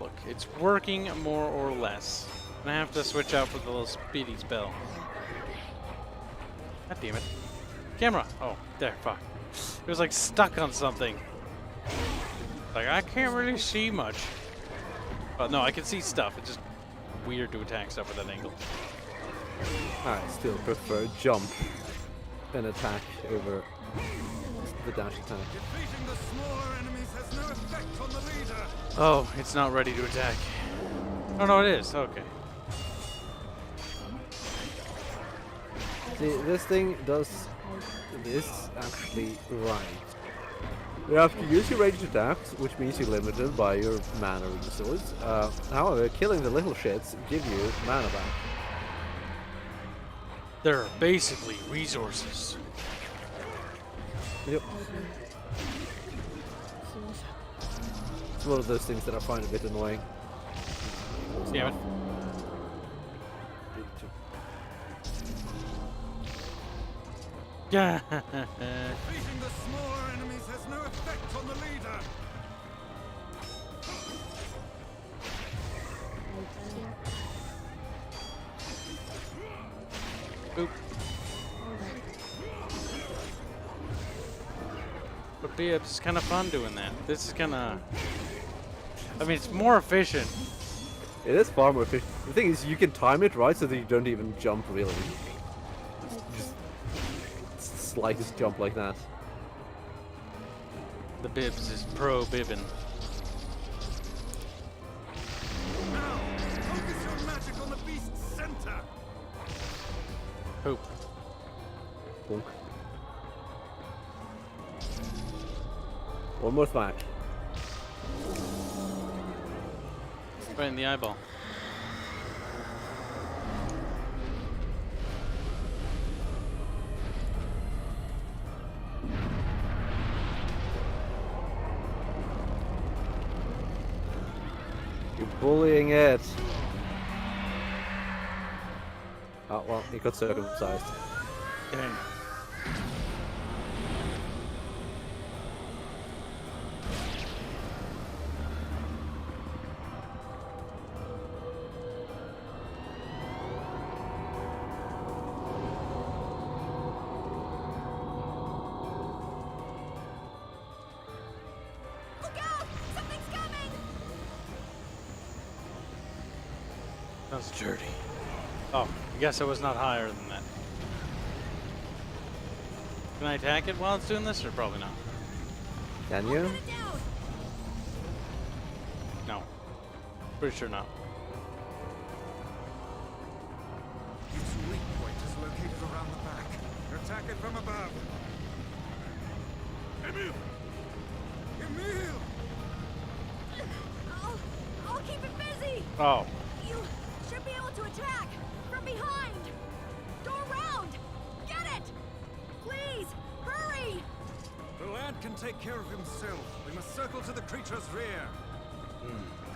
Look, it's working more or less. And I have to switch out for the little speedy spell. God damn it. Camera! Oh, there, fuck. It was like stuck on something. Like, I can't really see much. Well, no, I can see stuff. It's just weird to attack stuff at that angle. I still prefer jump and attack over the dash attack. Defeating the smaller enemies has no effect on the leader. Oh, it's not ready to attack. Oh, no, it is. Okay. See, this thing does this actually right. You have to use your ranged attacks, which means you're limited by your mana resource. However, killing the little shits give you mana back. They're basically resources. Yep. It's one of those things that I find a bit annoying. Damn it. Yeah. Defeating the smaller enemies has no effect on the leader. Boop. But it's kind of fun doing that. This is kind of... I mean, it's more efficient. It is far more efficient. The thing is, you can time it right so that you don't even jump really. Just slightest jump like that. The Bibs is pro-bibbin. Now, focus your magic on the beast's center. Poop. Bonk. One more smack. Right in the eyeball. You're bullying it. Oh, well, he got circumcised. Dang. That's dirty. Oh, I guess I was not higher than that. Can I attack it while it's doing this, or probably not? Can you? No. Pretty sure not. Its weak point is located around the back. Attack it from above. Emil! Emil! I'll keep it busy. Oh. You should be able to attack from behind. Go around. Get it. Please, hurry. The lad can take care of himself. We must circle to the creature's rear.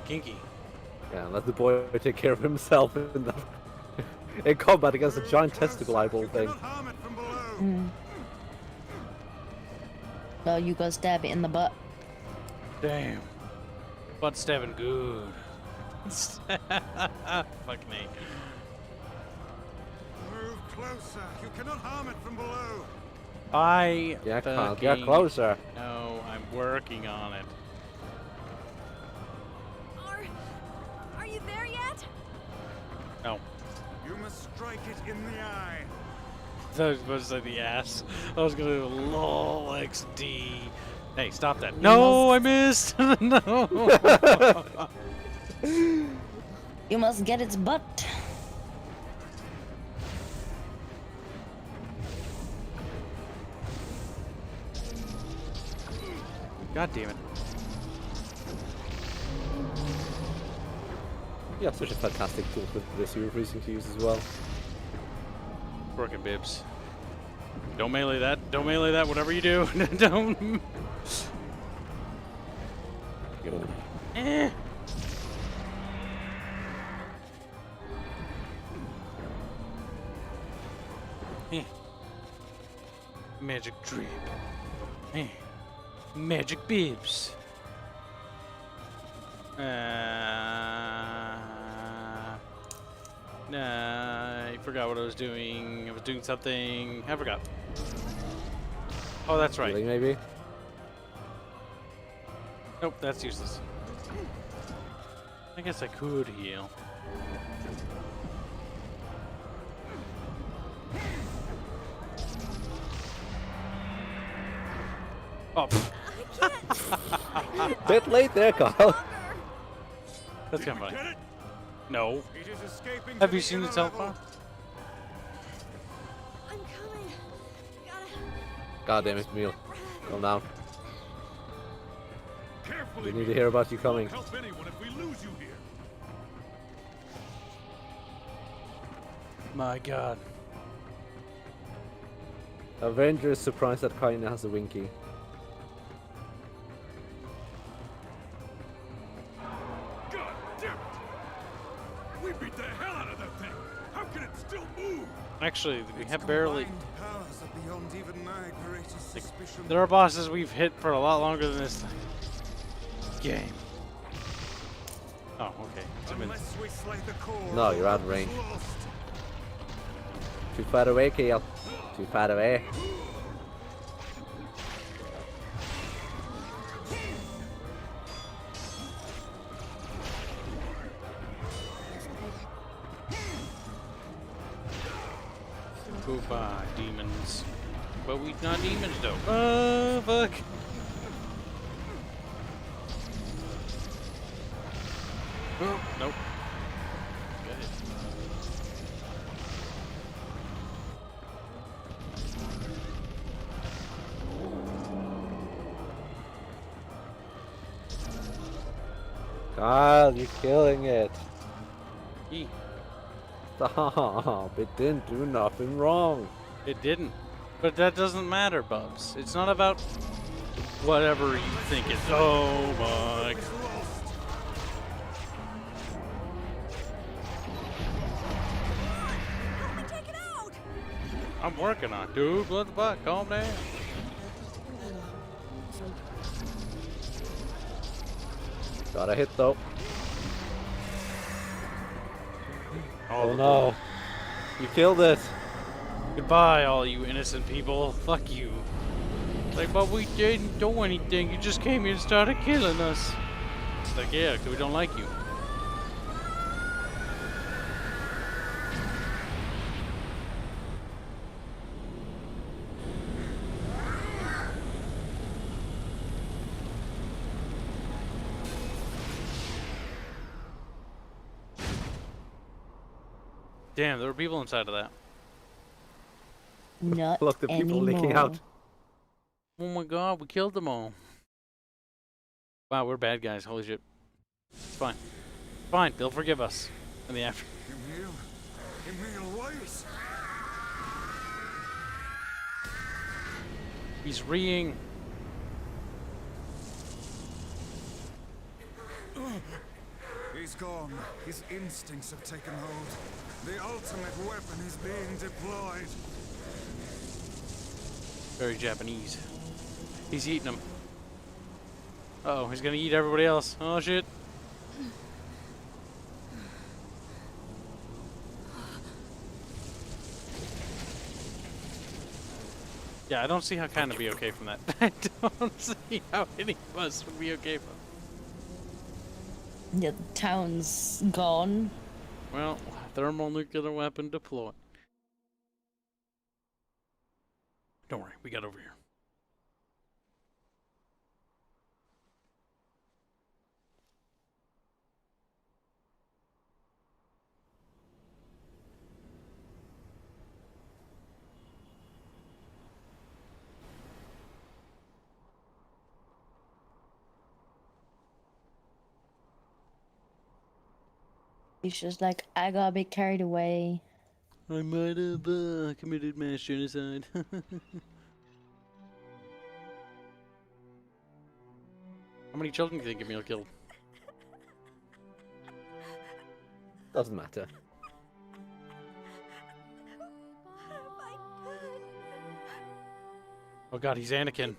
Kinky. Yeah, let the boy take care of himself in combat against a giant testicle eyeball thing. Harm it from below. Well, you go stab it in the butt. Damn. Butt stabbing good. Fuck me. Move closer. You cannot harm it from below. I get closer. No, I'm working on it. Are you there yet? No. You must strike it in the eye. I was supposed to say the ass. I was gonna do lol XD. Hey, stop that. No, I missed! No! You must get its butt. God damn it. You have such a fantastic tool for this you're refusing to use as well. Working bibs. Don't melee that. Don't melee that. Whatever you do. Don't. Eh. Eh. Magic drip. Eh. Magic bibs. Nah, I forgot what I was doing. I was doing something. I forgot. Oh, that's right. Healing, maybe? Nope, that's useless. I guess I could heal. Oh. Bit late there, Kyle. That's kind of funny. No. It is escaping. Have you seen the teleport? I'm coming. God damn it, Meal. Calm down. Carefully, We need to hear about you coming. help anyone if we lose you here. My God. Avenger is surprised that Kaina has a Winky. God damn it! We beat the hell out of that thing. How can it still move? Actually, we have barely. Powers are beyond even my greatest suspicion. There are bosses we've hit for a lot longer than this game. Oh, okay. Unless we slay the core, No, you're out of range. lost. Too far away, Kale. Too far away. Goodbye, demons. But we not demons though. Oh, fuck. Oh, nope. Got it. Kyle, you're killing it. E. Stop. It didn't do nothing wrong. It didn't. But that doesn't matter, Bubs. It's not about whatever you think it's. Oh my. I'm working on it. Dude, blood the butt. Calm down. Got a hit though. Oh no. You killed it. Goodbye, all you innocent people. Fuck you. Like, but we didn't do anything. You just came here and started killing us. It's like, yeah, 'cause we don't like you. Damn, there were people inside of that. Not Look, the people leaking out. Oh my god, we killed them all. Wow, we're bad guys. Holy shit. It's fine. Fine, they'll forgive us in the after. Emil Weiss. He's reeing. He's gone. His instincts have taken hold. The ultimate weapon is being deployed. Very Japanese. He's eating them. Uh-oh, he's gonna eat everybody else. Oh shit. Yeah, I don't see how kind of be okay from that. I don't see how any of us would be okay from. Yeah, the town's gone. Well, thermonuclear weapon deployed. Don't worry, we got over here. He's just like, I got a bit carried away. I might have committed mass genocide. How many children do you think Emil killed? Doesn't matter. Oh god, he's Anakin.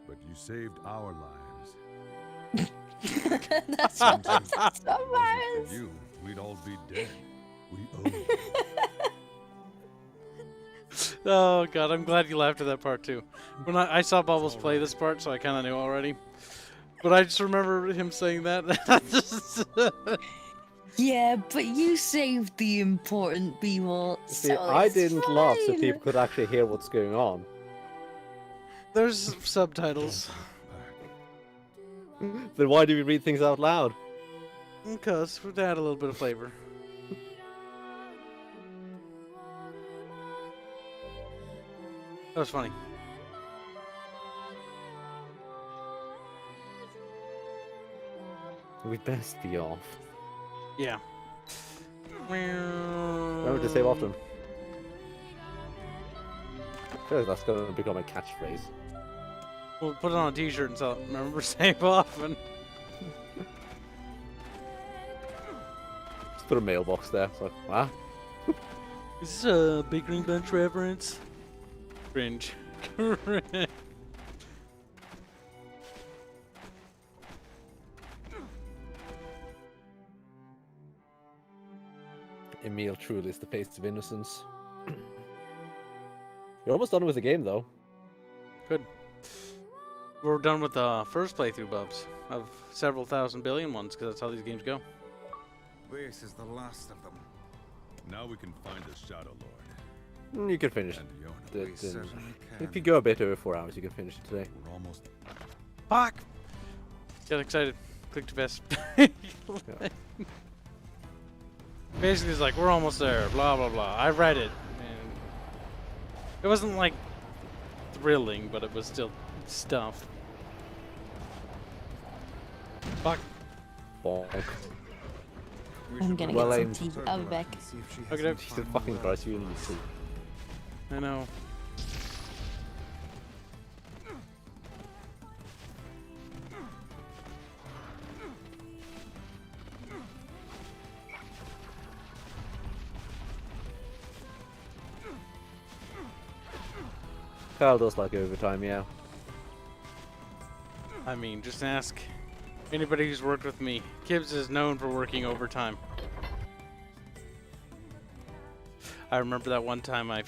But you saved our lives. That's Sometimes what if it wasn't ours. for you, we'd all be dead. We owe you. Oh god, I'm glad you laughed at that part too. When I saw Bubbles play this part, so I kind of knew already. But I just remember him saying that. Yeah, but you saved the important people. See, So I it's didn't laugh so fine. people could actually hear what's going on. There's subtitles. Then why do we read things out loud? Because to add a little bit of flavor. That was funny. We'd best be off. Yeah. Remember to save often. I feel like that's going to become a catchphrase. We'll put it on a t-shirt and sell it. Remember, save often. Just put a mailbox there. So, wow. Is this a Big Green Bench reference? Cringe. Emil truly is the face of innocence. You're almost done with the game, though. Good. We're done with the first playthrough, Bubs, of several thousand billion ones, because that's how these games go. This is the last of them. Now we can find the Shadow Lord. You can finish And it. Yona. We certainly can. If you go a bit over 4 hours, you can finish it today. We're almost. Fuck! Get excited. Click to best. Basically, it's like, we're almost there, blah, blah, blah. I read it, and it wasn't, like, thrilling, but it was still stuff. Fuck. Bonk. I'm gonna Well get aimed. some tea. I'll be back. Okay, Jesus fucking Christ, you need to. I know. Kyle does like overtime, yeah. I mean, just ask anybody who's worked with me. Kibs is known for working overtime. I remember that one time I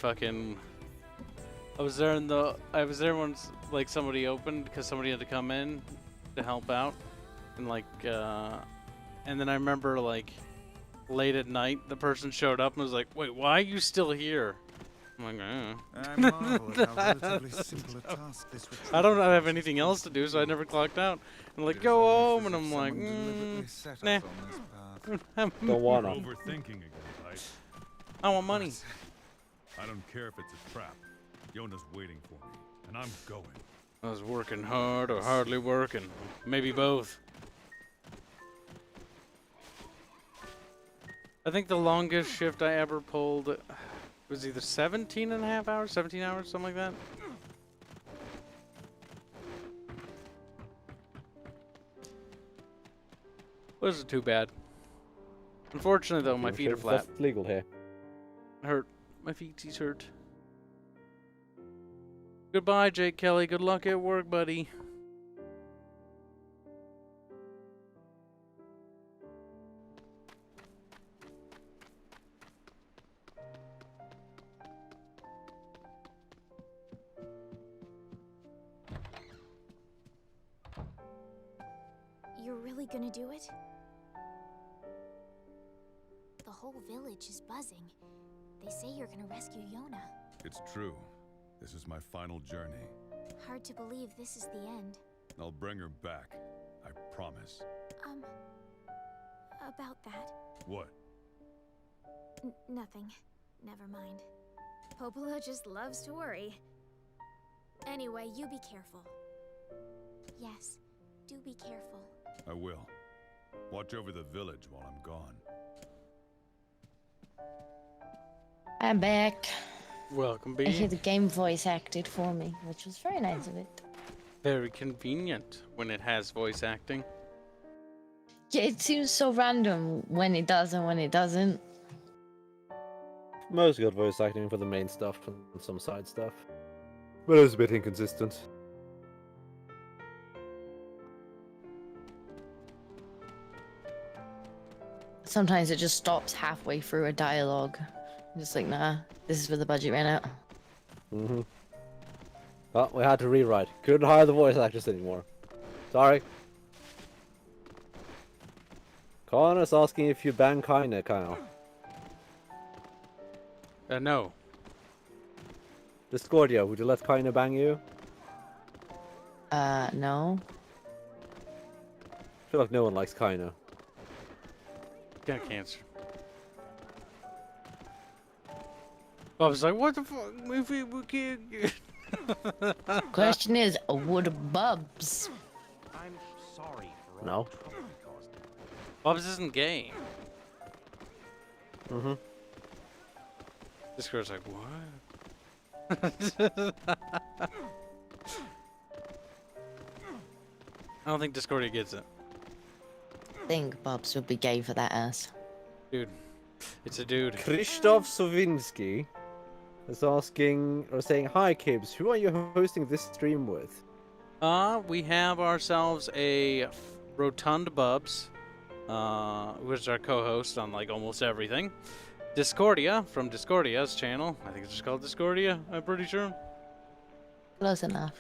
was there once, like, somebody opened because somebody had to come in to help out, and like and then I remember, like, late at night the person showed up and was like, "Wait, why are you still here?" I'm like, I marvel at how relatively simple a task this would I don't have anything else to do, so I never clocked out. I'm like, go home, and I'm like, nah. Don't wanna. Overthinking again, right? I want money. I don't care if it's a trap. Yona's waiting for me, and I'm going. I was working hard or hardly working. Maybe both. I think the longest shift I ever pulled was either 17.5 hours, 17 hours, something like that. Wasn't too bad. Unfortunately, though, my feet are flat. That's legal here. Hurt. My feeties hurt. Goodbye, Jake Kelly. Good luck at work, buddy. gonna do it? The whole village is buzzing. They say you're gonna rescue Yona. It's true. This is my final journey. Hard to believe this is the end. I'll bring her back. I promise. About that. What? Nothing. Never mind. Popola just loves to worry. Anyway, you be careful. Yes, do be careful. I will. Watch over the village while I'm gone. I'm back. Welcome, I hear B. the game voice acted for me, which was very nice of it. Very convenient when it has voice acting. Yeah, it seems so random when it does and when it doesn't. Most got voice acting for the main stuff and some side stuff. But it was a bit inconsistent. Sometimes it just stops halfway through a dialogue. I'm just like, nah, this is where the budget ran out. Mm-hmm. Well, we had to rewrite. Couldn't hire the voice actress anymore. Sorry. Connor's asking if you ban Kaine, Kyle. No. Discordia, would you let Kaine bang you? No. I feel like no one likes Kaine. Got cancer. I was like, what the fuck? We can't. Question is, would Bubs? I'm sorry for No. Bubs isn't gay. Mm-hmm. This girl's like, what? I don't think Discordia gets it. I think Bubs would be gay for that ass. Dude. It's a dude. Krzysztof Sowiński is asking, or saying, hi Kibs, who are you hosting this stream with? We have ourselves a Rotund Bubs, which is our co-host on like almost everything. Discordia from Discordia's channel. I think it's just called Discordia, I'm pretty sure. Close enough.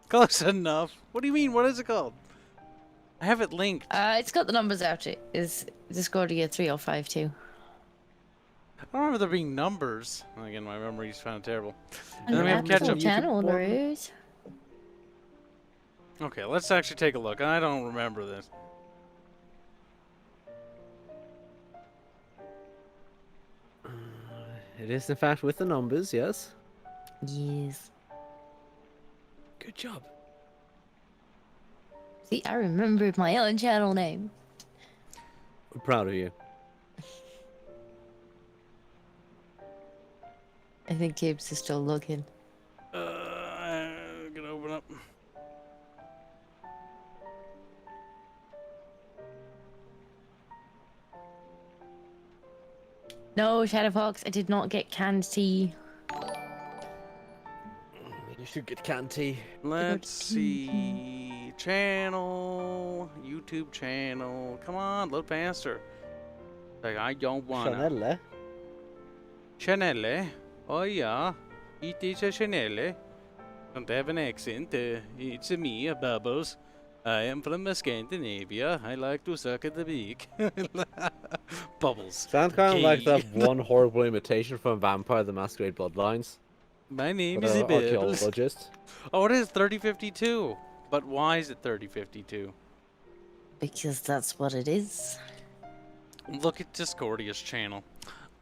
Close enough. What do you mean? What is it called? I have it linked. It's got the numbers out. It is Discordia 3052. I don't remember there being numbers. Again, my memory's kind of terrible. And then we have ketchup. Channel route. Okay, let's actually take a look. I don't remember this. It is in fact with the numbers, yes? Yes. Good job. See, I remembered my own channel name. I'm proud of you. I think Kibs is still looking. I'm gonna open up. No, Shadowfox, I did not get canned tea. You should get canned tea. Let's see. Channel. YouTube channel. Come on, load faster. Like, I don't wanna. Chanelle? Chanelle? Oh, yeah. It is a Chanelle. Don't have an accent. It's me, Bubbles. I am from Scandinavia. I like to suck at the beak. Bubbles. Sounds kind of like Gay. that one horrible imitation from Vampire the Masquerade Bloodlines. My name With is an Bubbles. archaeologist. Oh, it is 3052. But why is it 3052? Because that's what it is. Look at Discordia's channel.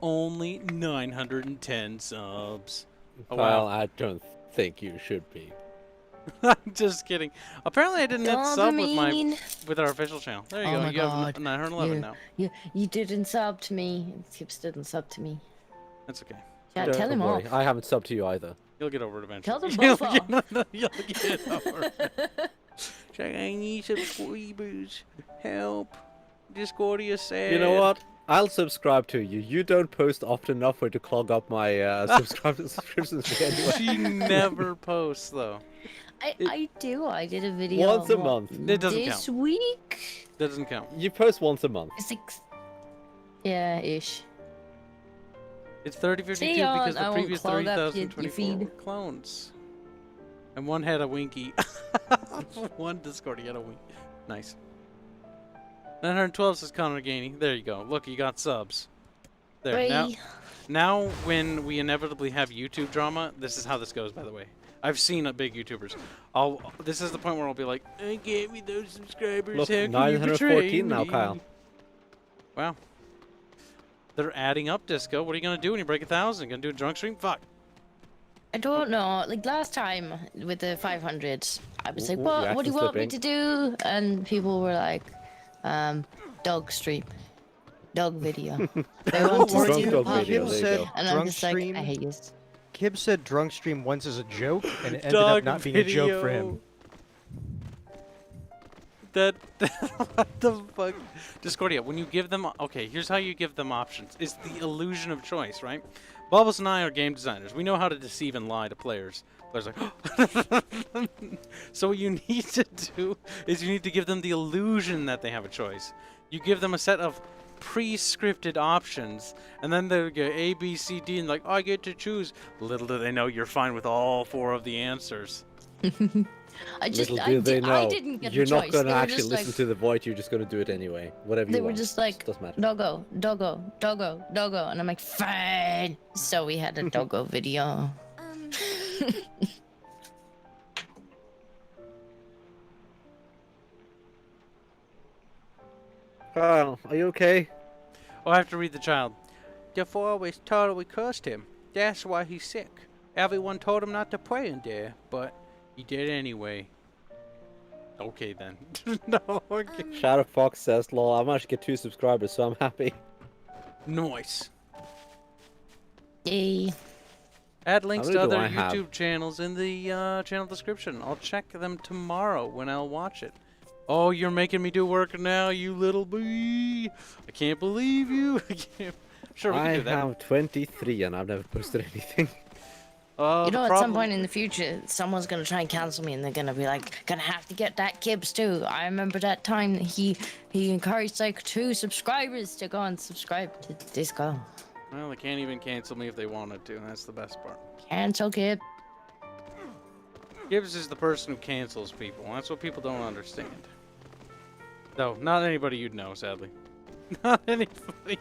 Only 910 subs. Oh, Well, wow. I don't think you should be. I'm just kidding. Apparently, I didn't hit sub Dopamine. with our official channel. There you Oh go. my You God. have 911 now. You didn't sub to me. Kibs didn't sub to me. That's okay. Yeah, Don't tell him worry, off. I haven't subbed to you either. You'll get over it eventually. Tell them You'll both get- You'll get over it. Say, I need subscribers. Help. Discordia said. You know what? I'll subscribe to you. You don't post often enough for it to clog up my subscriptions anyway. She never posts, though. I do. I did a video Once a month. It doesn't this count. week. That doesn't count. You post once a month. Yeah, ish. It's 3052 See ya, because I the won't previous clog up your 3024 were feed. clones. And one had a winky. One Discordia had a winky. Nice. 912 says Connor Gainey. There you go. Look, you got subs. There. Three. Now, when we inevitably have YouTube drama, this is how this goes, by the way. I've seen big YouTubers. This is the point where I'll be like, I gave me those subscribers. Look, How can you betray 914 now, me?" Kyle. Wow. They're adding up, Disco. What are you going to do when you break 1,000? Going to do a drunk stream? Fuck. I don't know. Like last time with the 500, I was like, Ooh, what do you want me reaction to do? And people were like, dog stream. Dog video. They want to see the dog pop. video, there you go. And I'm Drunk just like, stream? I hate you. Kibs said drunk stream once as a joke, and it ended Dog up not being a joke for him. That what the fuck? Discordia, when you give them, okay, here's how you give them options. It's the illusion of choice, right? Bubbles and I are game designers. We know how to deceive and lie to players. Players are like, so what you need to do is you need to give them the illusion that they have a choice. You give them a set of pre-scripted options, and then they go A, B, C, D, and like, I get to choose. Little do they know you're fine with all 4 of the answers. Little do they know, I didn't get you're a not choice. going to They were actually just listen like, to the voice, you're just going to do it anyway. Whatever They you were want. just like, Doesn't matter. doggo, doggo, doggo, doggo. And I'm like, fine. So we had a doggo video. Kyle, are you okay? Oh, I have to read the child. Jeff always totally cursed him. That's why he's sick. Everyone told him not to play in there, but he did anyway. Okay then. No, okay. Shadow Fox says, lol, I managed to get 2 subscribers, so I'm happy. Nice. Yay. Add links How to many do other I have? YouTube channels in the channel description. I'll check them tomorrow when I'll watch it. Oh, you're making me do work now, you little bee. I can't believe you. Sure, we can do that. I have 23 and I've never posted anything. You know, at some point in the future, someone's gonna try and cancel me, and they're gonna be like, "Gonna have to get that Kibs too." I remember that time that he encouraged like 2 subscribers to go and subscribe to Disco. Well, they can't even cancel me if they wanted to. That's the best part. Cancel Kib. Gibbs is the person who cancels people. That's what people don't understand. No, not anybody you'd know, sadly. Not anybody.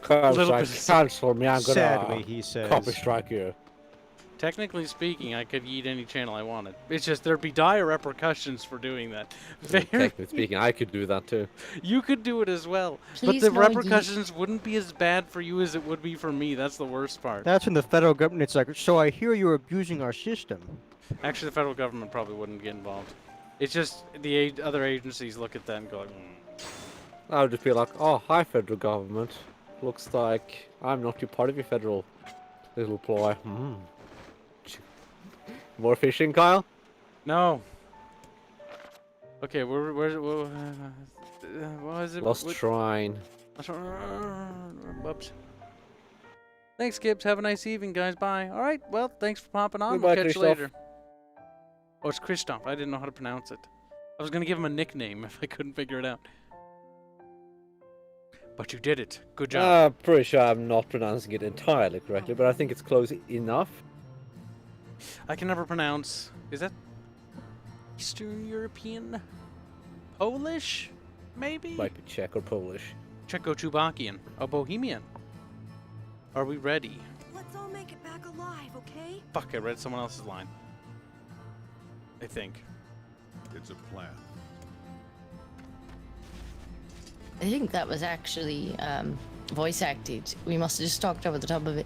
Kyle's Little like, bit- cancel me, I'm Sadly, gonna he says. copy strike you. Technically speaking, I could eat any channel I wanted. It's just there'd be dire repercussions for doing that. Technically speaking, I could do that too. You could do it as well. Please but the no, repercussions wouldn't be as bad for you as it would be for me. That's the worst part. That's when the federal government's like, so I hear you're abusing our system. Actually, the federal government probably wouldn't get involved. It's just the other agencies look at that and go like, I would just be like, oh, hi federal government. Looks like I'm not too part of your federal little ploy. More fishing, Kyle? No. Okay, where what was it? Lost Shrine. Whoops. Thanks, Kibs. Have a nice evening, guys. Bye. All right. Well, thanks for popping on. Goodbye, We'll catch you Christoph. later. Oh, it's Christoph. I didn't know how to pronounce it. I was gonna give him a nickname if I couldn't figure it out. But you did it. Good job. I'm pretty sure I'm not pronouncing it entirely correctly, but I think it's close enough. I can never pronounce. Is that Eastern European? Polish? Maybe? Might be Czech or Polish. Czechoslovakian. A Bohemian. Are we ready? Let's all make it back alive, okay? Fuck, I read someone else's line. I think. It's a plan. I think that was actually voice acted. We must have just talked over the top of it.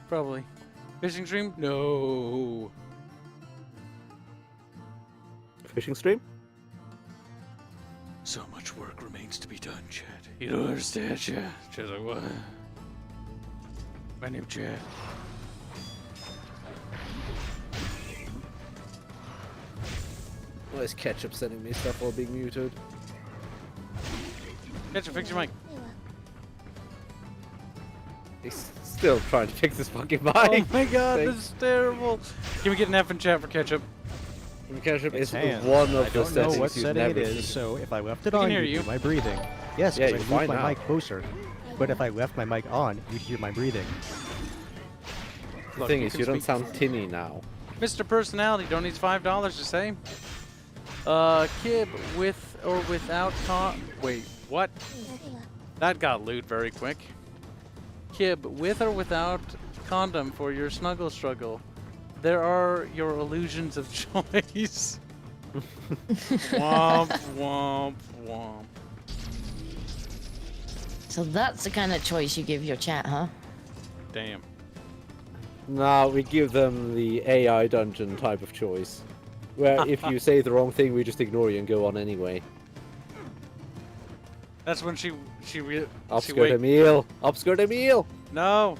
Probably. Fishing stream? No. Fishing stream? So much work remains to be done, Chad. You don't understand, Chad. Chad's like, what? My name's Chad. Why is Ketchup sending me stuff while being muted? Ketchup, fix your mic. He's still trying to fix this fucking mic. Oh my god, this is terrible. Can we get an F in chat for Ketchup? Ketchup is And one of I the don't know settings what you've setting it never is, seen. so if I left it We can on, hear you you. hear my breathing. Yes, Yeah, because I you're moved fine my now. mic closer. But if I left my mic on, you hear my breathing. The Look, thing you is, can you don't speak- sound tinny now. Mr. Personality donates $5 to say. Kib, with or without wait, what? That got loot very quick. Kib, with or without condom for your snuggle struggle. There are your illusions of choice. Womp, womp, womp. So that's the kind of choice you give your chat, huh? Damn. No, we give them the AI dungeon type of choice. Where if you say the wrong thing, we just ignore you and go on anyway. That's when she Upskirt a meal! Upskirt a meal! No!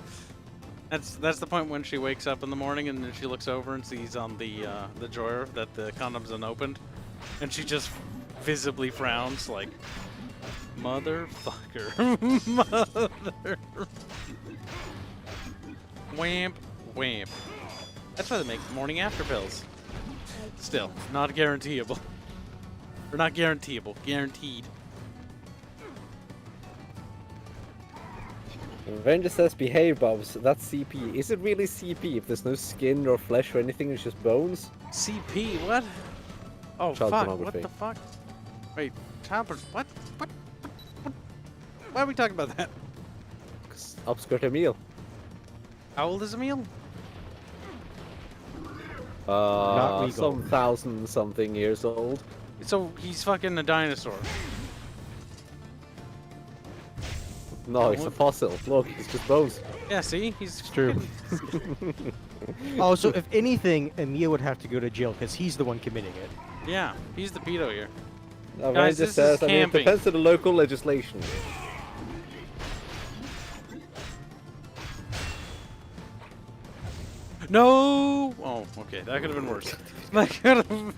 That's the point when she wakes up in the morning and then she looks over and sees on the drawer that the condom's unopened. And she just visibly frowns like, motherfucker. Mother. Wamp, wamp. That's why they make morning after pills. Still, not guaranteeable. Or not guaranteeable, guaranteed. Ranger says behave, Bubs. That's CP. Is it really CP if there's no skin or flesh or anything, it's just bones? CP, what? Oh, Child fuck, pornography. what the fuck? Wait, what? Why are we talking about that? Upskirt a meal. How old is Emil? Some 1,000-something years old. So he's fucking a dinosaur. No, it's a fossil. Look, it's just bones. Yeah, see? He's true. Oh, so if anything, Emil would have to go to jail because he's the one committing it. Yeah, he's the pedo here. No, Guys, Ranger this says, is I mean, it camping. depends on the local legislation. No! Oh, okay, that could have been worse. That could have.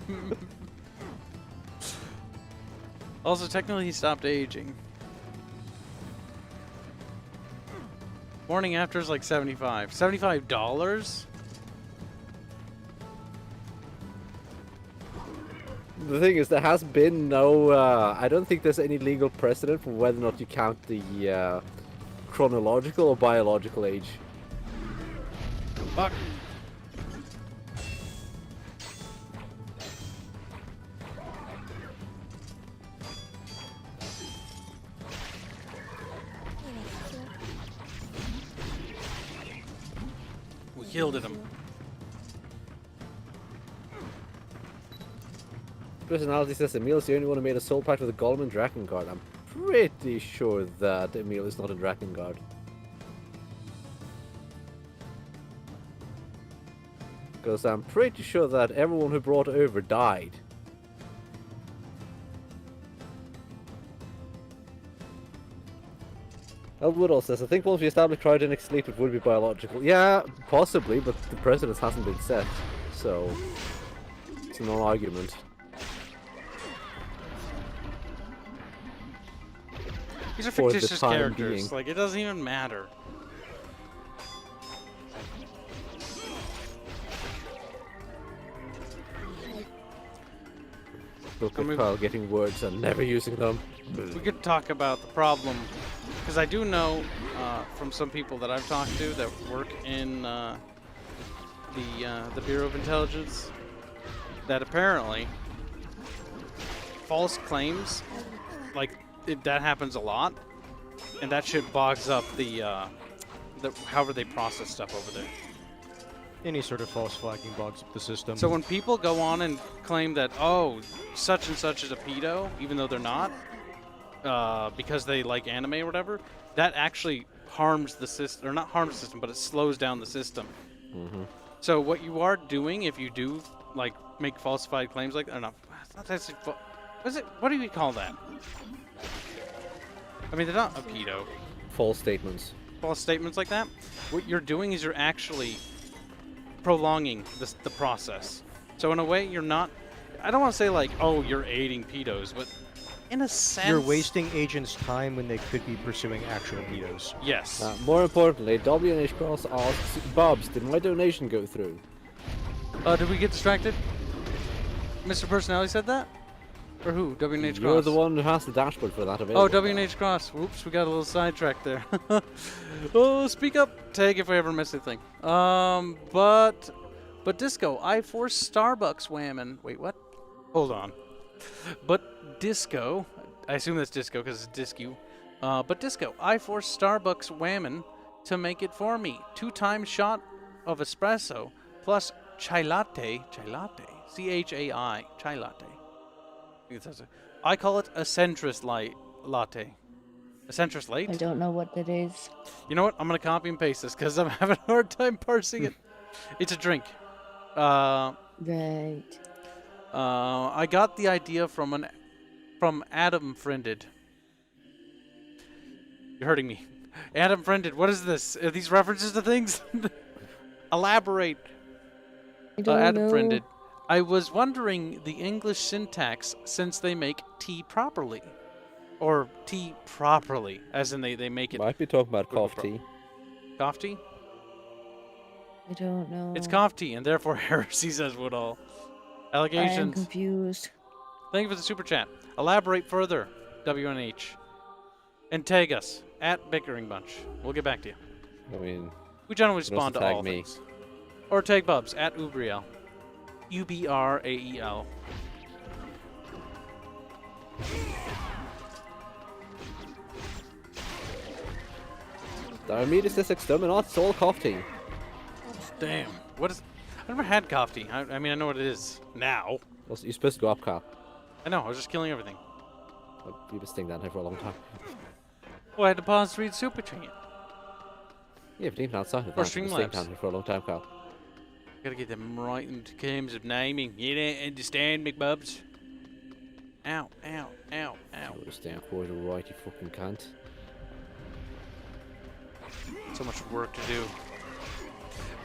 Also, technically, he stopped aging. Morning after is like $75. $75? The thing is, there has been no... I don't think there's any legal precedent for whether or not you count the chronological or biological age. Fuck. We killed him. Personality says Emil's the only one who made a soul pact with a golem and Drakengard. I'm pretty sure that Emil is not a Drakengard. Because I'm pretty sure that everyone who brought over died. Elwoodall says, I think once we establish cryogenic sleep it would be biological. Yeah, possibly, but the precedence hasn't been set. So, it's a non-argument. These are For the fictitious time characters. being. Like, it doesn't even matter. Look I at mean- Kyle getting words and never using them. We could talk about the problem, because I do know from some people that I've talked to that work in the Bureau of Intelligence that apparently false claims, like that happens a lot, and that shit bogs up the however they process stuff over there. Any sort of false flagging bogs up the system. So when people go on and claim that, oh, such and such is a pedo, even though they're not, because they like anime or whatever, that actually harms the system, or not harms the system, but it slows down the system. Mm-hmm. So what you are doing, if you do like make falsified claims like, or not, not actually, what do you call that? I mean, they're not a pedo. False statements. False statements like that. What you're doing is you're actually prolonging the process. So in a way, you're not. I don't want to say like, oh, you're aiding pedos, but in a sense, You're wasting agents' time when they could be pursuing actual pedos. Yes. More importantly, WNH Cross asks, Bobs, did my donation go through? Did we get distracted? Mr. Personality said that? Or who? WNH Cross? You're the one who has the dashboard for that available. Oh, WNH Cross. Whoops, we got a little sidetracked there. Oh, speak up. Tag if I ever miss anything. But Disco, I forced Starbucks whammon. Wait, what? Hold on. But Disco, I assume that's Disco because it's Disco. But Disco, I forced Starbucks Whammon to make it for me. 2-time shot of espresso plus chai latte, C-H-A-I, chai latte. I call it a centrist latte. A centrist light? I don't know what that is. You know what? I'm going to copy and paste this because I'm having a hard time parsing it. It's a drink. Right. I got the idea from Adam Friended. You're hurting me. Adam Friended, what is this? Are these references to things? Elaborate. I don't Adam know. Friended. I was wondering the English syntax since they make tea properly. Or tea properly, as in they make it. Might be talking about coffee tea. Coffee? I don't know. It's coffee, and therefore heresy says Woodall. I am Allegations. confused. Thank you for the super chat. Elaborate further, WNH. And tag us at Bickering Bunch. We'll get back to you. I mean, we generally respond to tag all me. things. Or tag Bubs at Ubriel. Ubrael. Diomedes is exterminat sol coffee. Damn. What is... I never had coffee. I mean, I know what it is now. Well, you're supposed to go up, Cap. I know. I was just killing everything. You've been staying down here for a long time. Well, I had to pause to read Super Chain. Yeah, but even outside of Or that, you've been staying Streamlabs. down here for a long time, Cap. Gotta get them right in terms of naming. You don't understand, McBubs? Ow, ow, ow, ow. Understand quite alright, you fucking cunt. So much work to do.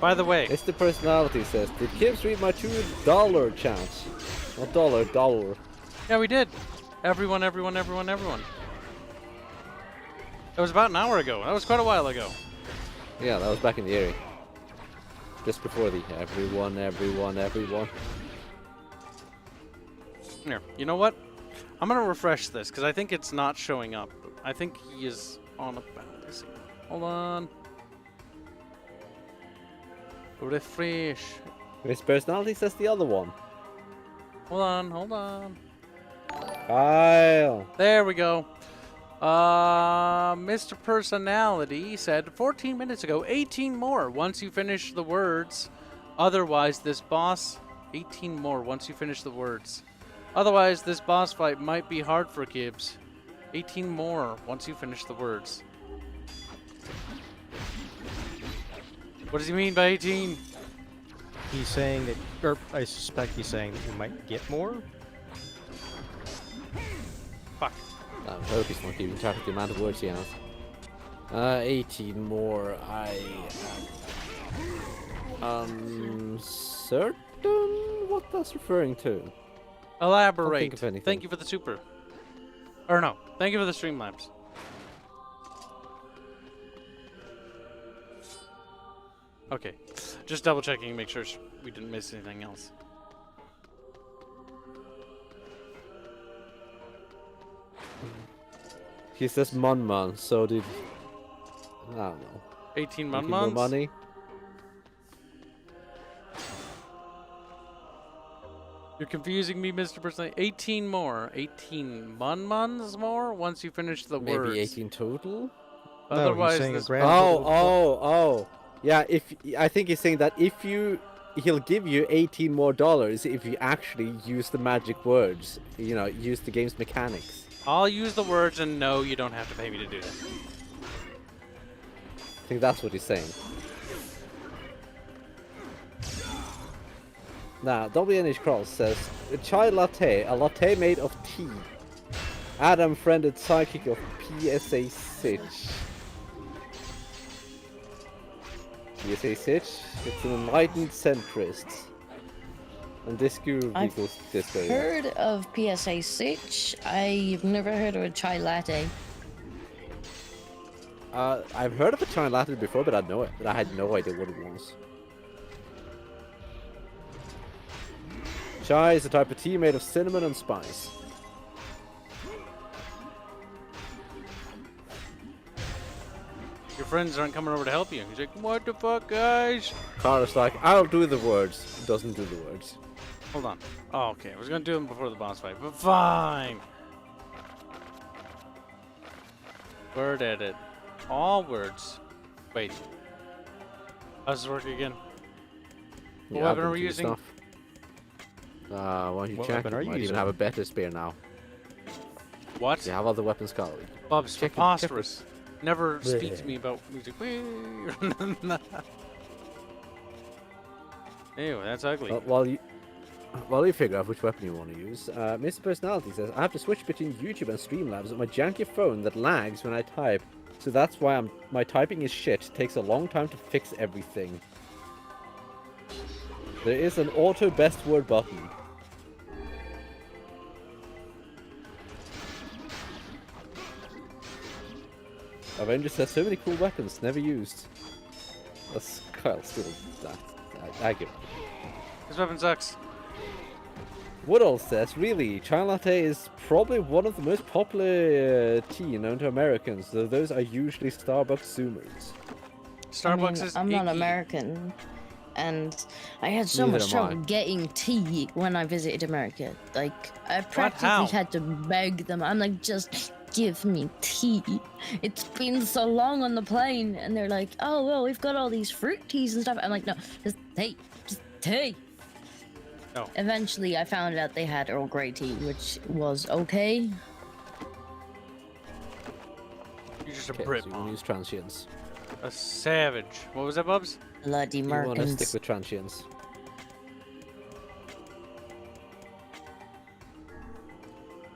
By the way, It's the personality says, did Kibs read my $2 chant? Not dollar. yeah, we did. Everyone. That was about an hour ago. That was quite a while ago. Yeah, that was back in the area. Just before the everyone. Here, you know what? I'm gonna refresh this because I think it's not showing up. I think he is on about this. Hold on. Refresh. His personality says the other one. Hold on. Kyle. There we go. Mr. Personality said 14 minutes ago, 18 more once you finish the words. Otherwise, this boss... 18 more once you finish the words. Otherwise, this boss fight might be hard for Kibs. 18 more once you finish the words. What does he mean by 18? He's saying that, or I suspect he's saying that you might get more. Fuck. I hope he's not keeping track of the amount of words he has. 18 more. I am uncertain what that's referring to. Elaborate. Can't think of anything. Thank you for the super. Or no, thank you for the Streamlabs. Okay, just double checking, make sure we didn't miss anything else. He says Munman, so did... I don't know. 18 More Munmans? money? You're confusing me, Mr. Person. 18 more. 18 Munmans more once you finish the words. Maybe 18 total? Otherwise, saying a this... grand Oh. Yeah, I think he's saying that he'll give you $18 more if you actually use the magic words. You know, use the game's mechanics. I'll use the words and no, you don't have to pay me to do that. I think that's what he's saying. Now, WNH Cross says, a chai latte, a latte made of tea. Adam friended psychic of PSA Sitch. PSA Sitch, it's an enlightened centrist. And this guru equals this guy. Heard of PSA Sitch. I've never heard of a chai latte. I've heard of a chai latte before, but I had no idea what it was. Chai is a type of tea made of cinnamon and spice. Your friends aren't coming over to help you. He's like, what the fuck, guys? Carter's like, I'll do the words. Doesn't do the words. Hold on. Oh, okay. I was gonna do them before the boss fight, but fine. Word edit. All words. Wait. How's this work again? What weapon are we using? Why don't you What check? weapon are you Might even using? have a better spear now. What? Do you have other weepons, Carl? Bob's Check it, preposterous. Never Bleh. speak to me about music. Ew, that's ugly. While you figure out which weapon you want to use, Mr. Personality says, I have to switch between YouTube and Streamlabs on my janky phone that lags when I type. So that's why my typing is shit. Takes a long time to fix everything. There is an auto best word button. Avengers has so many cool weapons, never used. That's Kyle still that. I give. This weapon sucks. Woodall says, really, chai latte is probably one of the most popular tea known to Americans, though those are usually Starbucks Zoomers. Starbucks is I'm not icky. American, and I had so Neither much am I. trouble getting tea when I visited America. Like, I How? practically had to beg them. I'm like, just give me tea. It's been so long on the plane, and they're like, oh, well, we've got all these fruit teas and stuff. I'm like, no, just tea, just tea. No. Eventually, I found out they had Earl Grey tea, which was okay. You're just a Okay, Brit so you mom. use transients. A savage. What was that, Bubs? Bloody You want to Merkins. stick with transients.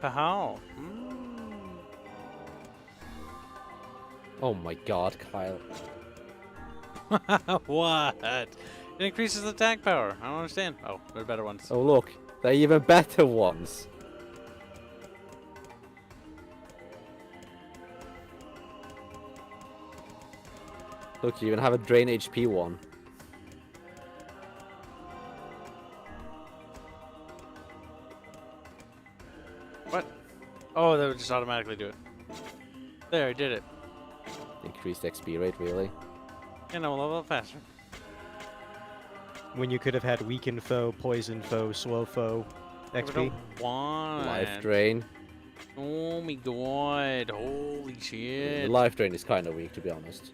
How? Oh my god, Kyle. What? It increases attack power. I don't understand. Oh, they're better ones. Oh look, they're even better ones. Look, you even have a drain HP one. What? Oh, that would just automatically do it. There, I did it. Increased XP rate, really. And I'll level up faster. When you could have had weakened foe, poison foe, slow foe, I XP. don't want. Life drain. Oh my god. Holy The shit. life drain is kind of weak, to be honest.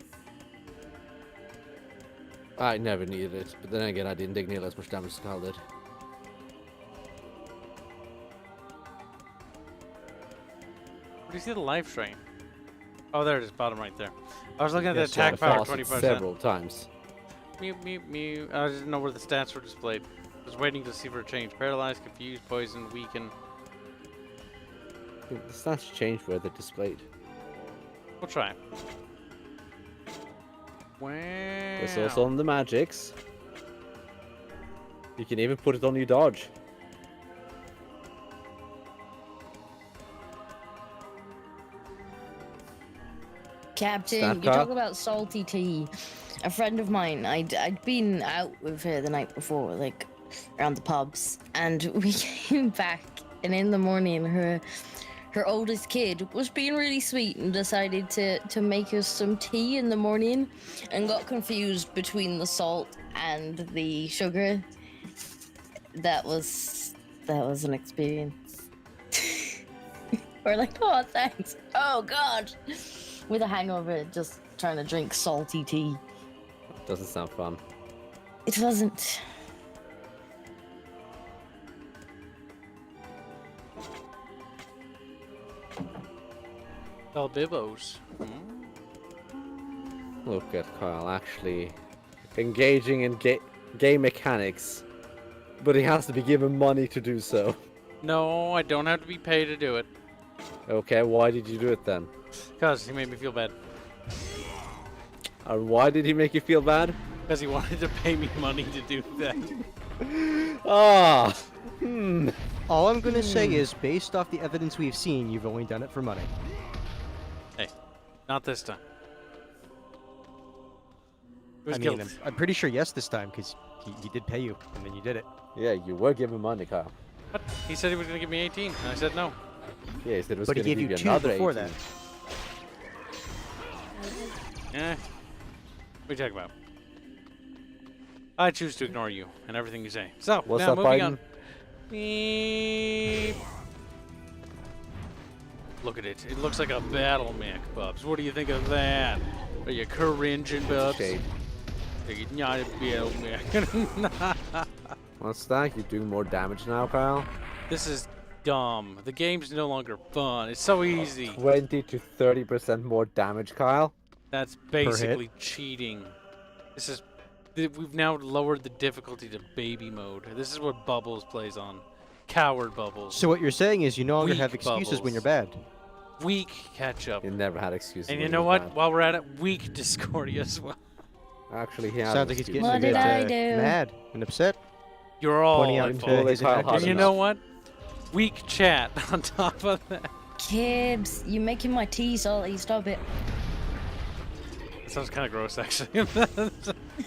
I never needed it, but then again, I didn't dig nearly as much damage as Kyle did. Where do you see the life strain? Oh, there it is, bottom right there. I was looking at the Yes, yeah, attack I power, fought it 20%. several times. Mew, mew, mew. I didn't know where the stats were displayed. I was waiting to see for a change. Paralyzed, confused, poisoned, weakened. The stats change where they're displayed. We'll try. Wow. It's also on the magics. You can even put it on your dodge. Captain, Snap you car? talk about salty tea. A friend of mine, I'd been out with her the night before, like around the pubs, and we came back, and in the morning, her oldest kid was being really sweet and decided to make us some tea in the morning, and got confused between the salt and the sugar. That was an experience. We're like, oh, thanks. Oh God. With a hangover, just trying to drink salty tea. Doesn't sound fun. It wasn't. El Bibos. Look at Kyle actually engaging in game mechanics, but he has to be given money to do so. No, I don't have to be paid to do it. Okay, why did you do it then? Because he made me feel bad. And why did he make you feel bad? Because he wanted to pay me money to do that. Ah! All I'm gonna say is, based off the evidence we've seen, you've only done it for money. Hey, not this time. It was I mean, guilt. I'm pretty sure yes this time, because he did pay you, and then you did it. Yeah, you were given money, Kyle. What? He said he was going to give me 18, and I said no. Yeah, he said it was But he going to gave give you you 2 another before 18. that. Eh. What are you talking about? I choose to ignore you and everything you say. So, What's now up, moving Biden? on. Beep. Look at it. It looks like a battle mech, Bubs. What do you think of that? Are you cringing, Bubs? Shade. You're not a battle mech. What's that? You're doing more damage now, Kyle? This is dumb. The game's no longer fun. It's so easy. 20 to 30% more damage, Kyle. That's basically cheating. This is... We've now lowered the difficulty to baby mode. This is what Bubbles plays on. Coward Bubbles. So what you're saying is you no longer Weak have excuses Bubbles. when you're bad. Weak catch-up. You never had excuses. And when you know were what? bad. While we're at it, weak Discordia as well. Actually, he has Sounds like he's getting What a bit did I do? mad and upset. You're all Pointing out involved. into his And you inactiveness. know what? Weak chat on top of that. Kibs, you're making my tea salty. Stop it. That sounds kind of gross, actually.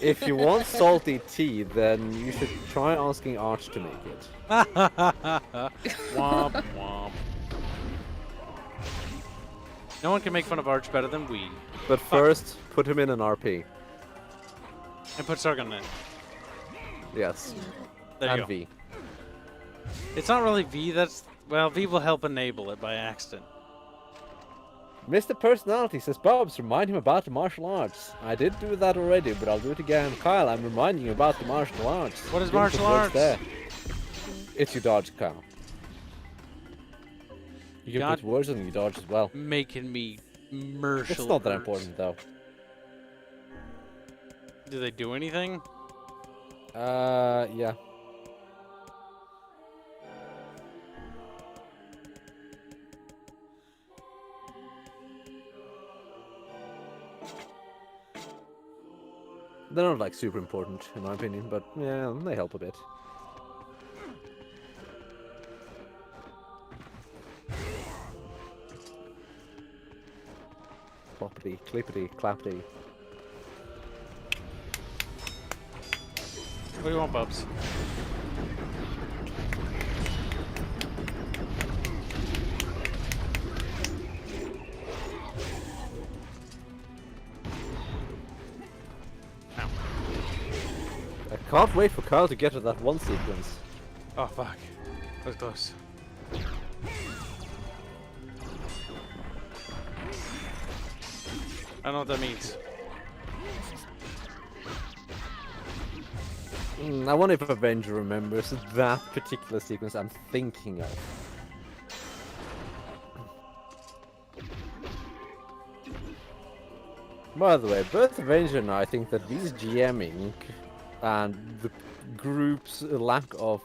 If you want salty tea, then you should try asking Arch to make it. Womp womp. No one can make fun of Arch better than we. But first, put him in an RP. And put Sargon in it. Yes. There you and go. V. It's not really V, that's... Well, V will help enable it by accident. Mr. Personality says, Bobs, remind him about the martial arts. I did do that already, but I'll do it again. Kyle, I'm reminding you about the martial arts. What is Didn't martial put words arts? there. It's your dodge, Kyle. You can put words on your dodge as well. Making me martial It's not that arts. important, though. Do they do anything? Yeah. They're not like super important in my opinion, but yeah, they help a bit. Ploppity, clippity, clappity. What do you want, Bubs? I can't wait for Kyle to get to that one sequence. Oh, fuck. That was close. I don't know what that means. I wonder if Avenger remembers that particular sequence I'm thinking of. By the way, both Avenger and I think that these GMing and the group's lack of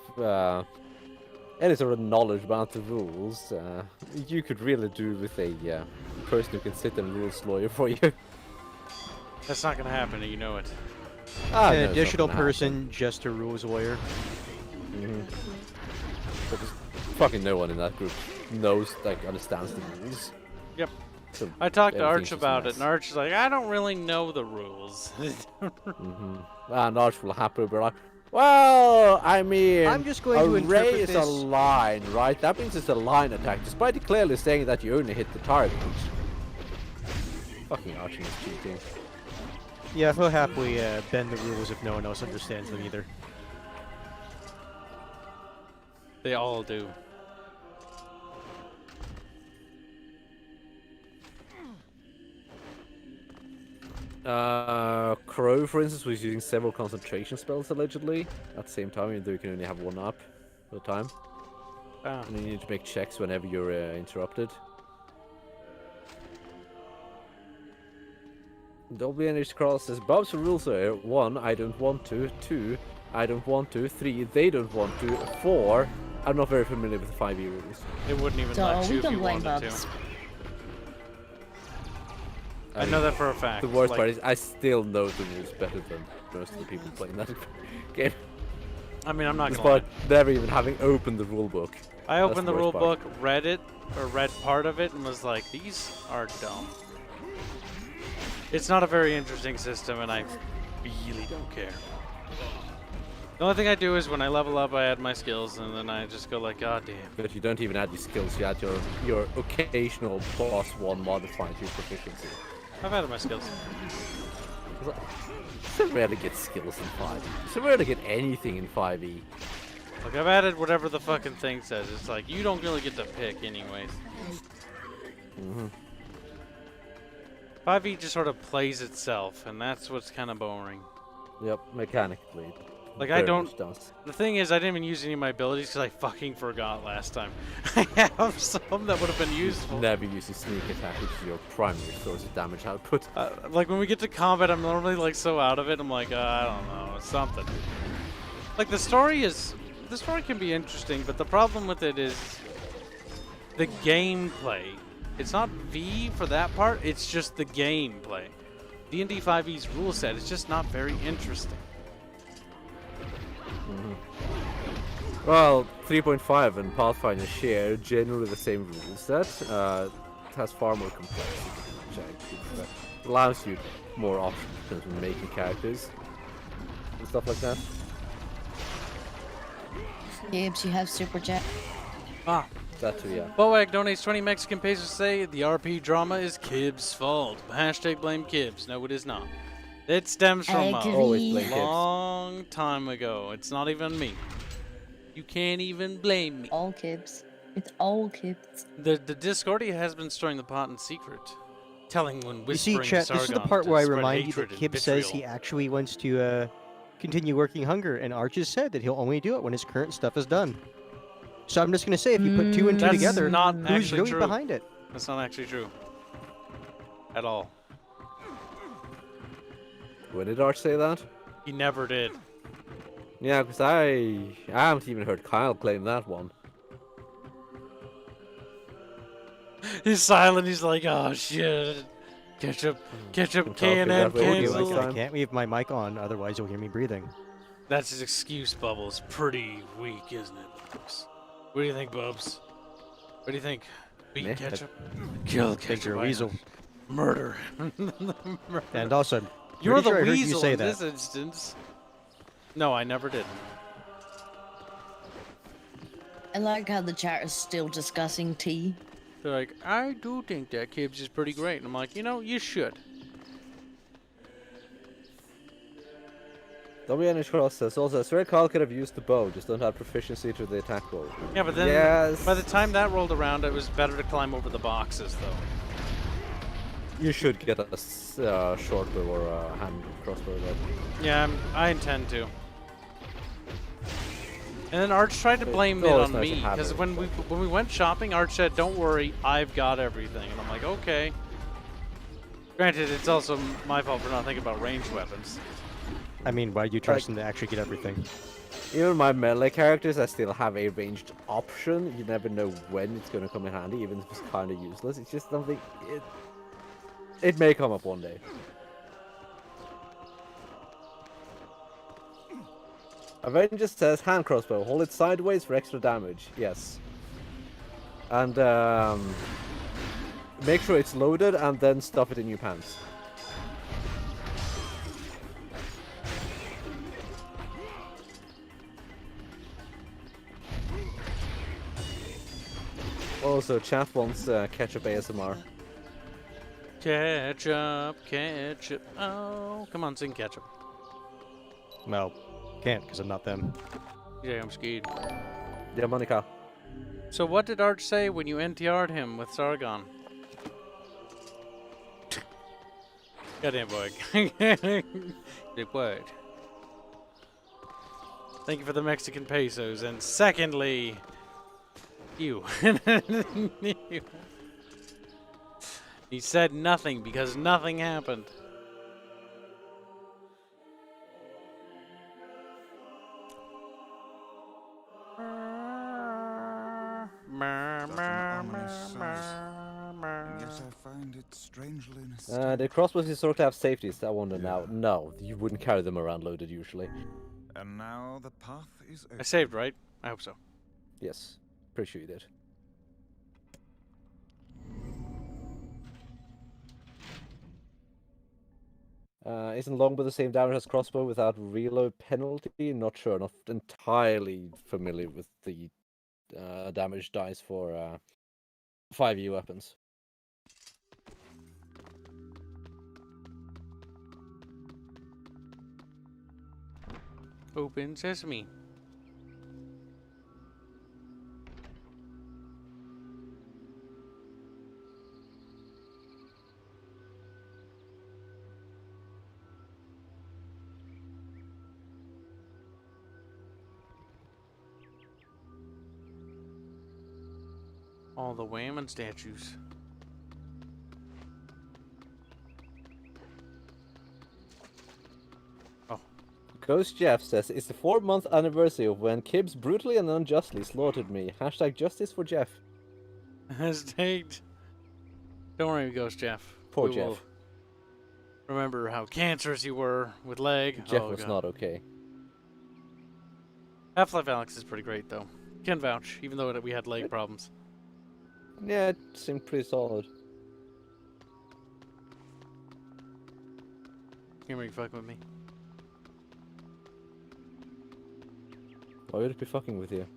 any sort of knowledge about the rules, you could really do with a person who can sit and rules lawyer for you. That's not gonna happen, and you know it. An additional person, just a rules lawyer. But just fucking no one in that group knows, like, understands the rules. Yep. So I talked to everything's Arch just a about it, mess. and Arch is like, I don't really know the rules. And Arch will happily be like, well, I mean, I'm just going a to ray interpret is a this- line, right? That means it's a line attack, despite it clearly saying that you only hit the target. Fucking Arching is cheating. Yeah, he'll happily bend the rules if no one else understands them either. They all do. Crow, for instance, was using several concentration spells allegedly at the same time, even though you can only have one up at a time. Ah. And you need to make checks whenever you're interrupted. WNH Crawl says, Bob's rules are 1, I don't want to, 2, I don't want to, 3, they don't want to, 4, I'm not very familiar with the 5e rules. It wouldn't even So let we you if can you blame wanted Bubs. to. I know that for a fact. The worst like- part is I still know the rules better than most of the people playing that game. I mean, I'm not gonna lie. Despite never even having opened the rule book. I That's opened the worst rule part. book, read it, or read part of it, and was like, these are dumb. It's not a very interesting system, and I really don't care. The only thing I do is when I level up, I add my skills, and then I just go like, God damn. But you don't even add your skills, you add your occasional +1 modifier to your proficiency. I've added my skills. So rare to get skills in 5e. So rare to get anything in 5e. Like, I've added whatever the fucking thing says. It's like, you don't really get to pick anyways. 5e just sort of plays itself, and that's what's kind of boring. Yep, mechanically. Like, very I don't... much does. The thing is, I didn't even use any of my abilities because I fucking forgot last time. I have some that would have been useful. Never use your sneak attack, which is your primary source of damage output. Like, when we get to combat, I'm normally, like, so out of it, I'm like, I don't know, it's something. Like, the story can be interesting, but the problem with it is the gameplay. It's not V for that part, it's just the gameplay. D&D 5e's rule set is just not very interesting. Well, 3.5 and Pathfinder share generally the same rule set. It has far more complexity, which it allows you more options when making characters and stuff like that. Kibs, you have super chat. Ah. That too, yeah. Boag donates 20 Mexican pesos to say the RP drama is Kibs' fault. Hashtag blame Kibs. No, it is not. It stems from a long time ago. It's not even me. You can't even blame me. All Kibs. It's all Kibs. The Discordia has been stirring the pot in secret. Telling when You whispering see, chat, this is the Sargon part to where I spread remind you hatred that and Kibs says vitriol. he actually wants to continue working Hunger, and Arch has said that he'll only do it when his current stuff is done. So I'm just going to say, if you put 2 and 2 That's together, not who's actually really true. behind it? That's not actually true. At all. When did Arch say that? He never did. Yeah, because I haven't even heard Kyle claim that one. He's silent. He's like, oh shit. Ketchup, K&N cancelled. I can't leave my mic on, otherwise you'll hear me breathing. That's his excuse, Bubbles. Pretty weak, isn't it, Bubbles? What do you think, Bubs? What do you think? Beat Meh. Ketchup? Kill I think Ketchup. you're a weasel. Murder. And also, I'm You're pretty the sure I heard weasel you say in that. this instance. No, I never did. I like how the chat is still discussing tea. They're like, I do think that Kibs is pretty great. And I'm like, you know, you should. WNH Cross says also, I swear Kyle could have used the bow, just don't have proficiency to the attack roll. Yeah, but then Yes. by the time that rolled around, it was better to climb over the boxes, though. You should get a short bow or a hand crossbow though. Yeah, I intend to. And then Arch tried to blame It's it always on nice to me have because when everything. we went shopping, Arch said, "Don't worry, I've got everything," and I'm like, "Okay." Granted, it's also my fault for not thinking about ranged weapons. I mean, why do you trust him to actually get everything? Even my melee characters, I still have a ranged option. You never know when it's going to come in handy, even if it's kind of useless. It's just something. It may come up one day. Avenger says hand crossbow. Hold it sideways for extra damage. Yes. And make sure it's loaded and then stuff it in your pants. Also, chat wants ketchup ASMR. Ketchup, ketchup. Oh, come on, sing ketchup. Well, can't because I'm not them. Yeah, I'm scared. Yeah, Monica. So what did Arch say when you NTR'd him with Sargon? Goddamn boy. Good word. Thank you for the Mexican pesos. And secondly, you. He said nothing because nothing happened. Yes, I find it strangely nostalgic. The crossbows historically have safeties. I wonder now. No, you wouldn't carry them around loaded usually. And now the path is open. I saved, right? I hope so. Yes, pretty sure you did. Isn't longbow the same damage as crossbow without reload penalty? Not sure. Not entirely familiar with the damage dice for 5e weapons. Open sesame. All the whammon statues. Oh. Ghost Jeff says, it's the 4-month anniversary of when Kibs brutally and unjustly slaughtered me. Hashtag justice for Jeff. Hashtag. Don't worry, Ghost Jeff. Poor We Jeff. will remember how cancerous you were with leg. Jeff Oh, was God. not okay. Half-Life Alex is pretty great, though. Can vouch, even though we had leg problems. Yeah, it seemed pretty solid. Here, you fucking with me. Why would it be fucking with you?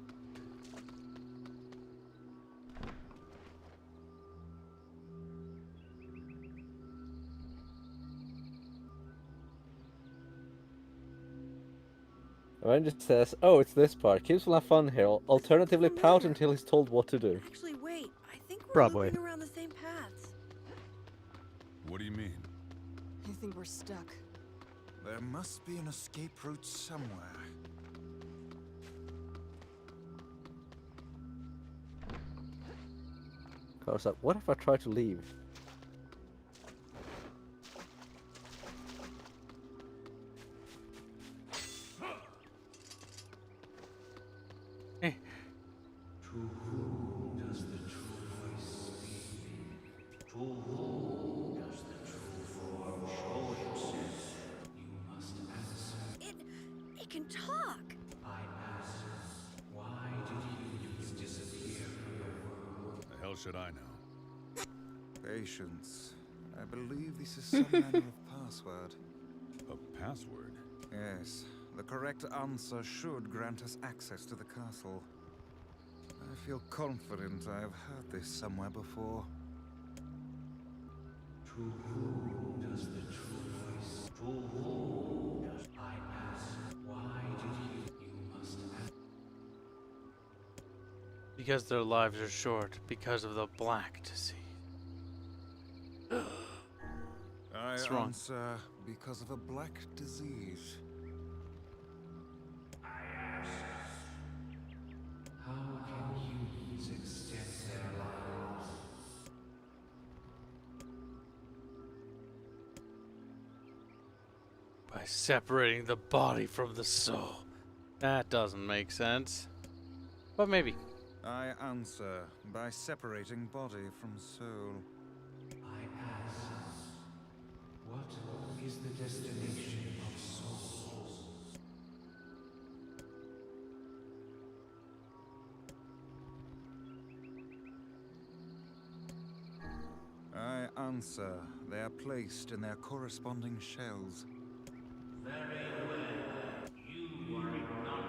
Ryan just says, oh, it's this part. Kibs will have fun here. Alternatively, pout until he's told what to do. Actually, wait. I think we're Probably. moving around the same paths. What do you mean? I think we're stuck. There must be an escape route somewhere. Carl's like, what if I try to leave? It can talk. The hell should I know? Patience. I believe this is some manner of password. A password? Yes. The correct answer should grant us access to the castle. I feel confident I have heard this somewhere before. To whom does the true voice? To whom does I ask? Why did you must ask? Because their lives are short, because of the black disease. I What's wrong? answer because of a black disease. I ask. How can humans extend their lives? By separating the body from the soul. That doesn't make sense. But maybe. I answer by separating body from soul. I ask. What is the destination of souls? I answer they are placed in their corresponding shells. Very well. You are acknowledged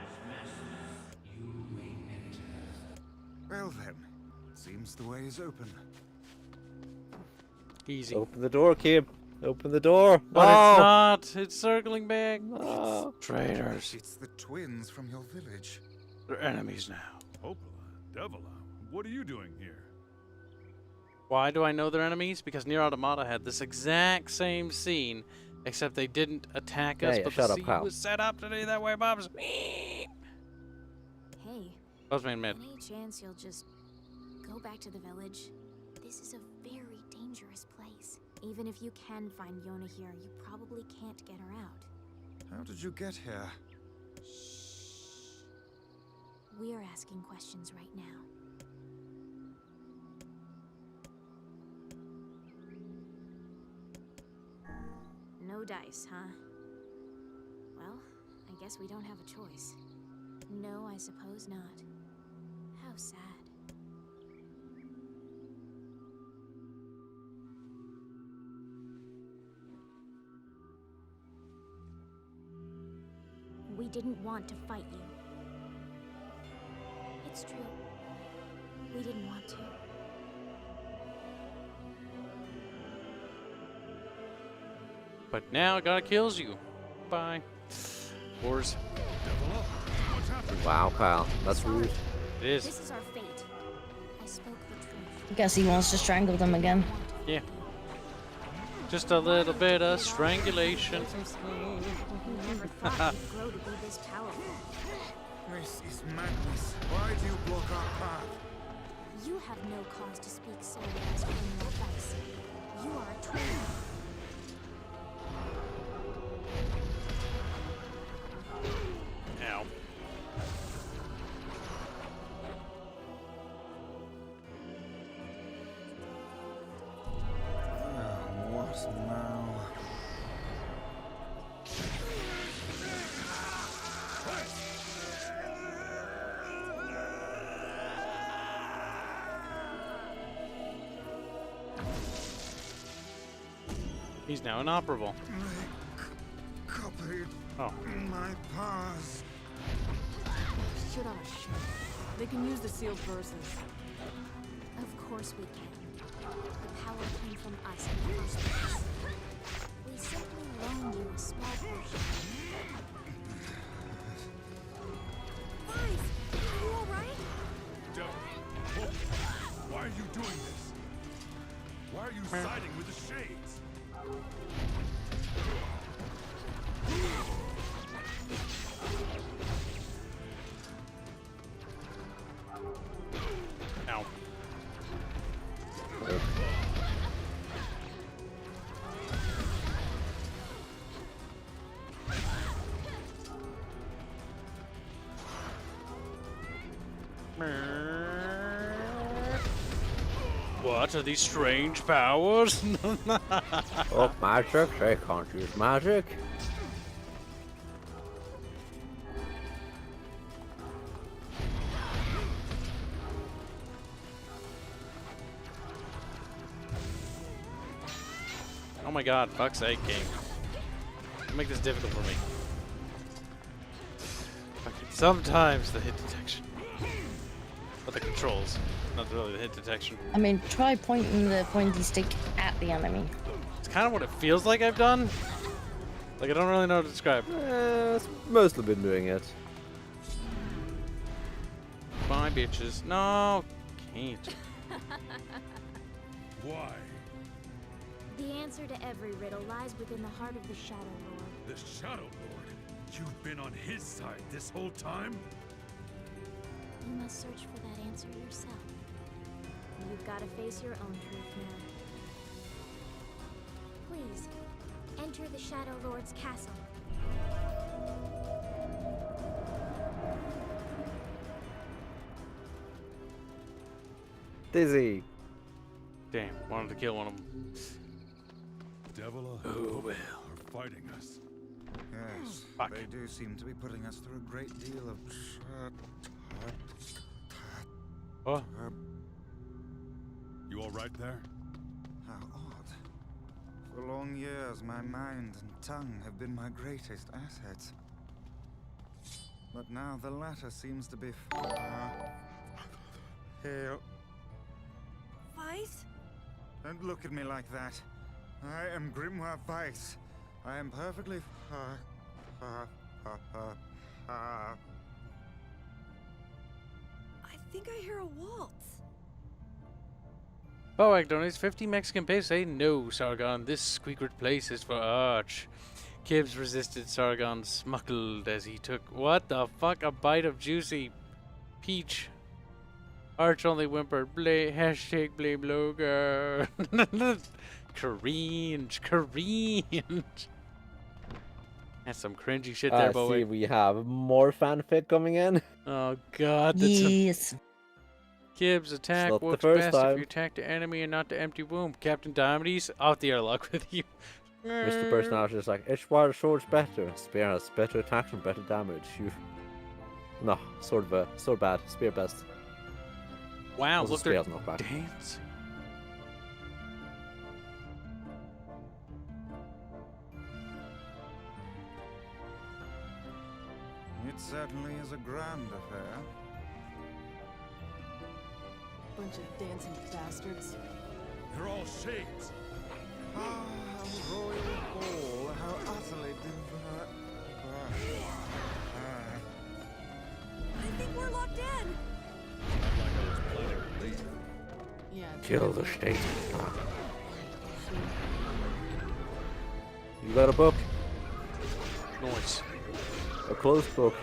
as master. You may enter. Well then, seems the way is open. Easy. Open the door, Kib. Open the door. But No! it's not. It's circling back. No. Traitors. It's the twins from your village. They're enemies now. Hopala, Devila, what are you doing here? Why do I know they're enemies? Because Nier Automata had this exact same scene, except they didn't attack us, Yeah, but shut the up, scene pal. was set up to do that way, Bob's. Hey, Buzzman mid. any chance you'll just go back to the village? This is a very dangerous place. Even if you can find Yona here, you probably can't get her out. How did you get here? We're asking questions right now. No dice, huh? Well, I guess we don't have a choice. No, I suppose not. How sad. We didn't want to fight you. It's true. We didn't want to. But now it gotta kills you. Bye. Wars. Wow, pal. That's rude. It is. This is our fate. I spoke the truth. I guess he wants to strangle them again. Yeah. Just a little bit of strangulation. We never thought we'd grow to be this powerful. This is madness. Why do you block our path? You have no cause to speak so as from your advice. You are a traitor. Ow. What now? He's now inoperable. Copied Oh. my powers. Shit on a ship. They can use the sealed verses. Of course we can. The power came from us in the first place. We simply loaned you a small portion. Guys, are you alright? Devil, why are you doing this? Why are you siding with the Shades? Ow. What are these strange powers? Oh, magic? They can't use magic. Oh my god, fuck's sake, game. Don't make this difficult for me. Fucking sometimes the hit detection. But the controls, not really the hit detection. I mean, try pointing the pointy stick at the enemy. It's kind of what it feels like I've done. Like, I don't really know how to describe. It's mostly been doing it. Bye, bitches. No, can't. Why? The answer to every riddle lies within the heart of the Shadow Lord. The Shadow Lord? You've been on his side this whole time? You must search for that answer yourself. You've got to face your own truth now. Please, enter the Shadow Lord's castle. Dizzy. Damn, wanted to kill one of them. Devil Oh, well. are fighting us. Yes, Fuck. they do seem to be putting us through a great deal of Oh. You all right there? How odd. For long years, my mind and tongue have been my greatest assets. But now the latter seems to be here. Weiss? Don't look at me like that. I am Grimoire Weiss. I am perfectly I think I hear a waltz. Boak donates 50 Mexican pesos. Say no, Sargon. This squeakered place is for Arch. Kibs resisted Sargon, smuggled as he took, what the fuck, a bite of juicy peach. Arch only whimpered, hashtag blame Logan. Cringe. That's some cringy shit there, See, Boak. we have more fanfic coming in. Oh god, that's Yes. Kibs attack not the works first best if time. you attack the enemy and not the empty womb. Captain Diomedes, out the airlock with you. Mr. Personality is like, it's why the sword's better. Spear has better attack and better damage. You... No, sword bad. Spear best. Wow, Also, look, spear they're has knockback. dancing. It certainly is a grand affair. Bunch of dancing bastards. They're all Shades. Ah, how royal ball, how utterly I think we're locked in. Yeah. Kill the state. You got a book? Noise. A closed book.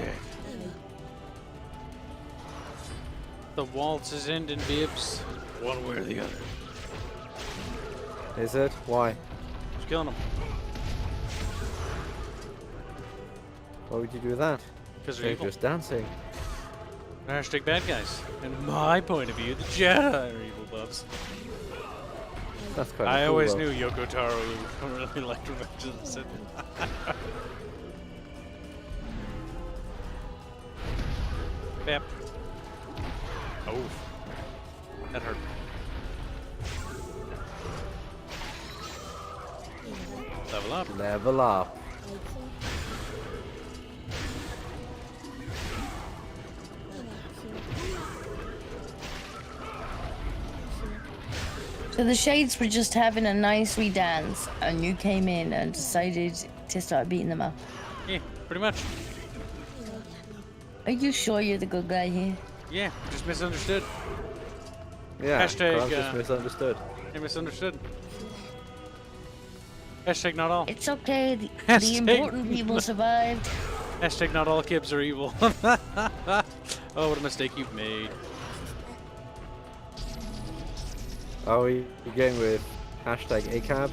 dead. The waltz is ending, Bibs. One way or the other. Is it? Why? Just killing him. Why would you do that? Because they're evil. just dancing. Hashtag bad guys. In my point of view, the Jedi are evil buffs. That's kind of I cool, always though. knew Yoko Taro really liked Revenge of the Sith. Bap. Oh. That hurt. Level up. Level up. So the Shades were just having a nice wee dance, and you came in and decided to start beating them up. Yeah, pretty much. Are you sure you're the good guy here? Yeah, just misunderstood. Yeah, Hashtag, just misunderstood. Yeah, misunderstood. Hashtag not all. It's okay. The Hashtag important people survived. Hashtag not all Kibs are evil. Oh, what a mistake you've made. Are we going with hashtag ACAB?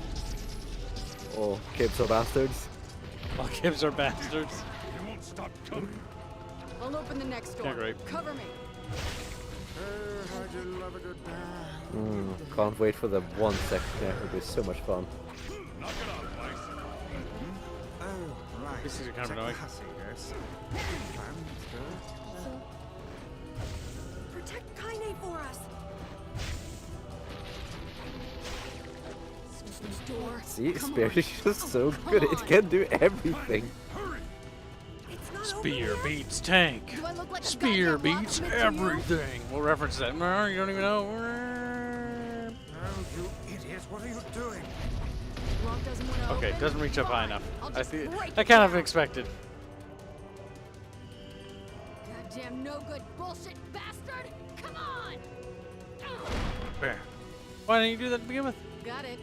Or Kibs or bastards? All Kibs are bastards. You won't stop coming. I'll open the next door. Yeah, great. Cover me. Can't wait for the 1 second there. It'll be so much fun. Knock it off, Vice. Oh, right. This is kind of Check annoying. the hussy, yes. Protect Kaine for us. Door. See, Spirit is just so good. It can do everything. Spear beats tank. Do I look like a Spear goddamn beats locksmith to you? everything. We'll reference that. No, you don't even know. Oh, you idiot. What are you doing? Lock doesn't want to Okay, open? doesn't reach up high enough. I'll I just see. break I it kind of down. expected. Goddamn no good bullshit bastard! Come on! There. Why didn't you do that to begin with? Got it.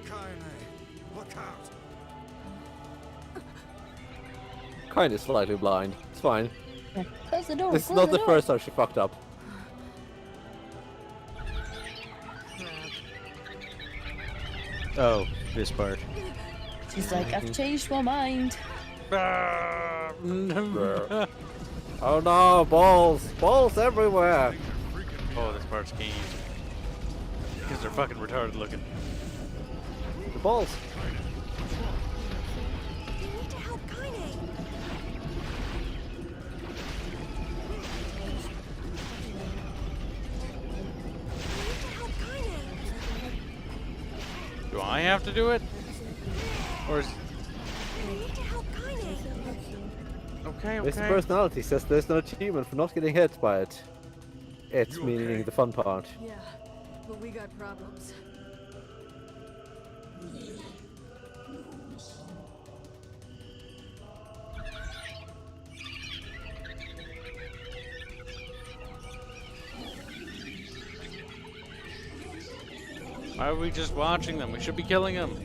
Kaine, look out. Kind of slightly blind. It's fine. Close the door. This is close not the door. first time she fucked up. Oh, this part. She's like, I've changed my mind. Oh no, balls! Balls everywhere! Oh, this part's key. Because they're fucking retarded looking. The balls! You need to help Kaine. Do I have to do it? Or is... Okay, This okay. personality says there's no achievement for not getting hit by it. It's meaning the fun part. Yeah, but we got problems. Why are we just watching them? We should be killing them.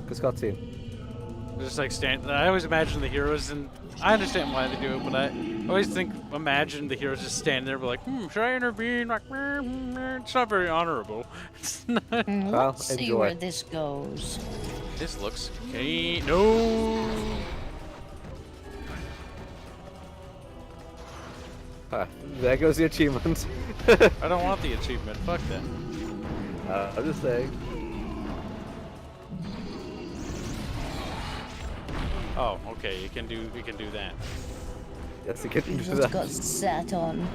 Because cutscene. Just like stand. I always imagine the heroes, and I understand why they do it, but I always imagine the heroes just standing there, be like, should I intervene? Like, it's not very honorable. It's not. Let's see where this goes. This looks okay. No. Ah, there goes the achievement. I don't want the achievement. Fuck that. I'm just saying. Oh, okay. You can do that. Yes, you can do He's just that. got sat on.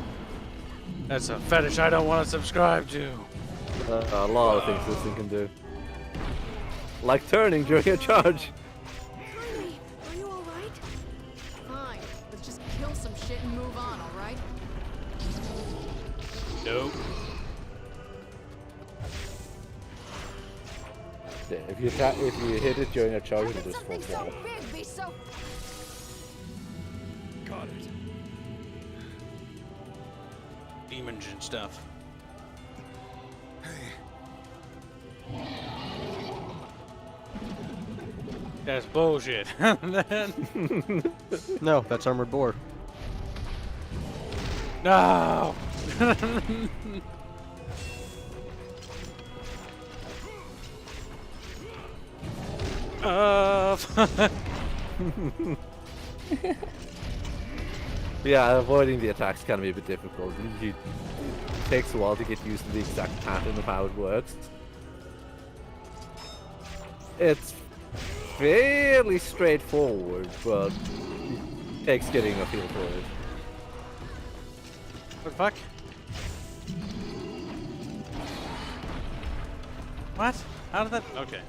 That's a fetish I don't want to subscribe to. A lot of things this thing can do. Like turning during a charge. Kaine, are you alright? Fine. Let's just kill some shit and move on, alright? Nope. Yeah, if you hit it during a charge, it'll just fall So down. big, be so Got it. Demons and stuff. That's bullshit. No, that's armored boar. No. Yeah, avoiding the attacks can be a bit difficult. It takes a while to get used to the exact pattern of how it works. It's fairly straightforward, but it takes getting a feel for it. What the fuck? What? How did that? Okay.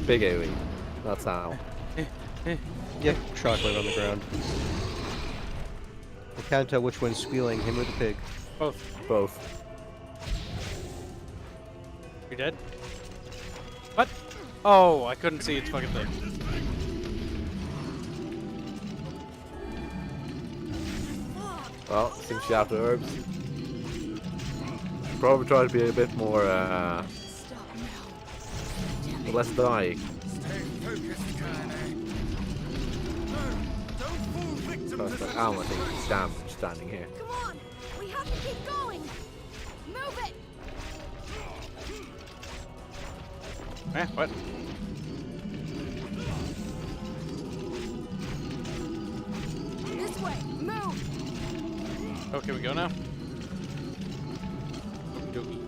Big AoE. That's how. Yep, shockwave on the ground. I can't tell which one's squealing, him or the pig. Both. Both. You dead? What? Oh, I couldn't see its fucking thing. Well, seems you have the herbs. Probably try to be a bit more, less dying. How am I taking damage standing here? Come on! We have to keep going! Move it! Eh, what? This way! Move! Oh, can we go now? Dookie.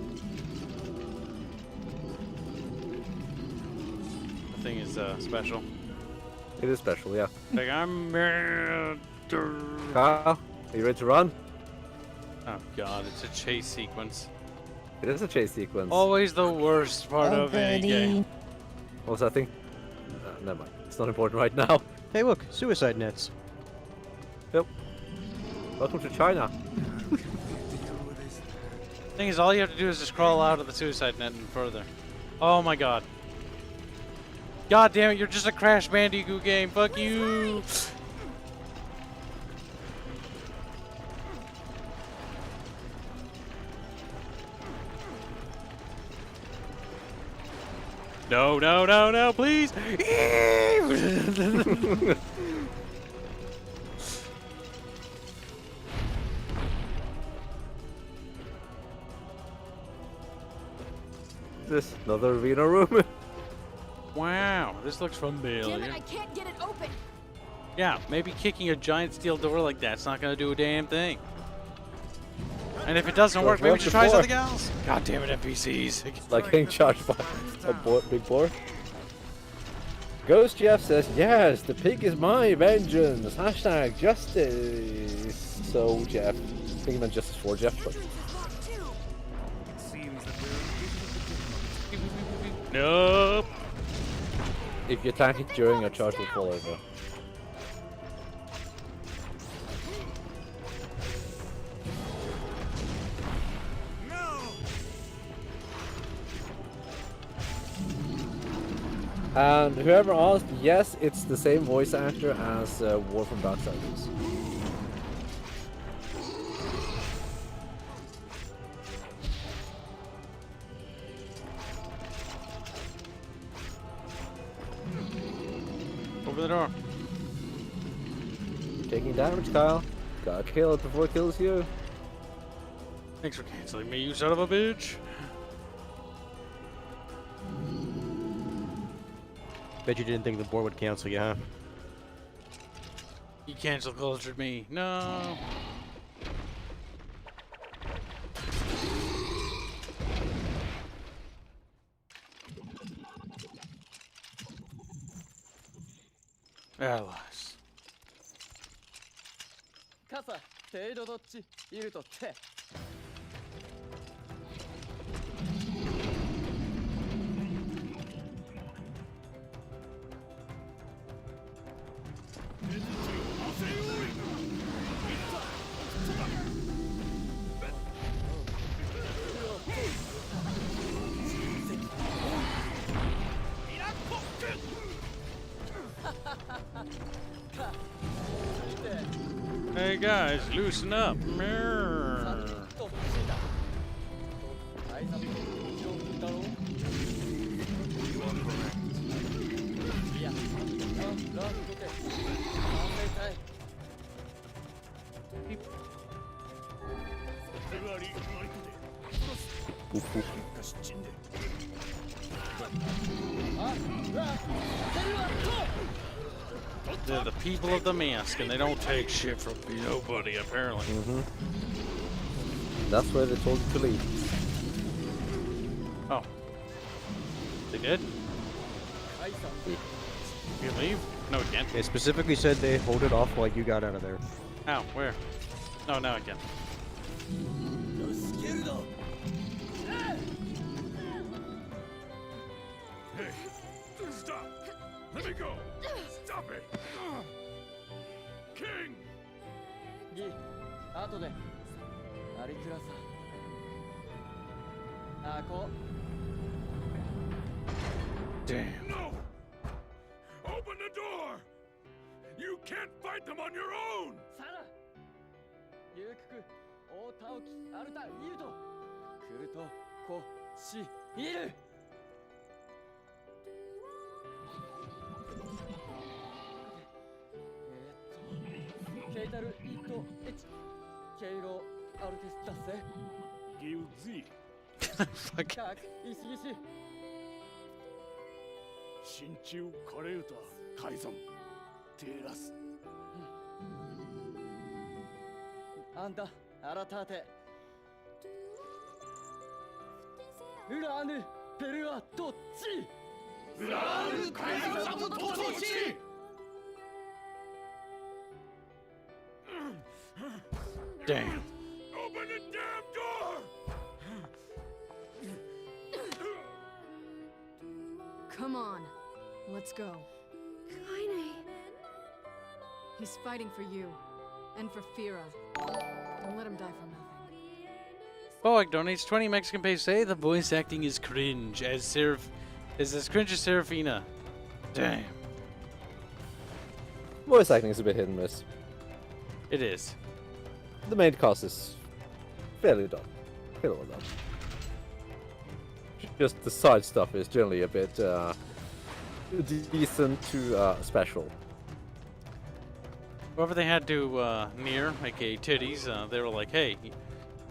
The thing is special. It is special, yeah. Like I'm mad. Kyle, are you ready to run? Oh god, it's a chase sequence. It is a chase sequence. Always the worst part of any game. Also, I think... never mind. It's not important right now. Hey look, suicide nets. Yep. Welcome to China. Thing is, all you have to do is just crawl out of the suicide net and further. Oh my god. God damn it, you're just a Crash Bandicoot game. Fuck you. No, no, no, no, please. This another arena room. Wow, this looks familiar. Damn it, I can't get it open! Yeah, maybe kicking a giant steel door like that's not gonna do a damn thing. And if it doesn't work, maybe just try something else. God damn it, NPCs. Like getting charged by a big boar. Ghost Jeff says, yes, the pig is my vengeance. Hashtag justice. So, Jeff. I think he meant justice for Jeff, but... Nope. If you attack it during a charge, will fall over. And whoever asked, yes, it's the same voice actor as War from Darksiders. Over the door. Taking damage, Kyle. Gotta kill it before it kills you. Thanks for canceling me, you son of a bitch. Bet you didn't think the board would cancel you, huh? You cancel cultured me. No. Allies. 傘程度どっちいるとってHey guys, loosen up. Mirror. They're the people of the mask, and they don't take shit from nobody, apparently. That's where they told you to leave. Oh. They did? Yeah. You can leave? No, we can't. They specifically said they hold it off while you got out of there. How? Where? No, now I can. Hey, stop! Let me go! Stop it! King! 後でありくらさあこ Damn. No! Open the door! You can't fight them on your own! サラゆうくく大田沖アルタイルと来るとこしいるケイタルイットエチケイロアルテスダッセギウズイカクイシギシ真鍮カレウタ改ざんテラスあんたアラターテウラーヌペルアトッチウラーヌ改ざんとトッチDamn. Open the damn door! Come on, let's go. Kaine. He's fighting for you, and for Fira. Don't let him die for nothing. Boag donates 20 Mexican pesos. Say the voice acting is cringe as as cringe as Serafina. Damn. Voice acting is a bit hit and miss. It is. The main cast is fairly done. Fairly well done. Just the side stuff is generally a bit decent to special. Whoever they had to Nier, aka titties, they were like, hey,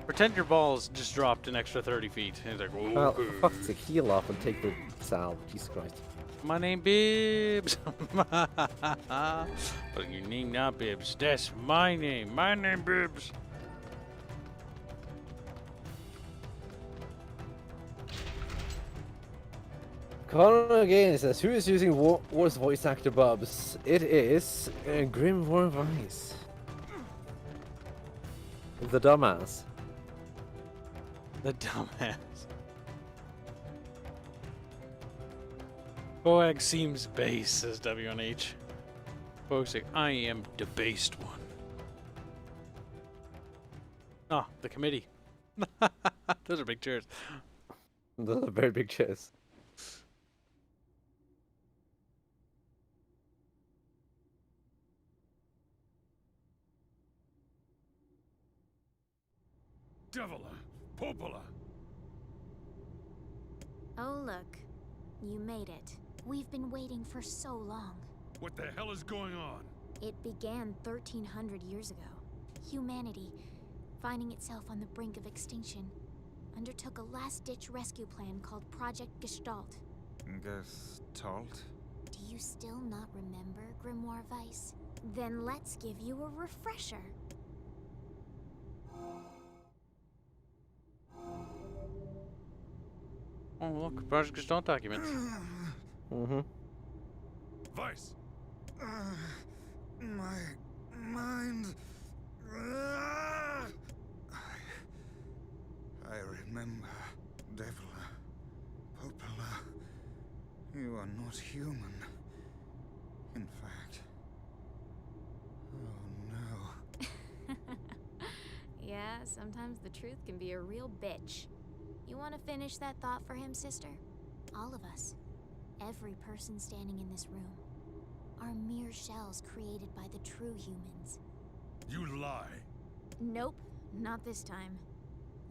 pretend your balls just dropped an extra 30 feet. And he's like, whoa. Well, for fuck's sake, heal up and take the salve. Jesus Christ. My name Bibbs. But your name not Bibbs. That's my name. My name Bibbs. Connor again says, who is using War's voice actor bubs? It is Grim War Vice. The dumbass. The dumbass. Boag seems base, says WNH. Boag's like, I am debased one. Ah, the committee. Those are big chairs. Those are very big chairs. Devila! Popola! Oh, look. You made it. We've been waiting for so long. What the hell is going on? It began 1300 years ago. Humanity, finding itself on the brink of extinction, undertook a last-ditch rescue plan called Project Gestalt. Gestalt? Do you still not remember, Grimoire Vice? Then let's give you a refresher. Oh, look, Project Gestalt documents. Mm-hmm. Vice! My mind. I remember, Devila, Popola. You are not human. In fact. Oh no. Yeah, sometimes the truth can be a real bitch. You want to finish that thought for him, sister? All of us, every person standing in this room, are mere shells created by the true humans. You lie. Nope, not this time.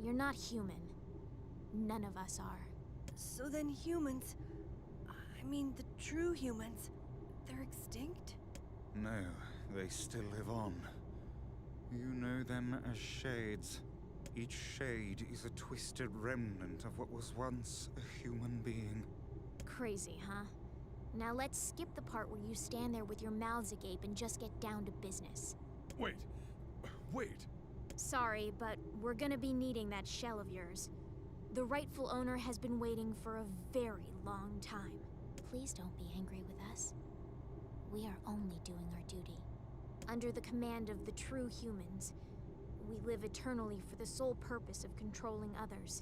You're not human. None of us are. So then humans, I mean the true humans, They're extinct? No, they still live on. You know them as shades. Each shade is a twisted remnant of what was once a human being. Crazy, huh? Now let's skip the part where you stand there with your mouths agape and just get down to business. Wait. Sorry, but we're gonna be needing that shell of yours. The rightful owner has been waiting for a very long time. Please don't be angry with us. We are only doing our duty. Under the command of the true humans, we live eternally for the sole purpose of controlling others.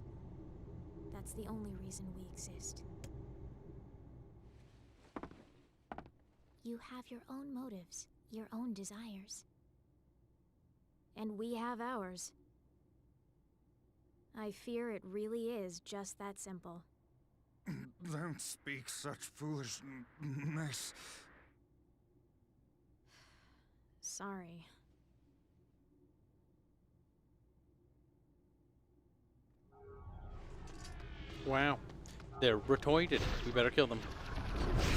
That's the only reason we exist. You have your own motives, your own desires. And we have ours. I fear it really is just that simple. Don't speak such foolishness. Sorry. Wow. They're retorted. We better kill them.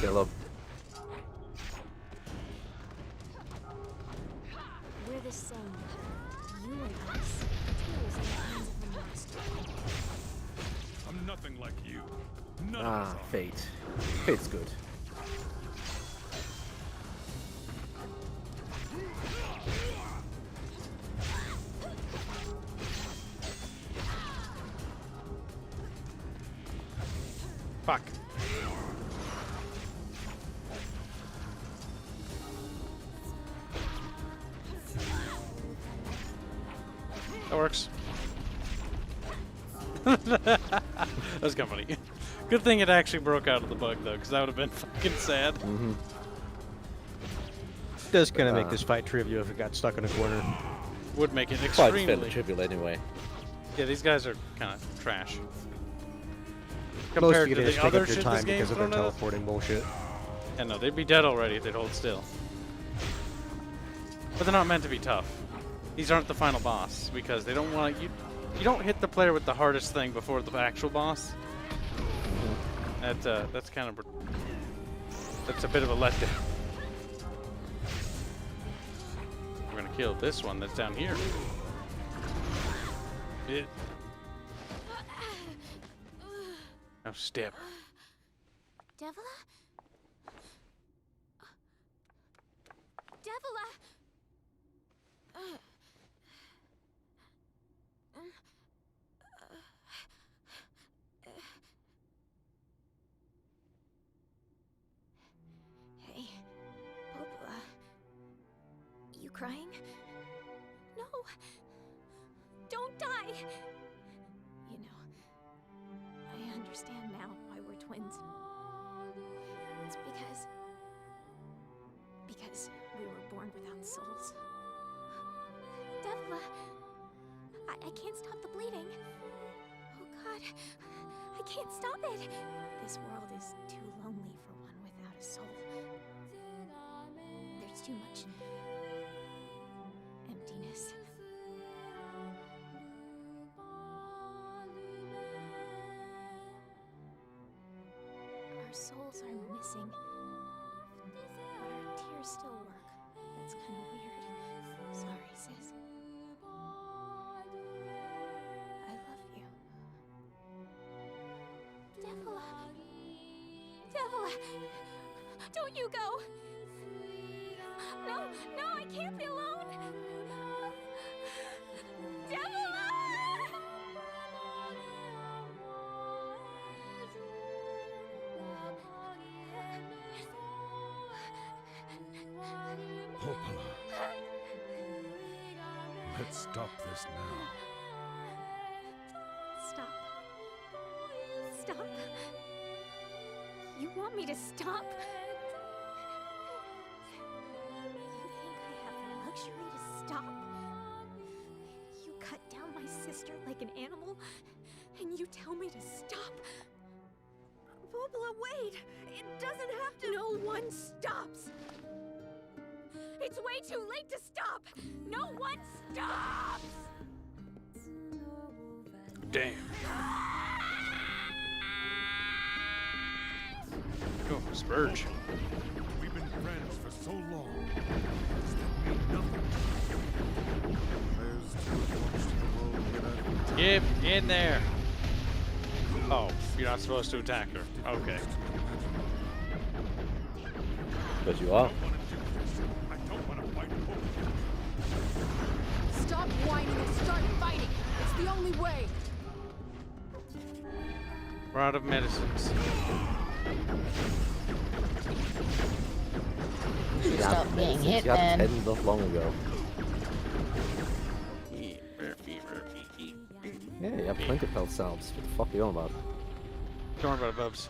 Kill them. We're the same. You and us. Tools in the hands of the master. I'm nothing like you. None of us are. Fate. Fate's good. Fuck. That works. That was kind of funny. Good thing it actually broke out of the bug, though, because that would have been fucking sad. Mm-hmm. Does kind of make this fight trivial if it got stuck in a corner. Would make it Quite extremely trivial anyway. Yeah, these guys are kind of trash. Most Compared of to you the take other up your shit time this game's because of their thrown at us. teleporting bullshit. Yeah, no, they'd be dead already if they'd hold still. But they're not meant to be tough. These aren't the final boss because they don't want you. You don't hit the player with the hardest thing before the actual boss. That's kind of a bit of a letdown. We're gonna kill this one that's down here. Now step. Devila? Devila! Hey, Popola. You crying? No! Don't die! You know, I understand now why we're twins. It's because we were born without souls. Devila, I can't stop the bleeding. Oh God, I can't stop it. This world is too lonely for one without a soul. There's too much emptiness. Our souls are missing, but our tears still work. That's kind of weird. Sorry, sis. I love you. Devila! Devila! Don't you go! No, I can't be alone! Devila! Popola. Let's stop this now. Stop. Stop. You want me to stop? You think I have the luxury to stop? You cut down my sister like an animal, and you tell me to stop? Popola, wait! It doesn't have to— No one stops! It's way too late to stop! No one stops! Damn. Go, Spurge. We've been Get in there. Oh, you're not supposed to attack her. Okay. But you are. Stop whining and start fighting. It's the only way. We're out of medicines. Stop being hit, You had man. 10 not long ago. Yeah, you have plenty of health salves. What the fuck are you on about? Don't worry about it, Bubs.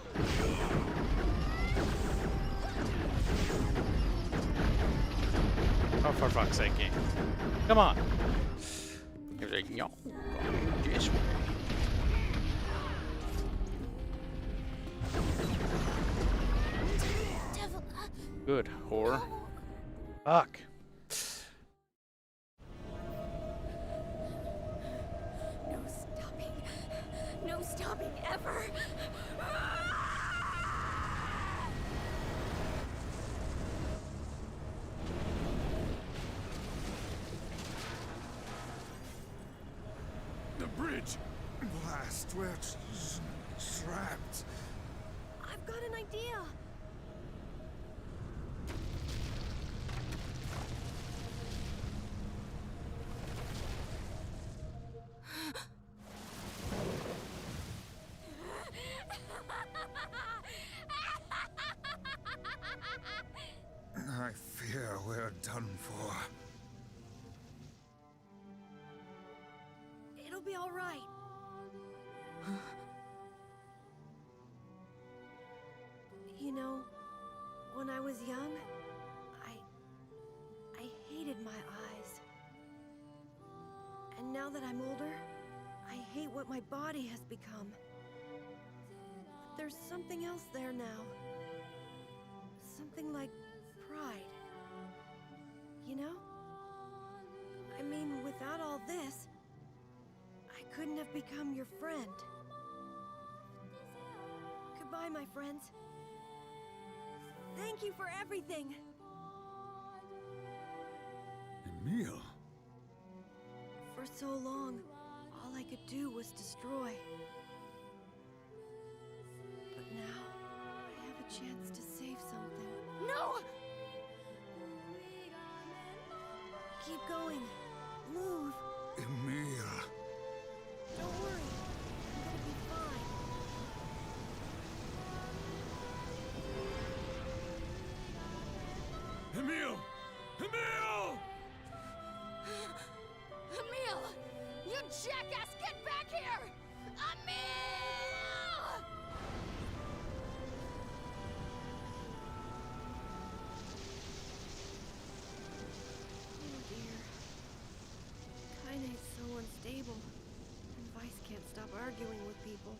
Oh, for fuck's sake, game. Come on. He was like, no. This way. Good, whore. Fuck. No stopping. No stopping ever. The bridge! Blast, we're trapped. I've got an idea. I fear we're done for. It'll be all right. You know, when I was young, I hated my eyes. And now that I'm older, I hate what my body has become. But there's something else there now. Something like pride. You know? I mean, without all this, I couldn't have become your friend. Goodbye, my friends. Thank you for everything. Emil. For so long, all I could do was destroy. But now, I have a chance to save something. No! Keep going. Move. Emil. Don't worry. I'm gonna be fine. Emil! Emil! Emil! You jackass, get back here! Emil! Oh dear. Kaine's so unstable. And Vice can't stop arguing with people.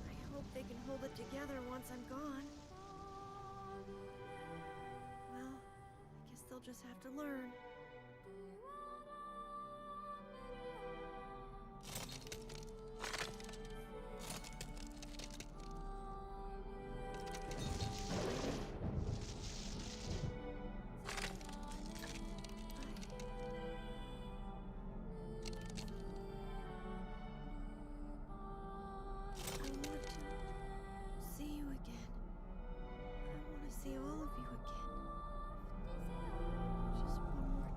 I hope they can hold it together once I'm gone. Well, I guess they'll just have to learn. I want to see you again. I want to see all of you again. Just one more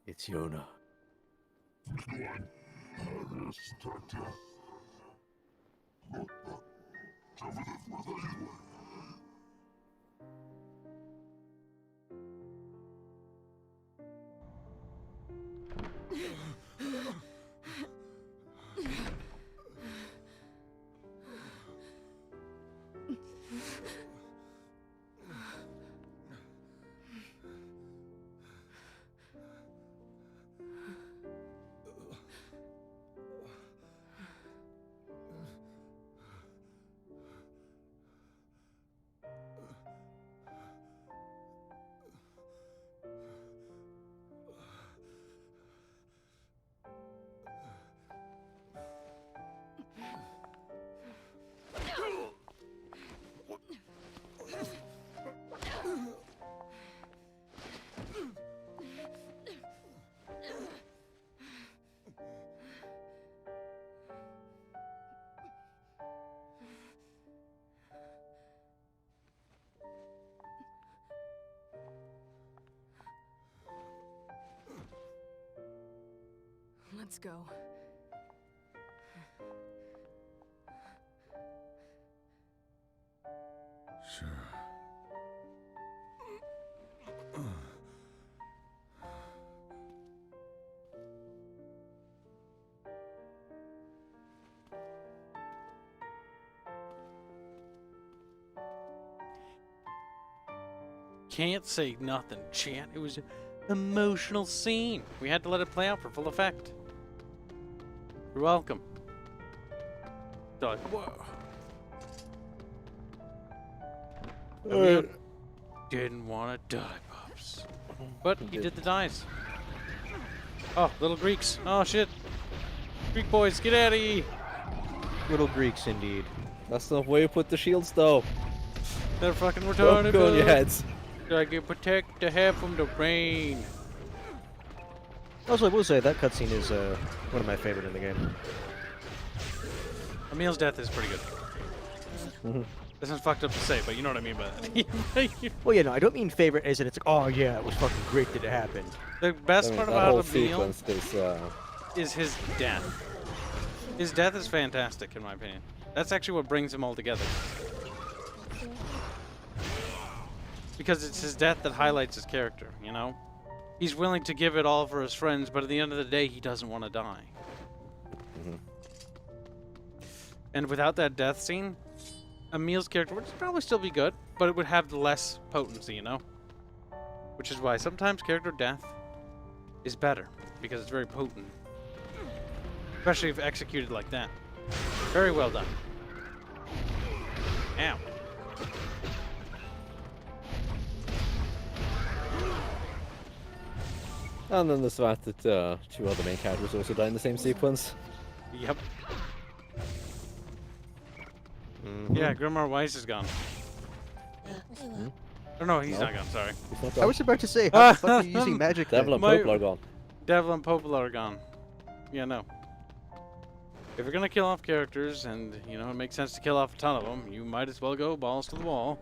It's Yona. Let's go. Sure. Can't say nothing, chat. It was an emotional scene. We had to let it play out for full effect. You're welcome. Like, whoa. Emil didn't want to die, Pops. But he did the dice. Oh, little Greeks. Oh, shit. Greek boys, get out of here. Little Greeks, indeed. That's not where you put the shields, though. They're fucking retarded. Don't go on your heads. I can protect the head from the rain. Also, I will say that cutscene is one of my favorite in the game. Emil's death is pretty good. This is fucked up to say, but you know what I mean by that. Well, yeah, no, I don't mean favorite as in it's like, oh yeah, it was fucking great that it happened. The best part that about whole Emil sequence is his death. His death is fantastic, in my opinion. That's actually what brings them all together. Because it's his death that highlights his character, you know? He's willing to give it all for his friends, but at the end of the day, he doesn't want to die. And without that death scene, Emil's character would probably still be good, but it would have less potency, you know? Which is why sometimes character death is better, because it's very potent. Especially if executed like that. Very well done. Ow. And then there's the fact that two other main characters also die in the same sequence. Yep. Yeah, Grimoire Weiss is gone. Oh no, he's not gone, sorry. I was about to say, how the fuck are you using magic? Devil and Poplar are gone. Devil and Poplar are gone. Yeah, no. If you're gonna kill off characters, and, you know, it makes sense to kill off a ton of them, you might as well go balls to the wall.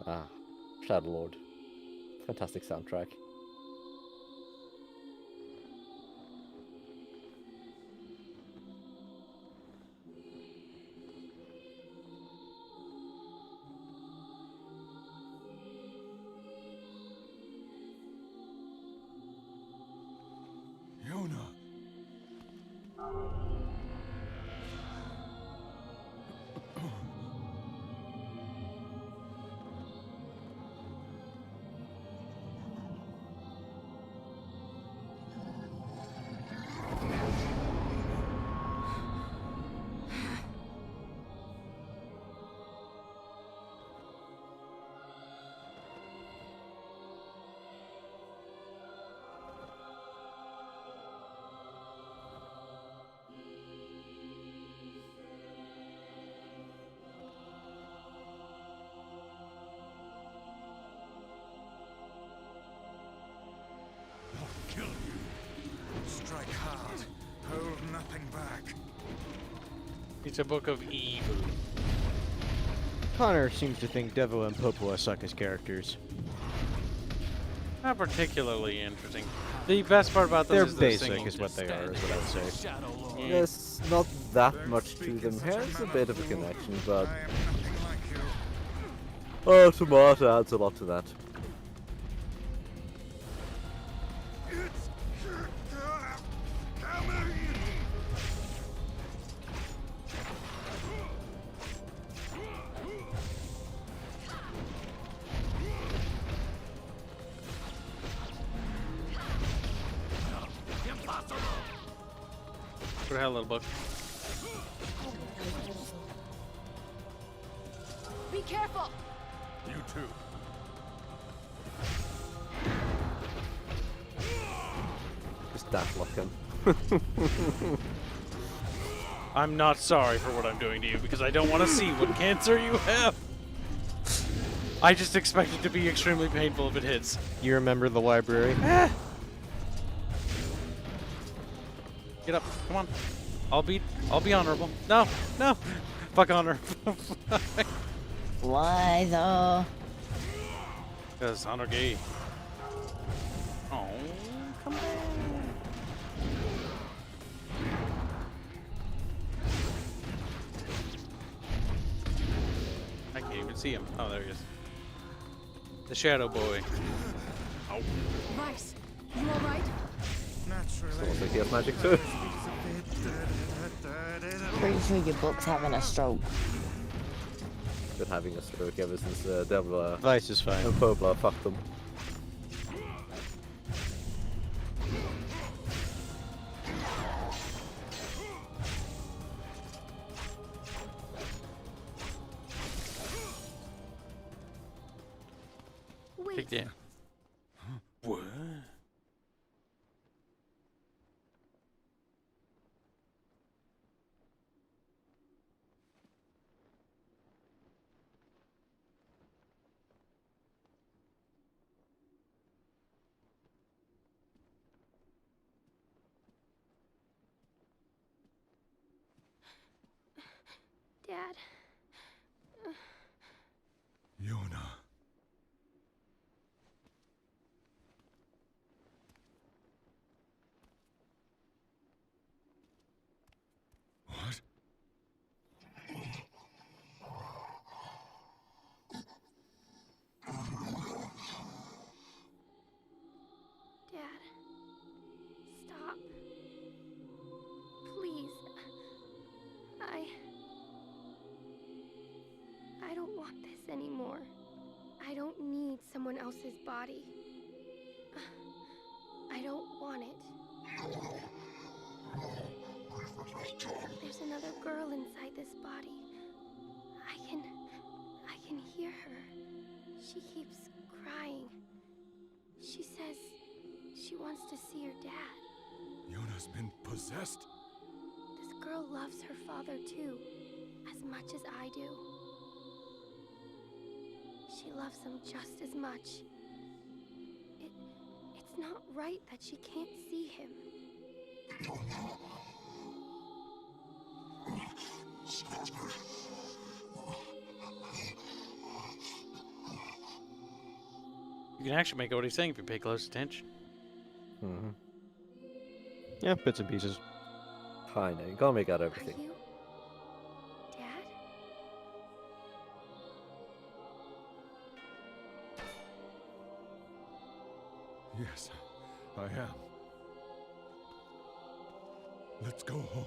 Ah, Shadow Lord. Fantastic soundtrack. Kill you. Strike hard. Hold nothing back. It's a book of evil. Connor seems to think Devo and Popola suck as characters. Not particularly interesting. The best part about them They're is their basic, singing. is what they are, is what I would say. Yeah. There's not that much to them. Here's a bit of a connection, but Tomato adds a lot to that. Go to hell, little book. Be careful! You too. Just that looking. I'm not sorry for what I'm doing to you because I don't want to see what cancer you have. I just expect it to be extremely painful if it hits. You remember the library? Get up, come on. I'll be honorable. No, no, fuck honor. Why though? Because honor gay. Oh, come on. I can't even see him. Oh, there he is. The shadow boy. Oh. Vice, you alright? Sounds like he has magic too. Pretty sure your book's having a stroke. Been having a stroke ever since Devil Vice is fine. and Pobla fucked them. Take that. What? Dad. Yona. What? Dad. Stop. Please. I don't want this anymore. I don't need someone else's body. I don't want it. There's another girl inside this body. I can hear her. She keeps crying. She says she wants to see her dad. Yona's been possessed? This girl loves her father too, as much as I do. She loves him just as much. It's not right that she can't see him. You can actually make out what he's saying if you pay close attention. Mm-hmm. Yeah, bits and pieces. Kinda. You gotta make out everything. Are you Dad? Yes, I am. Let's go home.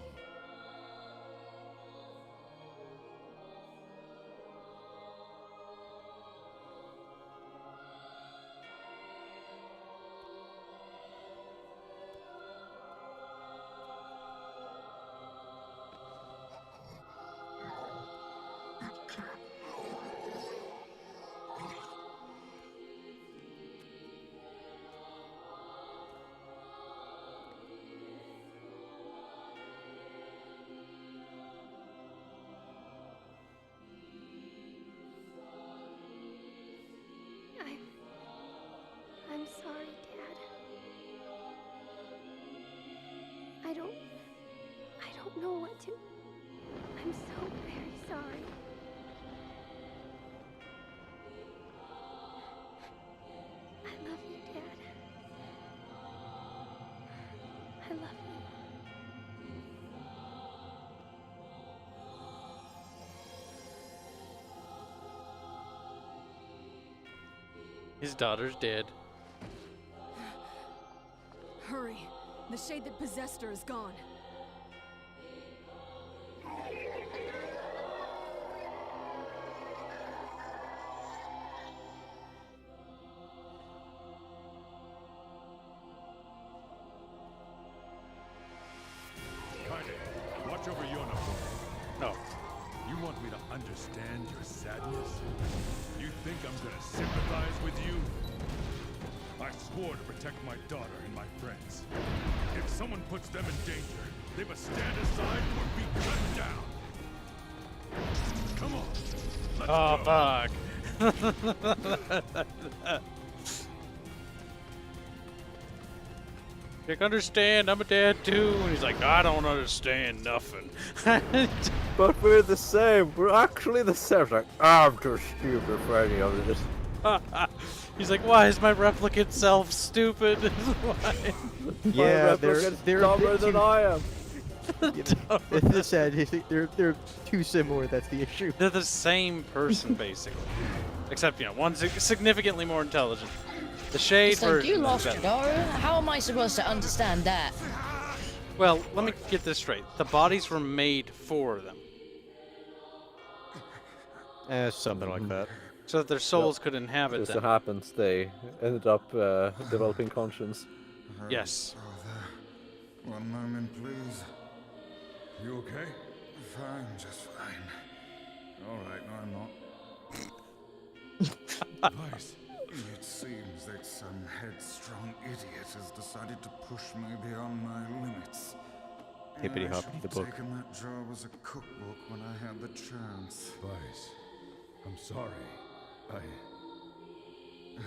I'm sorry, Dad. I don't know what to. I'm so very sorry. I love you, Dad. love you. His daughter's dead. Hurry. The shade that possessed her is gone. Watch over Yona. No. You want me to understand your sadness? You think I'm gonna sympathize with you? I swore to protect my daughter and my friends. If someone puts them in danger, they must stand aside or be cut down. Come on. Let's Oh, go. fuck. Like, understand, I'm a dad too. And he's like, I don't understand nothing. But we're the same. We're actually the same. It's like, I'm too stupid for any of this. He's like, why is my replicant self stupid? Why? Yeah, they're dumber a bit than too- I am. It's sad. They're too similar. That's the issue. They're the same person, basically. Except, you know, one's significantly more intelligent. The shade It's like, version you is lost better. your daughter? How am I supposed to understand that? Well, let me get this straight. The bodies were made for them, Something like that. so that their souls could inhabit Just so them. happens they ended up developing conscience. Yes. Brother, 1 moment, please. You okay? Fine, just fine. All right, no, I'm not. Vice. It seems that some headstrong idiot has decided to push me beyond my limits. Hippity I hoppity should the have book. taken that job as a cookbook when I had the chance. Vice. I'm sorry.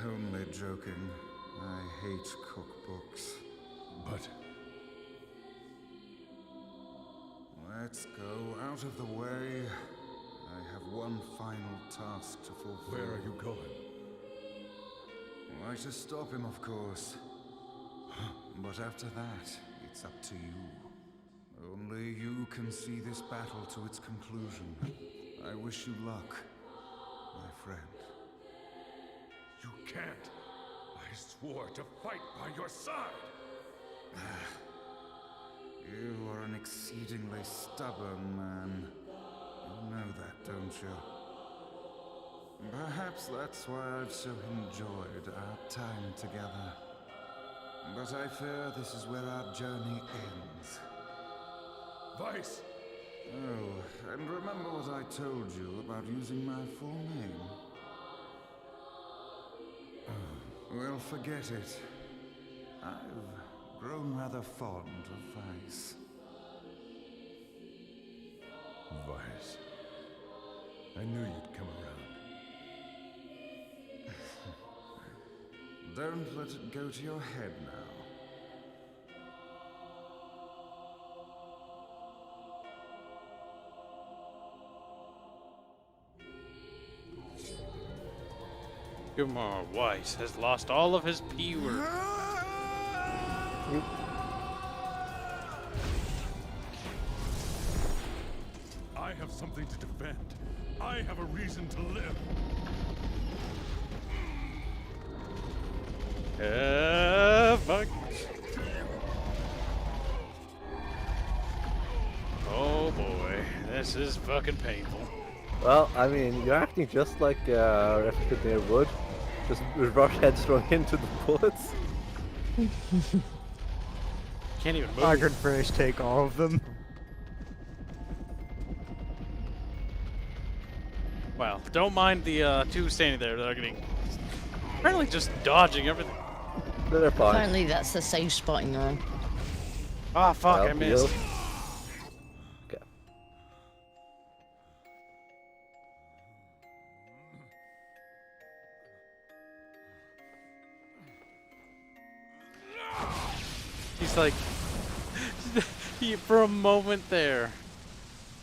Only joking. I hate cookbooks. But Let's go out of the way. I have one final task to fulfill. where are you going? Why, to stop him, of course. But after that, it's up to you. Only you can see this battle to its conclusion. I wish you luck, my friend. You can't. I swore to fight by your side. You are an exceedingly stubborn man. You know that, don't you? Perhaps that's why I've so enjoyed our time together. But I fear this is where our journey ends. Vice! Oh, and remember what I told you about using my full name? Well, forget it. I've grown rather fond of Vice. Vice. I knew you'd come around. Don't let it go to your head now. Gumar Weiss has lost all of his P word. I have something to defend. I have a reason to live. Fuck. Oh boy, this is fucking painful. Well, I mean, you're acting just like Replicant Near would. Just rush headstrong into the bullets. Can't even move. I could first take all of them. Well, don't mind the two standing there that are getting apparently just dodging everything. They're fine. Apparently that's the safe spot in the room. Ah, fuck, Well, I missed. Okay. He's like, for a moment there,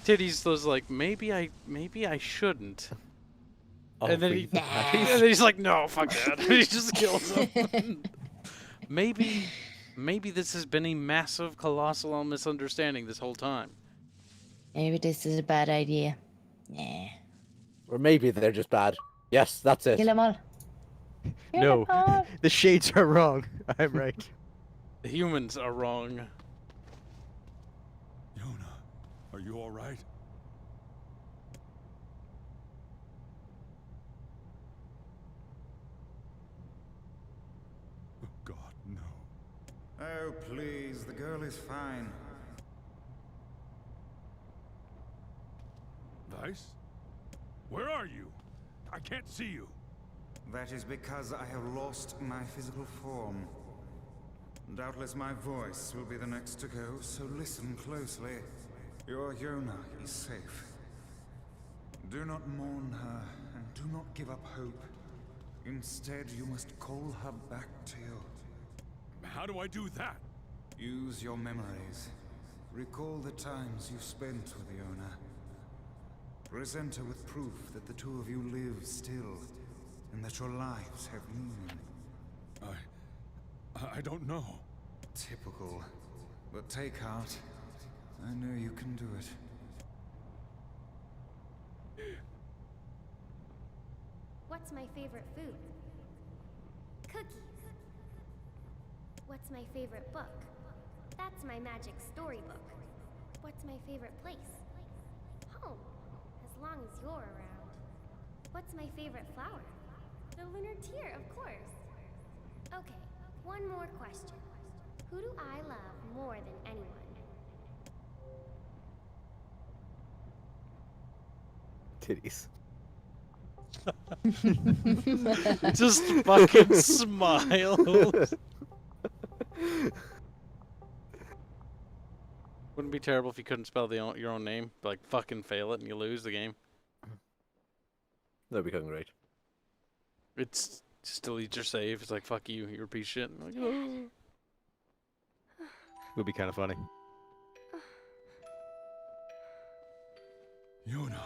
Titties was like, maybe I shouldn't. Oh, and then he's like, no, fuck that. He just kills him. Maybe Maybe this has been a massive, colossal misunderstanding this whole time. Maybe this is a bad idea. Yeah. Or maybe they're just bad. Yes, that's it. Kill them all. No, the shades are wrong. I'm right. The humans are wrong. Are you all right? Oh, God, no. Oh, please, the girl is fine. Weiss? Where are you? I can't see you. That is because I have lost my physical form. Doubtless my voice will be the next to go, so listen closely. Your Yona is safe. Do not mourn her, and do not give up hope. Instead, you must call her back to you. How do I do that? Use your memories. Recall the times you spent with Yona. Present her with proof that the two of you live still, and that your lives have meaning. I don't know. Typical. But take heart. I know you can do it. What's my favorite food? Cookies. What's my favorite book? That's my magic storybook. What's my favorite place? Home, as long as you're around. What's my favorite flower? The lunar tear, of course. Okay, one more question. Who do I love more than anyone? Titties. Just fucking smiles. Wouldn't it be terrible if you couldn't spell your own name? Like, fucking fail it and you lose the game. That'd be fucking great. It's just delete your save. It's like, fuck you, you're a piece of shit. I'm like, oh. Would be kind of funny. Yona.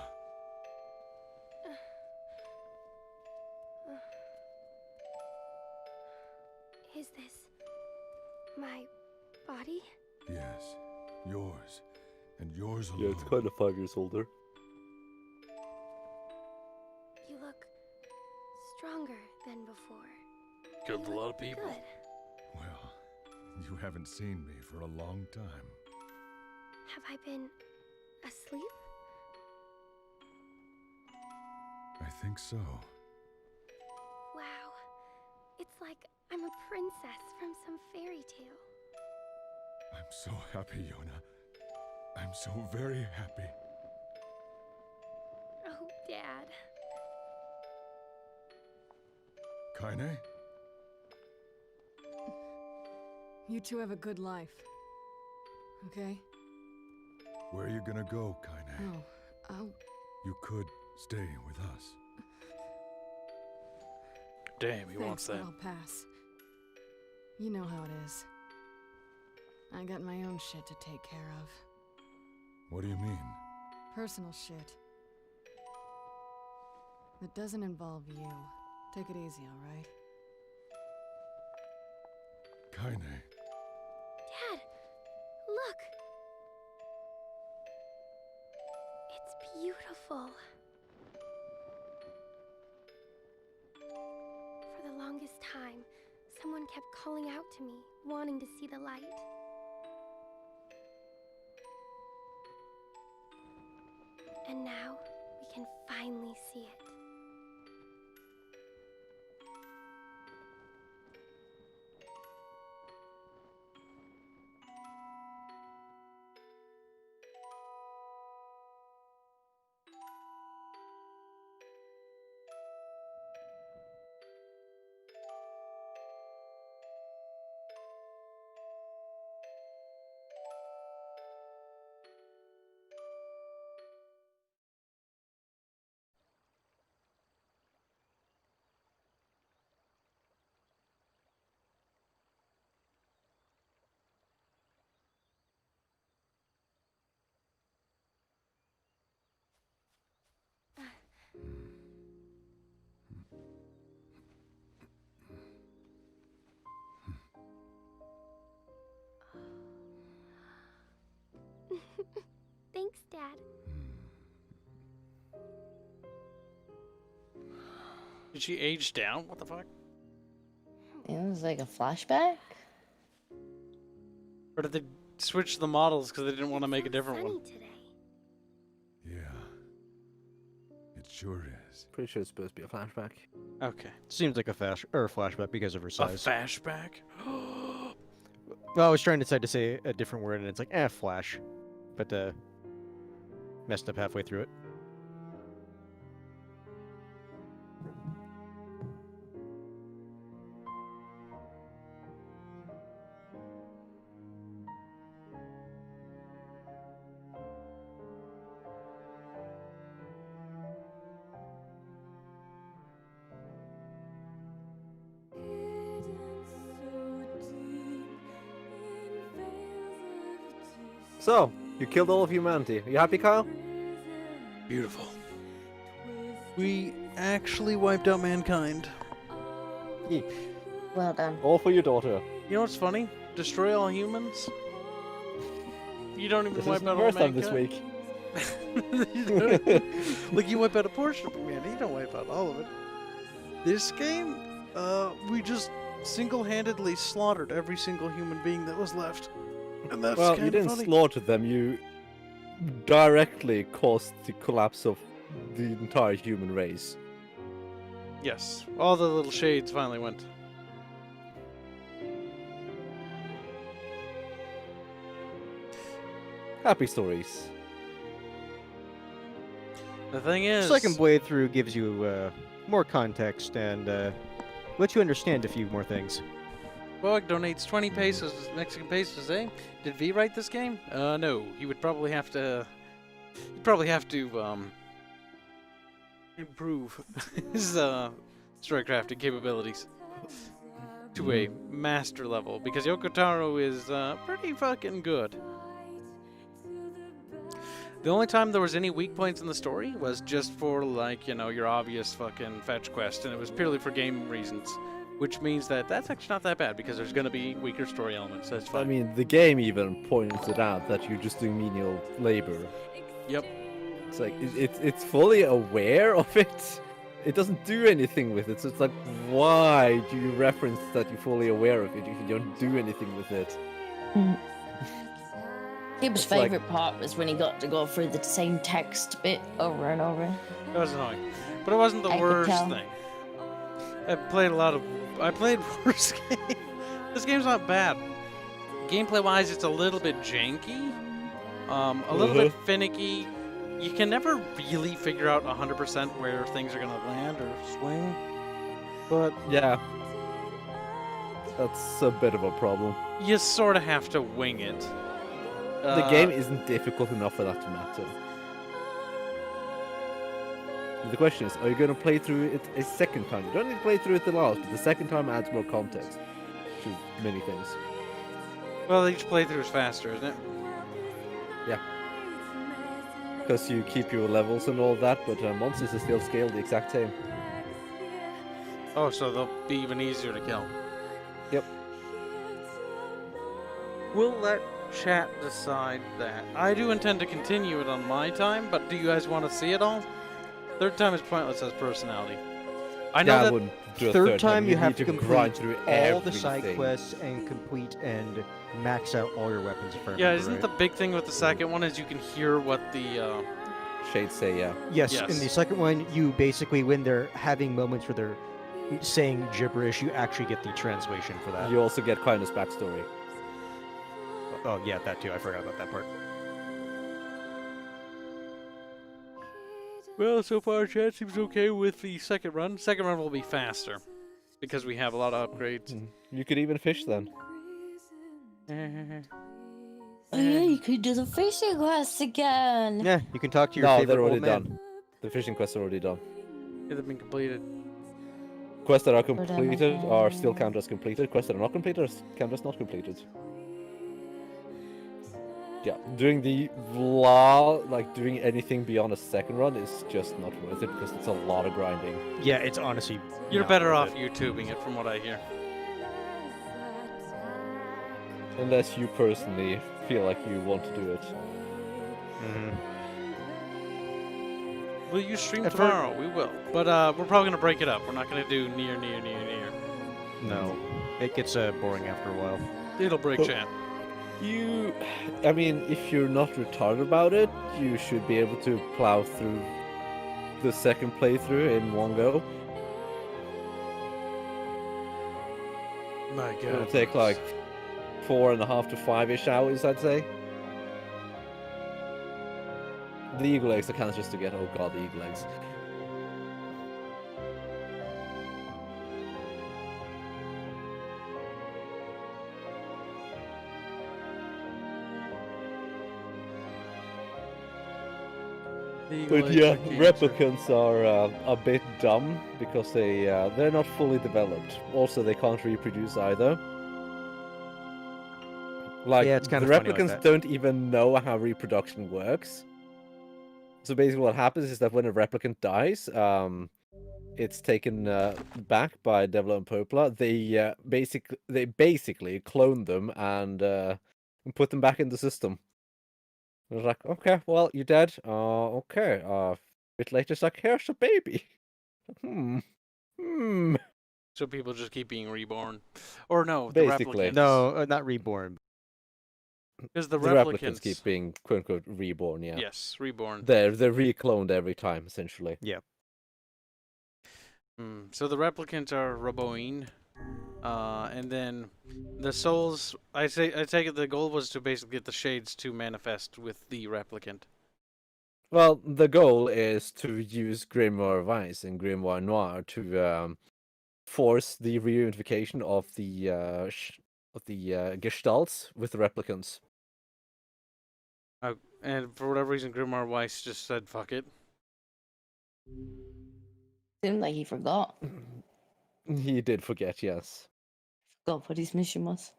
Is this my body? Yes, yours. And yours alone. Yeah, it's kind of 5 years older. You look stronger than before. Killed a lot of people. Good. Well, you haven't seen me for a long time. Have I been asleep? I think so. Wow. It's like I'm a princess from some fairy tale. I'm so happy, Yona. I'm so very happy. Oh, Dad. Kaine? You two have a good life. Okay? Where are you gonna go, Kaine? No, You could stay with us. Damn, he wants thanks, that. but I'll pass. You know how it is. I got my own shit to take care of. What do you mean? Personal shit. That doesn't involve you. Take it easy, alright? Kaine. Dad, look. It's beautiful. For the longest time, someone kept calling out to me, wanting to see the light. And now, we can finally see it. Did she age down? What the fuck? It was like a flashback? Or did they switch the models because they didn't want to make a different one? Yeah. It sure is. Pretty sure it's supposed to be a flashback. Okay. Seems like a flashback because of her A size. flashback? Well, I was trying to decide to say a different word, and it's like, flash. But, messed up halfway through it. So, you killed all of humanity. Are you happy, Kyle? Beautiful. We actually wiped out mankind. Yeah. Well done. All for your daughter. You know what's funny? Destroy all humans? You don't even This wipe is out the all first time mankind. this week. Like, you wipe out a portion of humanity, you don't wipe out all of it. This game, we just single-handedly slaughtered every single human being that was left. And that's Well, kind you of didn't funny. slaughter them, you directly caused the collapse of the entire human race. Yes, all the little shades finally went. Happy stories. The thing is... Second playthrough gives you more context and lets you understand a few more things. Boag donates 20 pesos, Mexican pesos, eh? Did V write this game? No. He would probably have to... He'd probably have to, improve his, story crafting capabilities to a master level, because Yoko Taro is, pretty fucking good. The only time there was any weak points in the story was just for, like, you know, your obvious fucking fetch quest, and it was purely for game reasons. Which means that that's actually not that bad, because there's going to be weaker story elements. That's fine. I mean, the game even pointed out that you're just doing menial labor. Yep. It's like, it's fully aware of it. It doesn't do anything with it, so it's like, why do you reference that you're fully aware of it if you don't do anything with it? Kib's It's like- favourite part was when he got to go through the same text bit over and over. That was annoying. But it wasn't the I could worst tell. thing. I played worse games. This game's not bad. Gameplay-wise, it's a little bit janky. A little bit finicky. You can never really figure out 100% where things are going to land or swing. But Yeah. That's a bit of a problem. you sort of have to wing it. The game isn't difficult enough for that to matter. The question is, are you going to play through it a second time? You don't need to play through it the last, but the second time adds more context to many things. Well, each playthrough is faster, isn't it? Yeah. Because you keep your levels and all that, but monsters are still scaled the exact same. Oh, so they'll be even easier to kill. Yep. We'll let chat decide that. I do intend to continue it on my time, but do you guys want to see it all? Third time is pointless as personality. I know Yeah, I that wouldn't do a Third time you need have to grind complete through all the side everything. quests and complete and max out all your weapons. If I yeah, remember isn't right. the big thing with the second one is you can hear what the Shades say, yeah. Yes, Yes. in the second one, you basically, when they're having moments where they're saying gibberish, you actually get the translation for that. You also get Kindness backstory. Oh, yeah, that too. I forgot about that part. Well, so far chat seems okay with the second run. Second run will be faster because we have a lot of upgrades. You could even fish then. Oh yeah, you could do the fishing quest again. Yeah, you can talk to your No, favorite they're already old man. done. The fishing quests are already done. Yeah, they've been completed. Quests that are completed are still counted as completed. Quests that are not completed are counted as not completed. Yeah, doing the doing anything beyond a second run is just not worth it because it's a lot of grinding. Yeah, it's honestly. You're not better worth off it. YouTubing it from what I hear. Unless you personally feel like you want to do it. Will you stream At fir- tomorrow? We will. But we're probably going to break it up. We're not going to do Nier. No, it gets boring after a while. It'll break But chat. I mean, if you're not retarded about it, you should be able to plow through the second playthrough in one go. My God. It'll take like 4.5 to 5-ish hours, I'd say. The eagle eggs, I can't just to get. Oh god, the eagle eggs. But yeah, replicants are a bit dumb because they're not fully developed. Also, they can't reproduce either. Like, Yeah, it's the kinda funny like replicants that. don't even know how reproduction works. So basically what happens is that when a replicant dies, it's taken back by Develop and Poplar. They basically clone them and put them back in the system. It's like, okay, well, you're dead. Okay. A bit later, it's like, here's a baby. So people just keep being reborn. Or no, Basically. the replicants. No, not reborn. Because the replicants keep being quote unquote reborn, yeah. Yes, reborn. They're recloned every time, essentially. Yeah. So the replicants are Roboine. And then the souls, I take it the goal was to basically get the shades to manifest with the replicant. Well, the goal is to use Grimoire Weiss and Grimoire Noir to force the reunification of the gestalts with the replicants. And for whatever reason, Grimoire Weiss just said, fuck it. Seemed like he forgot. He did forget, yes. Forgot what his mission was.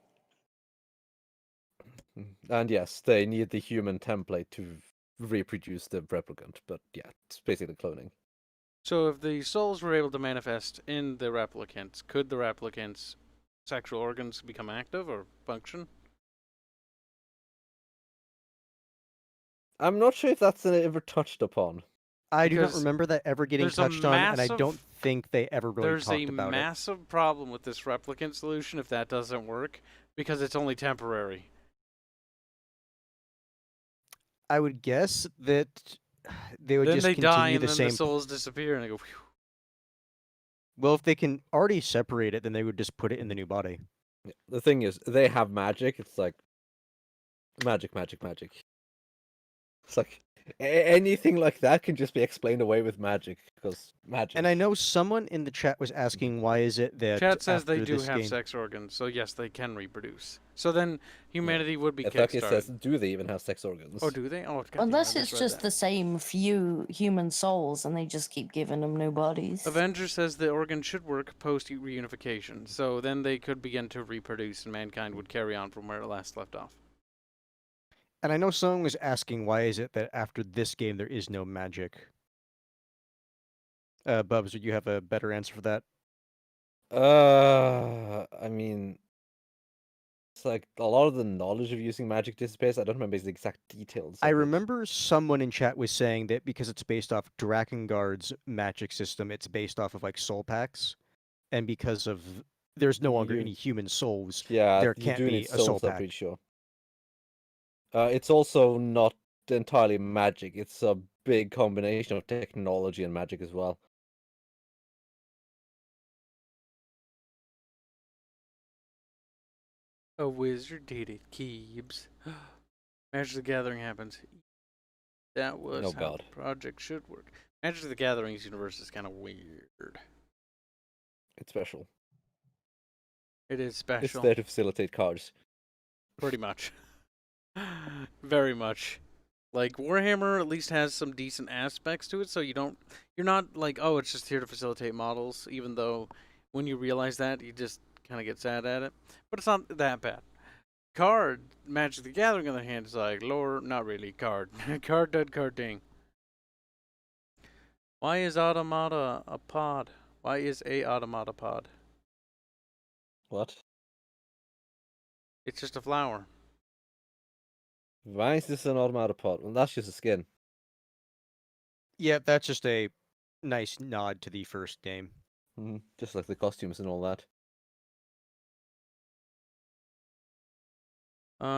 And yes, they need the human template to reproduce the replicant, but yeah, it's basically cloning. So if the souls were able to manifest in the replicants, could the replicants' sexual organs become active or function? I'm not sure if that's ever touched upon. I do not remember that ever getting touched on, and I don't think they ever really talked about it. There's a massive problem with this replicant solution if that doesn't work, because it's only temporary. I would guess that they would then just they continue die and the then same. the souls disappear and they go, phew. Well, if they can already separate it, then they would just put it in the new body. The thing is, they have magic. It's like magic. It's like anything like that can just be explained away with magic, because magic. And I know someone in the chat was asking why is it that Chat says they after do this have game... sex organs, so yes, they can reproduce. So then humanity would be In fact, it says, kickstarted. do they even have sex organs? Oh, do they? Oh, God, Unless I it's misread just that. the same few human souls and they just keep giving them new bodies. Avenger says the organ should work post-reunification, so then they could begin to reproduce and mankind would carry on from where it last left off. And I know someone was asking why is it that after this game there is no magic. Bubs, would you have a better answer for that? I mean, it's like a lot of the knowledge of using magic dissipates. I don't remember the exact details. I remember someone in chat was saying that because it's based off Drakengard's magic system, it's based off of like soul packs, and because of there's no longer any human souls, Yeah, there you can't do be need a soul souls, I'm pack. pretty sure. It's also not entirely magic. It's a big combination of technology and magic as well. A wizard did it, Kibs. Magic the Gathering happens. That was Oh, how God. the project should work. Magic the Gathering's universe is kind of weird. It's special. It is special. It's there to facilitate cards. Pretty much. Very much. Like, Warhammer at least has some decent aspects to it, so you're not like, oh, it's just here to facilitate models, even though when you realize that, you just kind of get sad at it. But it's not that bad. Magic the Gathering, on the other hand, is like, lore, not really, card. Card dud carding. Why is Automata a pod? Why is a Automata pod? What? It's just a flower. Why is this an automata pot? Well, that's just a skin. Yeah, that's just a nice nod to the first game. Just like the costumes and all that.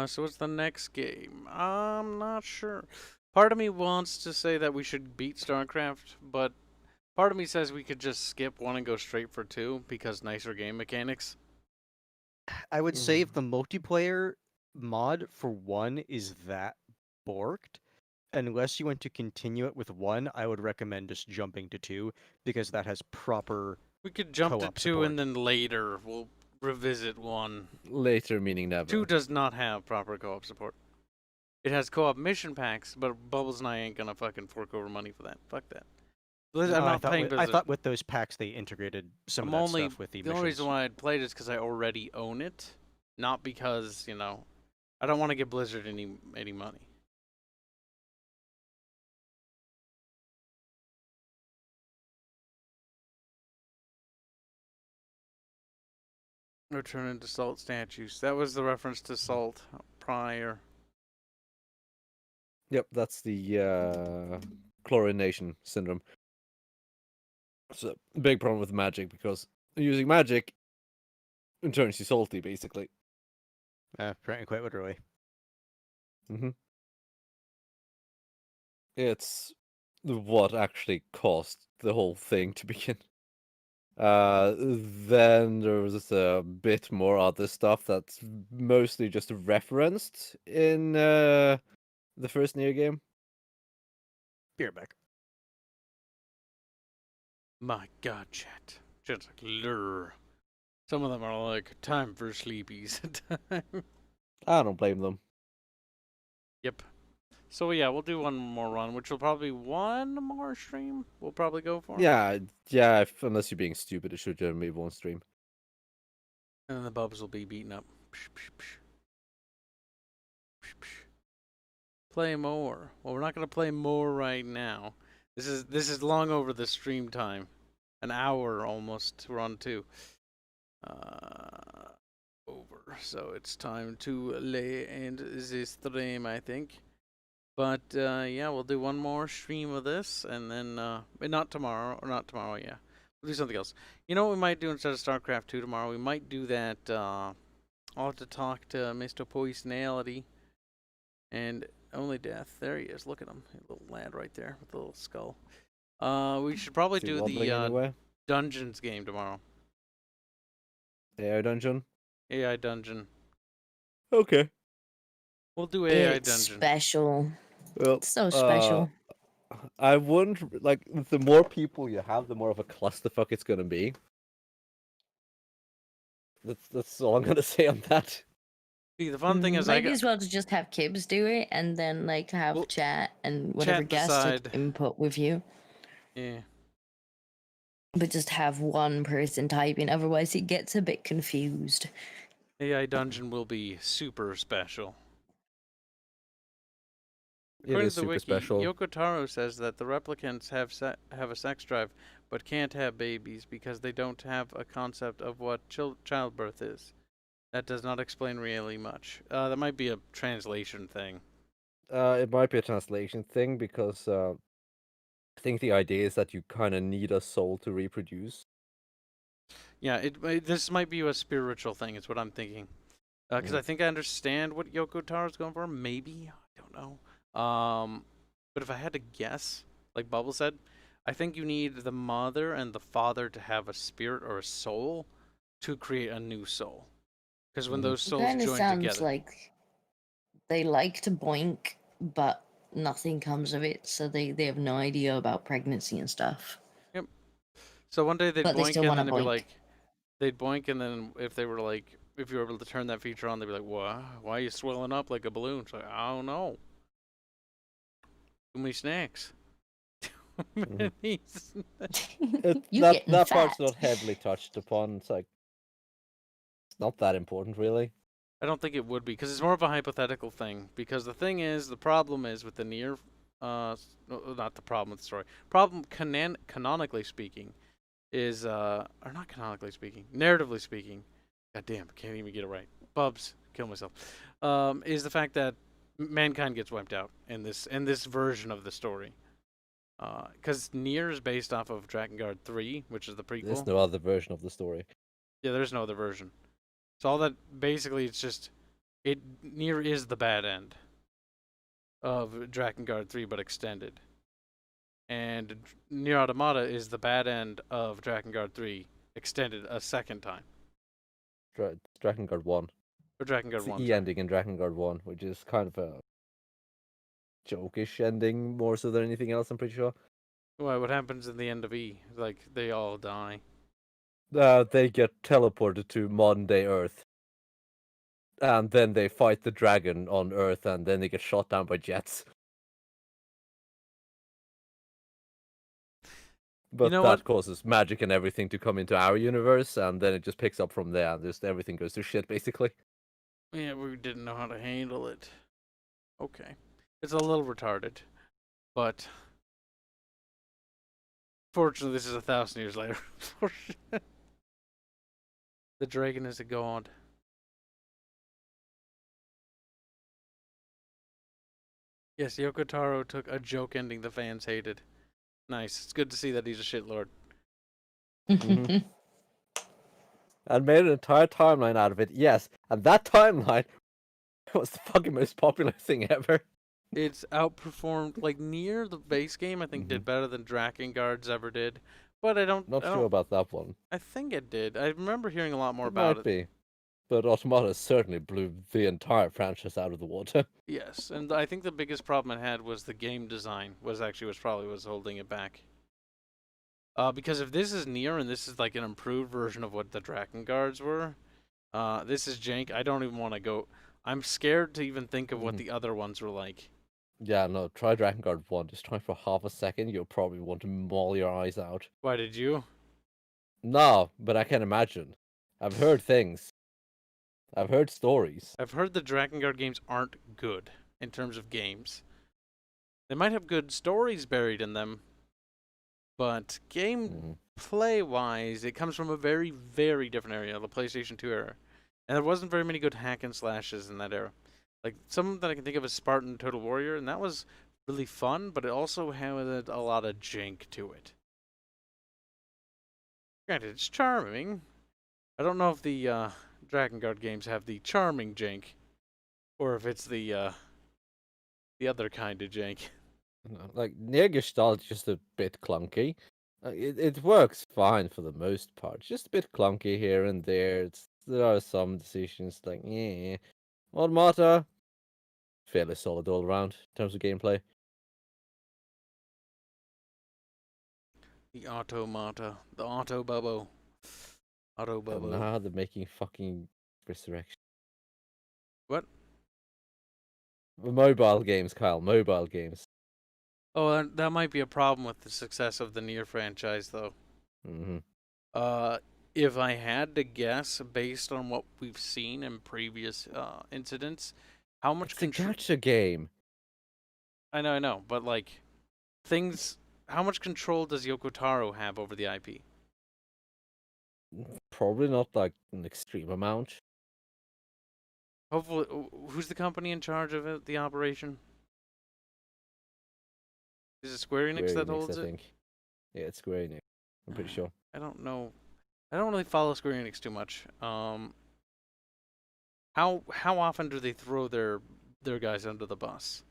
So what's the next game? I'm not sure. Part of me wants to say that we should beat StarCraft, but part of me says we could just skip 1 and go straight for 2 because nicer game mechanics. I would say if the multiplayer mod for 1 is that borked, unless you want to continue it with 1, I would recommend just jumping to 2 because that has proper We could jump to co-op 2 support. and then later we'll revisit 1. Later meaning never. 2 does not have proper co-op support. It has co-op mission packs, but Bubbles and I ain't gonna fucking fork over money for that. Fuck that. I'm No, not paying I Blizzard. thought with those packs they integrated some of that stuff with the only missions. reason why I'd played is because I already own it, not because, you know, I don't want to give Blizzard any money. Return into Salt statues. That was the reference to Salt prior. Yep, that's the chlorination syndrome. It's a big problem with magic because using magic turns you salty, basically. Quite literally. It's what actually caused the whole thing to begin. Then there was a bit more other stuff that's mostly just referenced in the first Nier game. Beer back. My god, chat. Just like lure. Some of them are like, time for sleepies. I don't blame them. Yep. So yeah, we'll do one more run, which will probably be one more stream. We'll probably go for. Yeah. Unless you're being stupid, it should generally be one stream. And then the bubs will be beaten up. Play more. Well, we're not gonna play more right now. This is long over the stream time. An hour almost. We're on 2. Over. So it's time to end the stream, I think. But yeah, we'll do one more stream of this, and then not tomorrow, yeah. We'll do something else. You know what we might do instead of StarCraft 2 tomorrow? We might do that. I'll have to talk to Mr. Poisonality and Only Death. There he is. Look at him, a little lad right there with the little skull. We should probably do the Dungeons game tomorrow. AI dungeon. AI dungeon. Okay. We'll do AI it's dungeon. Special. Well, So special. I wouldn't like the more people you have, the more of a clusterfuck it's gonna be. That's all I'm gonna say on that. See, the fun thing is, Might as well to just have Kibs do it, and then like have chat and whatever guest like, input with you. Yeah. But just have one person typing, otherwise it gets a bit confused. AI dungeon will be super special. It According is to the super wiki, special. Yoko Taro says that the replicants have a sex drive, but can't have babies because they don't have a concept of what childbirth is. That does not explain really much. That might be a translation thing. It might be a translation thing because I think the idea is that you kind of need a soul to reproduce. Yeah, this might be a spiritual thing. Is what I'm thinking. Because I think I understand what Yoko Taro's going for. Maybe I don't know. But if I had to guess, like Bubble said, I think you need the mother and the father to have a spirit or a soul to create a new soul. Because when those souls Kind of join sounds together, like they like to boink, but nothing comes of it, so they have no idea about pregnancy and stuff. Yep. So one day they'd But they boink still and wanna then they'd be boink. like, they'd boink and then if they were like, if you were able to turn that feature on, they'd be like, why are you swelling up like a balloon? It's like, I don't know. Too many snacks. Too many snacks. That part's not heavily touched upon. It's like it's not that important, really. I don't think it would be, because it's more of a hypothetical thing. Because the thing is, the problem is with the Nier, not the problem with the story. Problem canonically speaking, is or not canonically speaking, narratively speaking. God damn, I can't even get it right. Bubs, kill myself. Is the fact that mankind gets wiped out in this version of the story. Because Nier is based off of Drakengard 3, which is the prequel. There's no other version of the story. Yeah, there's no other version. So all that, basically, it's just, Nier is the bad end of Drakengard 3, but extended. And Nier Automata is the bad end of Drakengard 3, extended a second time. Drakengard 1. Or Drakengard It's the 1. E ending in Drakengard 1, which is kind of a jokish ending more so than anything else, I'm pretty sure. Well, what happens in the end of E? Like, they all die. They get teleported to modern day Earth. And then they fight the dragon on Earth, and then they get shot down by jets. But know that what? causes magic and everything to come into our universe, and then it just picks up from there, and just everything goes to shit, basically. Yeah, we didn't know how to handle it. Okay. It's a little retarded, but fortunately this is 1,000 years later. The dragon is a god. Yes, Yoko Taro took a joke ending the fans hated. Nice. It's good to see that he's a shitlord. And made an entire timeline out of it, yes. And that timeline was the fucking most popular thing ever. It's outperformed, like, Nier, the base game, I think did better than Drakengard's ever did. But I don't... Not sure about that one. I think it did. I remember hearing a lot more It about might be. But Automata certainly blew the entire franchise out of the water. Yes, and I think the biggest problem it had was the game design was probably was holding it back. Because if this is Nier and this is like an improved version of what the Drakengards were, this is jank. I don't even want to go. I'm scared to even think of what the other ones were like. Yeah, no, try Drakengard 1. Just try for half a second, you'll probably want to maul your eyes out. Why did you? No, but I can imagine. I've heard things. I've heard stories. I've heard the Drakengard games aren't good in terms of games. They might have good stories buried in them, but gameplay-wise, it comes from a very, very different area, the PlayStation 2 era. And there wasn't very many good hack and slashes in that era. Like, some that I can think of is Spartan Total Warrior, and that was really fun, but it also had a lot of jank to it. Granted, it's charming. I don't know if the Drakengard games have the charming jank, or if it's the other kind of jank. Like, Nier Gestalt is just a bit clunky. It works fine for the most part. Just a bit clunky here and there. There are some decisions like, yeah. Automata, fairly solid all around in terms of gameplay. The Automata. The Auto-Bubbo. Auto-Bubbo. Now they're making fucking Resurrection. What? Mobile games, Kyle. Mobile games. Oh, that might be a problem with the success of the Nier franchise, though. If I had to guess, based on what we've seen in previous incidents, how much It's a gacha game. I know, but like, how much control does Yoko Taro have over the IP? Probably not like an extreme amount. Hopefully, who's the company in charge of it, the operation? Is it Square Enix that holds it? I think. Yeah, it's Square Enix. I'm pretty sure. I don't know. I don't really follow Square Enix too much. How often do they throw their guys under the bus?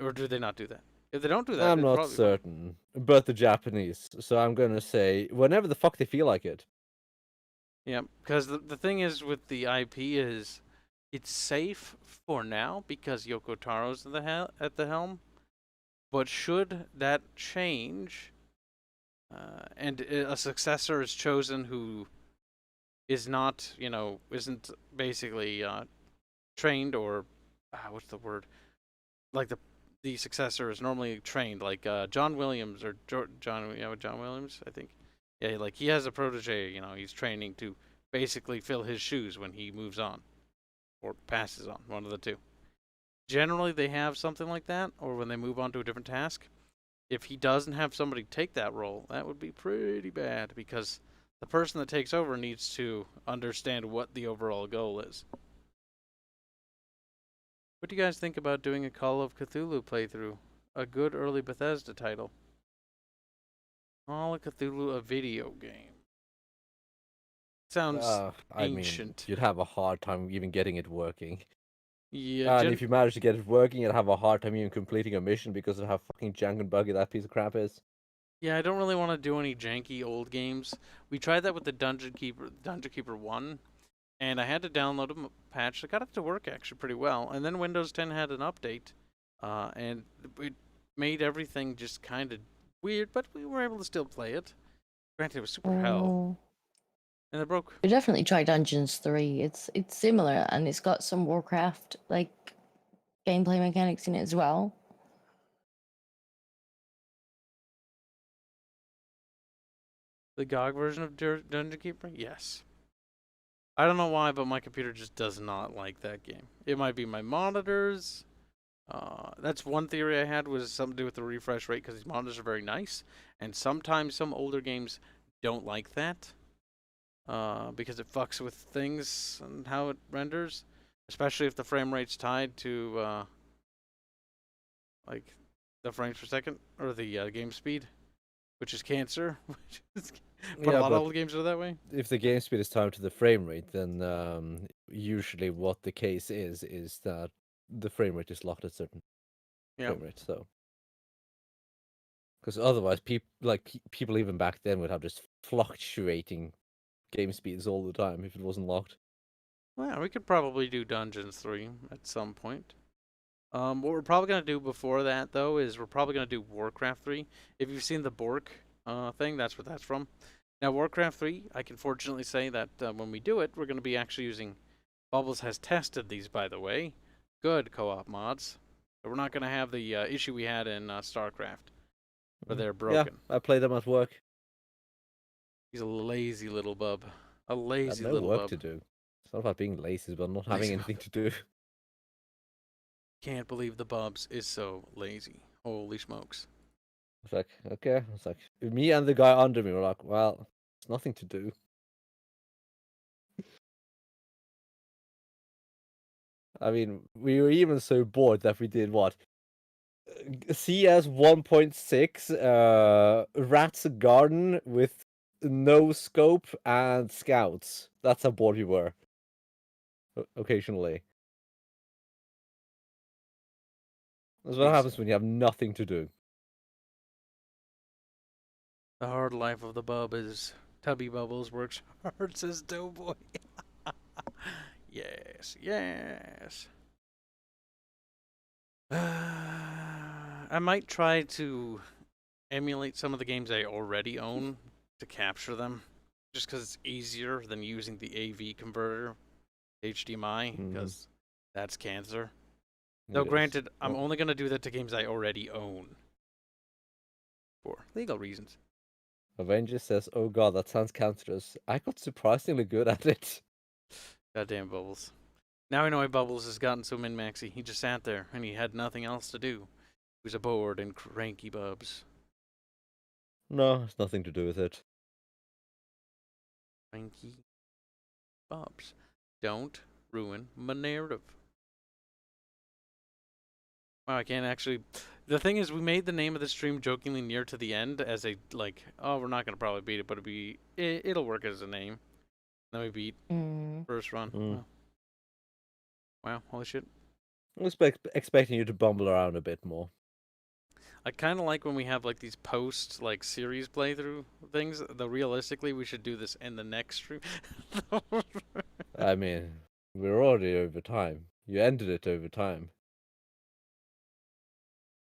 Or do they not do that? If they don't do that, I'm not certain. But the Japanese. So I'm gonna say whenever the fuck they feel like it. Yeah, because the thing is with the IP is it's safe for now because Yoko Taro's at the helm. But should that change, and a successor is chosen who is not, isn't basically trained or, what's the word? Like the successor is normally trained, like John Williams or John Williams, I think. Yeah, like he has a protege, he's training to basically fill his shoes when he moves on or passes on, one of the two. Generally, they have something like that, or when they move on to a different task. If he doesn't have somebody take that role, that would be pretty bad, because the person that takes over needs to understand what the overall goal is. What do you guys think about doing a Call of Cthulhu playthrough a good early Bethesda title. Call of Cthulhu, a video game. Sounds I mean, ancient. you'd have a hard time even getting it working. Yeah, And if you manage to get it working, you'd have a hard time even completing a mission because of how fucking jank and buggy that piece of crap is. Yeah, I don't really want to do any janky old games. We tried that with the Dungeon Keeper 1, and I had to download a patch that got it to work actually pretty well. And then Windows 10 had an update, and it made everything just kind of weird, but we were able to still play it. Granted, it was super hell. And it broke. We definitely try Dungeons 3. It's similar, and it's got some Warcraft like gameplay mechanics in it as well. The GOG version of Dungeon Keeper? Yes. I don't know why, but my computer just does not like that game. It might be my monitors. That's one theory I had, was something to do with the refresh rate, because these monitors are very nice. And sometimes some older games don't like that. Because it fucks with things and how it renders. Especially if the frame rate's tied to, like, the frames per second, or the game speed. Which is cancer. But a lot of old games are that way. If the game speed is tied to the frame rate, then usually what the case is that the frame rate is locked at certain frame rate. So, because otherwise, people even back then would have just fluctuating game speeds all the time if it wasn't locked. Well, we could probably do Dungeons 3 at some point. What we're probably going to do before that, though, is we're probably going to do Warcraft 3. If you've seen the Bork thing, that's what that's from. Now, Warcraft 3, I can fortunately say that when we do it, we're going to be actually using... Bubbles has tested these, by the way. Good co-op mods. So we're not going to have the issue we had in StarCraft, where they're broken. Yeah, I play them at work. He's a lazy little bub. A lazy I have no little work bub. to do. It's not about being lazy, but not having anything to do. Can't believe the Bubs is so lazy. Holy smokes. It's like, okay. It's like, me and the guy under me were like, well, there's nothing to do. I mean, we were even so bored that we did what? CS 1.6, Rat's Garden with no scope and scouts. That's how bored we were. Occasionally. That's what happens when you have nothing to do. The hard life of the bub is Tubby Bubbles works hard, says Doughboy. Yes, yes. I might try to emulate some of the games I already own to capture them, just because it's easier than using the AV converter, HDMI, because that's cancer. Though granted, I'm only going to do that to games I already own. For legal reasons. Avenger says, oh god, that sounds cancerous. I got surprisingly good at it. Goddamn Bubbles. Now I know why Bubbles has gotten so min-maxy. He just sat there, and he had nothing else to do. He was a bored and cranky Bubs. No, it's nothing to do with it. Cranky Bubs. Don't ruin my narrative. Wow, I can't actually... The thing is, we made the name of the stream jokingly Near to the End as a, like, oh, we're not going to probably beat it, but it'll work as a name. Then we beat first run. Wow, holy shit. I was expecting you to bumble around a bit more. I kind of like when we have, like, these post, like, series playthrough things, though realistically we should do this in the next stream. I mean, we're already over time. You ended it over time.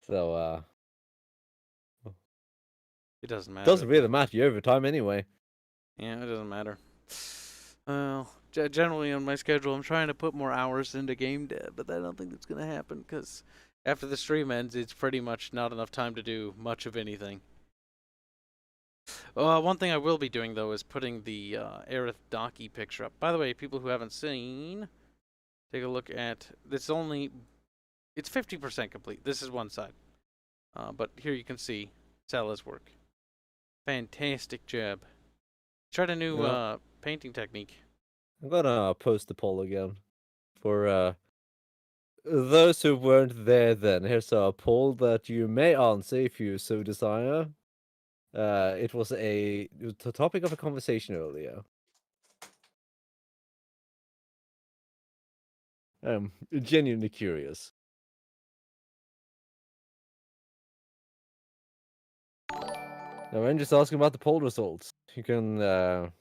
So, it doesn't matter. Doesn't really matter. You're over time anyway. Yeah, it doesn't matter. Well, generally on my schedule, I'm trying to put more hours into game dev, but I don't think that's going to happen, because after the stream ends, it's pretty much not enough time to do much of anything. One thing I will be doing, though, is putting the Aerith Daki picture up. By the way, people who haven't seen, take a look at... It's 50% complete. This is one side. But here you can see Sala's work. Fantastic job. Tried a new painting technique. I'm gonna post the poll again for those who weren't there then, here's a poll that you may answer if you so desire. It was the topic of a conversation earlier. I'm genuinely curious. Now, I'm just asking about the poll results. You can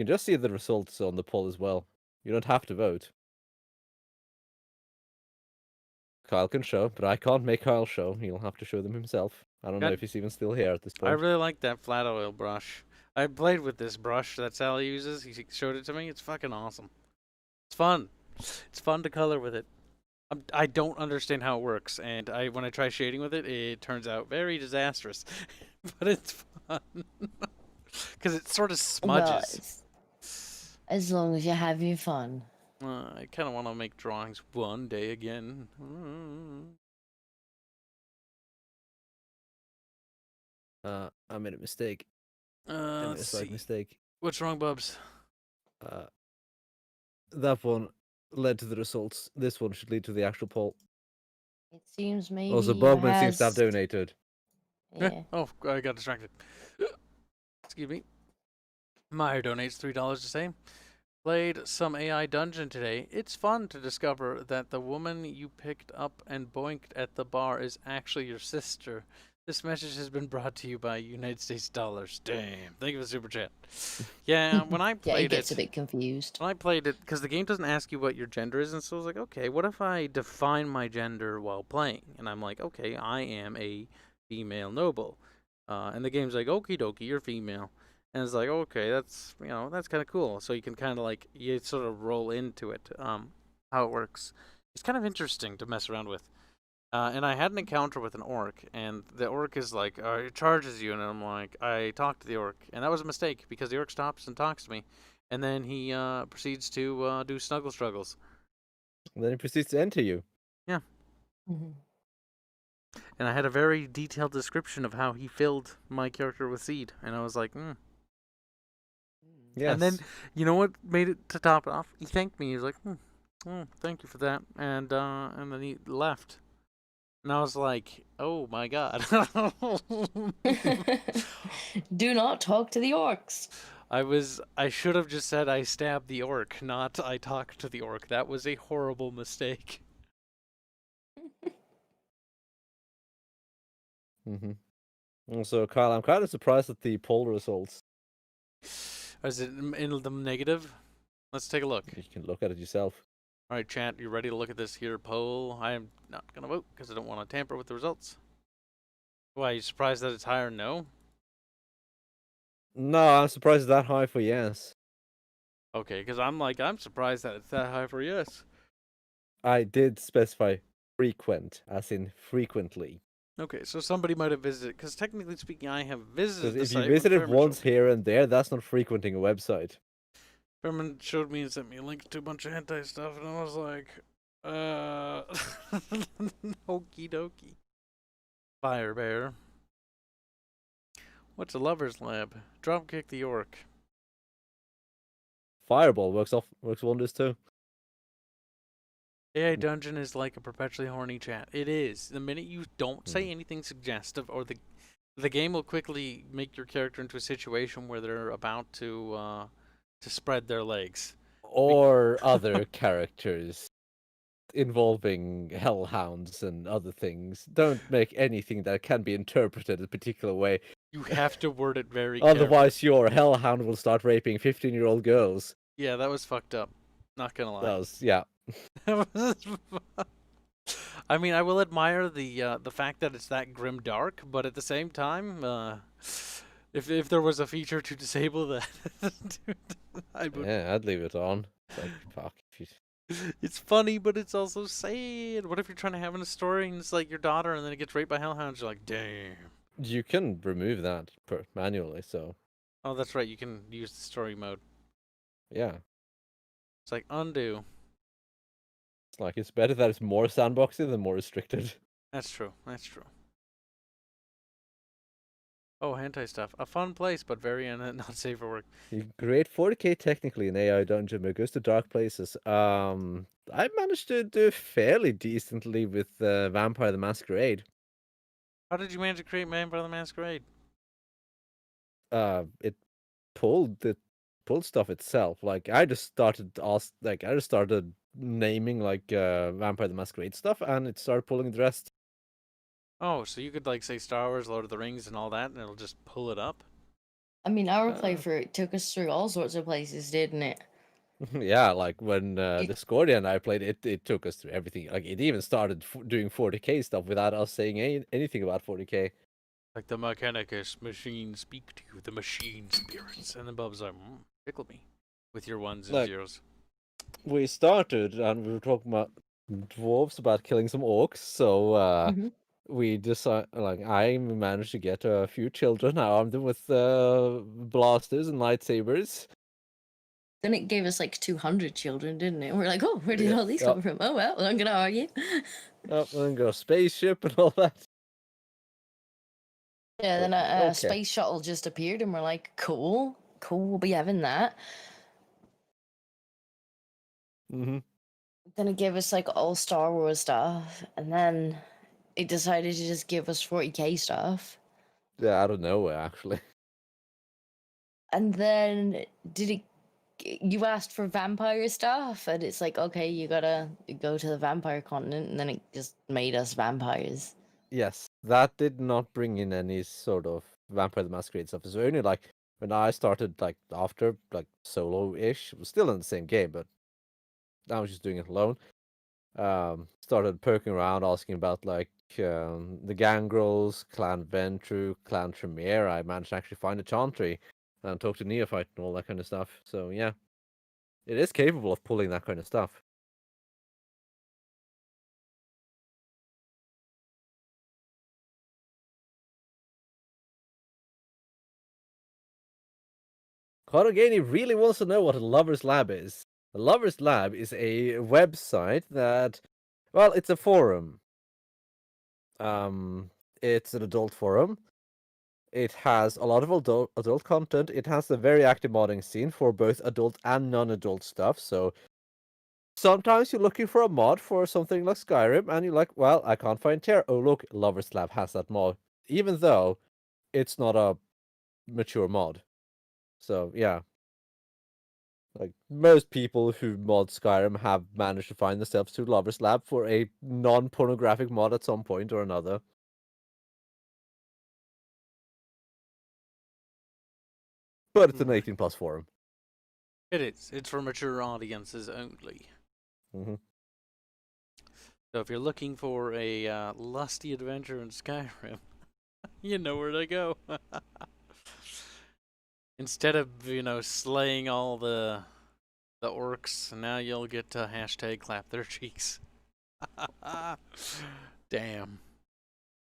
just see the results on the poll as well. You don't have to vote. Kyle can show, but I can't make Kyle show. He'll have to show them himself. I don't know if he's even still here at this point. I really like that flat oil brush. I played with this brush that Sally uses. He showed it to me. It's fucking awesome. It's fun. It's fun to color with it. I don't understand how it works, and when I try shading with it, it turns out very disastrous. But it's fun. Because it sort of smudges. As long as you're having fun. I kind of want to make drawings one day again. I made a mistake. I made a slight mistake. What's wrong, Bubs? That one led to the results. This one should lead to the actual poll. It seems maybe Also, Bogman seems to have donated. Yeah. Oh, I got distracted. Excuse me. Meyer donates $3 to say, played some AI dungeon today. It's fun to discover that the woman you picked up and boinked at the bar is actually your sister. This message has been brought to you by United States dollars. Damn. Thank you for the super chat. Yeah, when I played yeah, it gets a bit confused. When I played it, because the game doesn't ask you what your gender is, and so I was like, okay, what if I define my gender while playing? And I'm like, okay, I am a female noble. And the game's like, okie dokie, you're female. And it's like, okay, that's, that's kind of cool. So you can kind of like, you sort of roll into it, how it works. It's kind of interesting to mess around with. And I had an encounter with an orc, and the orc is like, it charges you, and I'm like, I talked to the orc. And that was a mistake, because the orc stops and talks to me. And then he proceeds to do snuggle struggles. And then he proceeds to enter you. Yeah. And I had a very detailed description of how he filled my character with seed. And I was like, Yes. And then, you know what made it to top it off? He thanked me. He was like, thank you for that. And then he left. And I was like, oh my god. Do not talk to the orcs. I should have just said I stabbed the orc, not I talked to the orc. That was a horrible mistake. Also, Kyle, I'm kind of surprised at the poll results. Is it in the negative? Let's take a look. You can look at it yourself. All right, chat, you ready to look at this here poll? I am not going to vote because I don't want to tamper with the results. Why, are you surprised that it's higher no? No, I'm surprised it's that high for yes. Okay, because I'm surprised that it's that high for yes. I did specify frequent, as in frequently. Okay, so somebody might have visited, because technically speaking, I have visited the If site. you visited once here and there, that's not frequenting a website. Berman showed me and sent me a link to a bunch of hentai stuff, and I was like, okie dokie. Fire bear. What's a lover's lab? Dropkick the orc. Fireball works wonders too. AI dungeon is like a perpetually horny chat. It is. The minute you don't say anything suggestive, or the game will quickly make your character into a situation where they're about to spread their legs. Or other characters involving hellhounds and other things. Don't make anything that can be interpreted a particular way. You have to word it very Otherwise your hellhound will start raping 15-year-old girls. Yeah, that was fucked up. Not gonna lie. That was, yeah. I mean, I will admire the fact that it's that grim dark, but at the same time, if there was a feature to disable that, I'd leave it on. It's like, fuck. It's funny, but it's also sad. What if you're trying to have in a story and it's like your daughter, and then it gets raped by hellhounds? You're like, damn. You can remove that manually, so. Oh, that's right. You can use the story mode. Yeah. It's like undo. It's like it's better that it's more sandboxy than more restricted. That's true. That's true. Oh, hentai stuff. A fun place, but very not safe for work. You create 40k technically in AI dungeon, but it goes to dark places. I managed to do fairly decently with Vampire the Masquerade. How did you manage to create Vampire the Masquerade? It pulled stuff itself. Like I just started naming like Vampire the Masquerade stuff, and it started pulling the rest. Oh, so you could like say Star Wars, Lord of the Rings, and all that, and it'll just pull it up? I mean, our playthrough took us through all sorts of places, didn't it? Yeah, like when Discordia and I played it, it took us through everything. Like it even started doing 40k stuff without us saying anything about 40k. Like the Mechanicus machine speak to you, the machine spirits, and then Bub's like, tickle me with your ones and Like, zeros. We started and we were talking about dwarves, about killing some orcs, so we decided, like, I managed to get a few children. I armed them with blasters and lightsabers. Then it gave us like 200 children, didn't it? We're like, oh, where did all these come from? Oh, well, I'm going to argue. Oh, and then got a spaceship and all that. Yeah, then a space shuttle just appeared and we're like, cool, we'll be having that. Mm-hmm. Then it gave us like all Star Wars stuff, and then it decided to just give us 40k stuff. Yeah, I don't know, actually. And then you asked for vampire stuff, and it's like, okay, you gotta go to the vampire continent, and then it just made us vampires. Yes, that did not bring in any sort of Vampire the Masquerade stuff. It's only like when I started, like after, like solo-ish, it was still in the same game, but I was just doing it alone. Started poking around, asking about like the Gangrels, Clan Ventru, Clan Tremere. I managed to actually find a Chantry and talk to Neophyte and all that kind of stuff. So yeah, it is capable of pulling that kind of stuff. Korogeni really wants to know what a Lover's Lab is. A Lover's Lab is a website that, well, it's a forum. It's an adult forum. It has a lot of adult content. It has a very active modding scene for both adult and non-adult stuff. So sometimes you're looking for a mod for something like Skyrim, and you're like, well, I can't find Terra. Oh, look, Lover's Lab has that mod, even though it's not a mature mod. So yeah, like most people who mod Skyrim have managed to find themselves to Lover's Lab for a non-pornographic mod at some point or another. But it's an 18+ forum. It is. It's for mature audiences only. Mm-hmm. So if you're looking for a lusty adventure in Skyrim, you know where to go. Instead of, slaying all the orcs, now you'll get to hashtag clap their cheeks. Damn.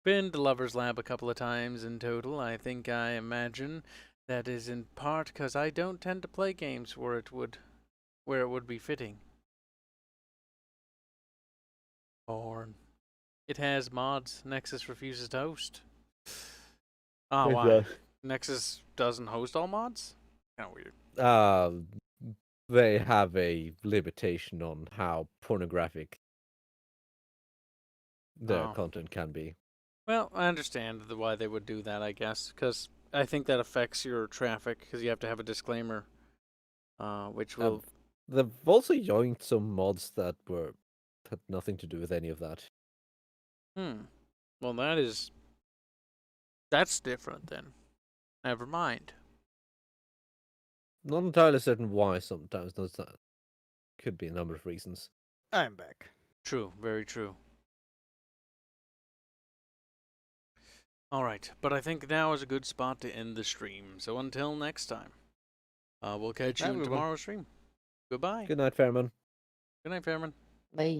Been to Lover's Lab a couple of times in total. I think I imagine that is in part because I don't tend to play games where it would be fitting. Or it has mods Nexus refuses to host. Oh, why? Nexus doesn't host all mods? Kind of weird. They have a limitation on how pornographic their content can be. Well, I understand why they would do that, I guess, because I think that affects your traffic, because you have to have a disclaimer, which will... They've also joined some mods that had nothing to do with any of that. Well, that's different then. Never mind. Not entirely certain why sometimes. That could be a number of reasons. I'm back. True, very true. Alright, but I think now is a good spot to end the stream. So until next time, we'll catch you in tomorrow's stream. Goodbye. Good night, Fairman. Good night, Fairman. Bye.